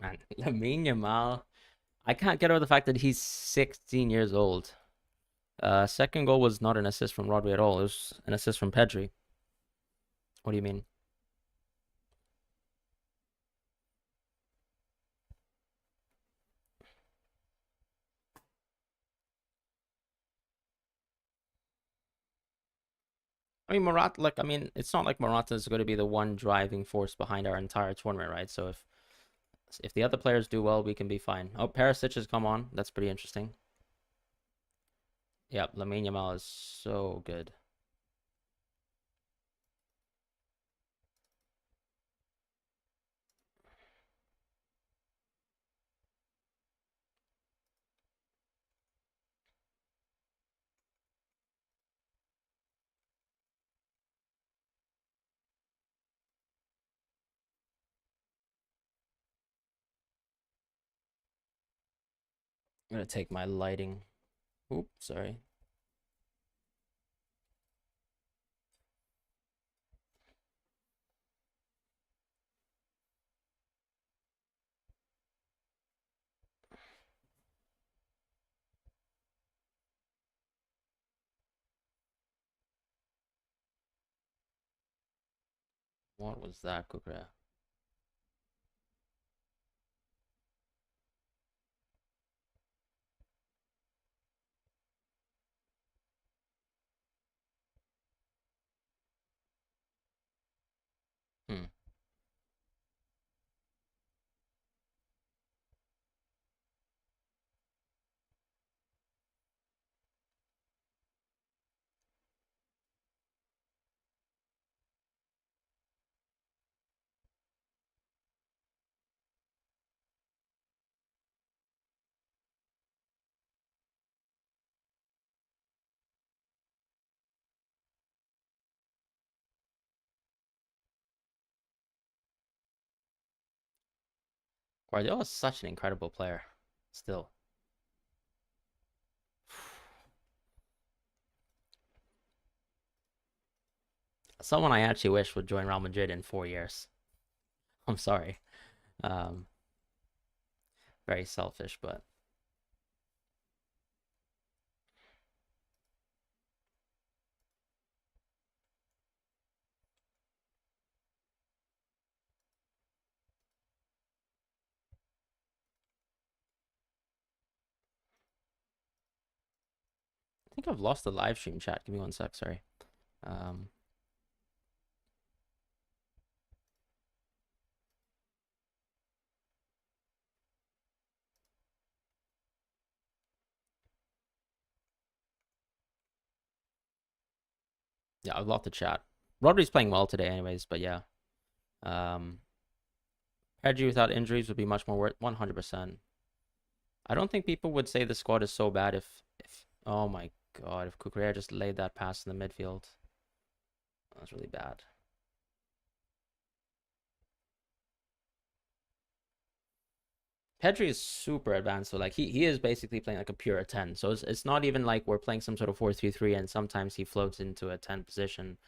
Speaker 1: Man, Lamine Yamal. I can't get over the fact that he's 16 years old. Second goal was not an assist from Rodri at all. It was an assist from Pedri. What do you mean? I mean, Morata, like, I mean, it's not like Morata is going to be the one driving force behind our entire tournament, right? So if the other players do well, we can be fine. Oh, Perisic has come on. That's pretty interesting. Yep, Lamine Yamal is so good. I'm gonna take my lighting. Oop, sorry. What was that, Kukra? Hmm. Guardiola is such an incredible player. Still. Someone I actually wish would join Real Madrid in 4 years. I'm sorry. Um, Very selfish, but I think I've lost the live stream chat. Give me 1 sec, sorry. Um, yeah, I've lost the chat. Rodri's playing well today, anyways, but yeah. Um, Pedri without injuries would be much more worth 100%. I don't think people would say the squad is so bad if oh my god, if Kukurea just laid that pass in the midfield. That's really bad. Pedri is super advanced, so like he is basically playing like a pure 10. So it's not even like we're playing some sort of 4-3-3 and sometimes he floats into a 10 position.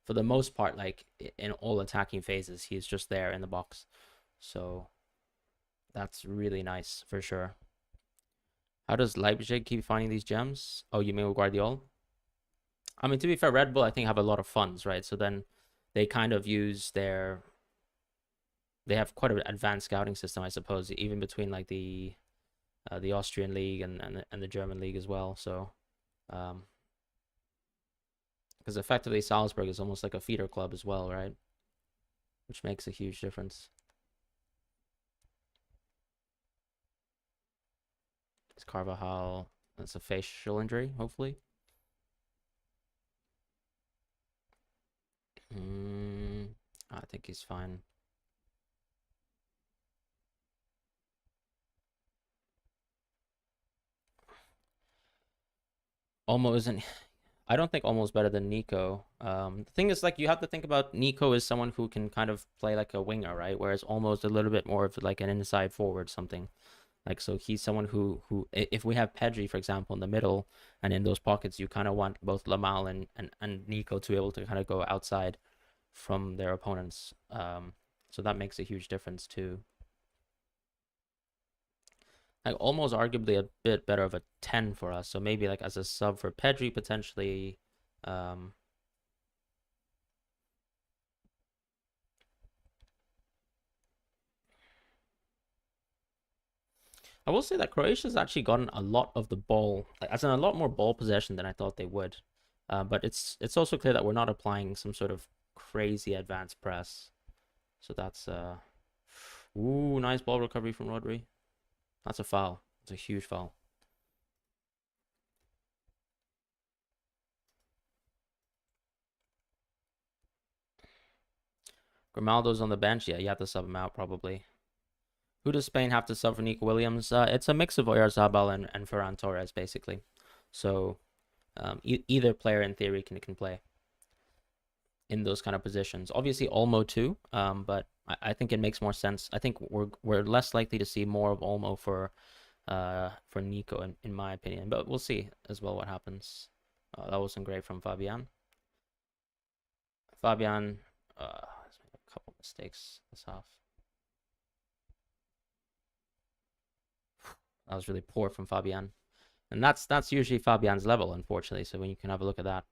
Speaker 1: For the most part, like in all attacking phases, he's just there in the box. So that's really nice for sure. How does Leipzig keep finding these gems? Oh, you mean with Guardiola? I mean, to be fair, Red Bull I think have a lot of funds, right? So then they kind of use their they have quite an advanced scouting system, I suppose, even between like the Austrian league and the German league as well. So um, because effectively Salzburg is almost like a feeder club as well, right? Which makes a huge difference. It's Carvajal. That's a facial injury, hopefully. I think he's fine. Olmo isn't. I don't think Olmo's better than Nico. The thing is, like, you have to think about Nico as someone who can kind of play like a winger, right? Whereas Olmo's a little bit more of like an inside forward, something. Like, so he's someone who if we have Pedri, for example, in the middle and in those pockets, you kind of want both Lamal and Nico to be able to kind of go outside from their opponents. So that makes a huge difference too. Like almost arguably a bit better of a 10 for us. So maybe like as a sub for Pedri potentially. Um, I will say that Croatia's actually gotten a lot of the ball, like, as in a lot more ball possession than I thought they would. But it's also clear that we're not applying some sort of crazy advanced press. So that's ooh, nice ball recovery from Rodri. That's a foul. It's a huge foul. Grimaldo's on the bench. Yeah, you have to sub him out probably. Who does Spain have to sub for Nico Williams? It's a mix of Oyarzabal and Ferran Torres basically. So either player in theory can play in those kind of positions. Obviously Olmo too, but I think it makes more sense. I think we're less likely to see more of Olmo for Nico in my opinion, but we'll see as well what happens. That wasn't great from Fabian. Fabian has made a couple mistakes this half. That was really poor from Fabian, and that's usually Fabian's level, unfortunately. So when you can have a look at that.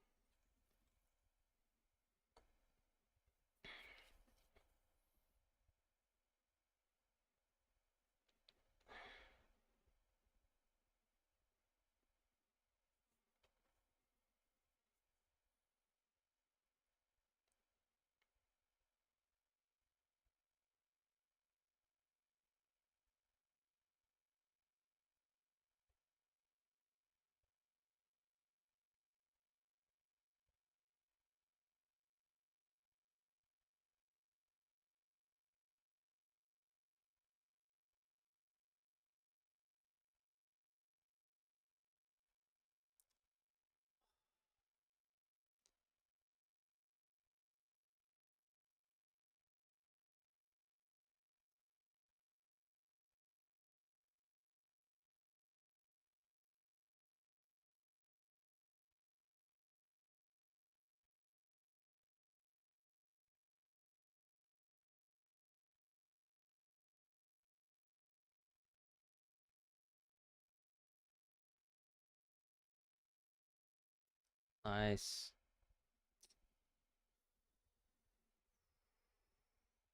Speaker 1: Nice,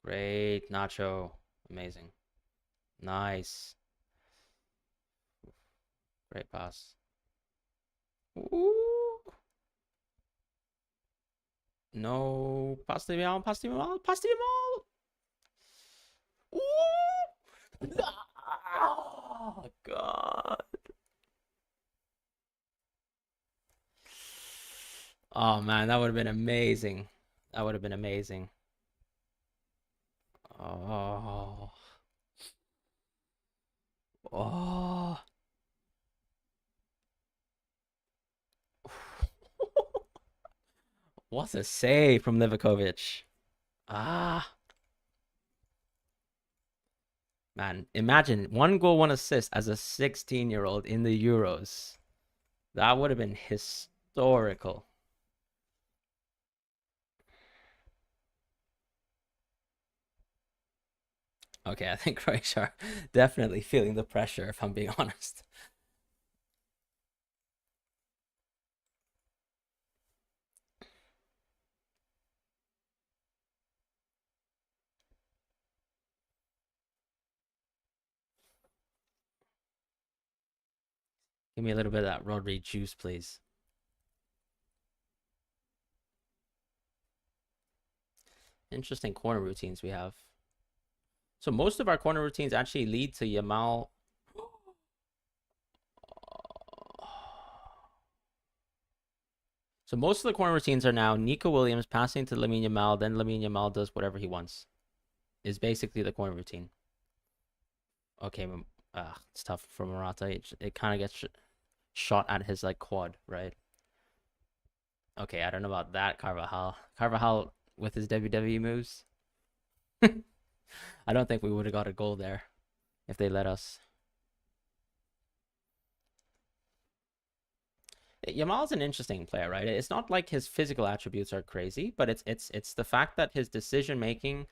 Speaker 1: great, Nacho, amazing, nice, great pass. Ooh. No, pass the ball, pass the ball. Ooh. Oh God. Oh man, that would have been amazing. That would have been amazing. Oh. Oh. What a save from Livakovic. Ah, man. Imagine 1 goal, 1 assist as a 16-year-old in the Euros. That would have been historical. Okay, I think Croatia are definitely feeling the pressure, if I'm being honest. Give me a little bit of that Rodri juice, please. Interesting corner routines we have. So most of our corner routines actually lead to Yamal. So most of the corner routines are now Nico Williams passing to Lamine Yamal, then Lamine Yamal does whatever he wants. Is basically the corner routine. Okay, it's tough for Morata. It kind of gets shot at his like quad, right? Okay, I don't know about that, Carvajal. Carvajal with his WWE moves. I don't think we would have got a goal there if they let us. Yamal's an interesting player, right? It's not like his physical attributes are crazy, but it's the fact that his decision making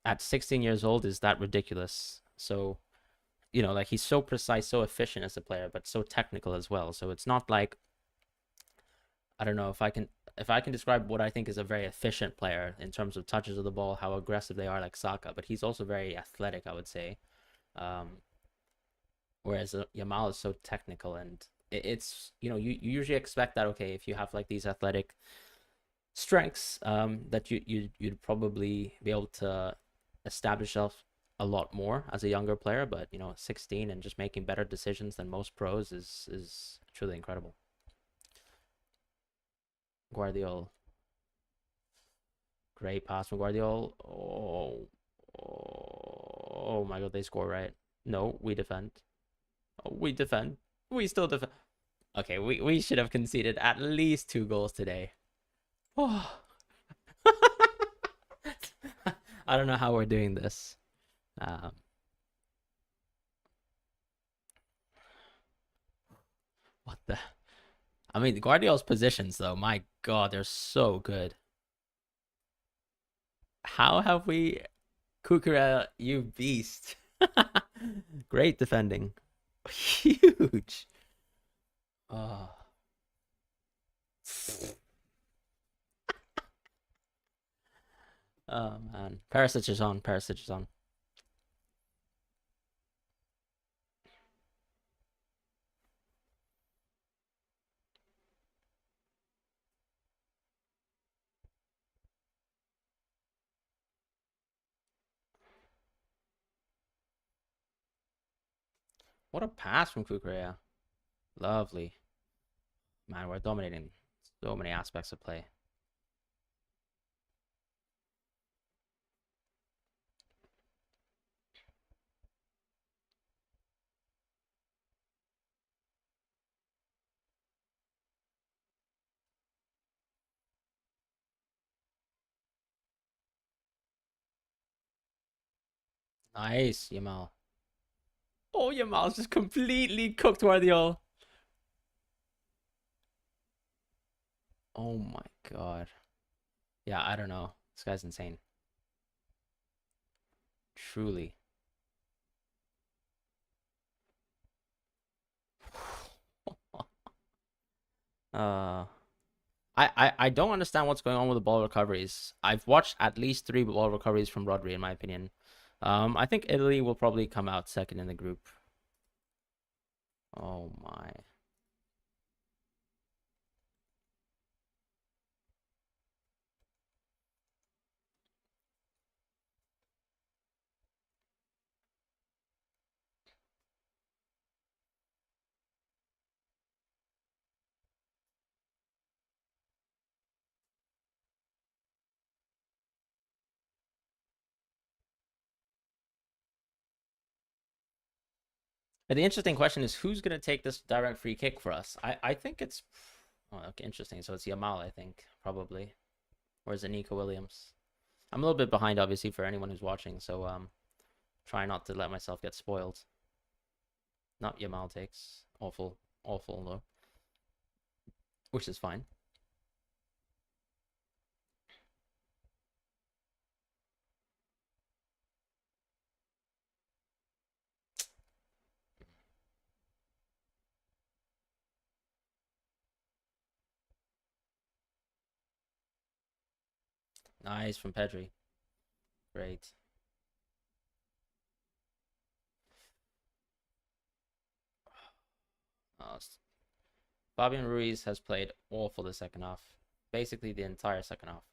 Speaker 1: at 16 years old is that ridiculous. So, like he's so precise, so efficient as a player, but so technical as well. So it's not like, I don't know if I can describe what I think is a very efficient player in terms of touches of the ball, how aggressive they are, like Saka, but he's also very athletic, I would say. Um, whereas Yamal is so technical, and it's you usually expect that, okay, if you have like these athletic strengths, that you'd probably be able to establish yourself a lot more as a younger player, but 16 and just making better decisions than most pros is truly incredible. Guardiola, great pass from Guardiola. Oh my god, they score, right? No, we defend. Oh, we defend. We still defend. Okay, we should have conceded at least 2 goals today. Oh. I don't know how we're doing this. Um, what the? I mean, Guardiola's positions, though, my God, they're so good. How have we, Kukura, you beast? Great defending. Huge. Oh. Oh man. Perisic is on. Perisic is on. What a pass from Kukurea. Lovely. Man, we're dominating so many aspects of play. Nice, Yamal. Oh, Yamal's just completely cooked Guardiola. Oh my God. Yeah, I don't know. This guy's insane. Truly. Uh, I don't understand what's going on with the ball recoveries. I've watched at least 3 ball recoveries from Rodri, in my opinion. I think Italy will probably come out second in the group. Oh my. But the interesting question is, who's going to take this direct free kick for us? I think it's, oh, okay, interesting. So it's Yamal, I think, probably. Or is it Nico Williams? I'm a little bit behind, obviously, for anyone who's watching, so try not to let myself get spoiled. Not Yamal takes. Awful, awful though. Which is fine. Nice from Pedri. Great. Uh, Fabian Ruiz has played awful the second half. Basically the entire second half.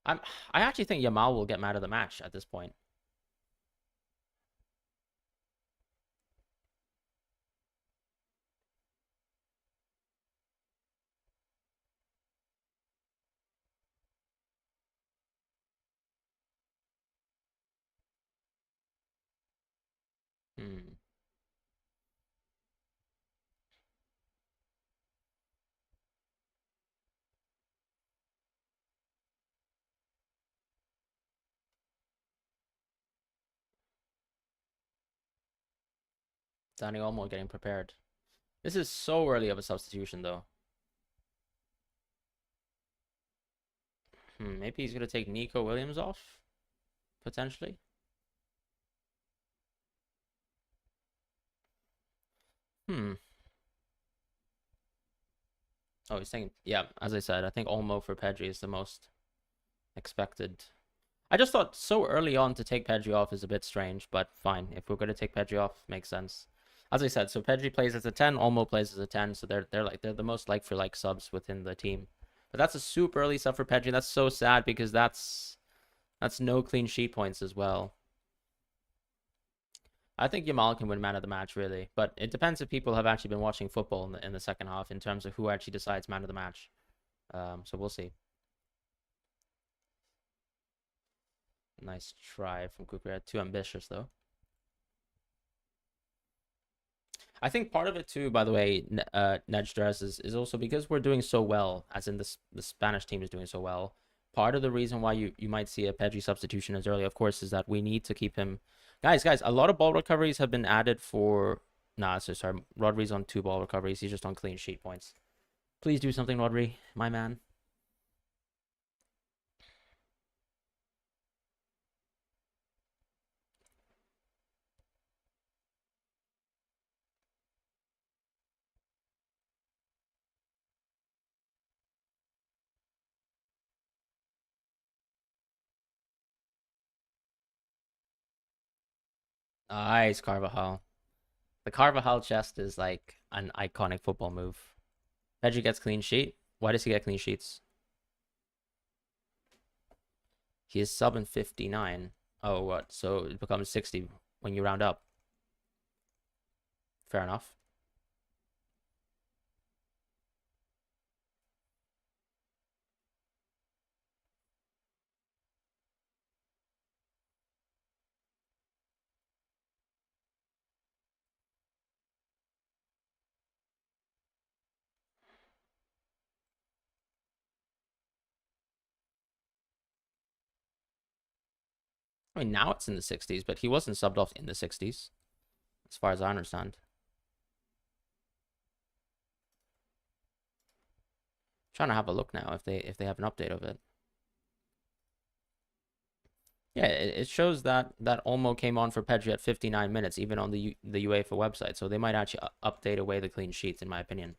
Speaker 1: I'm I actually think Yamal will get man of the match at this point. Hmm. Danny Olmo getting prepared. This is so early of a substitution though. Maybe he's gonna take Nico Williams off potentially. Hmm. Oh, he's saying, yeah, as I said, I think Olmo for Pedri is the most expected. I just thought so early on to take Pedri off is a bit strange, but fine. If we're going to take Pedri off, makes sense. As I said, so Pedri plays as a 10, Olmo plays as a 10, so they're the most like for like subs within the team. But that's a super early sub for Pedri. That's so sad because that's no clean sheet points as well. I think Yamal can win man of the match, really. But it depends if people have actually been watching football in the second half in terms of who actually decides man of the match. So we'll see. Nice try from Cooper. Too ambitious, though. I think part of it, too, by the way, Nedstress is also because we're doing so well, as in the Spanish team is doing so well. Part of the reason why you might see a Pedri substitution as early, of course, is that we need to keep him. Guys, a lot of ball recoveries have been added for. Nah, so sorry. Rodri's on 2 ball recoveries. He's just on clean sheet points. Please do something, Rodri, my man. Nice, Carvajal. The Carvajal chest is like an iconic football move. Pedri gets clean sheet. Why does he get clean sheets? He is sub in 59. Oh, what? So it becomes 60 when you round up. Fair enough. I mean, now it's in the 60s, but he wasn't subbed off in the 60s, as far as I understand. Trying to have a look now if they have an update of it. Yeah, it shows that Olmo came on for Pedri at 59 minutes, even on the UEFA website. So they might actually update away the clean sheets, in my opinion.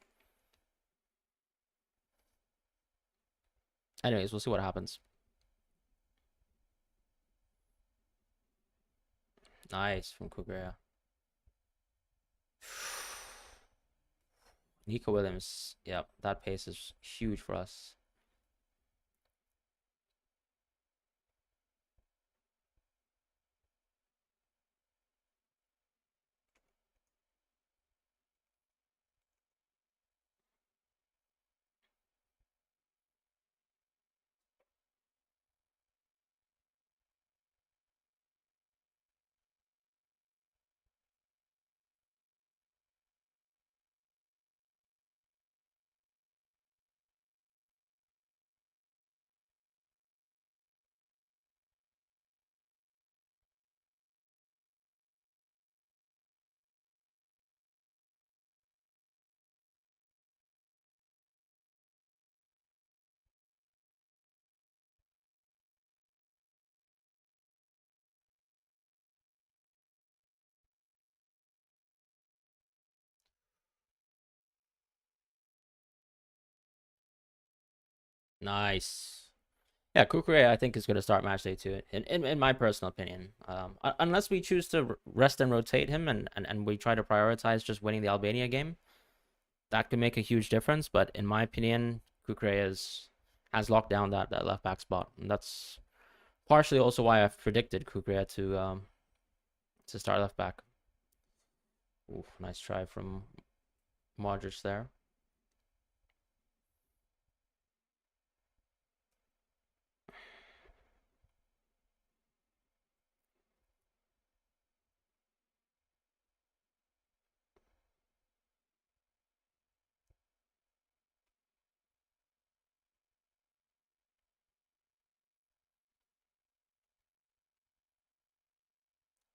Speaker 1: Anyways, we'll see what happens. Nice from Kukurea. Nico Williams. Yep, that pace is huge for us. Nice. Yeah, Kukure, I think, is going to start match day too, in my personal opinion. Unless we choose to rest and rotate him and we try to prioritize just winning the Albania game, that could make a huge difference. But in my opinion, Kukure has locked down that left back spot. And that's partially also why I've predicted Kukure to start left back. Oof, nice try from Modric there.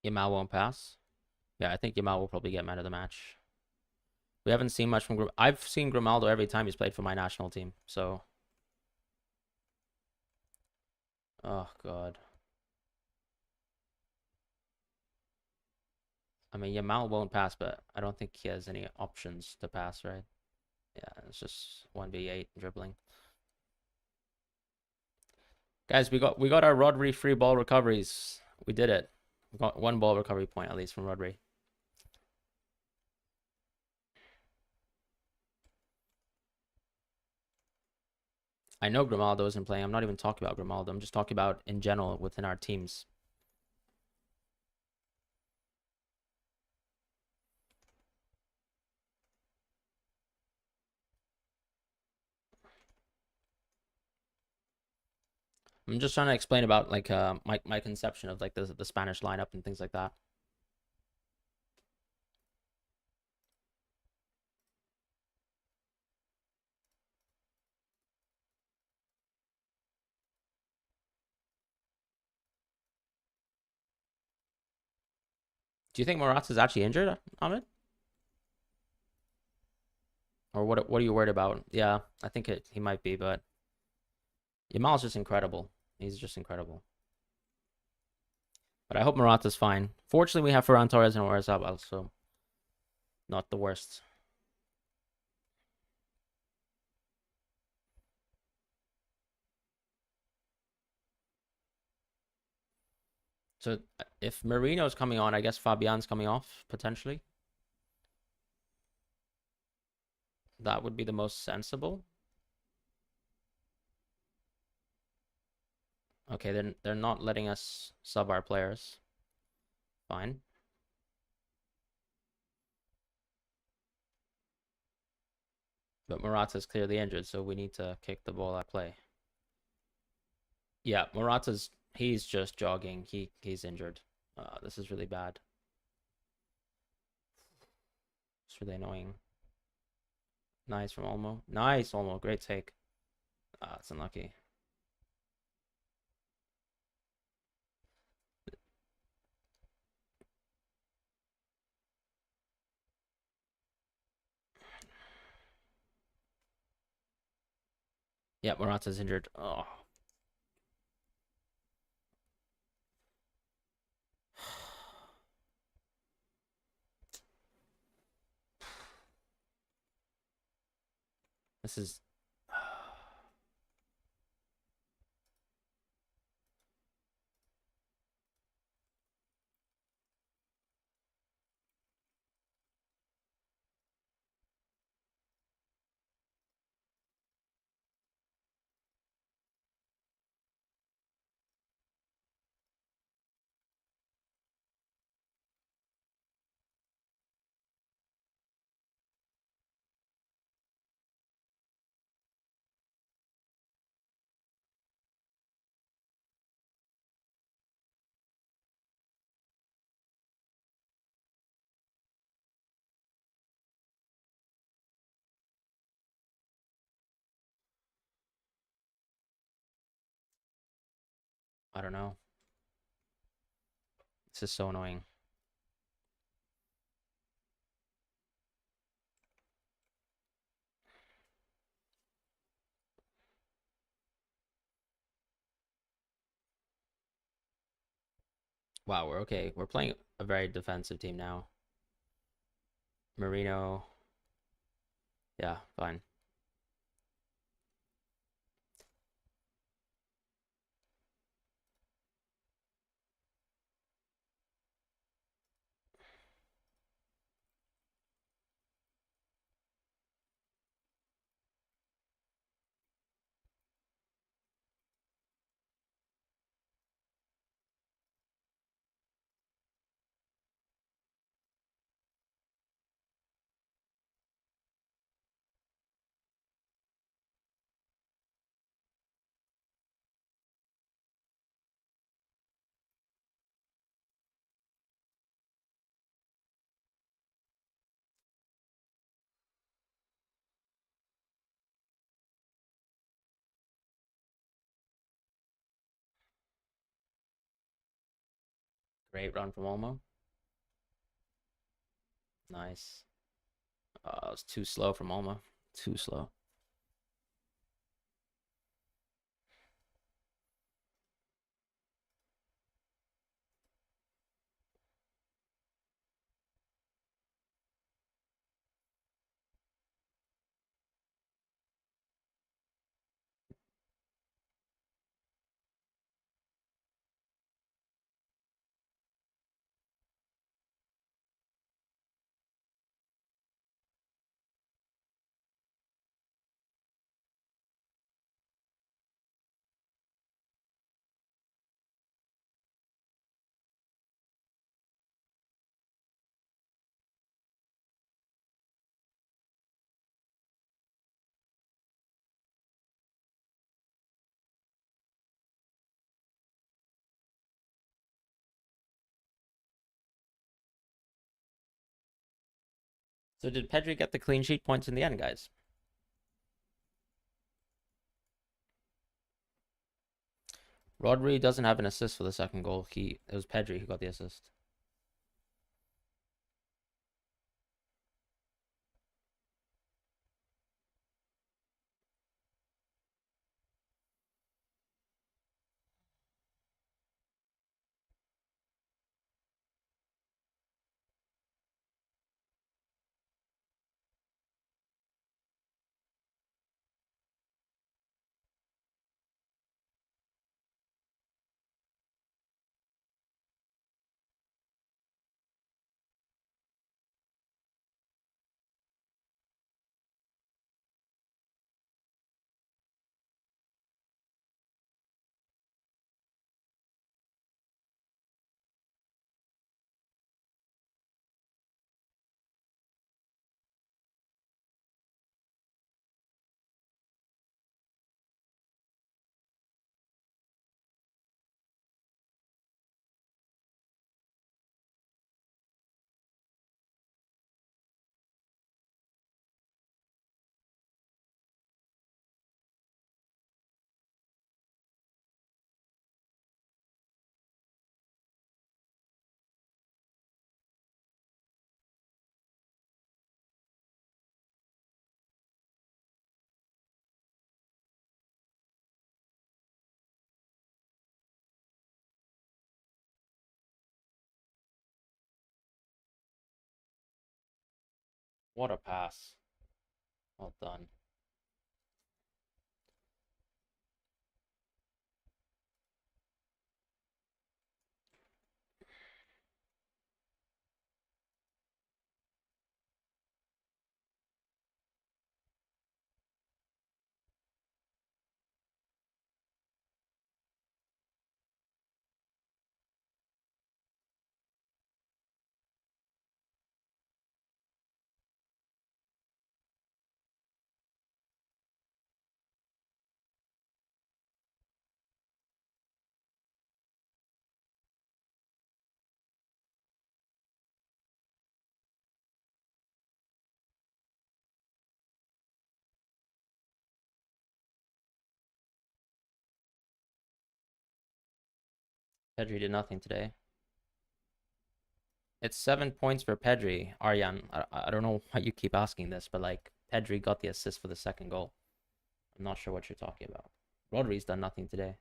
Speaker 1: Yamal won't pass. Yeah, I think Yamal will probably get man of the match. We haven't seen much from I've seen Grimaldo every time he's played for my national team. So, oh god. I mean, Yamal won't pass, but I don't think he has any options to pass, right? Yeah, it's just 1v8 dribbling. Guys, we got our Rodri free ball recoveries. We did it. We got one ball recovery point at least from Rodri. I know Grimaldo isn't playing. I'm not even talking about Grimaldo. I'm just talking about in general within our teams. I'm just trying to explain about like my conception of like the Spanish lineup and things like that. Do you think Morata's actually injured, Ahmed? Or what are you worried about? Yeah, I think he might be, but Yamal's just incredible. He's just incredible. But I hope Morata's fine. Fortunately, we have Ferran Torres and Oyarzabal, so not the worst. So if Marino's coming on, I guess Fabian's coming off potentially. That would be the most sensible. Okay, they're not letting us sub our players. Fine. But Morata's clearly injured, so we need to kick the ball at play. Yeah, he's just jogging. He's injured. This is really bad. It's really annoying. Nice from Olmo. Nice, Olmo. Great take. It's unlucky. Yeah, Morata's injured. Oh. This is... I don't know. This is so annoying. Wow, we're okay. We're playing a very defensive team now. Marino. Yeah, fine. Great run from Olmo. Nice. It was too slow from Olmo. Too slow. So did Pedri get the clean sheet points in the end, guys? Rodri doesn't have an assist for the second goal. It was Pedri who got the assist. What a pass. Well done. Pedri did nothing today. It's 7 points for Pedri. Aryan, I don't know why you keep asking this, but like Pedri got the assist for the second goal. I'm not sure what you're talking about. Rodri's done nothing today.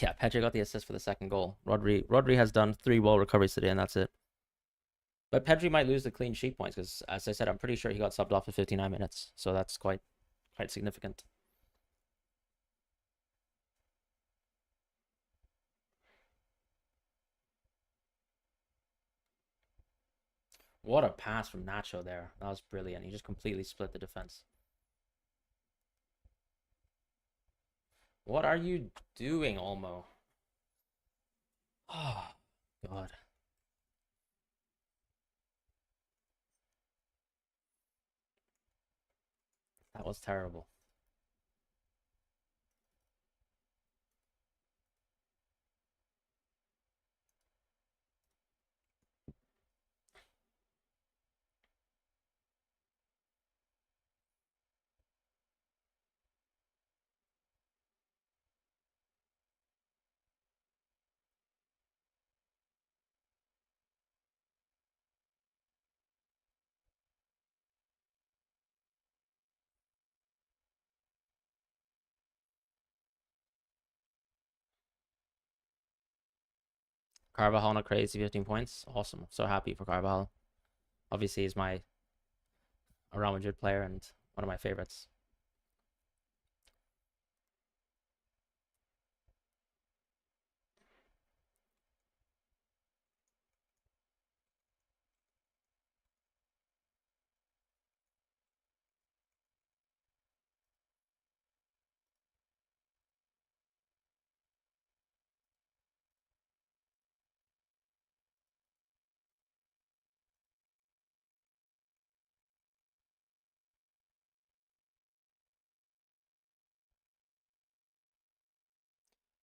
Speaker 1: Yeah, Pedri got the assist for the second goal. Rodri has done 3 ball recoveries today, and that's it. But Pedri might lose the clean sheet points because, as I said, I'm pretty sure he got subbed off for 59 minutes, so that's quite significant. What a pass from Nacho there. That was brilliant. He just completely split the defense. What are you doing, Olmo? Oh, God. That was terrible. Carvajal on a crazy 15 points. Awesome. So happy for Carvajal. Obviously, he's my Real Madrid player and one of my favorites.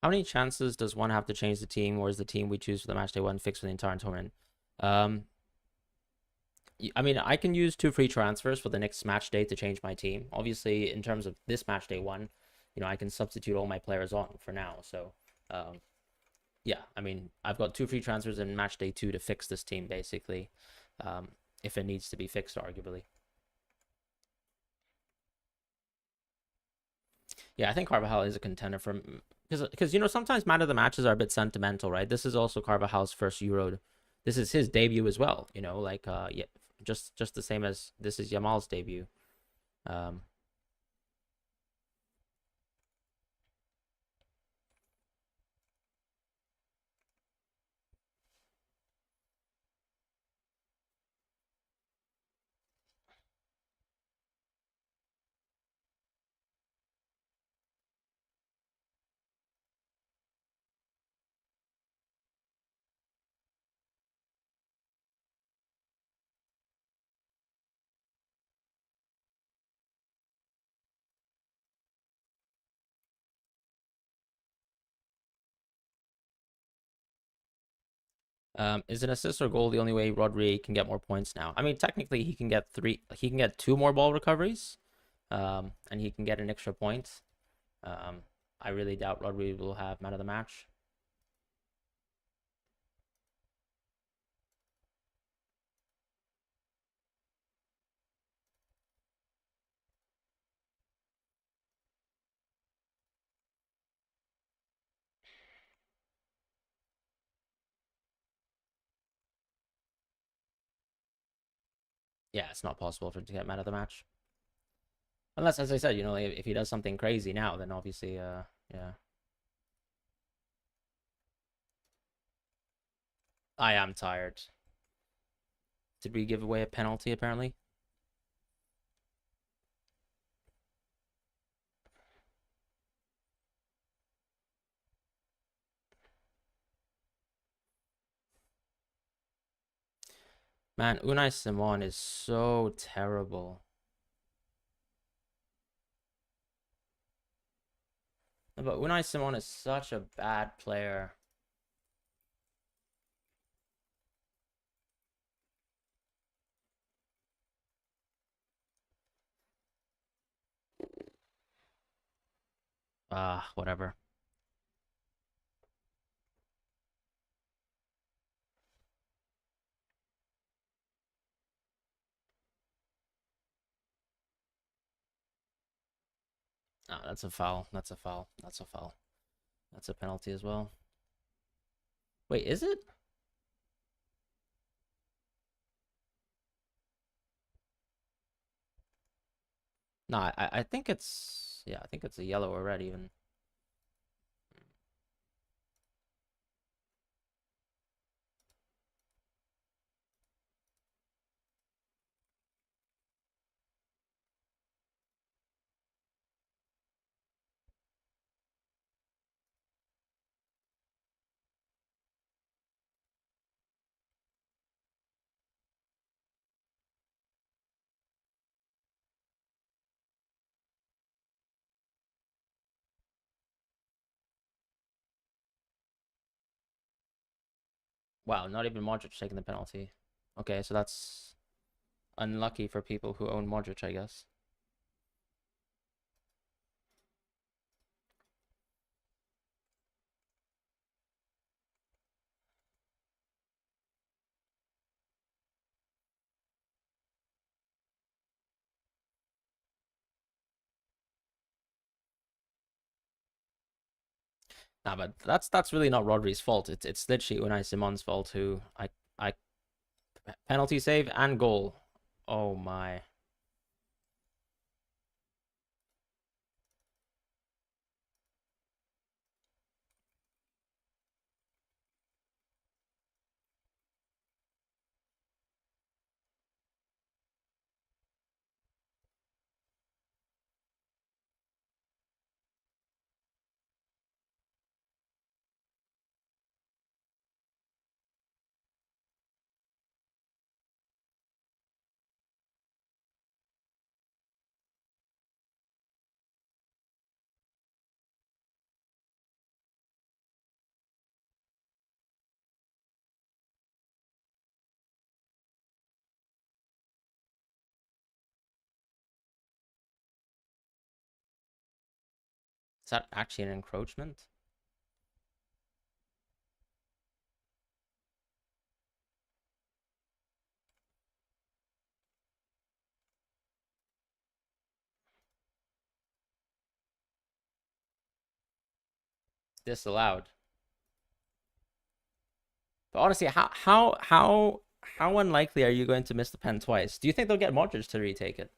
Speaker 1: How many chances does one have to change the team, or is the team we choose for the match day one fixed for the entire tournament? Um, I mean, I can use 2 free transfers for the next match day to change my team. Obviously, in terms of this match day one, I can substitute all my players on for now. So, um, yeah, I mean, I've got 2 free transfers in match day 2 to fix this team, basically, um, if it needs to be fixed, arguably. Yeah, I think Carvajal is a contender for because sometimes man of the matches are a bit sentimental, right? This is also Carvajal's first Euro. This is his debut as well. Like yeah, just the same as this is Yamal's debut. Um, is an assist or goal the only way Rodri can get more points now? I mean, technically he can get 3. He can get 2 more ball recoveries, and he can get an extra point. Um, I really doubt Rodri will have man of the match. Yeah, it's not possible for him to get man of the match. Unless, as I said, if he does something crazy now, then obviously, yeah. I am tired. Did we give away a penalty, apparently? Man, Unai Simon is so terrible. But Unai Simon is such a bad player. Whatever. Ah, that's a foul. That's a foul. That's a foul. That's a penalty as well. Wait, is it? No, I think it's, yeah, I think it's a yellow or red even. Wow, not even Modric taking the penalty. Okay, so that's unlucky for people who own Modric, I guess. Nah, but that's really not Rodri's fault. It's literally Unai Simon's fault who I penalty save and goal. Oh my. Is that actually an encroachment? Disallowed. But honestly, how unlikely are you going to miss the pen twice? Do you think they'll get Modric to retake it?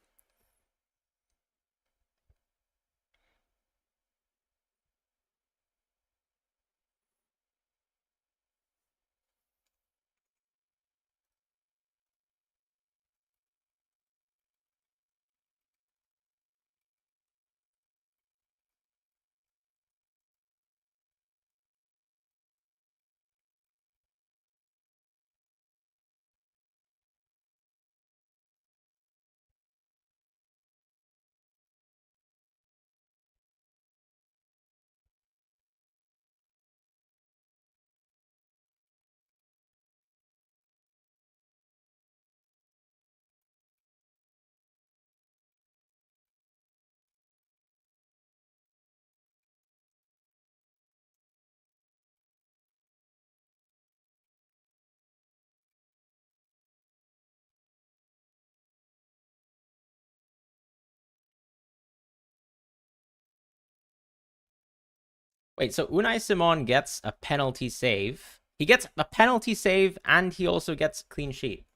Speaker 1: Wait, so Unai Simon gets a penalty save. He gets a penalty save and he also gets clean sheet.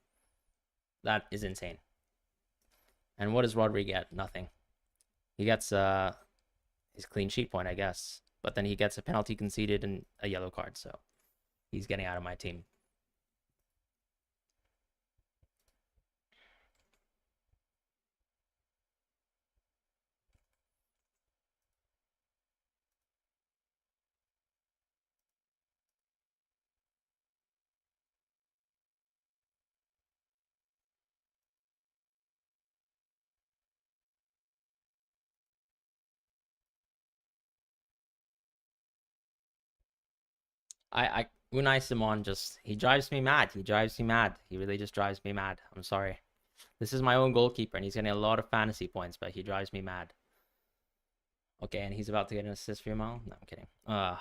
Speaker 1: That is insane. And what does Rodri get? Nothing. He gets his clean sheet point, I guess. But then he gets a penalty conceded and a yellow card, so he's getting out of my team. I Unai Simon just he drives me mad. He drives me mad. He really just drives me mad. I'm sorry. This is my own goalkeeper and he's getting a lot of fantasy points, but he drives me mad. Okay, and he's about to get an assist for your mom? No, I'm kidding. God.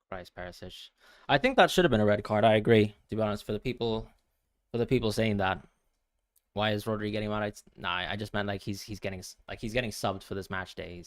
Speaker 1: Christ, Perisic. I think that should have been a red card. I agree. To be honest, for the people saying that, why is Rodri getting mad? Nah, I just meant like he's getting subbed for this match day.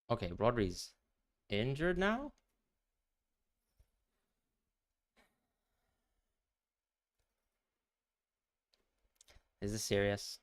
Speaker 1: Okay, Rodri's injured now? Is this serious?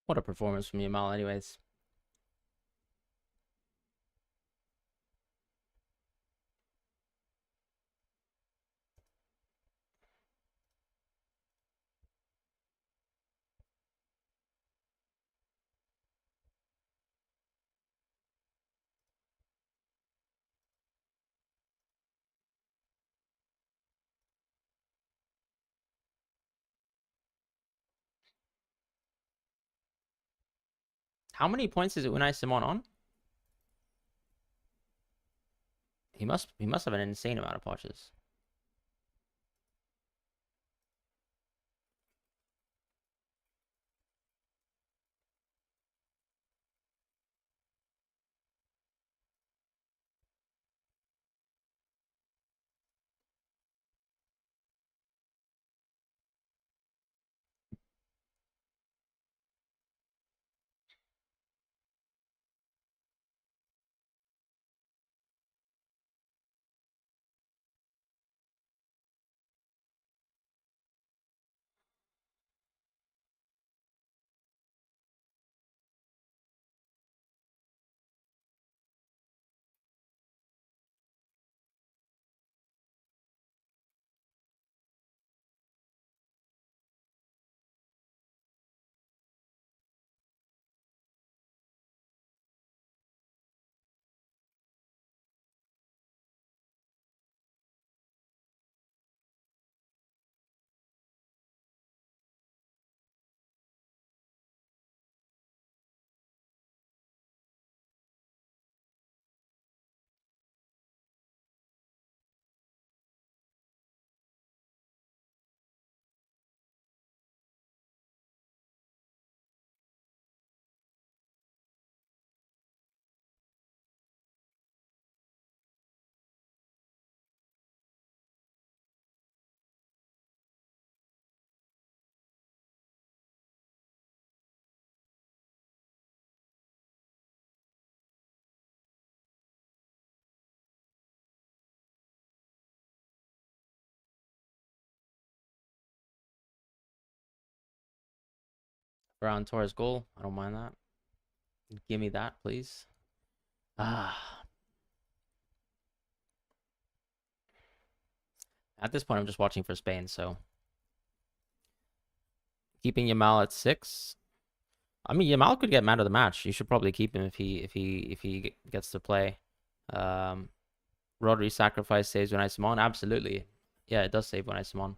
Speaker 1: What a performance from Yamal, anyways. How many points is Unai Simon on? He must have an insane amount of potches. Ferran Torres goal. I don't mind that. Give me that, please. Ah. At this point, I'm just watching for Spain, so keeping Yamal at 6. I mean, Yamal could get man of the match. You should probably keep him if he gets to play. Um, Rodri sacrifice saves Unai Simon. Absolutely, yeah, it does save Unai Simon.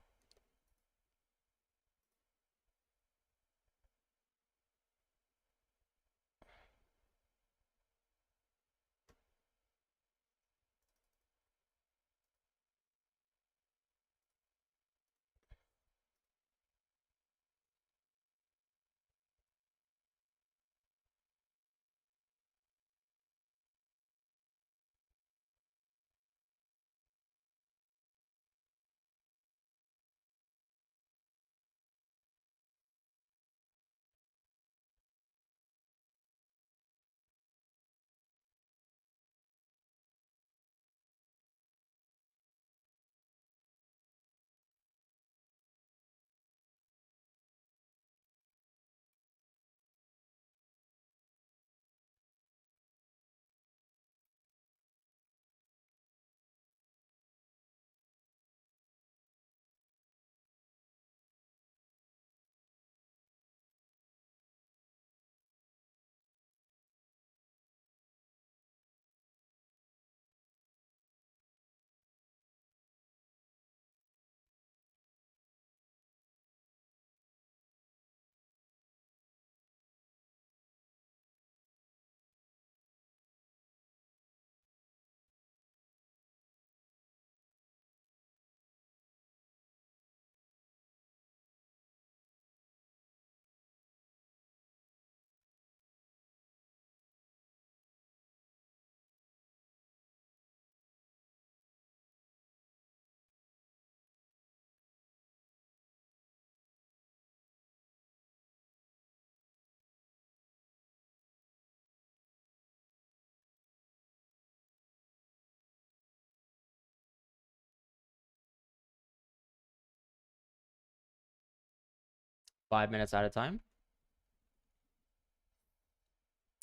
Speaker 1: 5 minutes at a time.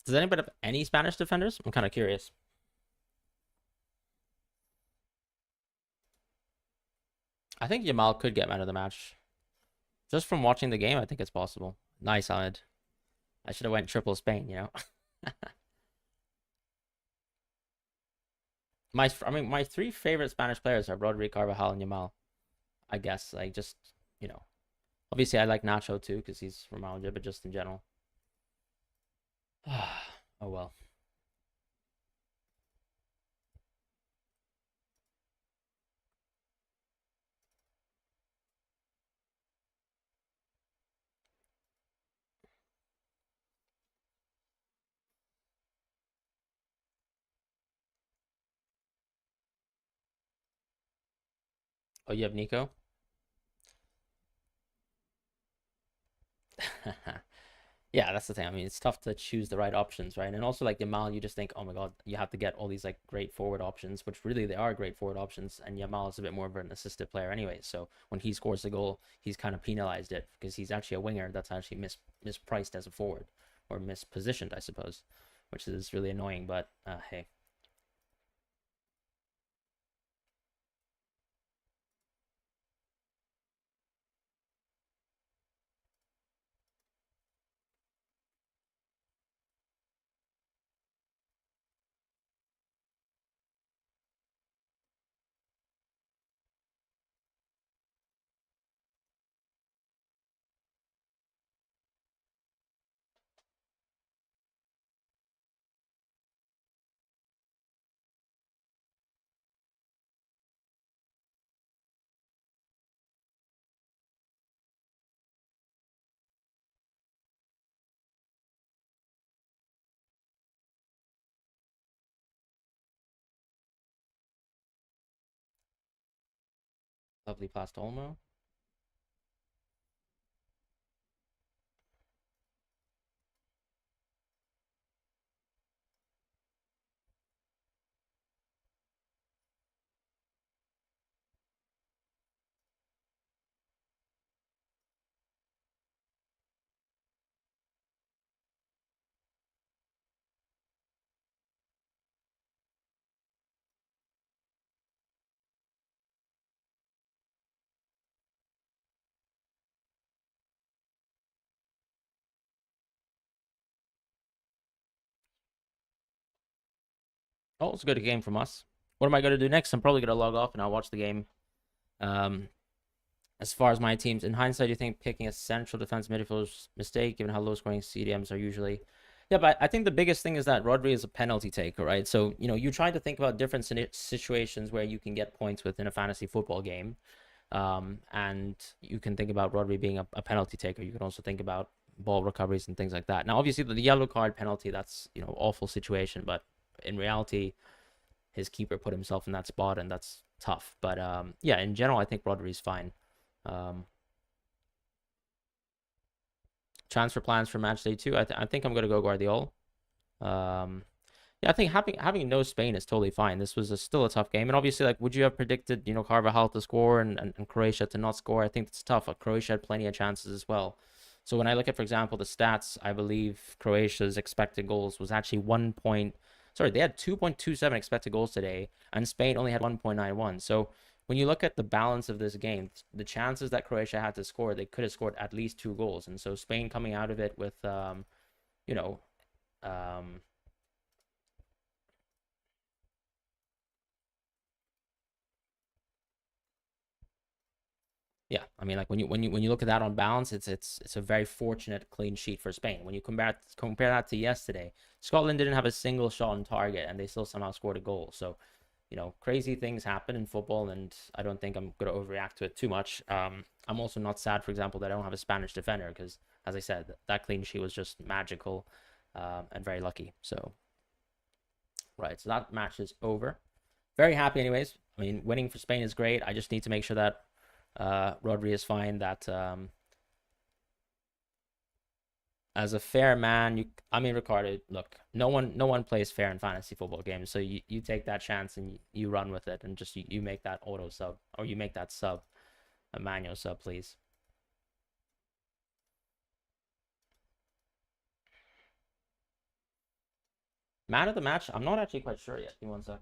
Speaker 1: Does anybody have any Spanish defenders? I'm kind of curious. I think Yamal could get man of the match. Just from watching the game, I think it's possible. Nice, Ahmed. I should have went triple Spain, you know? My three favorite Spanish players are Rodri, Carvajal, and Yamal. I guess, like, just, you know. Obviously, I like Nacho, too, because he's from Madrid, but just in general. Oh, well. Oh, you have Nico? Yeah, that's the thing. I mean, it's tough to choose the right options, right? And also, like Yamal, you just think, oh my God, you have to get all these like great forward options, which really they are great forward options. And Yamal is a bit more of an assisted player anyway. So when he scores the goal, he's kind of penalized it because he's actually a winger that's actually mispriced as a forward or mispositioned, I suppose, which is really annoying. But hey. Lovely pass to Olmo. Oh, it's a good game from us. What am I going to do next? I'm probably going to log off and I'll watch the game. Um, as far as my teams, in hindsight, do you think picking a central defense midfielder's mistake, given how low scoring CDMs are usually? Yeah, but I think the biggest thing is that Rodri is a penalty taker, right? So, you try to think about different situations where you can get points within a fantasy football game. And you can think about Rodri being a penalty taker. You can also think about ball recoveries and things like that. Now, obviously, the yellow card penalty, that's, awful situation. But in reality, his keeper put himself in that spot, and that's tough. But yeah, in general, I think Rodri's fine. Um, Transfer plans for match day 2. I think I'm gonna go Guardiola. Um, yeah, I think having no Spain is totally fine. This was still a tough game, and obviously, like, would you have predicted Carvajal to score and Croatia to not score? I think it's tough. Croatia had plenty of chances as well. So when I look at, for example, the stats, I believe Croatia's expected goals was actually 1 point. Sorry, they had 2.27 expected goals today, and Spain only had 1.91. So when you look at the balance of this game, the chances that Croatia had to score, they could have scored at least 2 goals. And so Spain coming out of it with, you know, um, yeah, I mean, like when you look at that on balance, it's a very fortunate clean sheet for Spain. When you compare that to yesterday, Scotland didn't have a single shot on target, and they still somehow scored a goal. So, crazy things happen in football, and I don't think I'm gonna overreact to it too much. I'm also not sad, for example, that I don't have a Spanish defender because, as I said, that clean sheet was just magical, and very lucky. So, right, so that match is over. Very happy, anyways. I mean, winning for Spain is great. I just need to make sure that Rodri is fine. That as a fair man, I mean, Ricardo, look, no one plays fair in fantasy football games. So you take that chance and you run with it, and just you make that auto sub, or you make that sub a manual sub, please. Man of the match, I'm not actually quite sure yet. Give me one sec.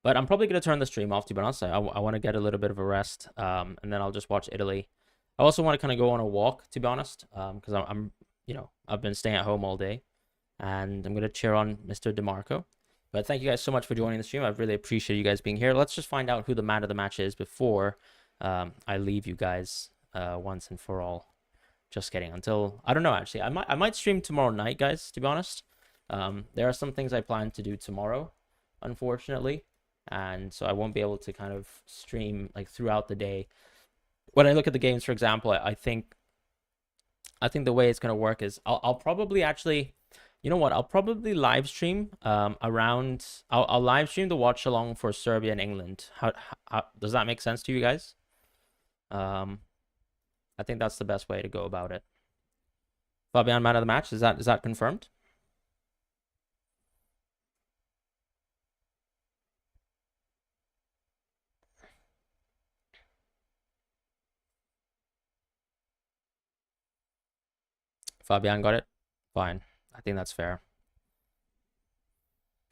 Speaker 1: But I'm probably going to turn the stream off, to be honest. I want to get a little bit of a rest, and then I'll just watch Italy. I also want to kind of go on a walk, to be honest, because I'm, I've been staying at home all day, and I'm going to cheer on Mr. DeMarco. But thank you guys so much for joining the stream. I really appreciate you guys being here. Let's just find out who the man of the match is before I leave you guys once and for all. Just kidding. Until, I don't know, actually. I might stream tomorrow night, guys, to be honest. There are some things I plan to do tomorrow, unfortunately. And so I won't be able to kind of stream like throughout the day. When I look at the games, for example, I think the way it's going to work is I'll probably actually, you know what? I'll probably live stream around. I'll live stream the watch along for Serbia and England. How does that make sense to you guys? I think that's the best way to go about it. Fabian, man of the match. Is that confirmed? Fabian got it. Fine. I think that's fair.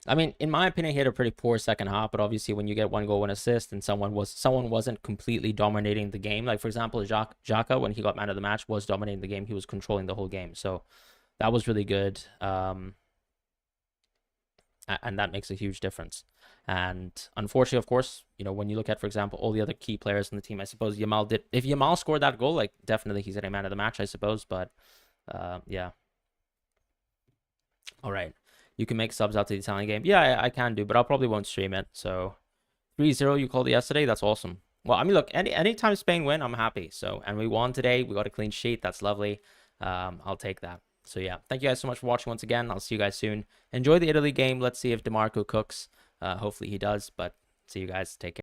Speaker 1: I mean, in my opinion, he had a pretty poor second half, but obviously when you get 1 goal, 1 assist, and someone wasn't completely dominating the game. Like, for example, Xhaka, when he got man of the match, was dominating the game. He was controlling the whole game. So that was really good. And that makes a huge difference. And unfortunately, of course, when you look at, for example, all the other key players in the team, I suppose Yamal did. If Yamal scored that goal, like, definitely he's a man of the match, I suppose. But yeah. All right. You can make subs out to the Italian game. Yeah, I can do, but I probably won't stream it. So 3-0, you called it yesterday. That's awesome. Well, I mean, look, anytime Spain win, I'm happy. So, and we won today. We got a clean sheet. That's lovely. I'll take that. So yeah, thank you guys so much for watching once again. I'll see you guys soon. Enjoy the Italy game. Let's see if DeMarco cooks. Hopefully he does, but see you guys. Take care.